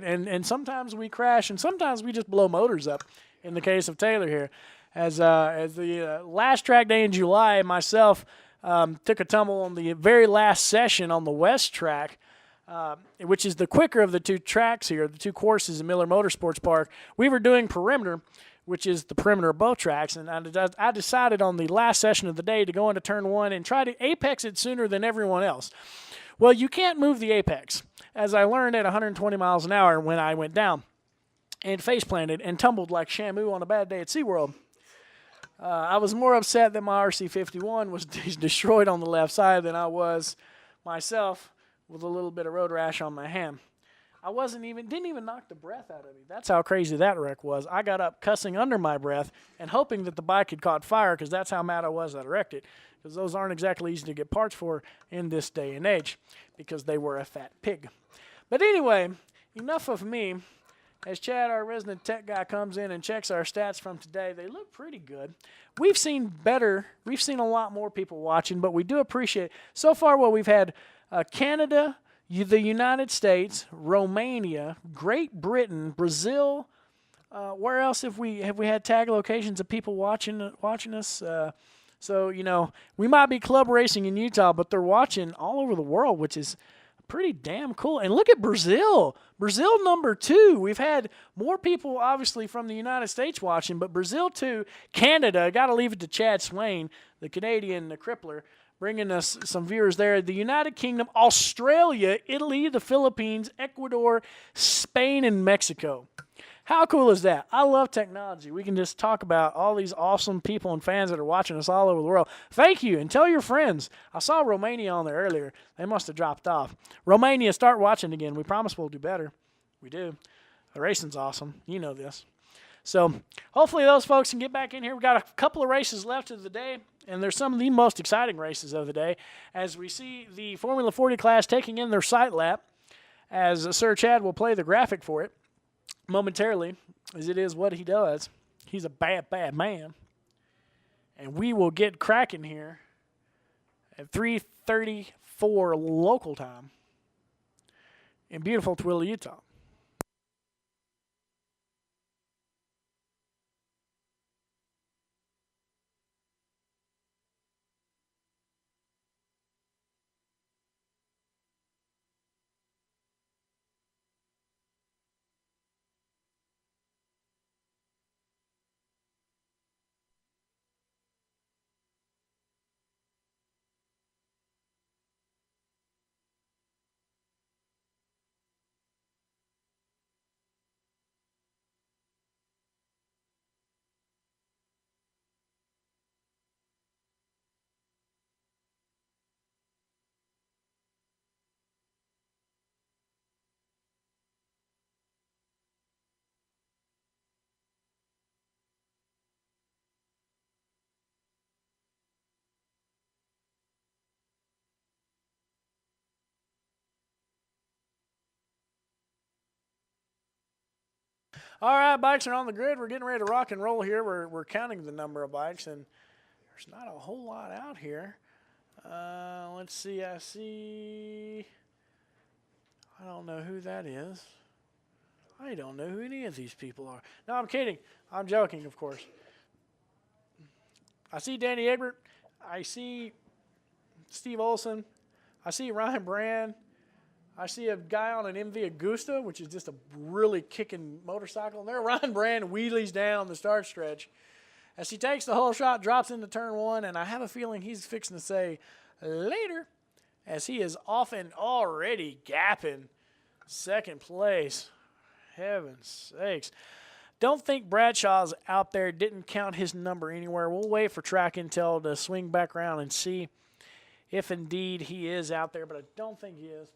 and sometimes we crash, and sometimes we just blow motors up. In the case of Taylor here, as the last track day in July, myself took a tumble on the very last session on the West track, which is the quicker of the two tracks here, the two courses in Miller Motorsports Park. We were doing perimeter, which is the perimeter of both tracks, and I decided on the last session of the day to go into turn one and try to apex it sooner than everyone else. Well, you can't move the apex, as I learned at 120 miles an hour when I went down and face planted and tumbled like Shamu on a bad day at SeaWorld. I was more upset that my RC51 was destroyed on the left side than I was myself with a little bit of road rash on my hand. I didn't even knock the breath out of me. That's how crazy that wreck was. I got up cussing under my breath and hoping that the bike had caught fire, because that's how mad I was that I wrecked it. Because those aren't exactly easy to get parts for in this day and age, because they were a fat pig. But anyway, enough of me. As Chad, our resident tech guy, comes in and checks our stats from today, they look pretty good. We've seen a lot more people watching, but we do appreciate. So far, we've had Canada, the United States, Romania, Great Britain, Brazil. Where else have we had tag locations of people watching us? So we might be club racing in Utah, but they're watching all over the world, which is pretty damn cool. And look at Brazil. Brazil number 2. We've had more people, obviously, from the United States watching, but Brazil 2, Canada, got to leave it to Chad Swain, the Canadian crippler, bringing us some viewers there. The United Kingdom, Australia, Italy, the Philippines, Ecuador, Spain, and Mexico. How cool is that? I love technology. We can just talk about all these awesome people and fans that are watching us all over the world. Thank you, and tell your friends. I saw Romania on there earlier. They must have dropped off. Romania, start watching again. We promise we'll do better. We do. The racing's awesome. You know this. So hopefully those folks can get back in here. We've got a couple of races left of the day, and there's some of the most exciting races of the day as we see the Formula 40 class taking in their sight lap, as Sir Chad will play the graphic for it momentarily, as it is what he does. He's a bad, bad man. And we will get cracking here at 3:34 local time in beautiful Tooele, Utah. All right, bikes are on the grid. We're getting ready to rock and roll here. We're counting the number of bikes, and there's not a whole lot out here. Let's see. I don't know who that is. I don't know who any of these people are. No, I'm kidding. I'm joking, of course. I see Danny Egbert. I see Steve Olson. I see Ryan Brand. I see a guy on an MV Agusta, which is just a really kicking motorcycle. And there Ryan Brand wheelies down the start stretch. As he takes the whole shot, drops into turn one, and I have a feeling he's fixing to say later, as he is off and already gapping second place. Heaven's sakes. Don't think Bradshaw's out there. Didn't count his number anywhere. We'll wait for track intel to swing back around and see if indeed he is out there, but I don't think he is.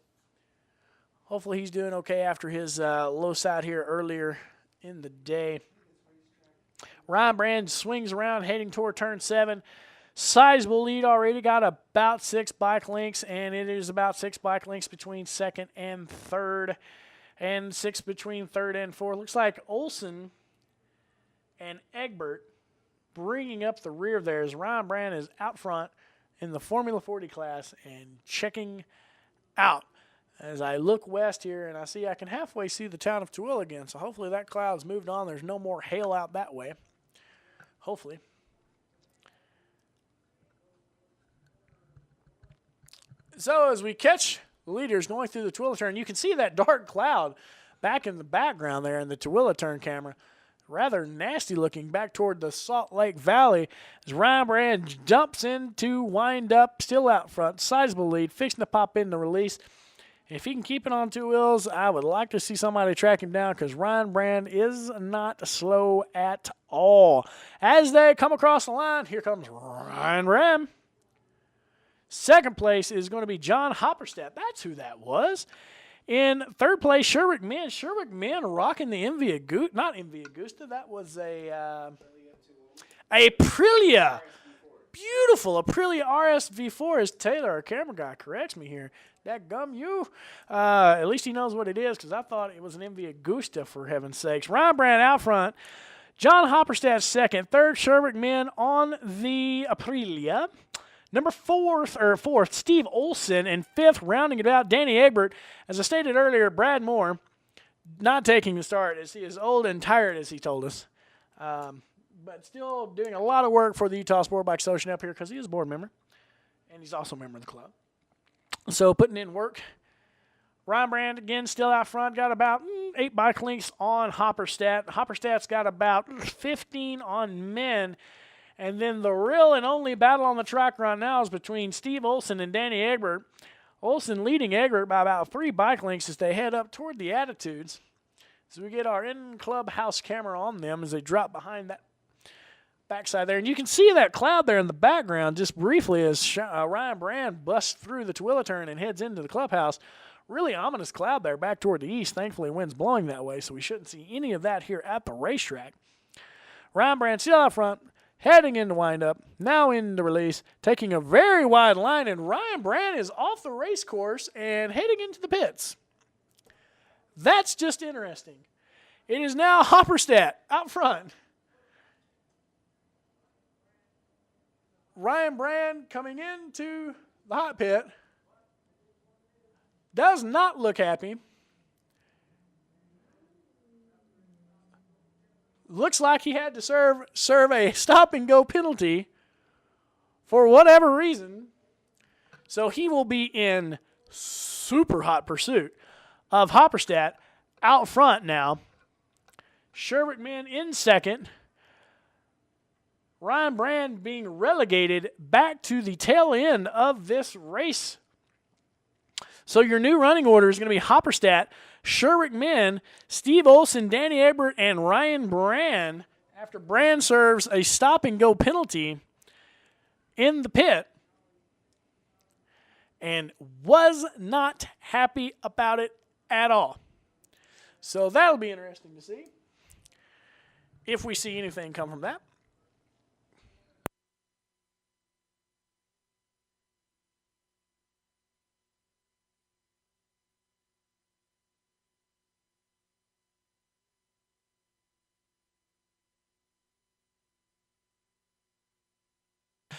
Hopefully he's doing okay after his low side here earlier in the day. Ryan Brand swings around heading toward turn 7. Sizable lead already. Got about 6 bike lengths, and it is about 6 bike lengths between second and third, and 6 between third and fourth. Looks like Olson and Egbert bringing up the rear there as Ryan Brand is out front in the Formula 40 class and checking out. As I look west here and I see I can halfway see the town of Tooele again, so hopefully that cloud's moved on. There's no more hail out that way. Hopefully. So as we catch the leaders going through the Tooele turn, you can see that dark cloud back in the background there in the Tooele turn camera. Rather nasty looking back toward the Salt Lake Valley as Ryan Brand jumps in to wind up, still out front, sizable lead, fixing to pop in the release. If he can keep it on two wheels, I would like to see somebody track him down because Ryan Brand is not slow at all. As they come across the line, here comes Ryan Brand. Second place is going to be John Hopperstedt. That's who that was. In third place, Sherwick Men. Sherwick Men rocking the Envy Augusta. Not Envy Augusta. That was a Aprilia. Beautiful Aprilia RSV4, as Taylor, our camera guy, corrects me here. That gum you. At least he knows what it is because I thought it was an Envy Augusta, for heaven's sakes. Ryan Brand out front. John Hopperstedt second. Third, Sherwick Men on the Aprilia. Number fourth, Steve Olson. And fifth, rounding it out, Danny Egbert. As I stated earlier, Brad Moore not taking the start as he is old and tired, as he told us. But still doing a lot of work for the Utah Sport Bike Association up here because he is a board member. And he's also a member of the club. So putting in work. Ryan Brand, again, still out front. Got about 8 bike lengths on Hopperstedt. Hopperstedt's got about 15 on men. And then the real and only battle on the track right now is between Steve Olson and Danny Egbert. Olson leading Egbert by about 3 bike lengths as they head up toward the Attitudes. So we get our in-clubhouse camera on them as they drop behind that backside there. And you can see that cloud there in the background just briefly as Ryan Brand busts through the Tooele turn and heads into the clubhouse. Really ominous cloud there back toward the east. Thankfully, wind's blowing that way, so we shouldn't see any of that here at the racetrack. Ryan Brand still out front, heading into windup, now in the release, taking a very wide line, and Ryan Brand is off the race course and heading into the pits. That's just interesting. It is now Hopperstedt out front. Ryan Brand coming into the hot pit. Does not look happy. Looks like he had to serve a stop-and-go penalty for whatever reason. So he will be in super hot pursuit of Hopperstedt out front now. Sherwick Men in second. Ryan Brand being relegated back to the tail end of this race. So your new running order is going to be Hopperstedt, Sherwick Men, Steve Olson, Danny Egbert, and Ryan Brand after Brand serves a stop-and-go penalty in the pit and was not happy about it at all. So that'll be interesting to see if we see anything come from that.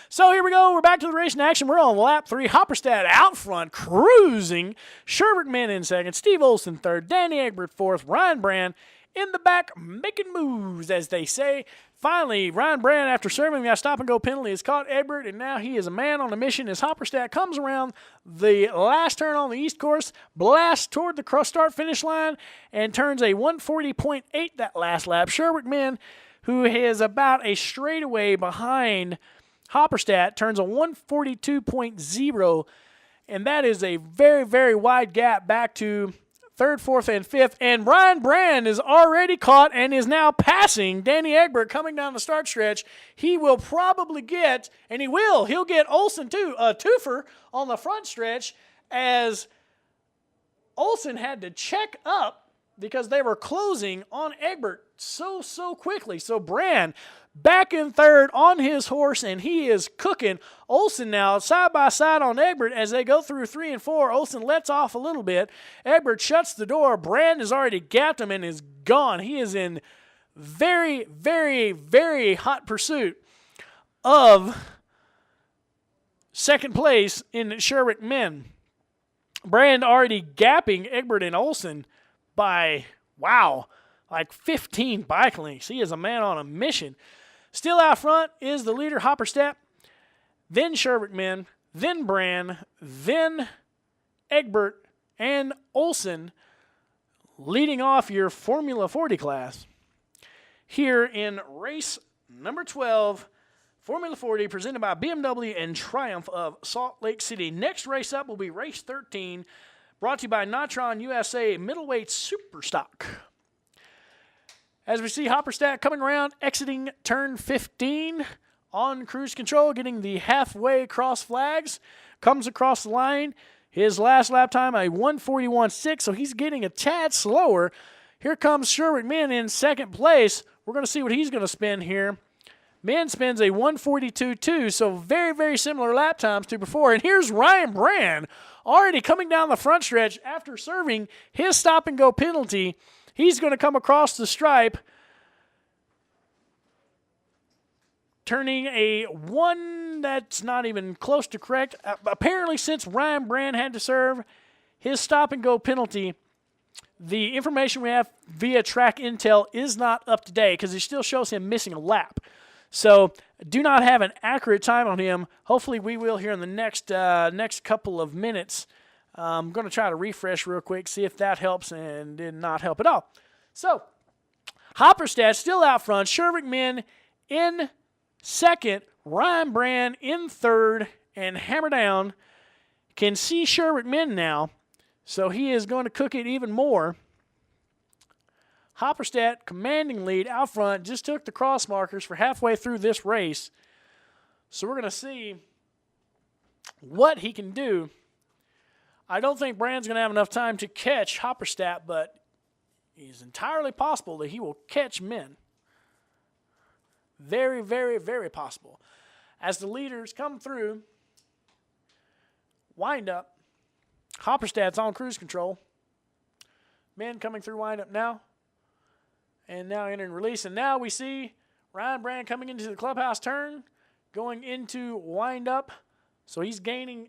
So here we go. We're back to the racing action. We're on lap 3. Hopperstedt out front, cruising. Sherwick Men in second. Steve Olson third. Danny Egbert fourth. Ryan Brand in the back, making moves, as they say. Finally, Ryan Brand, after serving that stop-and-go penalty, has caught Egbert, and now he is a man on a mission as Hopperstedt comes around the last turn on the East course, blasts toward the start-finish line, and turns a 140.8 that last lap. Sherwick Men, who is about a straightaway behind Hopperstedt, turns a 142.0, and that is a very, very wide gap back to third, fourth, and fifth. And Ryan Brand is already caught and is now passing Danny Egbert coming down the start stretch. He will probably get, and he'll get Olson too, a twofer on the front stretch as Olson had to check up because they were closing on Egbert so quickly. So Brand back in third on his horse, and he is cooking. Olson now side by side on Egbert as they go through 3 and 4. Olson lets off a little bit. Egbert shuts the door. Brand has already gapped him and is gone. He is in very, very, very hot pursuit of second place in Sherwick men. Brand already gapping Egbert and Olsen by, wow, like 15 bike lengths. He is a man on a mission. Still out front is the leader, Hopperstep, then Sherwick men, then Brand, then Egbert and Olsen, leading off your Formula 40 class. Here in race number 12, Formula 40, presented by BMW and Triumph of Salt Lake City. Next race up will be race 13, brought to you by Nitron USA Middleweight Superstock. As we see Hopperstadt coming around, exiting turn 15 on cruise control, getting the halfway cross flags, comes across the line. His last lap time, a 1:41.6, so he's getting a tad slower. Here comes Sherwick Men in second place. We're going to see what he's going to spin here. Men spins a 1:42.2, so very, very similar lap times to before. And here's Ryan Brand already coming down the front stretch after serving his stop-and-go penalty. He's going to come across the stripe, turning a 1 that's not even close to correct. Apparently, since Ryan Brand had to serve his stop-and-go penalty, the information we have via track intel is not up to date because it still shows him missing a lap. So do not have an accurate time on him. Hopefully we will here in the next couple of minutes. I'm going to try to refresh real quick, see if that helps, and did not help at all. So Hopperstadt still out front. Sherwick Men in second. Ryan Brand in third. And Hammer Down can see Sherwick Men now. So he is going to cook it even more. Hopperstadt, commanding lead out front, just took the cross markers for halfway through this race. So we're going to see what he can do. I don't think Brand's going to have enough time to catch Hopperstadt, but it's entirely possible that he will catch Men. Very, very, very possible. As the leaders come through, wind up, Hopperstadt's on cruise control. Men coming through wind up now. And now entering release. And now we see Ryan Brand coming into the clubhouse turn, going into wind up. So he's gaining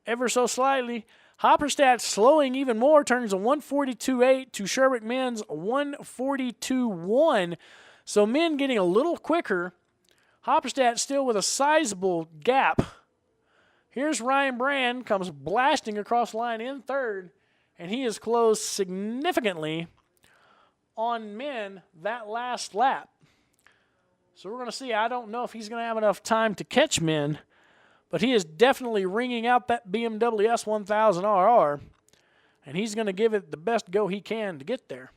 ever so slightly. Hopperstadt slowing even more, turns a 1:42.8 to Sherwick Men's 1:42.1. So Men getting a little quicker. Hopperstadt still with a sizable gap. Here's Ryan Brand, comes blasting across the line in third, and he is closed significantly on Men that last lap. So we're going to see. I don't know if he's going to have enough time to catch Men, but he is definitely ringing out that BMW S1000RR, and he's going to give it the best go he can to get there.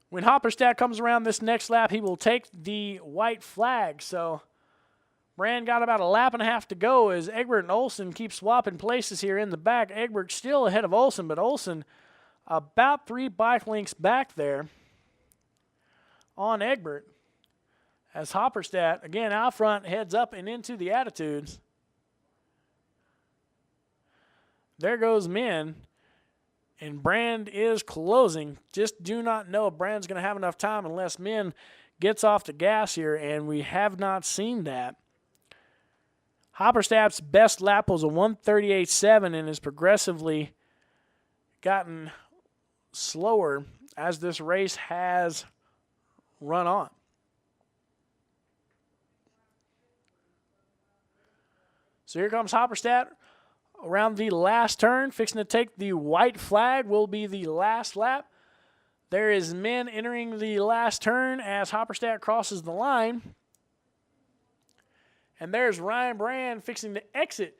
When Hopperstadt comes around this next lap, he will take the white flag. So Brand got about a lap and a half to go as Egbert and Olsen keep swapping places here in the back. Egbert still ahead of Olsen, but Olsen about 3 bike lengths back there on Egbert. As Hopperstadt, again, out front, heads up and into the attitudes. There goes Men. And Brand is closing. Just do not know if Brand's going to have enough time unless Men gets off the gas here, and we have not seen that. Hopperstadt's best lap was a 1:38.7 and has progressively gotten slower as this race has run on. So here comes Hopperstadt around the last turn, fixing to take the white flag, will be the last lap. There is Men entering the last turn as Hopperstadt crosses the line. And there's Ryan Brand fixing to exit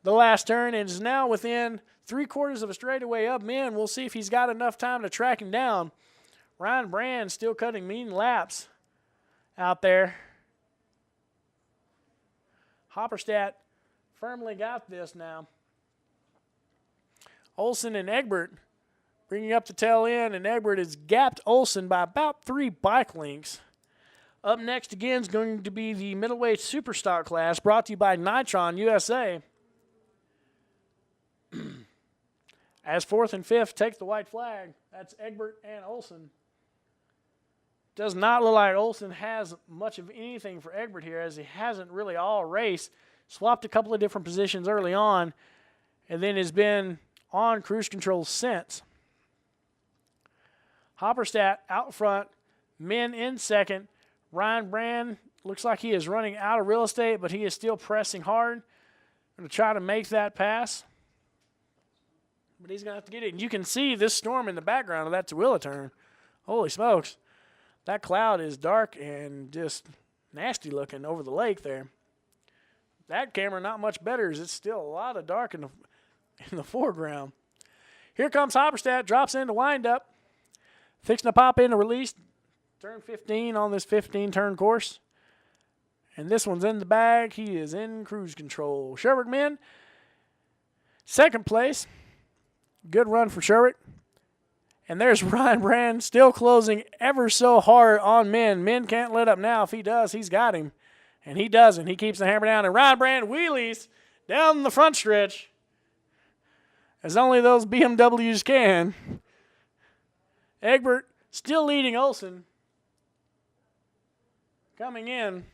the last turn and is now within 3/4 of a straightaway of Men. We'll see if he's got enough time to track him down. Ryan Brand still cutting mean laps out there. Hopperstadt firmly got this now. Olsen and Egbert bringing up the tail end, and Egbert has gapped Olsen by about 3 bike lengths. Up next again is going to be the middleweight superstock class, brought to you by Nitron USA. As 4th and 5th take the white flag. That's Egbert and Olsen. Does not look like Olsen has much of anything for Egbert here, as he hasn't really all race. Swapped a couple of different positions early on, and then has been on cruise control since. Hopperstadt out front, Min in second. Ryan Brand looks like he is running out of real estate, but he is still pressing hard. Going to try to make that pass. But he's going to have to get it. And you can see this storm in the background of that Tooele turn. Holy smokes. That cloud is dark and just nasty looking over the lake there. That camera not much better, as it's still a lot of dark in the foreground. Here comes Hopperstadt, drops into windup. Fixing to pop into release. Turn 15 on this 15-turn course. And this one's in the bag. He is in cruise control. Sherwick Min, second place. Good run for Sherwick. And there's Ryan Brand still closing ever so hard on Min. Min can't let up now. If he does, he's got him. And he doesn't. He keeps the hammer down. And Ryan Brand wheelies down the front stretch, as only those BMWs can. Egbert still leading Olsen. Coming in.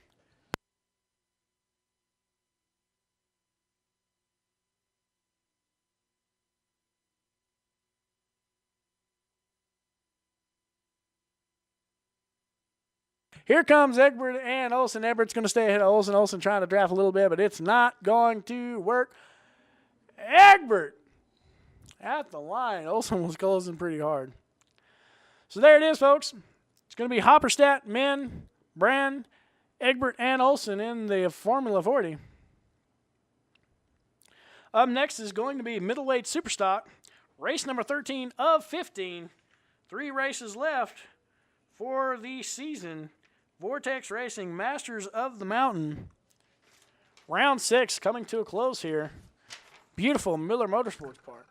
Here comes Egbert and Olsen. Egbert's going to stay ahead of Olsen. Olsen trying to draft a little bit, but it's not going to work. Egbert at the line. Olsen was closing pretty hard. So there it is, folks. It's going to be Hopperstadt, Min, Brand, Egbert, and Olsen in the Formula 40. Up next is going to be middleweight superstock, race number 13 of 15. 3 races left for the season. Vortex Racing Masters of the Mountain. Round 6 coming to a close here. Beautiful Miller Motorsports Park.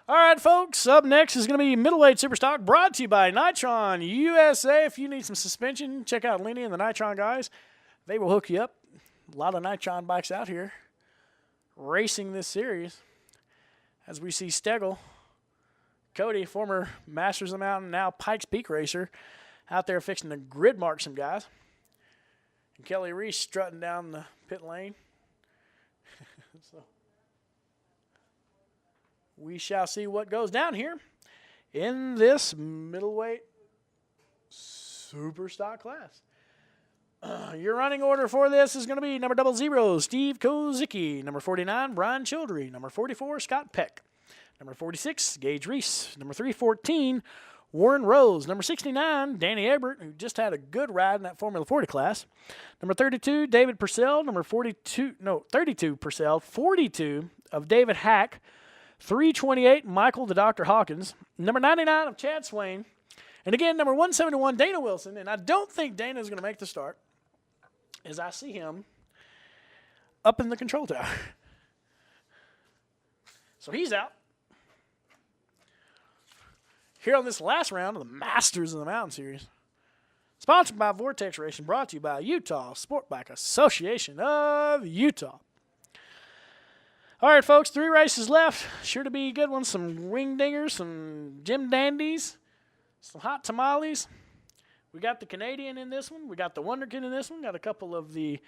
All right, folks, up next is going to be middleweight superstock, brought to you by Nitron USA. If you need some suspension, check out Lenny and the Nitron guys. They will hook you up. A lot of Nitron bikes out here racing this series. As we see Stegel, Cody, former Masters of the Mountain, now Pikes Peak racer, out there fixing to grid mark some guys. And Kelly Reese strutting down the pit lane. So we shall see what goes down here in this middleweight super stock class. Your running order for this is going to be number 00, Steve Kozicki. Number 49, Brian Childry. Number 44, Scott Peck. Number 46, Gage Reese. Number 314, Warren Rose. Number 69, Danny Egbert, who just had a good ride in that Formula 40 class. Number 32, David Purcell. Number 32 Purcell. 42 of David Hack. 328, Michael the Dr. Hawkins. Number 99 of Chad Swain. And again, number 171, Dana Wilson. And I don't think Dana is going to make the start, as I see him up in the control tower. So he's out. Here on this last round of the Masters of the Mountain Series. Sponsored by Vortex Racing, brought to you by Utah Sport Bike Association of Utah. All right, folks, 3 races left. Sure to be good ones. Some ring dingers, some Jim Dandies, some hot tamales. We got the Canadian in this one. We got the Wonderkin in this one. Got a couple of the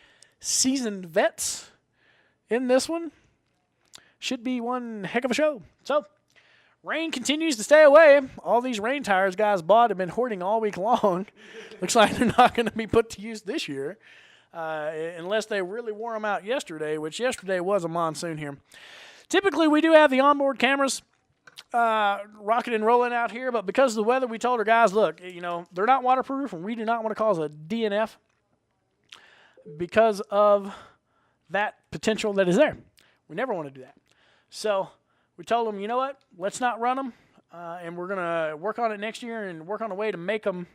seasoned vets in this one. Should be one heck of a show. So, rain continues to stay away. All these rain tires guys bought have been hoarding all week long. Looks like they're not going to be put to use this year. Unless they really wore them out yesterday, which yesterday was a monsoon here. Typically, we do have the onboard cameras rocking and rolling out here, but because of the weather, we told our guys, look, they're not waterproof, and we do not want to cause a DNF because of that potential that is there. We never want to do that. So we told them, you know what, let's not run them, and we're going to work on it next year and work on a way to make them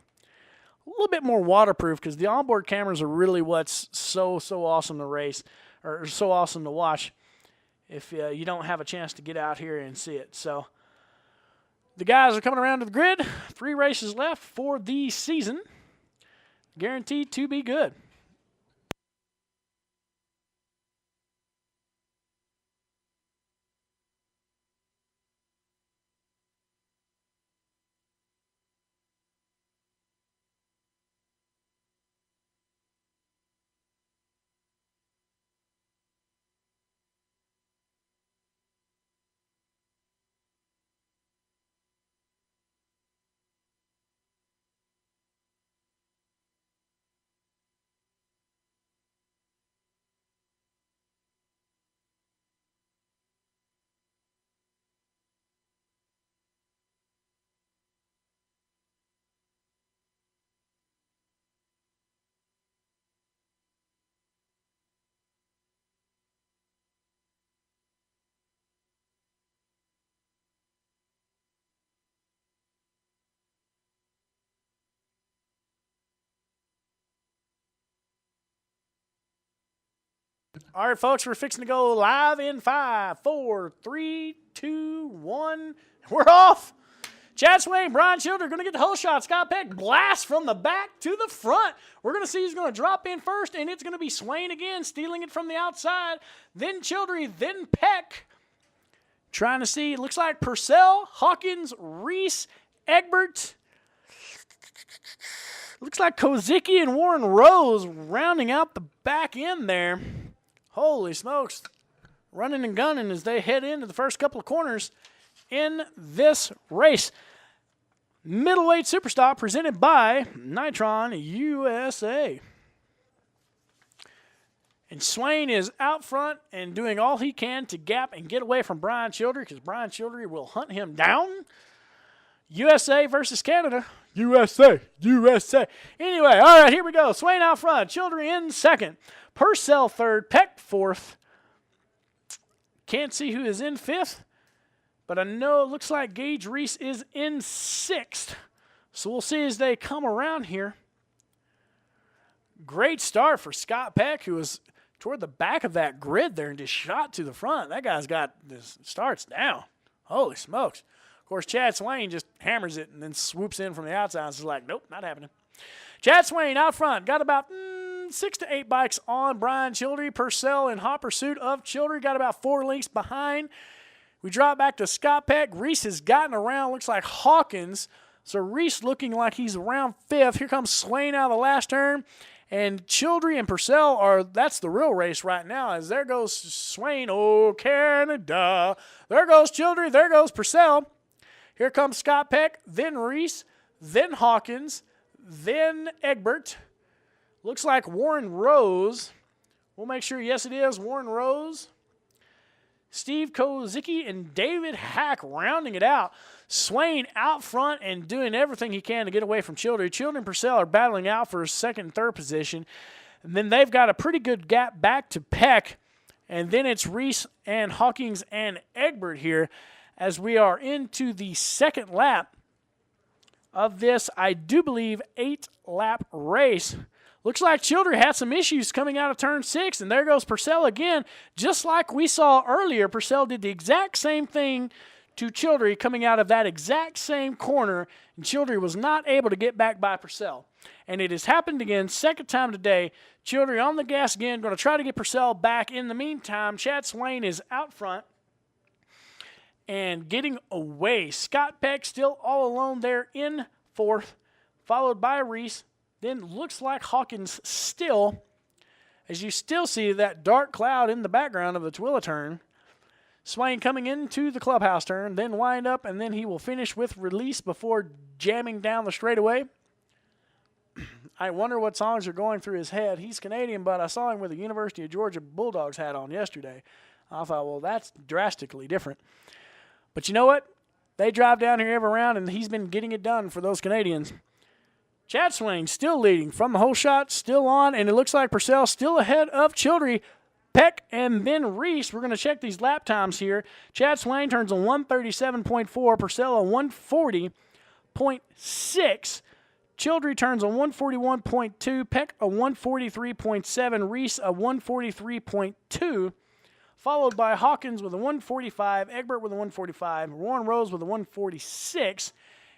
a little bit more waterproof, because the onboard cameras are really what's so awesome to race, or so awesome to watch if you don't have a chance to get out here and see it. So the guys are coming around to the grid. 3 races left for the season. Guaranteed to be good. All right, folks, we're fixing to go live in 5, 4, 3, 2, 1. We're off. Chad Swain, Brian Childry going to get the whole shot. Scott Peck blast from the back to the front. We're going to see who's going to drop in first, and it's going to be Swain again, stealing it from the outside. Then Childry, then Peck. Trying to see, it looks like Purcell, Hawkins, Reese, Egbert. Looks like Kozicki and Warren Rose rounding out the back end there. Holy smokes. Running and gunning as they head into the first couple of corners in this race. Middleweight Superstock presented by Nitron USA. And Swain is out front and doing all he can to gap and get away from Brian Childry, because Brian Childry will hunt him down. USA versus Canada. USA. Anyway, all right, here we go. Swain out front. Childry in second. Purcell third. Peck fourth. Can't see who is in fifth, but I know it looks like Gage Reese is in sixth. So we'll see as they come around here. Great start for Scott Peck, who was toward the back of that grid there and just shot to the front. That guy's got his starts down. Holy smokes. Of course, Chad Swain just hammers it and then swoops in from the outside. It's like, nope, not happening. Chad Swain out front. Got about 6 to 8 bikes on Brian Childry. Purcell in hot pursuit of Childry. Got about 4 lengths behind. We drop back to Scott Peck. Reese has gotten around. Looks like Hawkins So Reese looking like he's around 5th. Here comes Swain out of the last turn. And Childry and Purcell that's the real race right now, as there goes Swain. Oh, Canada. There goes Childry. There goes Purcell. Here comes Scott Peck, then Reese, then Hawkins, then Egbert. Looks like Warren Rose. We'll make sure, yes, it is Warren Rose. Steve Kozicki and David Hack rounding it out. Swain out front and doing everything he can to get away from Childry. Childry and Purcell are battling out for second and third position. And then they've got a pretty good gap back to Peck. And then it's Reese and Hawkins and Egbert here as we are into the second lap of this, I do believe, 8-lap race. Looks like Childry had some issues coming out of turn 6, and there goes Purcell again. Just like we saw earlier, Purcell did the exact same thing to Childry coming out of that exact same corner, and Childry was not able to get back by Purcell. And it has happened again, second time today. Childry on the gas again, going to try to get Purcell back. In the meantime, Chad Swain is out front and getting away. Scott Peck still all alone there in 4th, followed by Reese. Then looks like Hawkins still, as you still see that dark cloud in the background of the Twilla turn. Swain coming into the clubhouse turn, then wind up, and then he will finish with release before jamming down the straightaway. I wonder what songs are going through his head. He's Canadian, but I saw him with a University of Georgia Bulldogs hat on yesterday. I thought, well, that's drastically different. But you know what? They drive down here every round, and he's been getting it done for those Canadians. Chad Swain still leading from the whole shot, still on, and it looks like Purcell still ahead of Childry, Peck, and then Reese. We're going to check these lap times here. Chad Swain turns a 137.4, Purcell a 140.6, Childry turns a 141.2, Peck a 143.7, Reese a 143.2, followed by Hawkins with a 145, Egbert with a 145, Warren Rose with a 146,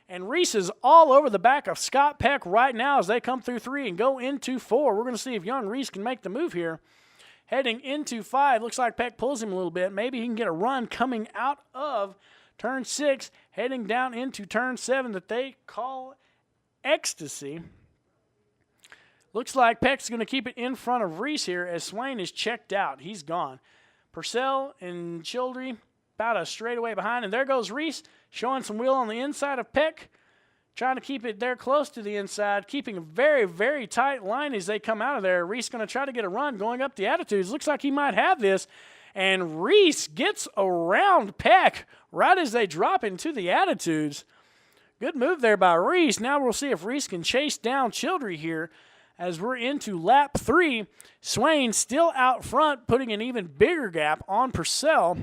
and Reese is all over the back of Scott Peck right now as they come through 3 and go into 4. We're going to see if young Reese can make the move here. Heading into 5, looks like Peck pulls him a little bit. Maybe he can get a run coming out of turn 6, heading down into turn 7 that they call Ecstasy. Looks like Peck's going to keep it in front of Reese here as Swain is checked out. He's gone. Purcell and Childry about a straightaway behind, and there goes Reese showing some wheel on the inside of Peck, trying to keep it there close to the inside, keeping a very, very tight line as they come out of there. Reese going to try to get a run going up the Attitudes. Looks like he might have this, and Reese gets around Peck right as they drop into the Attitudes. Good move there by Reese. Now we'll see if Reese can chase down Childry here as we're into lap 3. Swain still out front, putting an even bigger gap on Purcell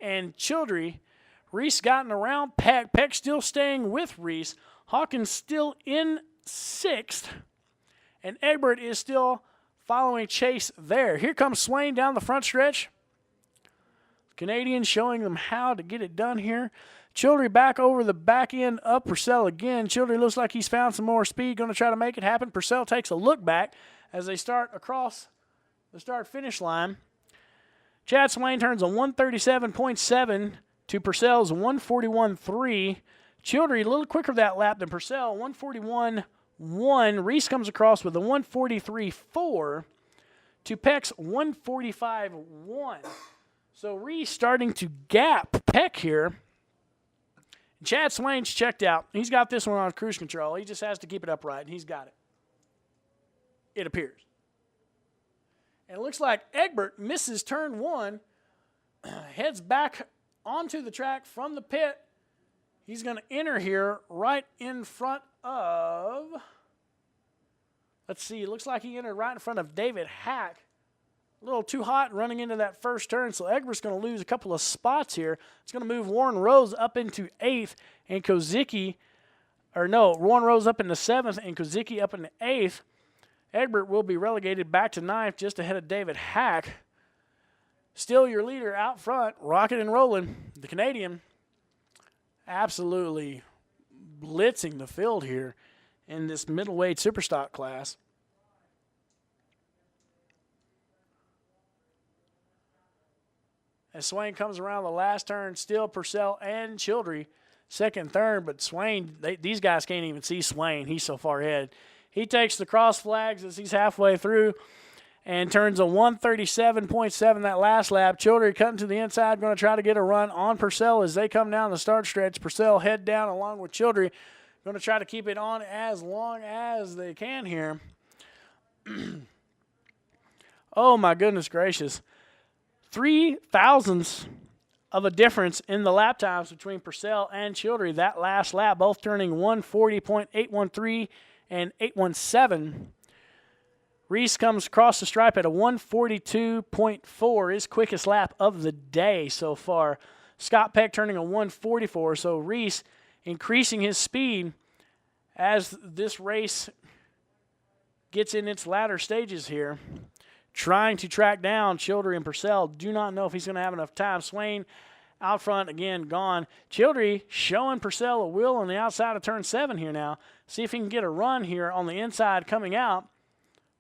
and Childry. Reese gotten around Peck. Peck still staying with Reese. Hawkins still in 6th. And Egbert is still following chase there. Here comes Swain down the front stretch. Canadians showing them how to get it done here. Childry back over the back end of Purcell again. Childry looks like he's found some more speed, going to try to make it happen. Purcell takes a look back as they start across the start-finish line. Chad Swain turns a 137.7 to Purcell's 141.3. Childry a little quicker that lap than Purcell, 141.1. Reese comes across with a 143.4 to Peck's 145.1. So Reese starting to gap Peck here. Chad Swain's checked out. He's got this one on cruise control. He just has to keep it upright, and he's got it. It appears. And it looks like Egbert misses turn 1, heads back onto the track from the pit. He's going to enter here right in front of, let's see, it looks like he entered right in front of David Hack. A little too hot running into that first turn, so Egbert's going to lose a couple of spots here. It's going to move Warren Rose up into 8th, and Warren Rose up into 7th, and Kozicki up into 8th. Egbert will be relegated back to 9th, just ahead of David Hack. Still your leader out front, rocking and rolling. The Canadian absolutely blitzing the field here in this middleweight superstock class. As Swain comes around the last turn, still Purcell and Childry second, third, but Swain, these guys can't even see Swain. He's so far ahead. He takes the cross flags as he's halfway through and turns a 137.7 that last lap. Childry cutting to the inside, going to try to get a run on Purcell as they come down the start stretch. Purcell head down along with Childry, going to try to keep it on as long as they can here. Oh, my goodness gracious. 3 thousandths of a difference in the lap times between Purcell and Childry that last lap, both turning 140.813 and 817. Reese comes across the stripe at a 142.4, his quickest lap of the day so far. Scott Peck turning a 144, so Reese increasing his speed as this race gets in its latter stages here. Trying to track down Childry and Purcell. Do not know if he's going to have enough time. Swain out front again, gone. Childry showing Purcell a wheel on the outside of turn 7 here now. See if he can get a run here on the inside coming out.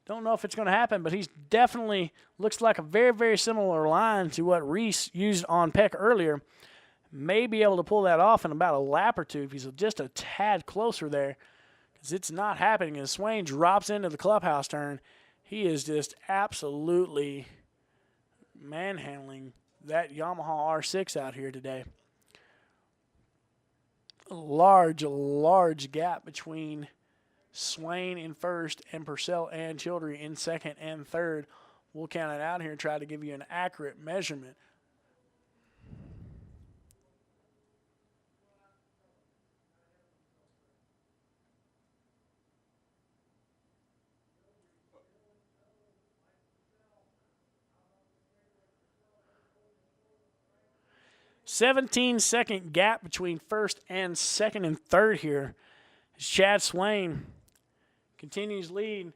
Don't know if it's going to happen, but he's definitely looks like a very, very similar line to what Reese used on Peck earlier. May be able to pull that off in about a lap or two if he's just a tad closer there, because it's not happening. As Swain drops into the clubhouse turn, he is just absolutely manhandling that Yamaha R6 out here today. A large gap between Swain in first and Purcell and Childry in second and third. We'll count it out here and try to give you an accurate measurement. "17-second gap between first and second and third here. As Chad Swain continues lead.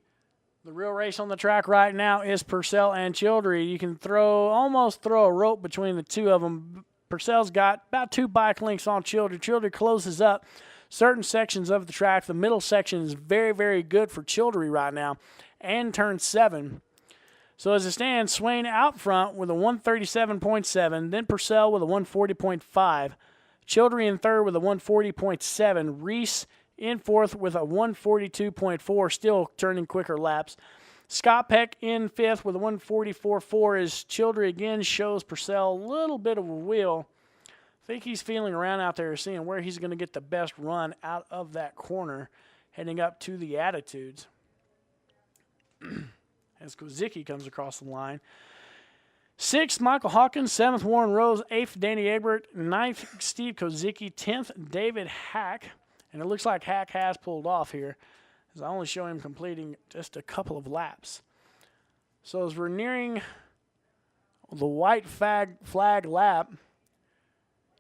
The real race on the track right now is Purcell and Childry. You can almost throw a rope between the two of them. Purcell's got about 2 bike lengths on Childry. Childry closes up certain sections of the track. The middle section is very, very good for Childry right now, and turn 7. So as it stands, Swain out front with a 137.7, then Purcell with a 140.5, Childry in third with a 140.7, Reese in fourth with a 142.4, still turning quicker laps. Scott Peck in fifth with a 144.4 as Childry again shows Purcell a little bit of a wheel. I think he's feeling around out there, seeing where he's going to get the best run out of that corner, heading up to the Attitudes. As Kozicki comes across the line. 6th, Michael Hawkins. 7th, Warren Rose. 8th, Danny Egbert. 9th, Steve Kozicki. 10th, David Hack. And it looks like Hack has pulled off here, as I only show him completing just a couple of laps. So as we're nearing the white flag lap,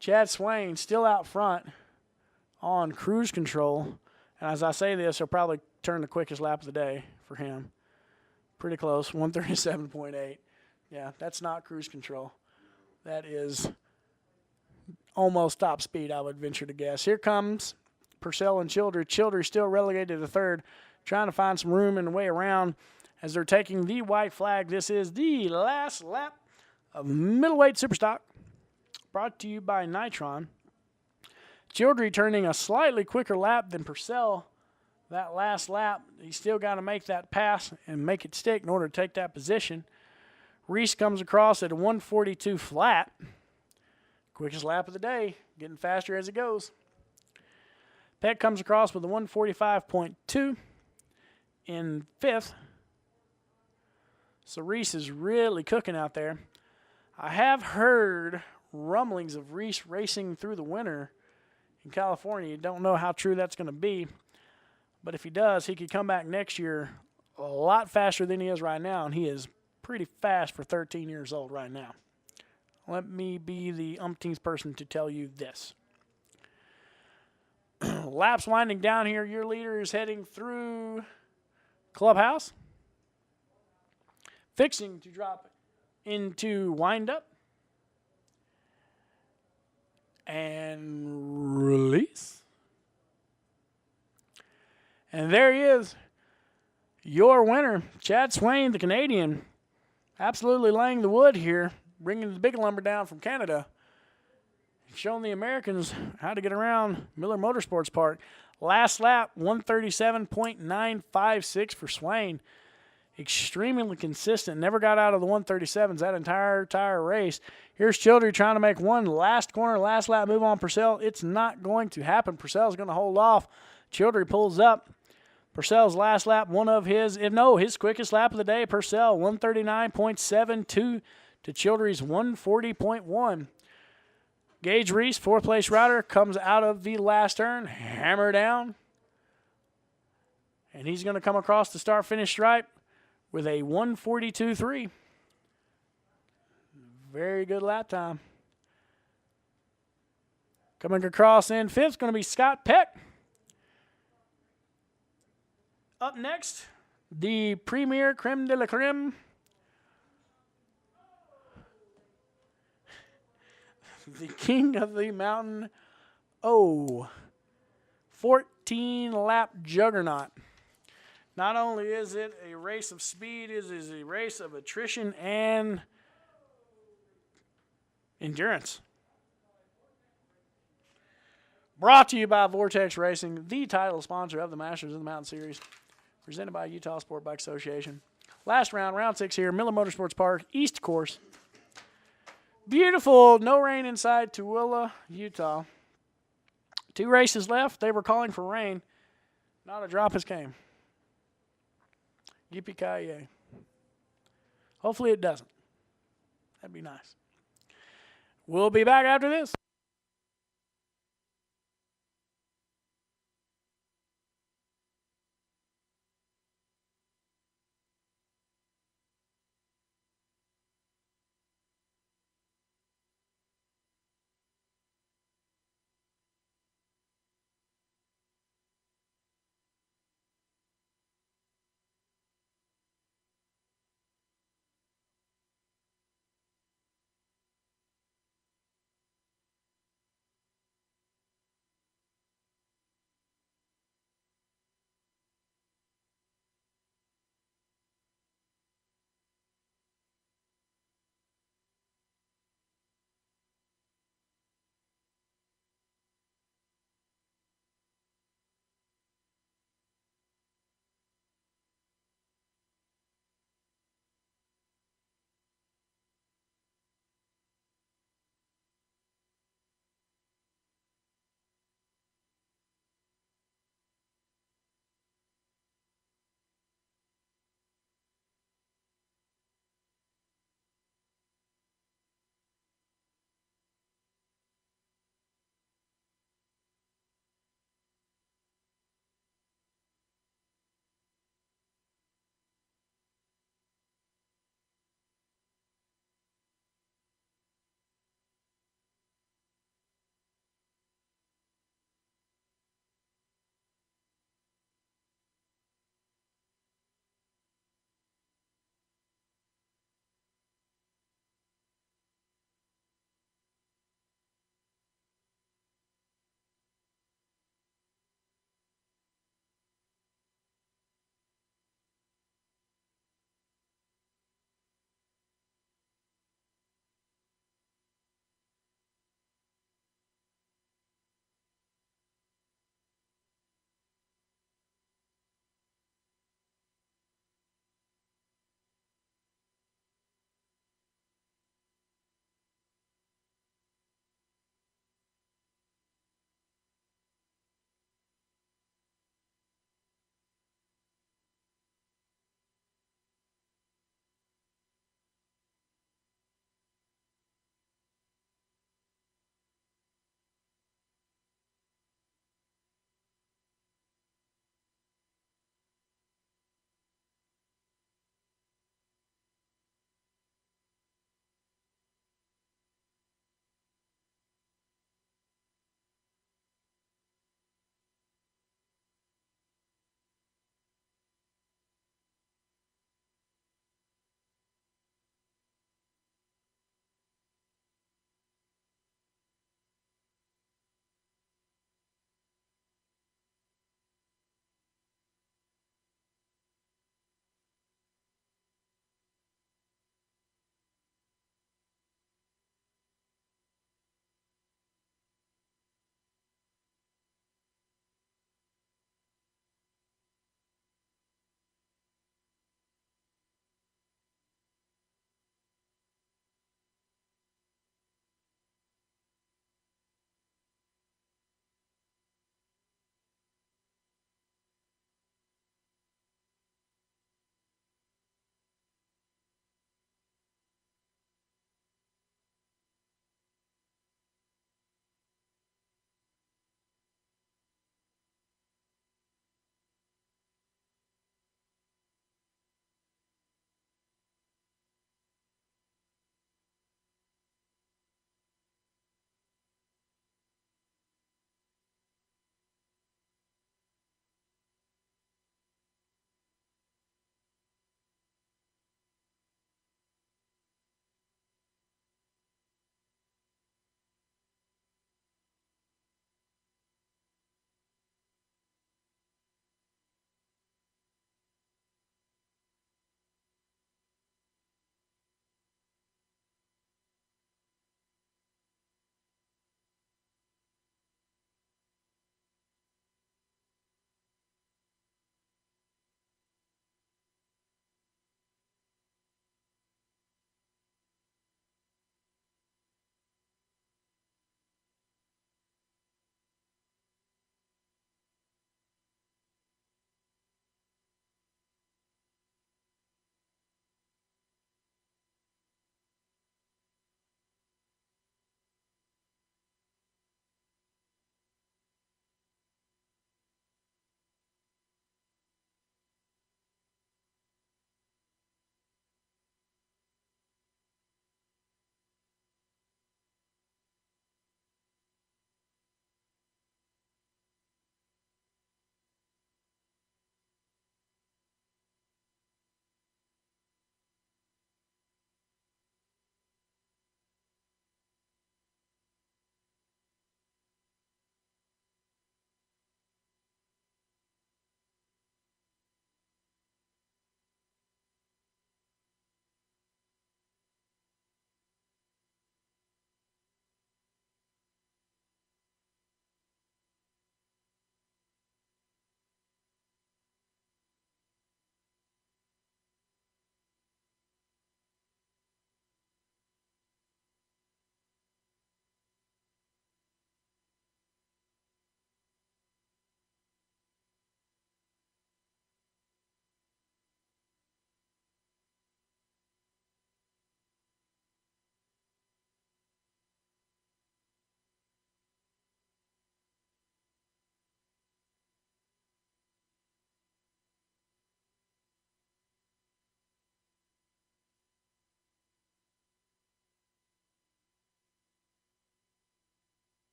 Chad Swain still out front on cruise control. And as I say this, he'll probably turn the quickest lap of the day for him. Pretty close, 137.8. Yeah, that's not cruise control. That is almost top speed, I would venture to guess. Here comes Purcell and Childry. Childry still relegated to third, trying to find some room in the way around as they're taking the white flag. This is the last lap of Middleweight Superstock, brought to you by Nitron. Childry turning a slightly quicker lap than Purcell. That last lap, he's still got to make that pass and make it stick in order to take that position. Reese comes across at a 142 flat. Quickest lap of the day, getting faster as it goes. Peck comes across with a 145.2 in 5th. So Reese is really cooking out there. I have heard rumblings of Reese racing through the winter in California. Don't know how true that's going to be. But if he does, he could come back next year a lot faster than he is right now, and he is pretty fast for 13 years old right now. Let me be the umpteenth person to tell you this. Laps winding down here. Your leader is heading through clubhouse, fixing to drop into windup, and release. And there he is, your winner, Chad Swain, the Canadian, absolutely laying the wood here, bringing the big lumber down from Canada. showing the Americans how to get around Miller Motorsports Park. Last lap, 137.956 for Swain. Extremely consistent. Never got out of the 137s that entire race. Here's Childry trying to make one last corner, last lap move on Purcell. It's not going to happen. Purcell's going to hold off. Childry pulls up. Purcell's last lap, one of his, his quickest lap of the day. Purcell, 139.72 to Childry's 140.1. Gage Reese, fourth place rider, comes out of the last turn, hammer down. And he's going to come across the start-finish stripe with a 142.3. Very good lap time. Coming across in fifth is going to be Scott Peck. Up next, the premier creme de la creme. The king of the mountain. 14-lap juggernaut. Not only is it a race of speed, it is a race of attrition and endurance. Brought to you by Vortex Racing, the title sponsor of the Masters of the Mountain Series. Presented by Utah Sport Bike Association. Last round, round 6 here, Miller Motorsports Park, East Course. Beautiful, no rain inside Tooele, Utah. 2 races left. They were calling for rain. Not a drop has came. Yippee-ki-yay. Hopefully it doesn't. That'd be nice. We'll be back after this.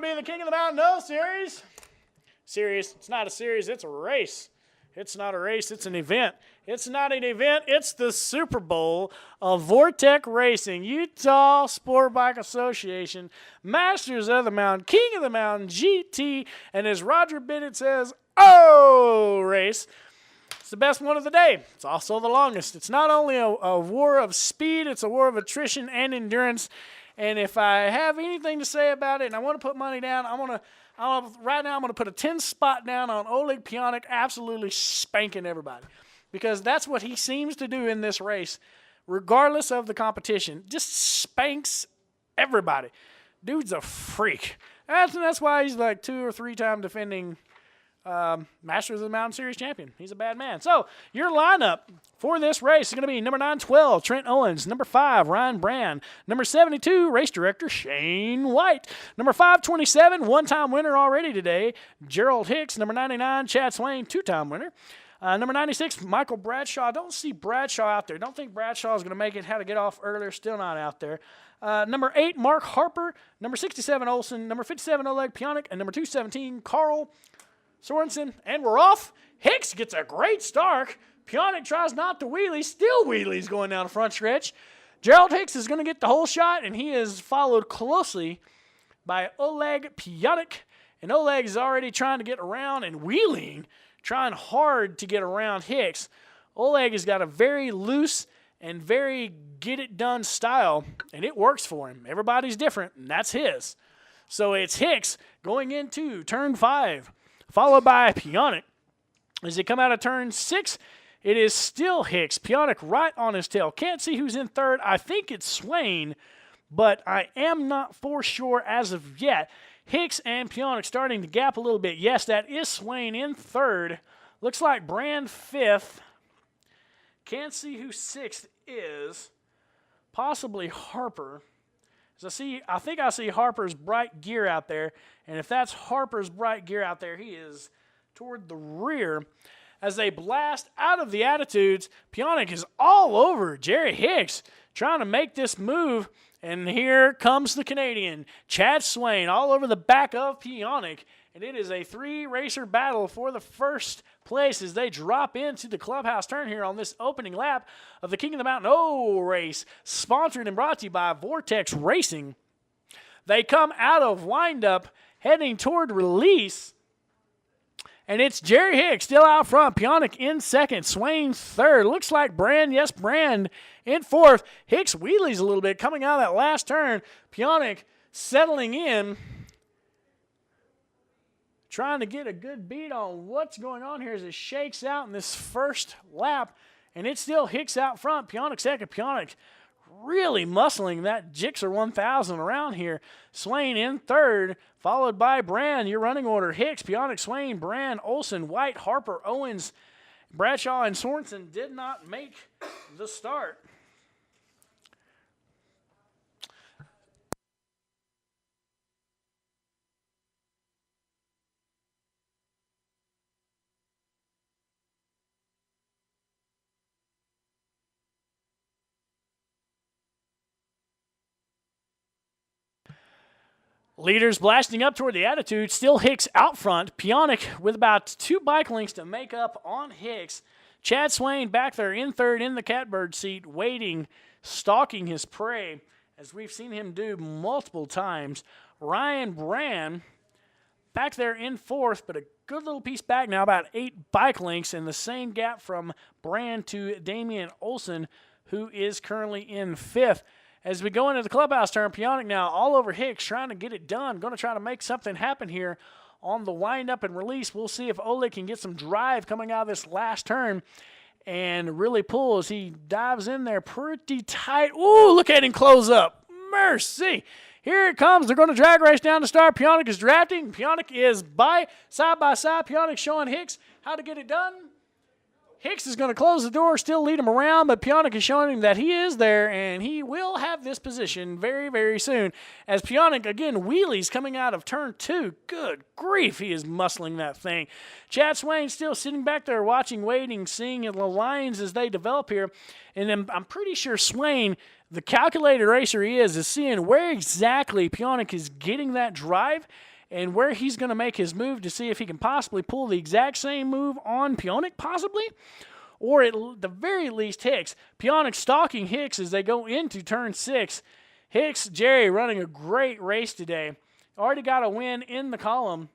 going to be the King of the Mountain No Series. Series. It's not a series. It's a race. It's not a race. It's an event. It's not an event. It's the Super Bowl of Vortex Racing, Utah Sport Bike Association, Masters of the Mountain, King of the Mountain, GT, and as Roger Bennett says, oh, race. It's the best one of the day. It's also the longest. It's not only a war of speed, it's a war of attrition and endurance. And if I have anything to say about it and I want to put money down, right now I'm going to put a 10 spot down on Oleg Pionic absolutely spanking everybody. Because that's what he seems to do in this race, regardless of the competition. Just spanks everybody. Dude's a freak. That's why he's like 2 or 3 time defending Masters of the Mountain Series champion. He's a bad man. So your lineup for this race is going to be number 912, Trent Owens. Number 5, Ryan Brand. Number 72, race director Shane White. Number 527, one-time winner already today, Gerald Hicks. Number 99, Chad Swain, 2-time winner. Number 96, Michael Bradshaw. I don't see Bradshaw out there. Don't think Bradshaw is going to make it. Had to get off earlier. Still not out there. Number 8, Mark Harper. Number 67, Olson. Number 57, Oleg Pionic. And number 217, Carl Sorensen. And we're off. Hicks gets a great start. Pionic tries not to wheelie. Still wheelies going down the front stretch. Gerald Hicks is going to get the whole shot, and he is followed closely by Oleg Pionic. And Oleg is already trying to get around and wheeling, trying hard to get around Hicks. Oleg has got a very loose and very get-it-done style, and it works for him. Everybody's different, and that's his. So it's Hicks going into turn 5, followed by Pionic. As they come out of turn 6, it is still Hicks. Pionic right on his tail. Can't see who's in third. I think it's Swain, but I am not for sure as of yet. Hicks and Pionic starting to gap a little bit. Yes, that is Swain in third. Looks like Brand 5th. Can't see who 6th is. Possibly Harper. I think I see Harper's bright gear out there. And if that's Harper's bright gear out there, he is toward the rear. As they blast out of the attitudes, Pionic is all over Jerry Hicks trying to make this move. And here comes the Canadian, Chad Swain, all over the back of Pionic. And it is a 3-racer battle for the first place as they drop into the clubhouse turn here on this opening lap of the King of the Mountain O race, sponsored and brought to you by Vortex Racing. They come out of windup, heading toward release. And it's Jerry Hicks still out front. Pionic in second. Swain third. Looks like Brand in fourth. Hicks wheelies a little bit coming out of that last turn. Pionic settling in. Trying to get a good beat on what's going on here as it shakes out in this first lap. And it's still Hicks out front. Pionic second. Pionic really muscling that Gixxer 1000 around here. Swain in third, followed by Brand. Your running order: Hicks, Pionic, Swain, Brand, Olson, White, Harper, Owens, Bradshaw, and Sorensen did not make the start. Leaders blasting up toward the attitude. Still Hicks out front. Pionic with about 2 bike lengths to make up on Hicks. Chad Swain back there in third in the catbird seat, waiting, stalking his prey, as we've seen him do multiple times. Ryan Brand back there in fourth, but a good little piece back now, about 8 bike lengths, and the same gap from Brand to Damian Olson, who is currently in fifth. As we go into the clubhouse turn, Pionic now all over Hicks, trying to get it done. Going to try to make something happen here on the wind-up and release. We'll see if Oleg can get some drive coming out of this last turn and really pull as he dives in there pretty tight. Ooh, look at him close up. Mercy. Here it comes. They're going to drag race down to start. Pionic is drafting. Pionic is side by side. Pionic showing Hicks how to get it done. Hicks is going to close the door, still lead him around, but Piontek is showing him that he is there, and he will have this position very, very soon. As Piontek, again, wheelies coming out of turn 2. Good grief, he is muscling that thing. Chad Swain still sitting back there watching, waiting, seeing the lines as they develop here. And I'm pretty sure Swain, the calculated racer he is seeing where exactly Piontek is getting that drive and where he's going to make his move to see if he can possibly pull the exact same move on Piontek, possibly, or at the very least Hicks. Piontek stalking Hicks as they go into turn 6. Hicks, Jerry, running a great race today. Already got a win in the column,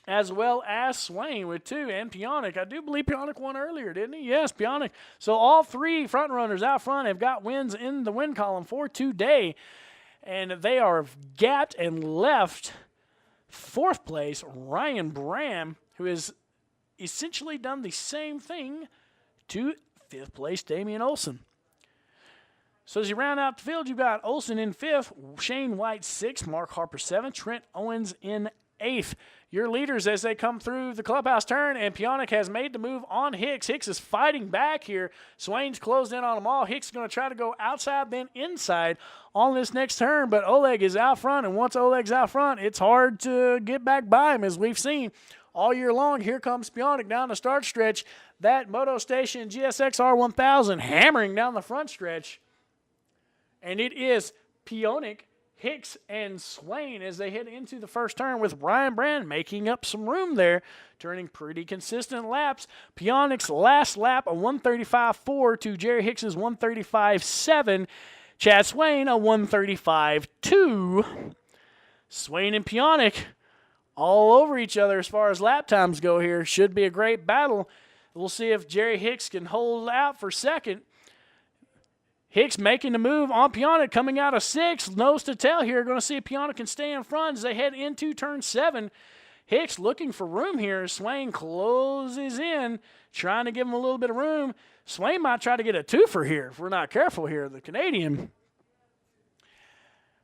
as well as Swain with 2, and Piontek. I do believe Piontek won earlier, didn't he? Yes, Piontek. So all 3 front runners out front have got wins in the win column for today, and they are gapped and left 4th place, Ryan Bram, who has essentially done the same thing to 5th place, Damian Olson. So as you round out the field, you've got Olson in 5th, Shane White 6th, Mark Harper 7th, Trent Owens in 8th. Your leaders as they come through the clubhouse turn, and Piontek has made the move on Hicks. Hicks is fighting back here. Swain's closed in on them all. Hicks is going to try to go outside, then inside on this next turn, but Oleg is out front, and once Oleg's out front, it's hard to get back by him, as we've seen all year long. Here comes Piontek down the start stretch. That Moto Station GSX R1000 hammering down the front stretch, and it is Piontek, Hicks, and Swain as they head into the first turn, with Ryan Brand making up some room there, turning pretty consistent laps. Piontek's last lap, a 135.4 to Jerry Hicks's 135.7. Chad Swain, a 135.2. Swain and Piontek all over each other as far as lap times go here. Should be a great battle. We'll see if Jerry Hicks can hold out for second. Hicks making the move on Piontek, coming out of 6th. Nose to tail here. Going to see if Piontek can stay in front as they head into turn 7. Hicks looking for room here. Swain closes in, trying to give him a little bit of room. Swain might try to get a twofer here if we're not careful here, the Canadian.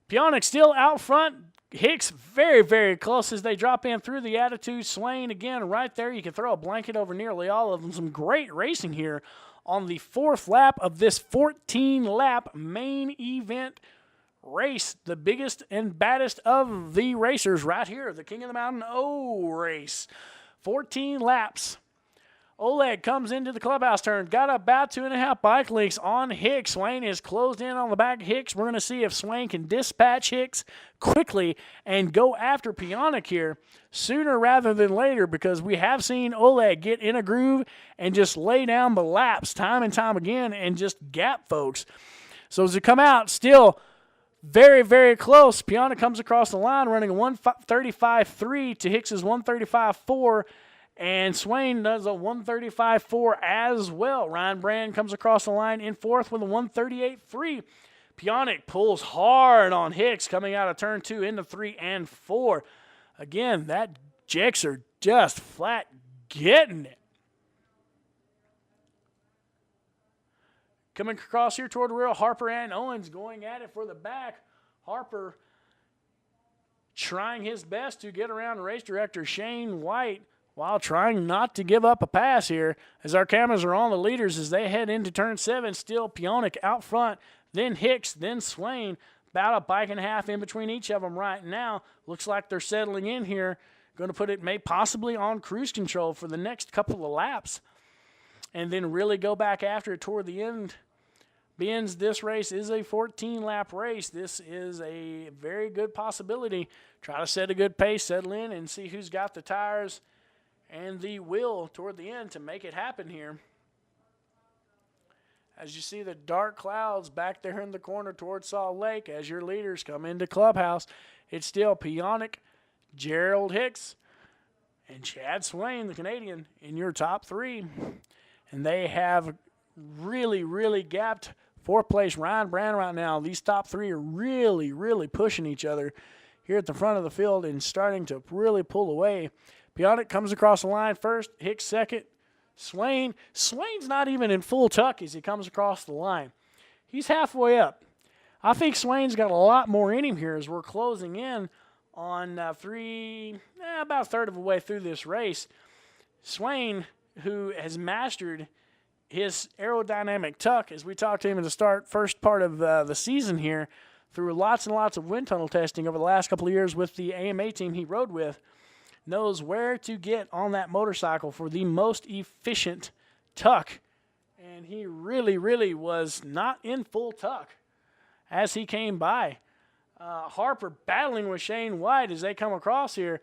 Piontek still out front. Hicks very, very close as they drop in through the attitude. Swain again right there. You can throw a blanket over nearly all of them. Some great racing here on the 4th lap of this 14-lap main event race, the biggest and baddest of the racers right here, the King of the Mountain O race. 14 laps. Oleg comes into the clubhouse turn, got about 2.5 bike lengths on Hicks. Swain is closed in on the back of Hicks. We're going to see if Swain can dispatch Hicks quickly and go after Piontek here sooner rather than later, because we have seen Oleg get in a groove and just lay down the laps time and time again and just gap folks. So as they come out, still very, very close. Piontek comes across the line running a 135.3 to Hicks's 135.4. And Swain does a 135.4 as well. Ryan Brand comes across the line in 4th with a 138.3. Piontek pulls hard on Hicks coming out of turn 2 into 3 and 4. Again, that Jicks are just flat getting it. Coming across here toward the rear, Harper and Owens going at it for the back. Harper trying his best to get around race director Shane White, while trying not to give up a pass here, as our cameras are on the leaders as they head into turn 7. Still Piontek out front, then Hicks, then Swain. About a bike and a half in between each of them right now. Looks like they're settling in here. Going to put it possibly on cruise control for the next couple of laps, and then really go back after it toward the end. Being this race is a 14-lap race, this is a very good possibility. Try to set a good pace, settle in, and see who's got the tires and the will toward the end to make it happen here. As you see the dark clouds back there in the corner toward Salt Lake as your leaders come into clubhouse, it's still Piontek, Gerald Hicks, and Chad Swain, the Canadian, in your top 3. And they have really, really gapped 4th place Ryan Brand right now. These top 3 are really, really pushing each other here at the front of the field and starting to really pull away. Piontek comes across the line first, Hicks second, Swain's not even in full tuck as he comes across the line. He's halfway up. I think Swain's got a lot more in him here as we're closing in on about a third of the way through this race. Swain, who has mastered his aerodynamic tuck, as we talked to him at the first part of the season here, through lots and lots of wind tunnel testing over the last couple of years with the AMA team he rode with, knows where to get on that motorcycle for the most efficient tuck. And he really, really was not in full tuck as he came by. Harper battling with Shane White as they come across here.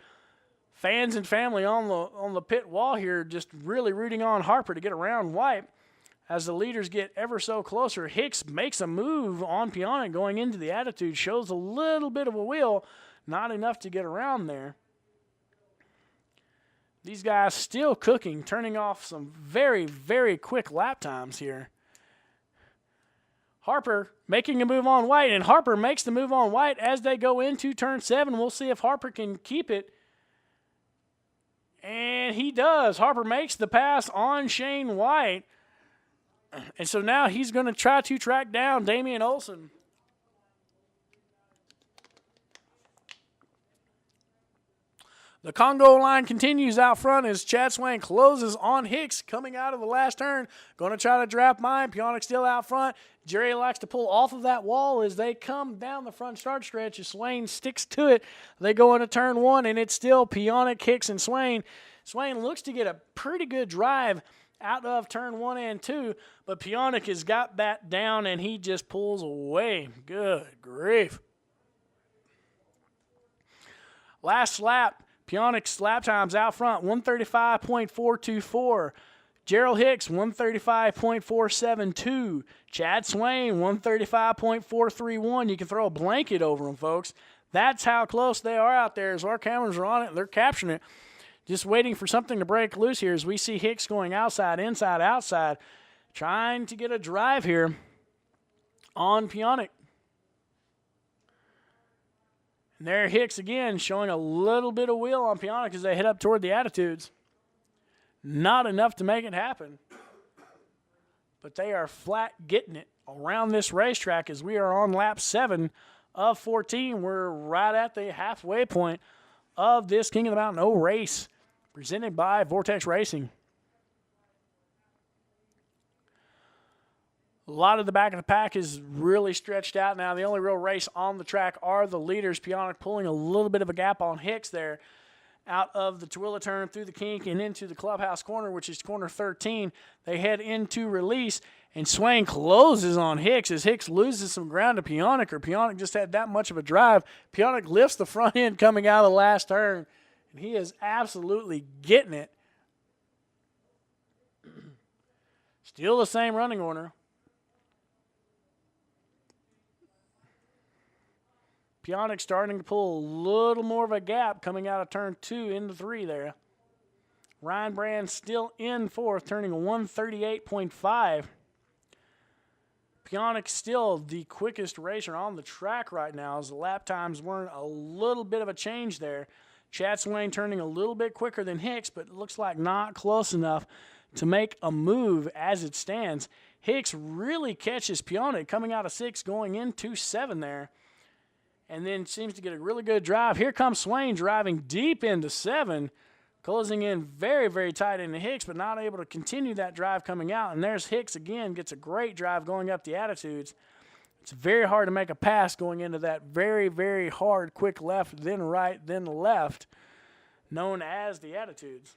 Fans and family on the pit wall here just really rooting on Harper to get around White. As the leaders get ever so closer, Hicks makes a move on Piontek going into the attitude, shows a little bit of a wheel, not enough to get around there. These guys still cooking, turning off some very, very quick lap times here. Harper making a move on White, and Harper makes the move on White as they go into turn 7. We'll see if Harper can keep it. And he does. Harper makes the pass on Shane White. And so now he's going to try to track down Damian Olson. The Congo line continues out front as Chad Swain closes on Hicks coming out of the last turn. Going to try to draft mine. Piontek still out front. Jerry likes to pull off of that wall as they come down the front start stretch. As Swain sticks to it, they go into turn 1, and it's still Piontek, Hicks, and Swain. Swain looks to get a pretty good drive out of turn 1 and 2, but Piontek has got that down, and he just pulls away. Good grief. Last lap, Piontek's lap times out front, 135.424. Gerald Hicks, 135.472. Chad Swain, 135.431. You can throw a blanket over them, folks. That's how close they are out there. As our cameras are on it, they're capturing it. Just waiting for something to break loose here as we see Hicks going outside, inside, outside, trying to get a drive here on Piontek. And there Hicks again showing a little bit of wheel on Piontek as they head up toward the attitudes. Not enough to make it happen. But they are flat getting it around this racetrack as we are on lap 7 of 14. We're right at the halfway point of this King of the Mountain O race presented by Vortex Racing. A lot of the back of the pack is really stretched out now. The only real race on the track are the leaders. Piontek pulling a little bit of a gap on Hicks there out of the Tooele turn through the kink and into the clubhouse corner, which is corner 13. They head into release, and Swain closes on Hicks as Hicks loses some ground to Piontek, or Piontek just had that much of a drive. Piontek lifts the front end coming out of the last turn, and he is absolutely getting it. Still the same running order. Piontek starting to pull a little more of a gap coming out of turn 2 into 3 there. Ryan Brand still in 4th, turning a 138.5. Piontek still the quickest racer on the track right now as the lap times weren't a little bit of a change there. Chad Swain turning a little bit quicker than Hicks, but it looks like not close enough to make a move as it stands. Hicks really catches Piontek coming out of 6 going into 7 there. And then seems to get a really good drive. Here comes Swain driving deep into 7, closing in very, very tight into Hicks, but not able to continue that drive coming out. And there's Hicks again, gets a great drive going up the attitudes. It's very hard to make a pass going into that very, very hard, quick left, then right, then left, known as the attitudes.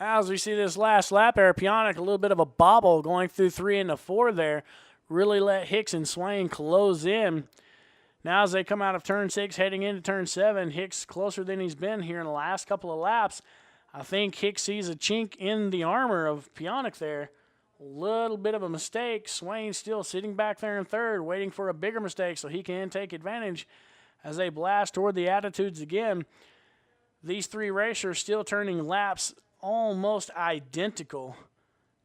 As we see this last lap there, Piontek a little bit of a bobble going through 3 into 4 there. really let Hicks and Swain close in. Now as they come out of turn 6, heading into turn 7, Hicks closer than he's been here in the last couple of laps. I think Hicks sees a chink in the armor of Piontek there. A little bit of a mistake. Swain still sitting back there in third, waiting for a bigger mistake so he can take advantage as they blast toward the attitudes again. These three racers still turning laps almost identical.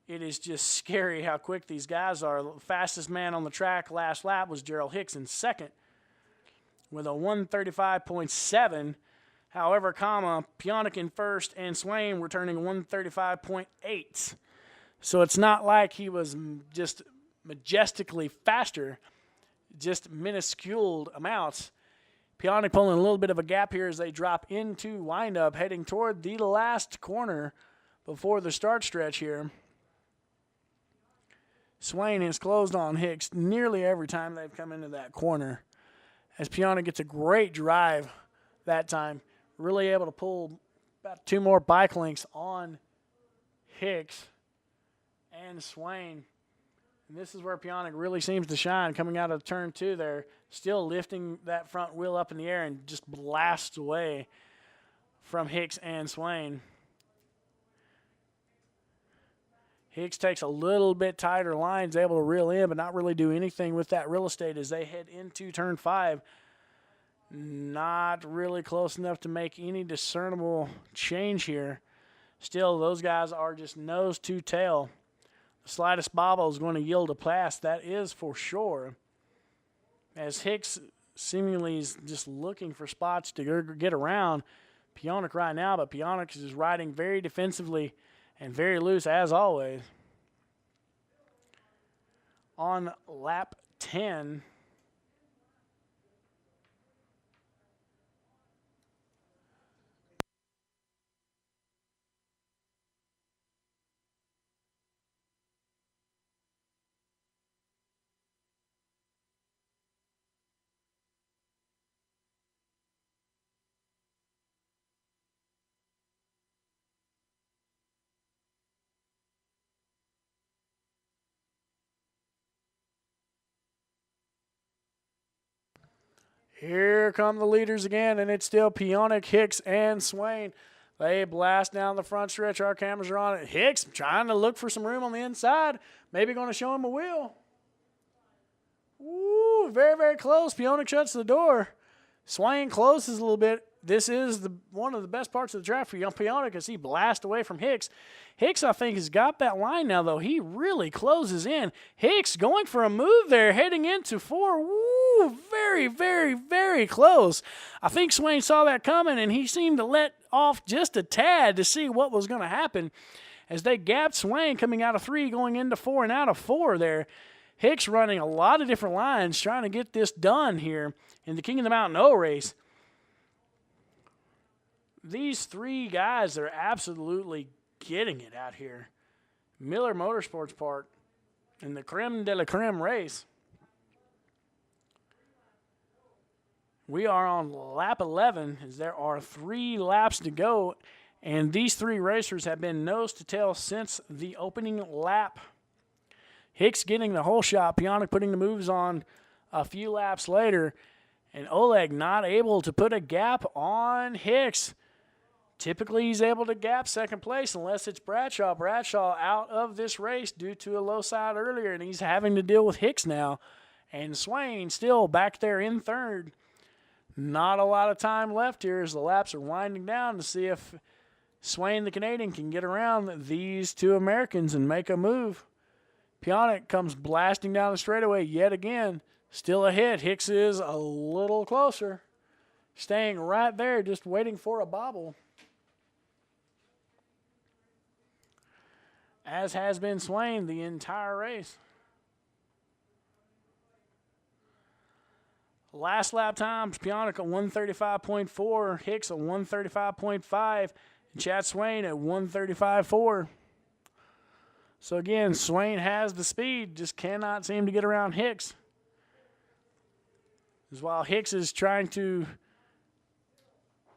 It is just scary how quick these guys are. The fastest man on the track last lap was Gerald Hicks in second with a 135.7. However, Piontek in first and Swain were turning 135.8. So it's not like he was just majestically faster, just minuscule amounts. Piontek pulling a little bit of a gap here as they drop into windup, heading toward the last corner before the start stretch here. Swain has closed on Hicks nearly every time they've come into that corner, as Piontek gets a great drive that time, really able to pull about 2 more bike lengths on Hicks and Swain. And this is where Piontek really seems to shine, coming out of turn 2 there, still lifting that front wheel up in the air and just blasts away from Hicks and Swain. Hicks takes a little bit tighter lines, able to reel in, but not really do anything with that real estate as they head into turn 5. Not really close enough to make any discernible change here. Still, those guys are just nose to tail. The slightest bobble is going to yield a pass, that is for sure. As Hicks seemingly is just looking for spots to get around Piontek right now, but Piontek is riding very defensively and very loose as always. On lap 10, here come the leaders again, and it's still Piontek, Hicks, and Swain. They blast down the front stretch. Our cameras are on it. Hicks trying to look for some room on the inside. Maybe going to show him a wheel. Ooh, very, very close. Piontek shuts the door. Swain closes a little bit. This is one of the best parts of the track for Piontek as he blasts away from Hicks. Hicks, I think, has got that line now, though. He really closes in. Hicks going for a move there, heading into 4. Woo, very, very, very close. I think Swain saw that coming, and he seemed to let off just a tad to see what was going to happen as they gapped Swain coming out of 3, going into 4, and out of 4 there. Hicks running a lot of different lines, trying to get this done here in the King of the Mountain O race. These 3 guys are absolutely getting it out here. Miller Motorsports Park in the creme de la creme race. We are on lap 11 as there are 3 laps to go, and these 3 racers have been nose to tail since the opening lap. Hicks getting the whole shot, Piontek putting the moves on a few laps later, and Oleg not able to put a gap on Hicks. Typically, he's able to gap second place unless it's Bradshaw. Bradshaw out of this race due to a low side earlier, and he's having to deal with Hicks now. And Swain still back there in third. Not a lot of time left here as the laps are winding down to see if Swain, the Canadian, can get around these 2 Americans and make a move. Piontek comes blasting down the straightaway yet again. Still a hit. Hicks is a little closer. Staying right there, just waiting for a bobble. As has been Swain the entire race. Last lap times, Piontek at 135.4, Hicks at 135.5, and Chad Swain at 135.4. So again, Swain has the speed, just cannot seem to get around Hicks. As while Hicks is trying to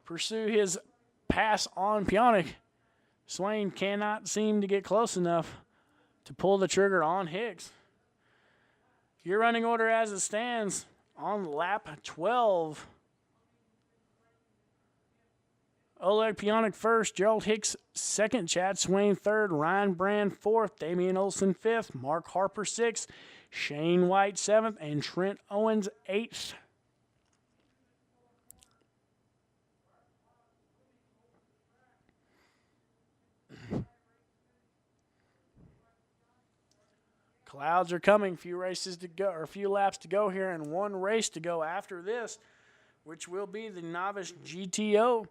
pursue his pass on Piontek, Swain cannot seem to get close enough to pull the trigger on Hicks. Your running order as it stands on lap 12. Oleg Pionik first, Gerald Hicks second, Chad Swain third, Ryan Brand fourth, Damian Olson fifth, Mark Harper sixth, Shane White seventh, and Trent Owens eighth. Clouds are coming. Few races to go, or a few laps to go here, and one race to go after this, which will be the novice GTO.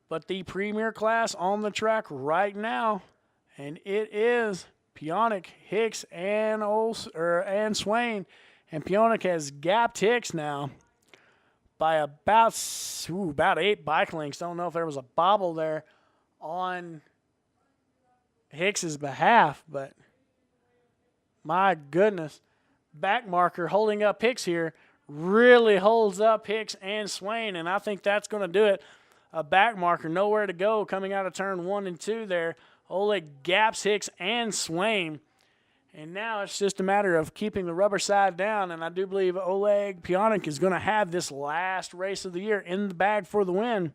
But the premier class on the track right now, and it is Pionik, Hicks, and Swain. And Pionik has gapped Hicks now by about 8 bike lengths. Don't know if there was a bobble there on Hicks's behalf, but my goodness. Back marker holding up Hicks here really holds up Hicks and Swain, and I think that's going to do it. A back marker, nowhere to go coming out of turn 1 and 2 there. Oleg gaps Hicks and Swain. And now it's just a matter of keeping the rubber side down, and I do believe Oleg Pionik is going to have this last race of the year in the bag for the win.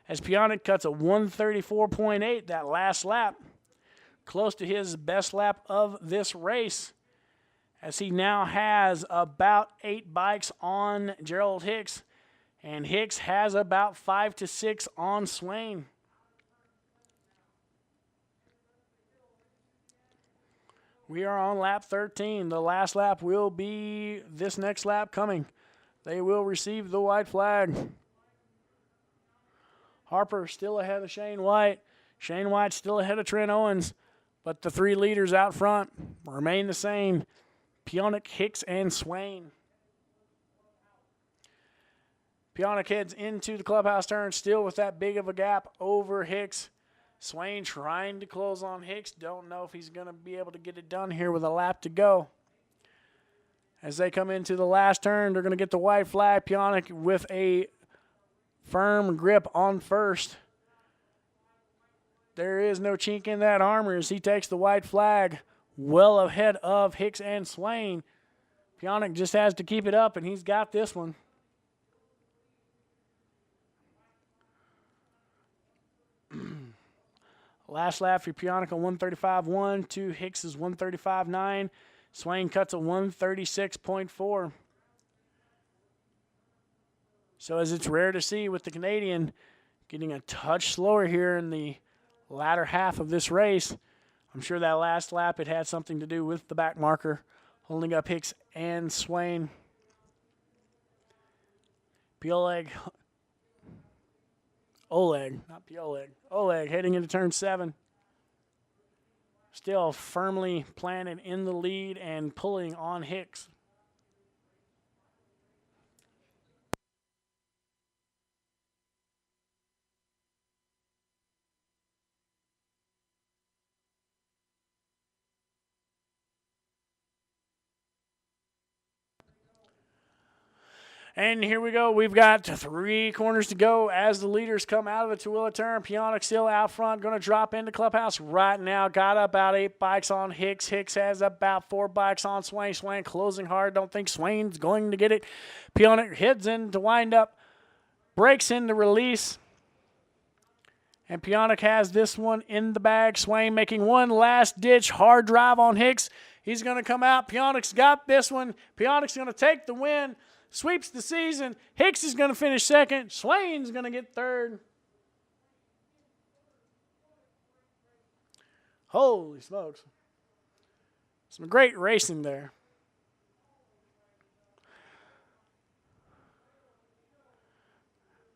As Pionik cuts a 134.8 that last lap, close to his best lap of this race, as he now has about 8 bikes on Gerald Hicks, and Hicks has about 5 to 6 on Swain. We are on lap 13. The last lap will be this next lap coming. They will receive the white flag. Harper still ahead of Shane White. Shane White still ahead of Trent Owens. But the 3 leaders out front remain the same. Pionik, Hicks, and Swain. Pionik heads into the clubhouse turn still with that big of a gap over Hicks. Swain trying to close on Hicks. Don't know if he's going to be able to get it done here with a lap to go. As they come into the last turn, they're going to get the white flag. Pionik with a firm grip on first. There is no chink in that armor as he takes the white flag well ahead of Hicks and Swain. Pionik just has to keep it up, and he's got this one. Last lap for Pionik on 135.1 to Hicks's 135.9. Swain cuts a 136.4. So as it's rare to see with the Canadian getting a touch slower here in the latter half of this race, I'm sure that last lap it had something to do with the back marker holding up Hicks and Swain. Oleg heading into turn 7. Still firmly planted in the lead and pulling on Hicks. And here we go. We've got 3 corners to go as the leaders come out of the Tooele turn. Pionik still out front, going to drop into clubhouse right now. Got about 8 bikes on Hicks. Hicks has about 4 bikes on Swain. Swain closing hard. Don't think Swain's going to get it. Pionik heads in to wind up, breaks in the release. And Pionik has this one in the bag. Swain making one last ditch hard drive on Hicks. He's going to come out. Pionik's got this one. Pionik's going to take the win. Sweeps the season. Hicks is going to finish second. Swain's going to get third. Holy smokes. Some great racing there.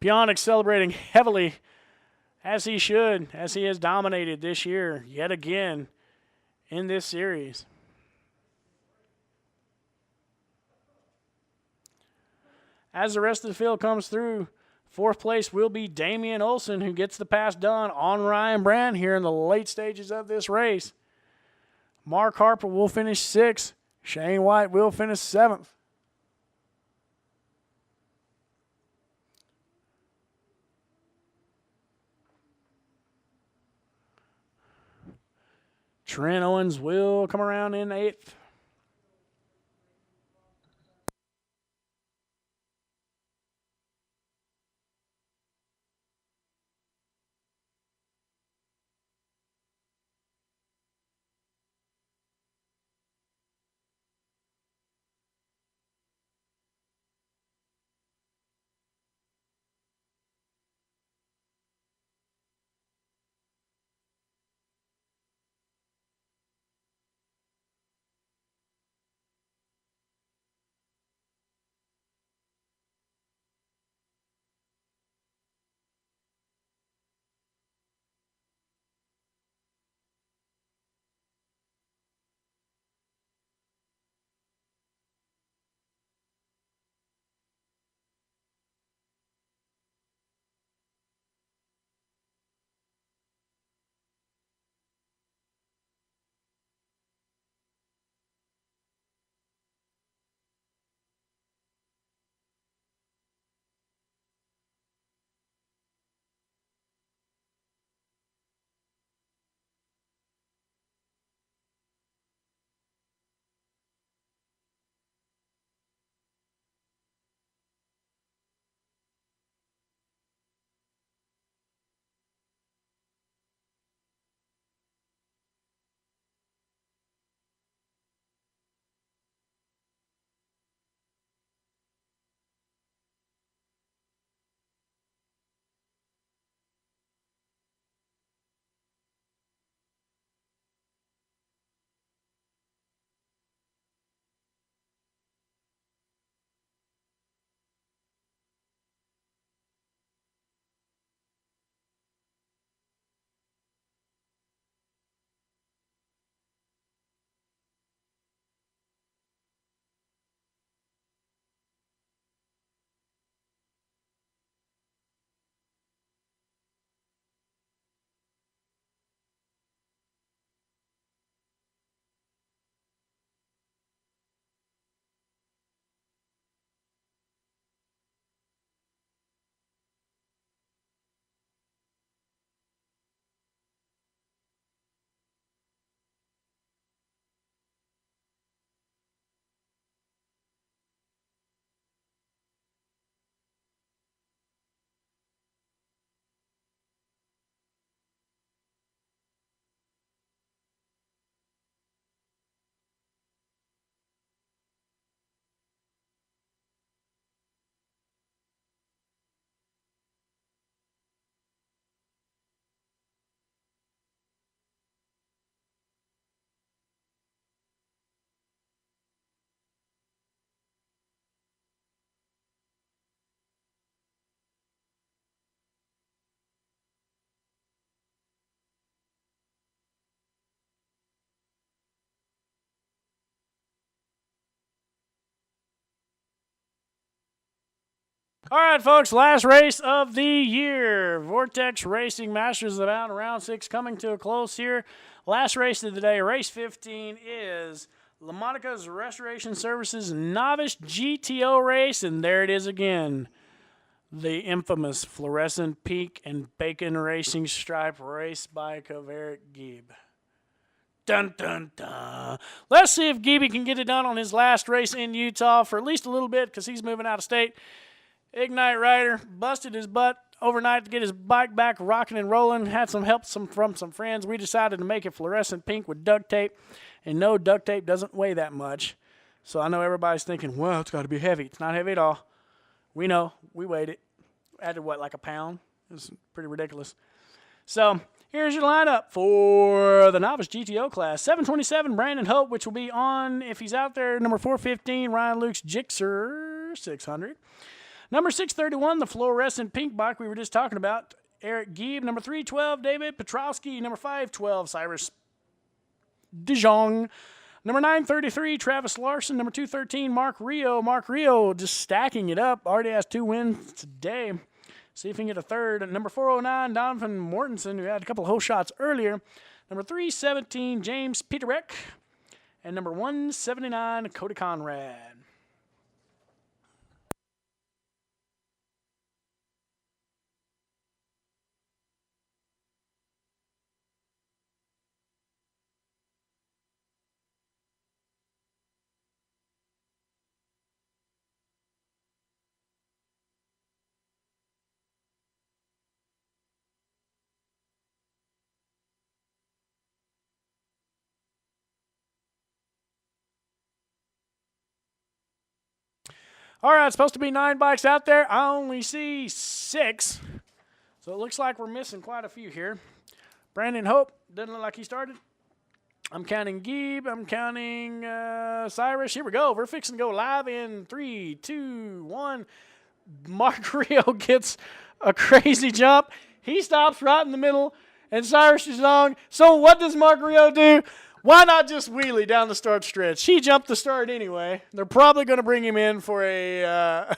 Pionik celebrating heavily, as he should, as he has dominated this year yet again in this series. As the rest of the field comes through, 4th place will be Damian Olson, who gets the pass done on Ryan Brand here in the late stages of this race. Mark Harper will finish 6th. Shane White will finish 7th. Trent Owens will come around in 8th. All right, folks, last race of the year. Vortex Racing Masters about round 6 coming to a close here. Last race of the day, race 15, is LaMonica's Restoration Services Novice GTO race, and there it is again. The infamous fluorescent pink and bacon racing stripe race bike of Eric Gieb. Dun, dun, dun. Let's see if Giebe can get it done on his last race in Utah for at least a little bit because he's moving out of state. Ignite rider, busted his butt overnight to get his bike back rocking and rolling. Had some help from some friends. We decided to make it fluorescent pink with duct tape. And no, duct tape doesn't weigh that much. So I know everybody's thinking, well, it's got to be heavy. It's not heavy at all. We know. We weighed it. Added, what, like a pound? It was pretty ridiculous. So here's your lineup for the Novice GTO class. 727, Brandon Hope, which will be on, if he's out there, number 415, Ryan Luke's Gixxer 600. Number 631, the fluorescent pink bike we were just talking about, Eric Gieb. Number 312, David Petrowski. Number 512, Cyrus DeJong. Number 933, Travis Larson. Number 213, Mark Rio. Mark Rio just stacking it up. Already has 2 wins today. See if he can get a third. Number 409, Donovan Mortensen, who had a couple of hole shots earlier. Number 317, James Peterek. And number 179, Cody Conrad. All right, it's supposed to be 9 bikes out there. I only see 6. So it looks like we're missing quite a few here. Brandon Hope, doesn't look like he started. I'm counting Gieb. I'm counting Cyrus. Here we go. We're fixing to go live in 3, 2, 1. Mark Rio gets a crazy jump. He stops right in the middle, and Cyrus is long. So what does Mark Rio do? Why not just wheelie down the start stretch? He jumped the start anyway. They're probably going to bring him in for a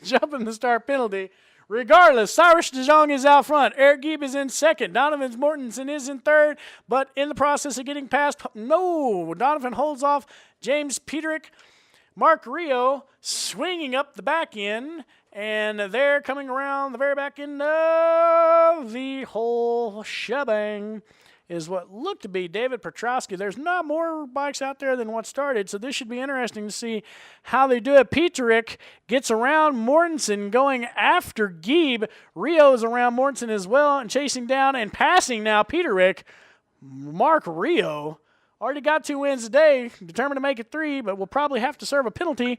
jump in the start penalty. Regardless, Cyrus DeJong is out front. Eric Gieb is in second. Donovan Mortensen is in third, but in the process of getting past, no, Donovan holds off James Peterick. Mark Rio swinging up the back end, and they're coming around the very back end of the whole shebang. Is what looked to be David Petrowski. There's not more bikes out there than what started, so this should be interesting to see how they do it. Peterick gets around Mortensen going after Gieb. Rio is around Mortensen as well and chasing down and passing now Peterick. Mark Rio already got 2 wins today, determined to make it 3, but will probably have to serve a penalty.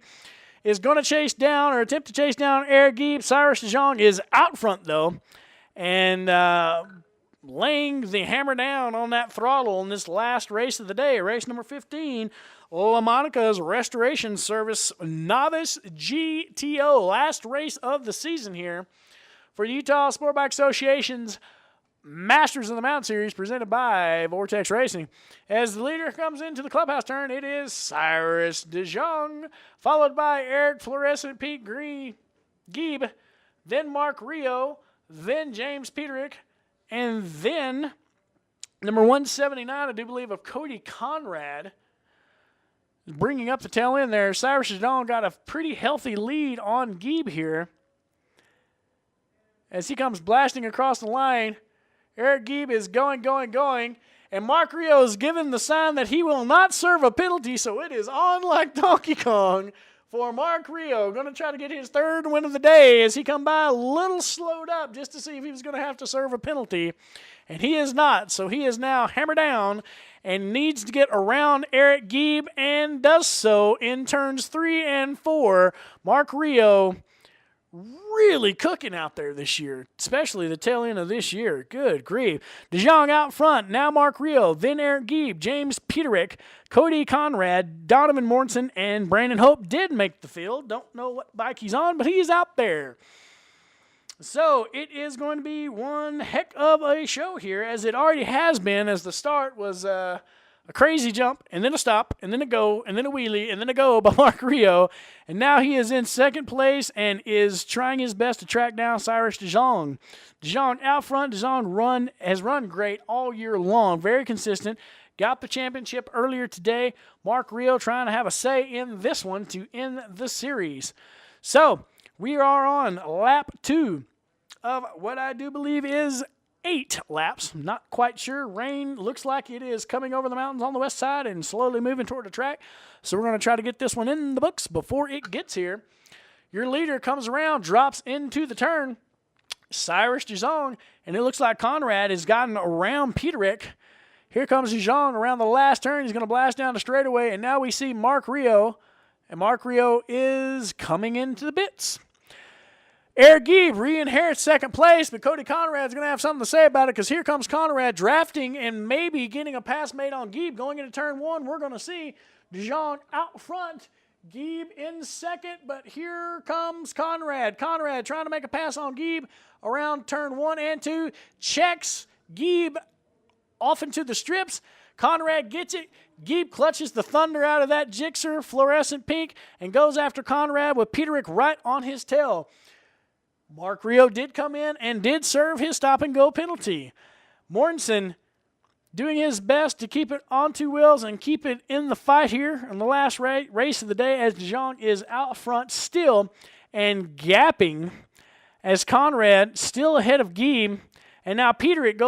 Is going to chase down or attempt to chase down Eric Gieb. Cyrus DeJong is out front, though, and laying the hammer down on that throttle in this last race of the day, race number 15, LaMonica's Restoration Service Novice GTO, last race of the season here for the Utah Sport Bike Association's Masters of the Mountain Series presented by Vortex Racing. As the leader comes into the clubhouse turn, it is Cyrus DeJong, followed by Eric Fluorescent Pete Gieb, then Mark Rio, then James Peterick, and then number 179, I do believe, of Cody Conrad, bringing up the tail end there. Cyrus DeJong got a pretty healthy lead on Gieb here. As he comes blasting across the line, Eric Gieb is going, and Mark Rio is given the sign that he will not serve a penalty, so it is on like Donkey Kong for Mark Rio. Going to try to get his 3rd win of the day as he come by a little slowed up just to see if he was going to have to serve a penalty. And he is not, so he is now hammered down and needs to get around Eric Gieb and does so in turns 3 and 4. Mark Rio really cooking out there this year, especially the tail end of this year. Good grief. DeJong out front, now Mark Rio, then Eric Gieb, James Peterick, Cody Conrad, Donovan Mortensen, and Brandon Hope did make the field. Don't know what bike he's on, but he's out there. So it is going to be one heck of a show here, as it already has been, as the start was a crazy jump, and then a stop, and then a go, and then a wheelie, and then a go by Mark Rio. And now he is in second place and is trying his best to track down Cyrus DeJong. DeJong out front. DeJong has run great all year long, very consistent. Got the championship earlier today. Mark Rio trying to have a say in this one to end the series. So we are on lap 2 of what I do believe is 8 laps. Not quite sure. Rain looks like it is coming over the mountains on the west side and slowly moving toward the track. So we're going to try to get this one in the books before it gets here. Your leader comes around, drops into the turn. Cyrus DeJong, and it looks like Conrad has gotten around Peterick. Here comes DeJong around the last turn. He's going to blast down the straightaway, and now we see Mark Rio, and Mark Rio is coming into the pits. Eric Gieb re-inherits second place, but Cody Conrad's going to have something to say about it because here comes Conrad drafting and maybe getting a pass made on Gieb going into turn 1. We're going to see DeJong out front, Gieb in second, but here comes Conrad. Conrad trying to make a pass on Gieb around turn 1 and 2, checks Gieb off into the strips. Conrad gets it. Gieb clutches the thunder out of that Gixxer fluorescent pink and goes after Conrad with Peterick right on his tail. Mark Rio did come in and did serve his stop-and-go penalty. Mortensen doing his best to keep it on 2 wheels and keep it in the fight here in the last race of the day as DeJong is out front still and gapping as Conrad still ahead of Gieb. And now Peterick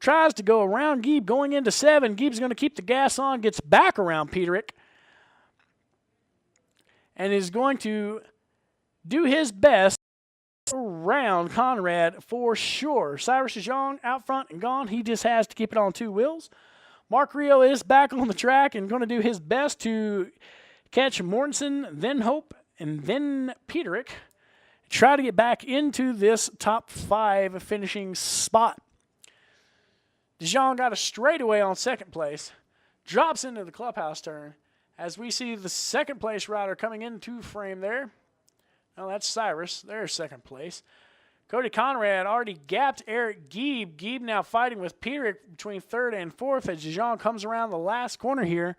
tries to go around Gieb going into 7. Gieb's going to keep the gas on, gets back around Peterick, and is going to do his best around Conrad for sure. Cyrus DeJong out front and gone. He just has to keep it on 2 wheels. Mark Rio is back on the track and going to do his best to catch Mortensen, then Hope, and then Peterick. Try to get back into this top 5 finishing spot. DeJong got a straightaway on second place. Drops into the clubhouse turn as we see the second place rider coming into frame there. Oh, that's Cyrus. There's second place. Cody Conrad already gapped Eric Gieb. Gieb now fighting with Peterick between 3rd and 4th as DeJong comes around the last corner here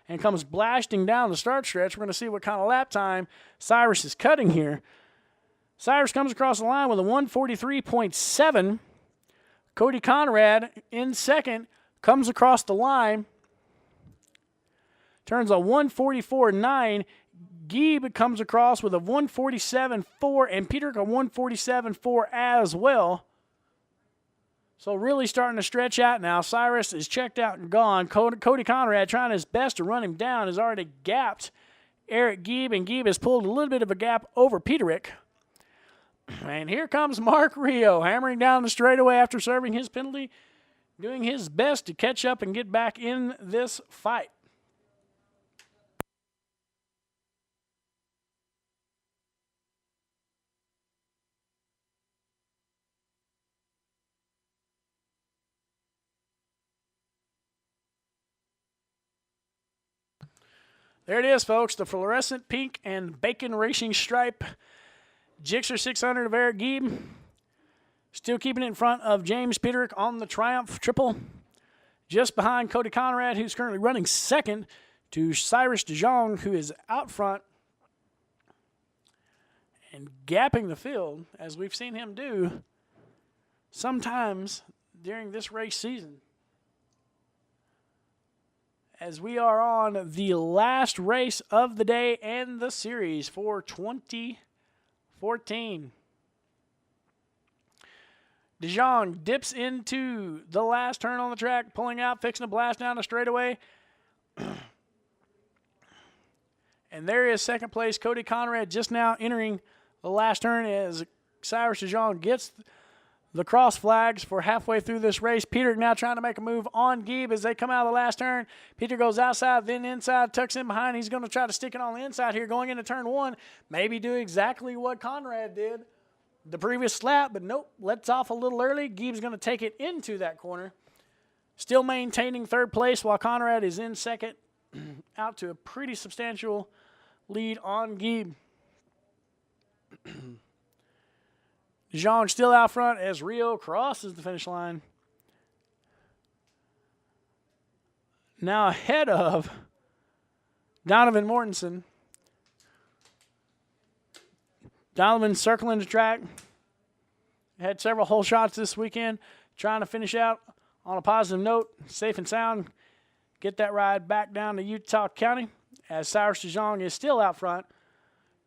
and comes blasting down the start stretch. We're going to see what kind of lap time Cyrus is cutting here. Cyrus comes across the line with a 143.7. Cody Conrad in second comes across the line. Turns a 144.9. Gieb comes across with a 147.4 and Peterick a 147.4 as well. So really starting to stretch out now. Cyrus is checked out and gone. Cody Conrad trying his best to run him down has already gapped Eric Gieb, and Gieb has pulled a little bit of a gap over Peterick. And here comes Mark Rio hammering down the straightaway after serving his penalty, doing his best to catch up and get back in this fight. There it is, folks, the fluorescent pink and bacon racing stripe Gixxer 600 of Eric Gieb. Still keeping it in front of James Peterick on the Triumph Triple. Just behind Cody Conrad, who's currently running second, to Cyrus DeJong, who is out front and gapping the field, as we've seen him do sometimes during this race season. As we are on the last race of the day and the series for 2014. DeJong dips into the last turn on the track, pulling out, fixing to blast down the straightaway. And there is second place, Cody Conrad, just now entering the last turn as Cyrus DeJong gets the cross flags for halfway through this race. Peter now trying to make a move on Gieb as they come out of the last turn. Peter goes outside, then inside, tucks in behind. He's going to try to stick it on the inside here going into turn 1. Maybe do exactly what Conrad did the previous lap, but nope, lets off a little early. Gieb's going to take it into that corner. Still maintaining third place while Conrad is in second, out to a pretty substantial lead on Gieb. DeJong still out front as Rio crosses the finish line. now ahead of Donovan Mortensen. Donovan circling the track. Had several hole shots this weekend, trying to finish out on a positive note, safe and sound. Get that ride back down to Utah County as Cyrus DeJong is still out front.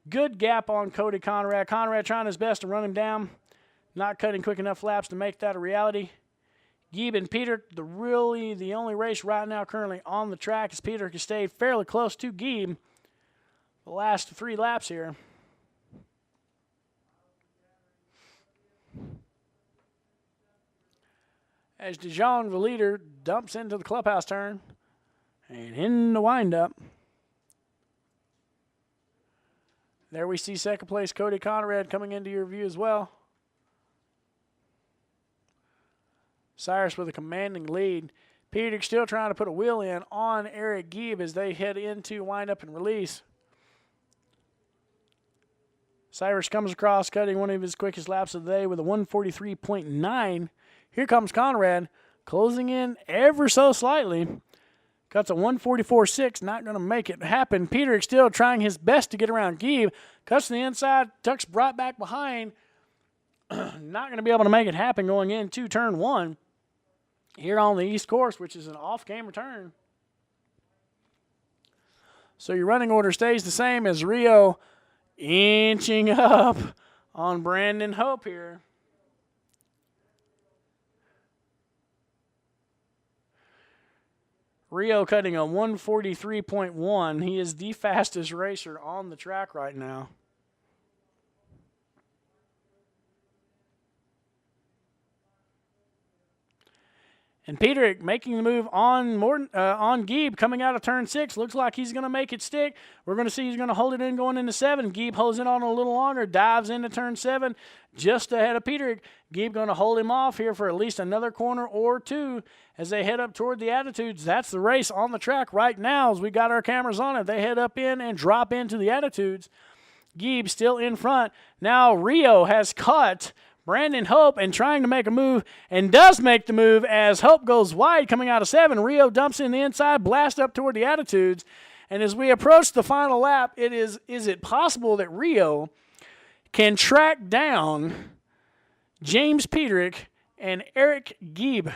Good gap on Cody Conrad. Conrad trying his best to run him down, not cutting quick enough laps to make that a reality. Gieb and Peter, the only race right now currently on the track, as Peter has stayed fairly close to Gieb the last 3 laps here. As DeJong, the leader, dumps into the clubhouse turn and in the windup. There we see second place Cody Conrad coming into your view as well. Cyrus with a commanding lead. Peter still trying to put a wheel in on Eric Gieb as they head into windup and release. Cyrus comes across, cutting one of his quickest laps of the day with a 143.9. Here comes Conrad, closing in ever so slightly. Cuts a 144.6, not going to make it happen. Peter still trying his best to get around Gieb. Cuts to the inside, tucks right back behind. Not going to be able to make it happen going into turn 1 here on the East Course, which is an off-camera turn. So your running order stays the same as Rio inching up on Brandon Hope here. Rio cutting a 143.1. He is the fastest racer on the track right now. And Peter making the move on Gieb coming out of turn 6. Looks like he's going to make it stick. We're going to see he's going to hold it in going into 7. Gieb holds it on a little longer, dives into turn 7 just ahead of Peter. Gieb going to hold him off here for at least another corner or 2 as they head up toward the Attitudes. That's the race on the track right now as we got our cameras on it. They head up in and drop into the Attitudes. Gieb still in front. Now Rio has caught Brandon Hope and trying to make a move, and does make the move as Hope goes wide coming out of 7. Rio dumps in the inside, blast up toward the Attitudes. And as we approach the final lap, is it possible that Rio can track down James Peterick and Eric Gieb?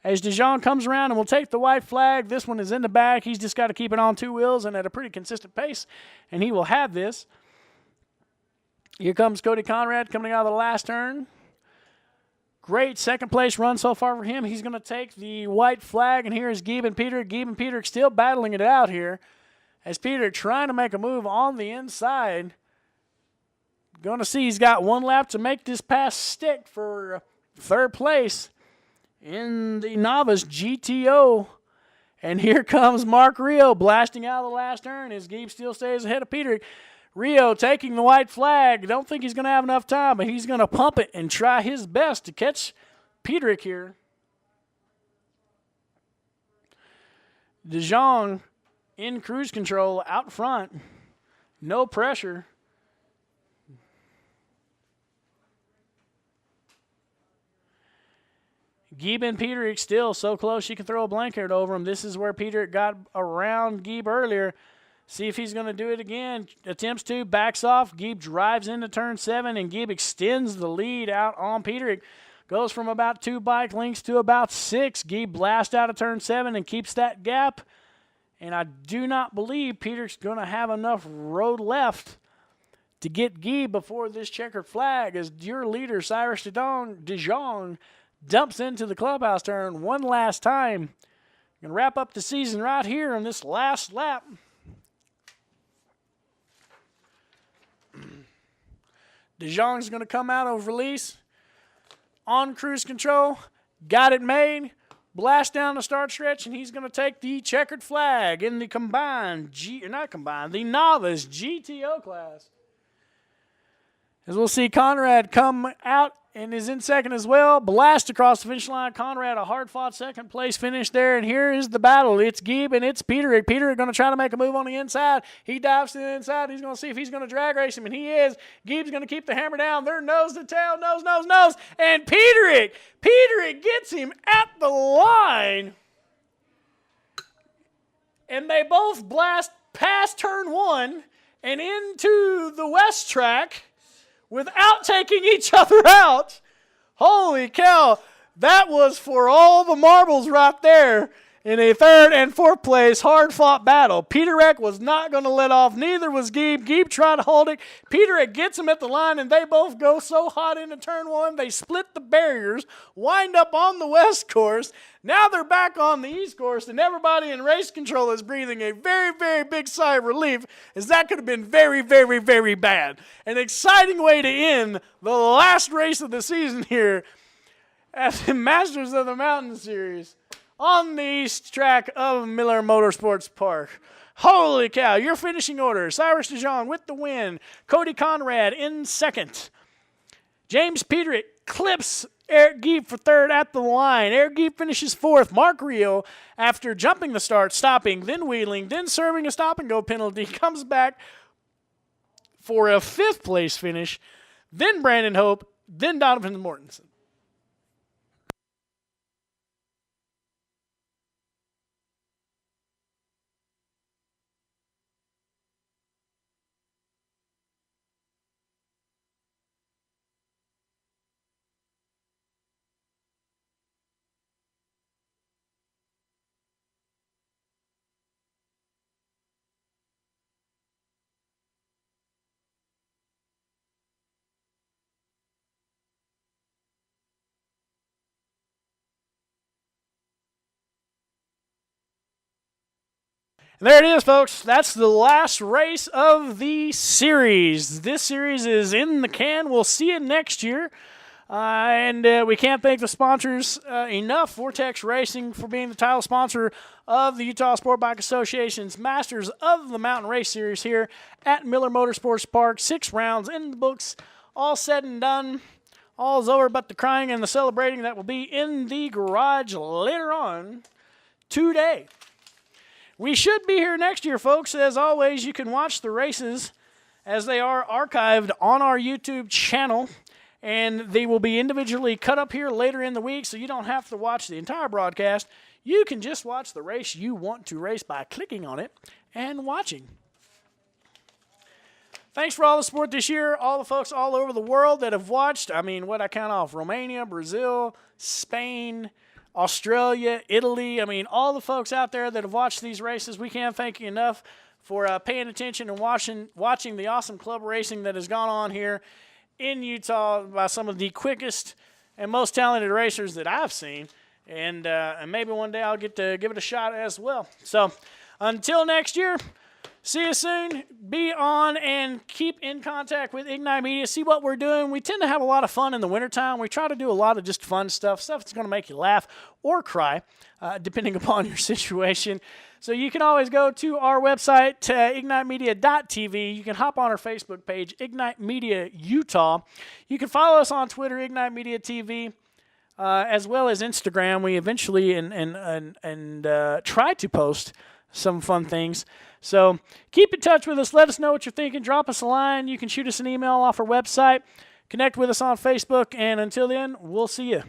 As DeJong comes around and will take the white flag, this one is in the back. He's just got to keep it on 2 wheels and at a pretty consistent pace, and he will have this. Here comes Cody Conrad coming out of the last turn. Great second place run so far for him. He's going to take the white flag, and here is Gieb and Peter. Gieb and Peter still battling it out here as Peter trying to make a move on the inside. Going to see he's got 1 lap to make this pass stick for 3rd place in the novice GTO. And here comes Mark Rio blasting out of the last turn as Gieb still stays ahead of Peter. Rio taking the white flag. Don't think he's going to have enough time, but he's going to pump it and try his best to catch Peterick here. DeJong in cruise control out front. No pressure. Gieb and Peterick still so close you can throw a blanket over him. This is where Peterick got around Gieb earlier. See if he's going to do it again. Attempts to, backs off. Gieb drives into turn 7, and Gieb extends the lead out on Peterick. Goes from about 2 bike lengths to about 6. Gieb blasts out of turn 7 and keeps that gap. And I do not believe Peterick's going to have enough road left to get Gieb before this checkered flag as your leader, Cyrus DeJong, dumps into the clubhouse turn one last time. Going to wrap up the season right here on this last lap. DeJong's going to come out of release on cruise control. Got it made. Blast down the start stretch, and he's going to take the checkered flag in the the novice GTO class. As we'll see Conrad come out and is in second as well. Blast across the finish line. Conrad, a hard-fought second place finish there. And here is the battle. It's Gieb and it's Peterick. Peterick going to try to make a move on the inside. He dives to the inside. He's going to see if he's going to drag race him, and he is. Gieb's going to keep the hammer down. They're nose to tail, nose. And Peterick gets him at the line. and they both blast past turn 1 and into the west track without taking each other out. Holy cow, that was for all the marbles right there in a third and fourth place hard-fought battle. Peterek was not going to let off. Neither was Geeb. Geeb tried to hold it. Peterek gets him at the line, and they both go so hot into turn 1. They split the barriers, wind up on the west course. Now they're back on the east course, and everybody in race control is breathing a very, very big sigh of relief, as that could have been very, very, very bad. An exciting way to end the last race of the season here at the Masters of the Mountain Series on the east track of Miller Motorsports Park. Holy cow, your finishing order: Cyrus DeJong with the win, Cody Conrad in second, James Peterick clips Eric Geeb for third at the line. Eric Geeb finishes fourth. Mark Rio, after jumping the start, stopping, then wheeling, then serving a stop-and-go penalty, comes back for a fifth place finish, then Brandon Hope, then Donovan Mortensen. And there it is, folks. That's the last race of the series. This series is in the can. We'll see you next year. And we can't thank the sponsors enough. Vortex Racing for being the title sponsor of the Utah Sport Bike Association's Masters of the Mountain Race Series here at Miller Motorsports Park. 6 rounds in the books, all said and done. All's over but the crying and the celebrating that will be in the garage later on today. We should be here next year, folks. As always, you can watch the races as they are archived on our YouTube channel, and they will be individually cut up here later in the week, so you don't have to watch the entire broadcast. You can just watch the race you want to race by clicking on it and watching. Thanks for all the support this year, all the folks all over the world that have watched. I mean, what I count off: Romania, Brazil, Spain, Australia, Italy. I mean, all the folks out there that have watched these races, we can't thank you enough for paying attention and watching the awesome club racing that has gone on here in Utah by some of the quickest and most talented racers that I've seen. And maybe one day I'll get to give it a shot as well. So until next year, see you soon. Be on and keep in contact with Ignite Media. See what we're doing. We tend to have a lot of fun in the wintertime. We try to do a lot of just fun stuff that's going to make you laugh or cry, depending upon your situation. So you can always go to our website, ignitemedia.tv. You can hop on our Facebook page, Ignite Media Utah. You can follow us on Twitter, Ignite Media TV, as well as Instagram. We eventually try to post some fun things. So keep in touch with us. Let us know what you're thinking. Drop us a line. You can shoot us an email off our website. Connect with us on Facebook. And until then, we'll see you.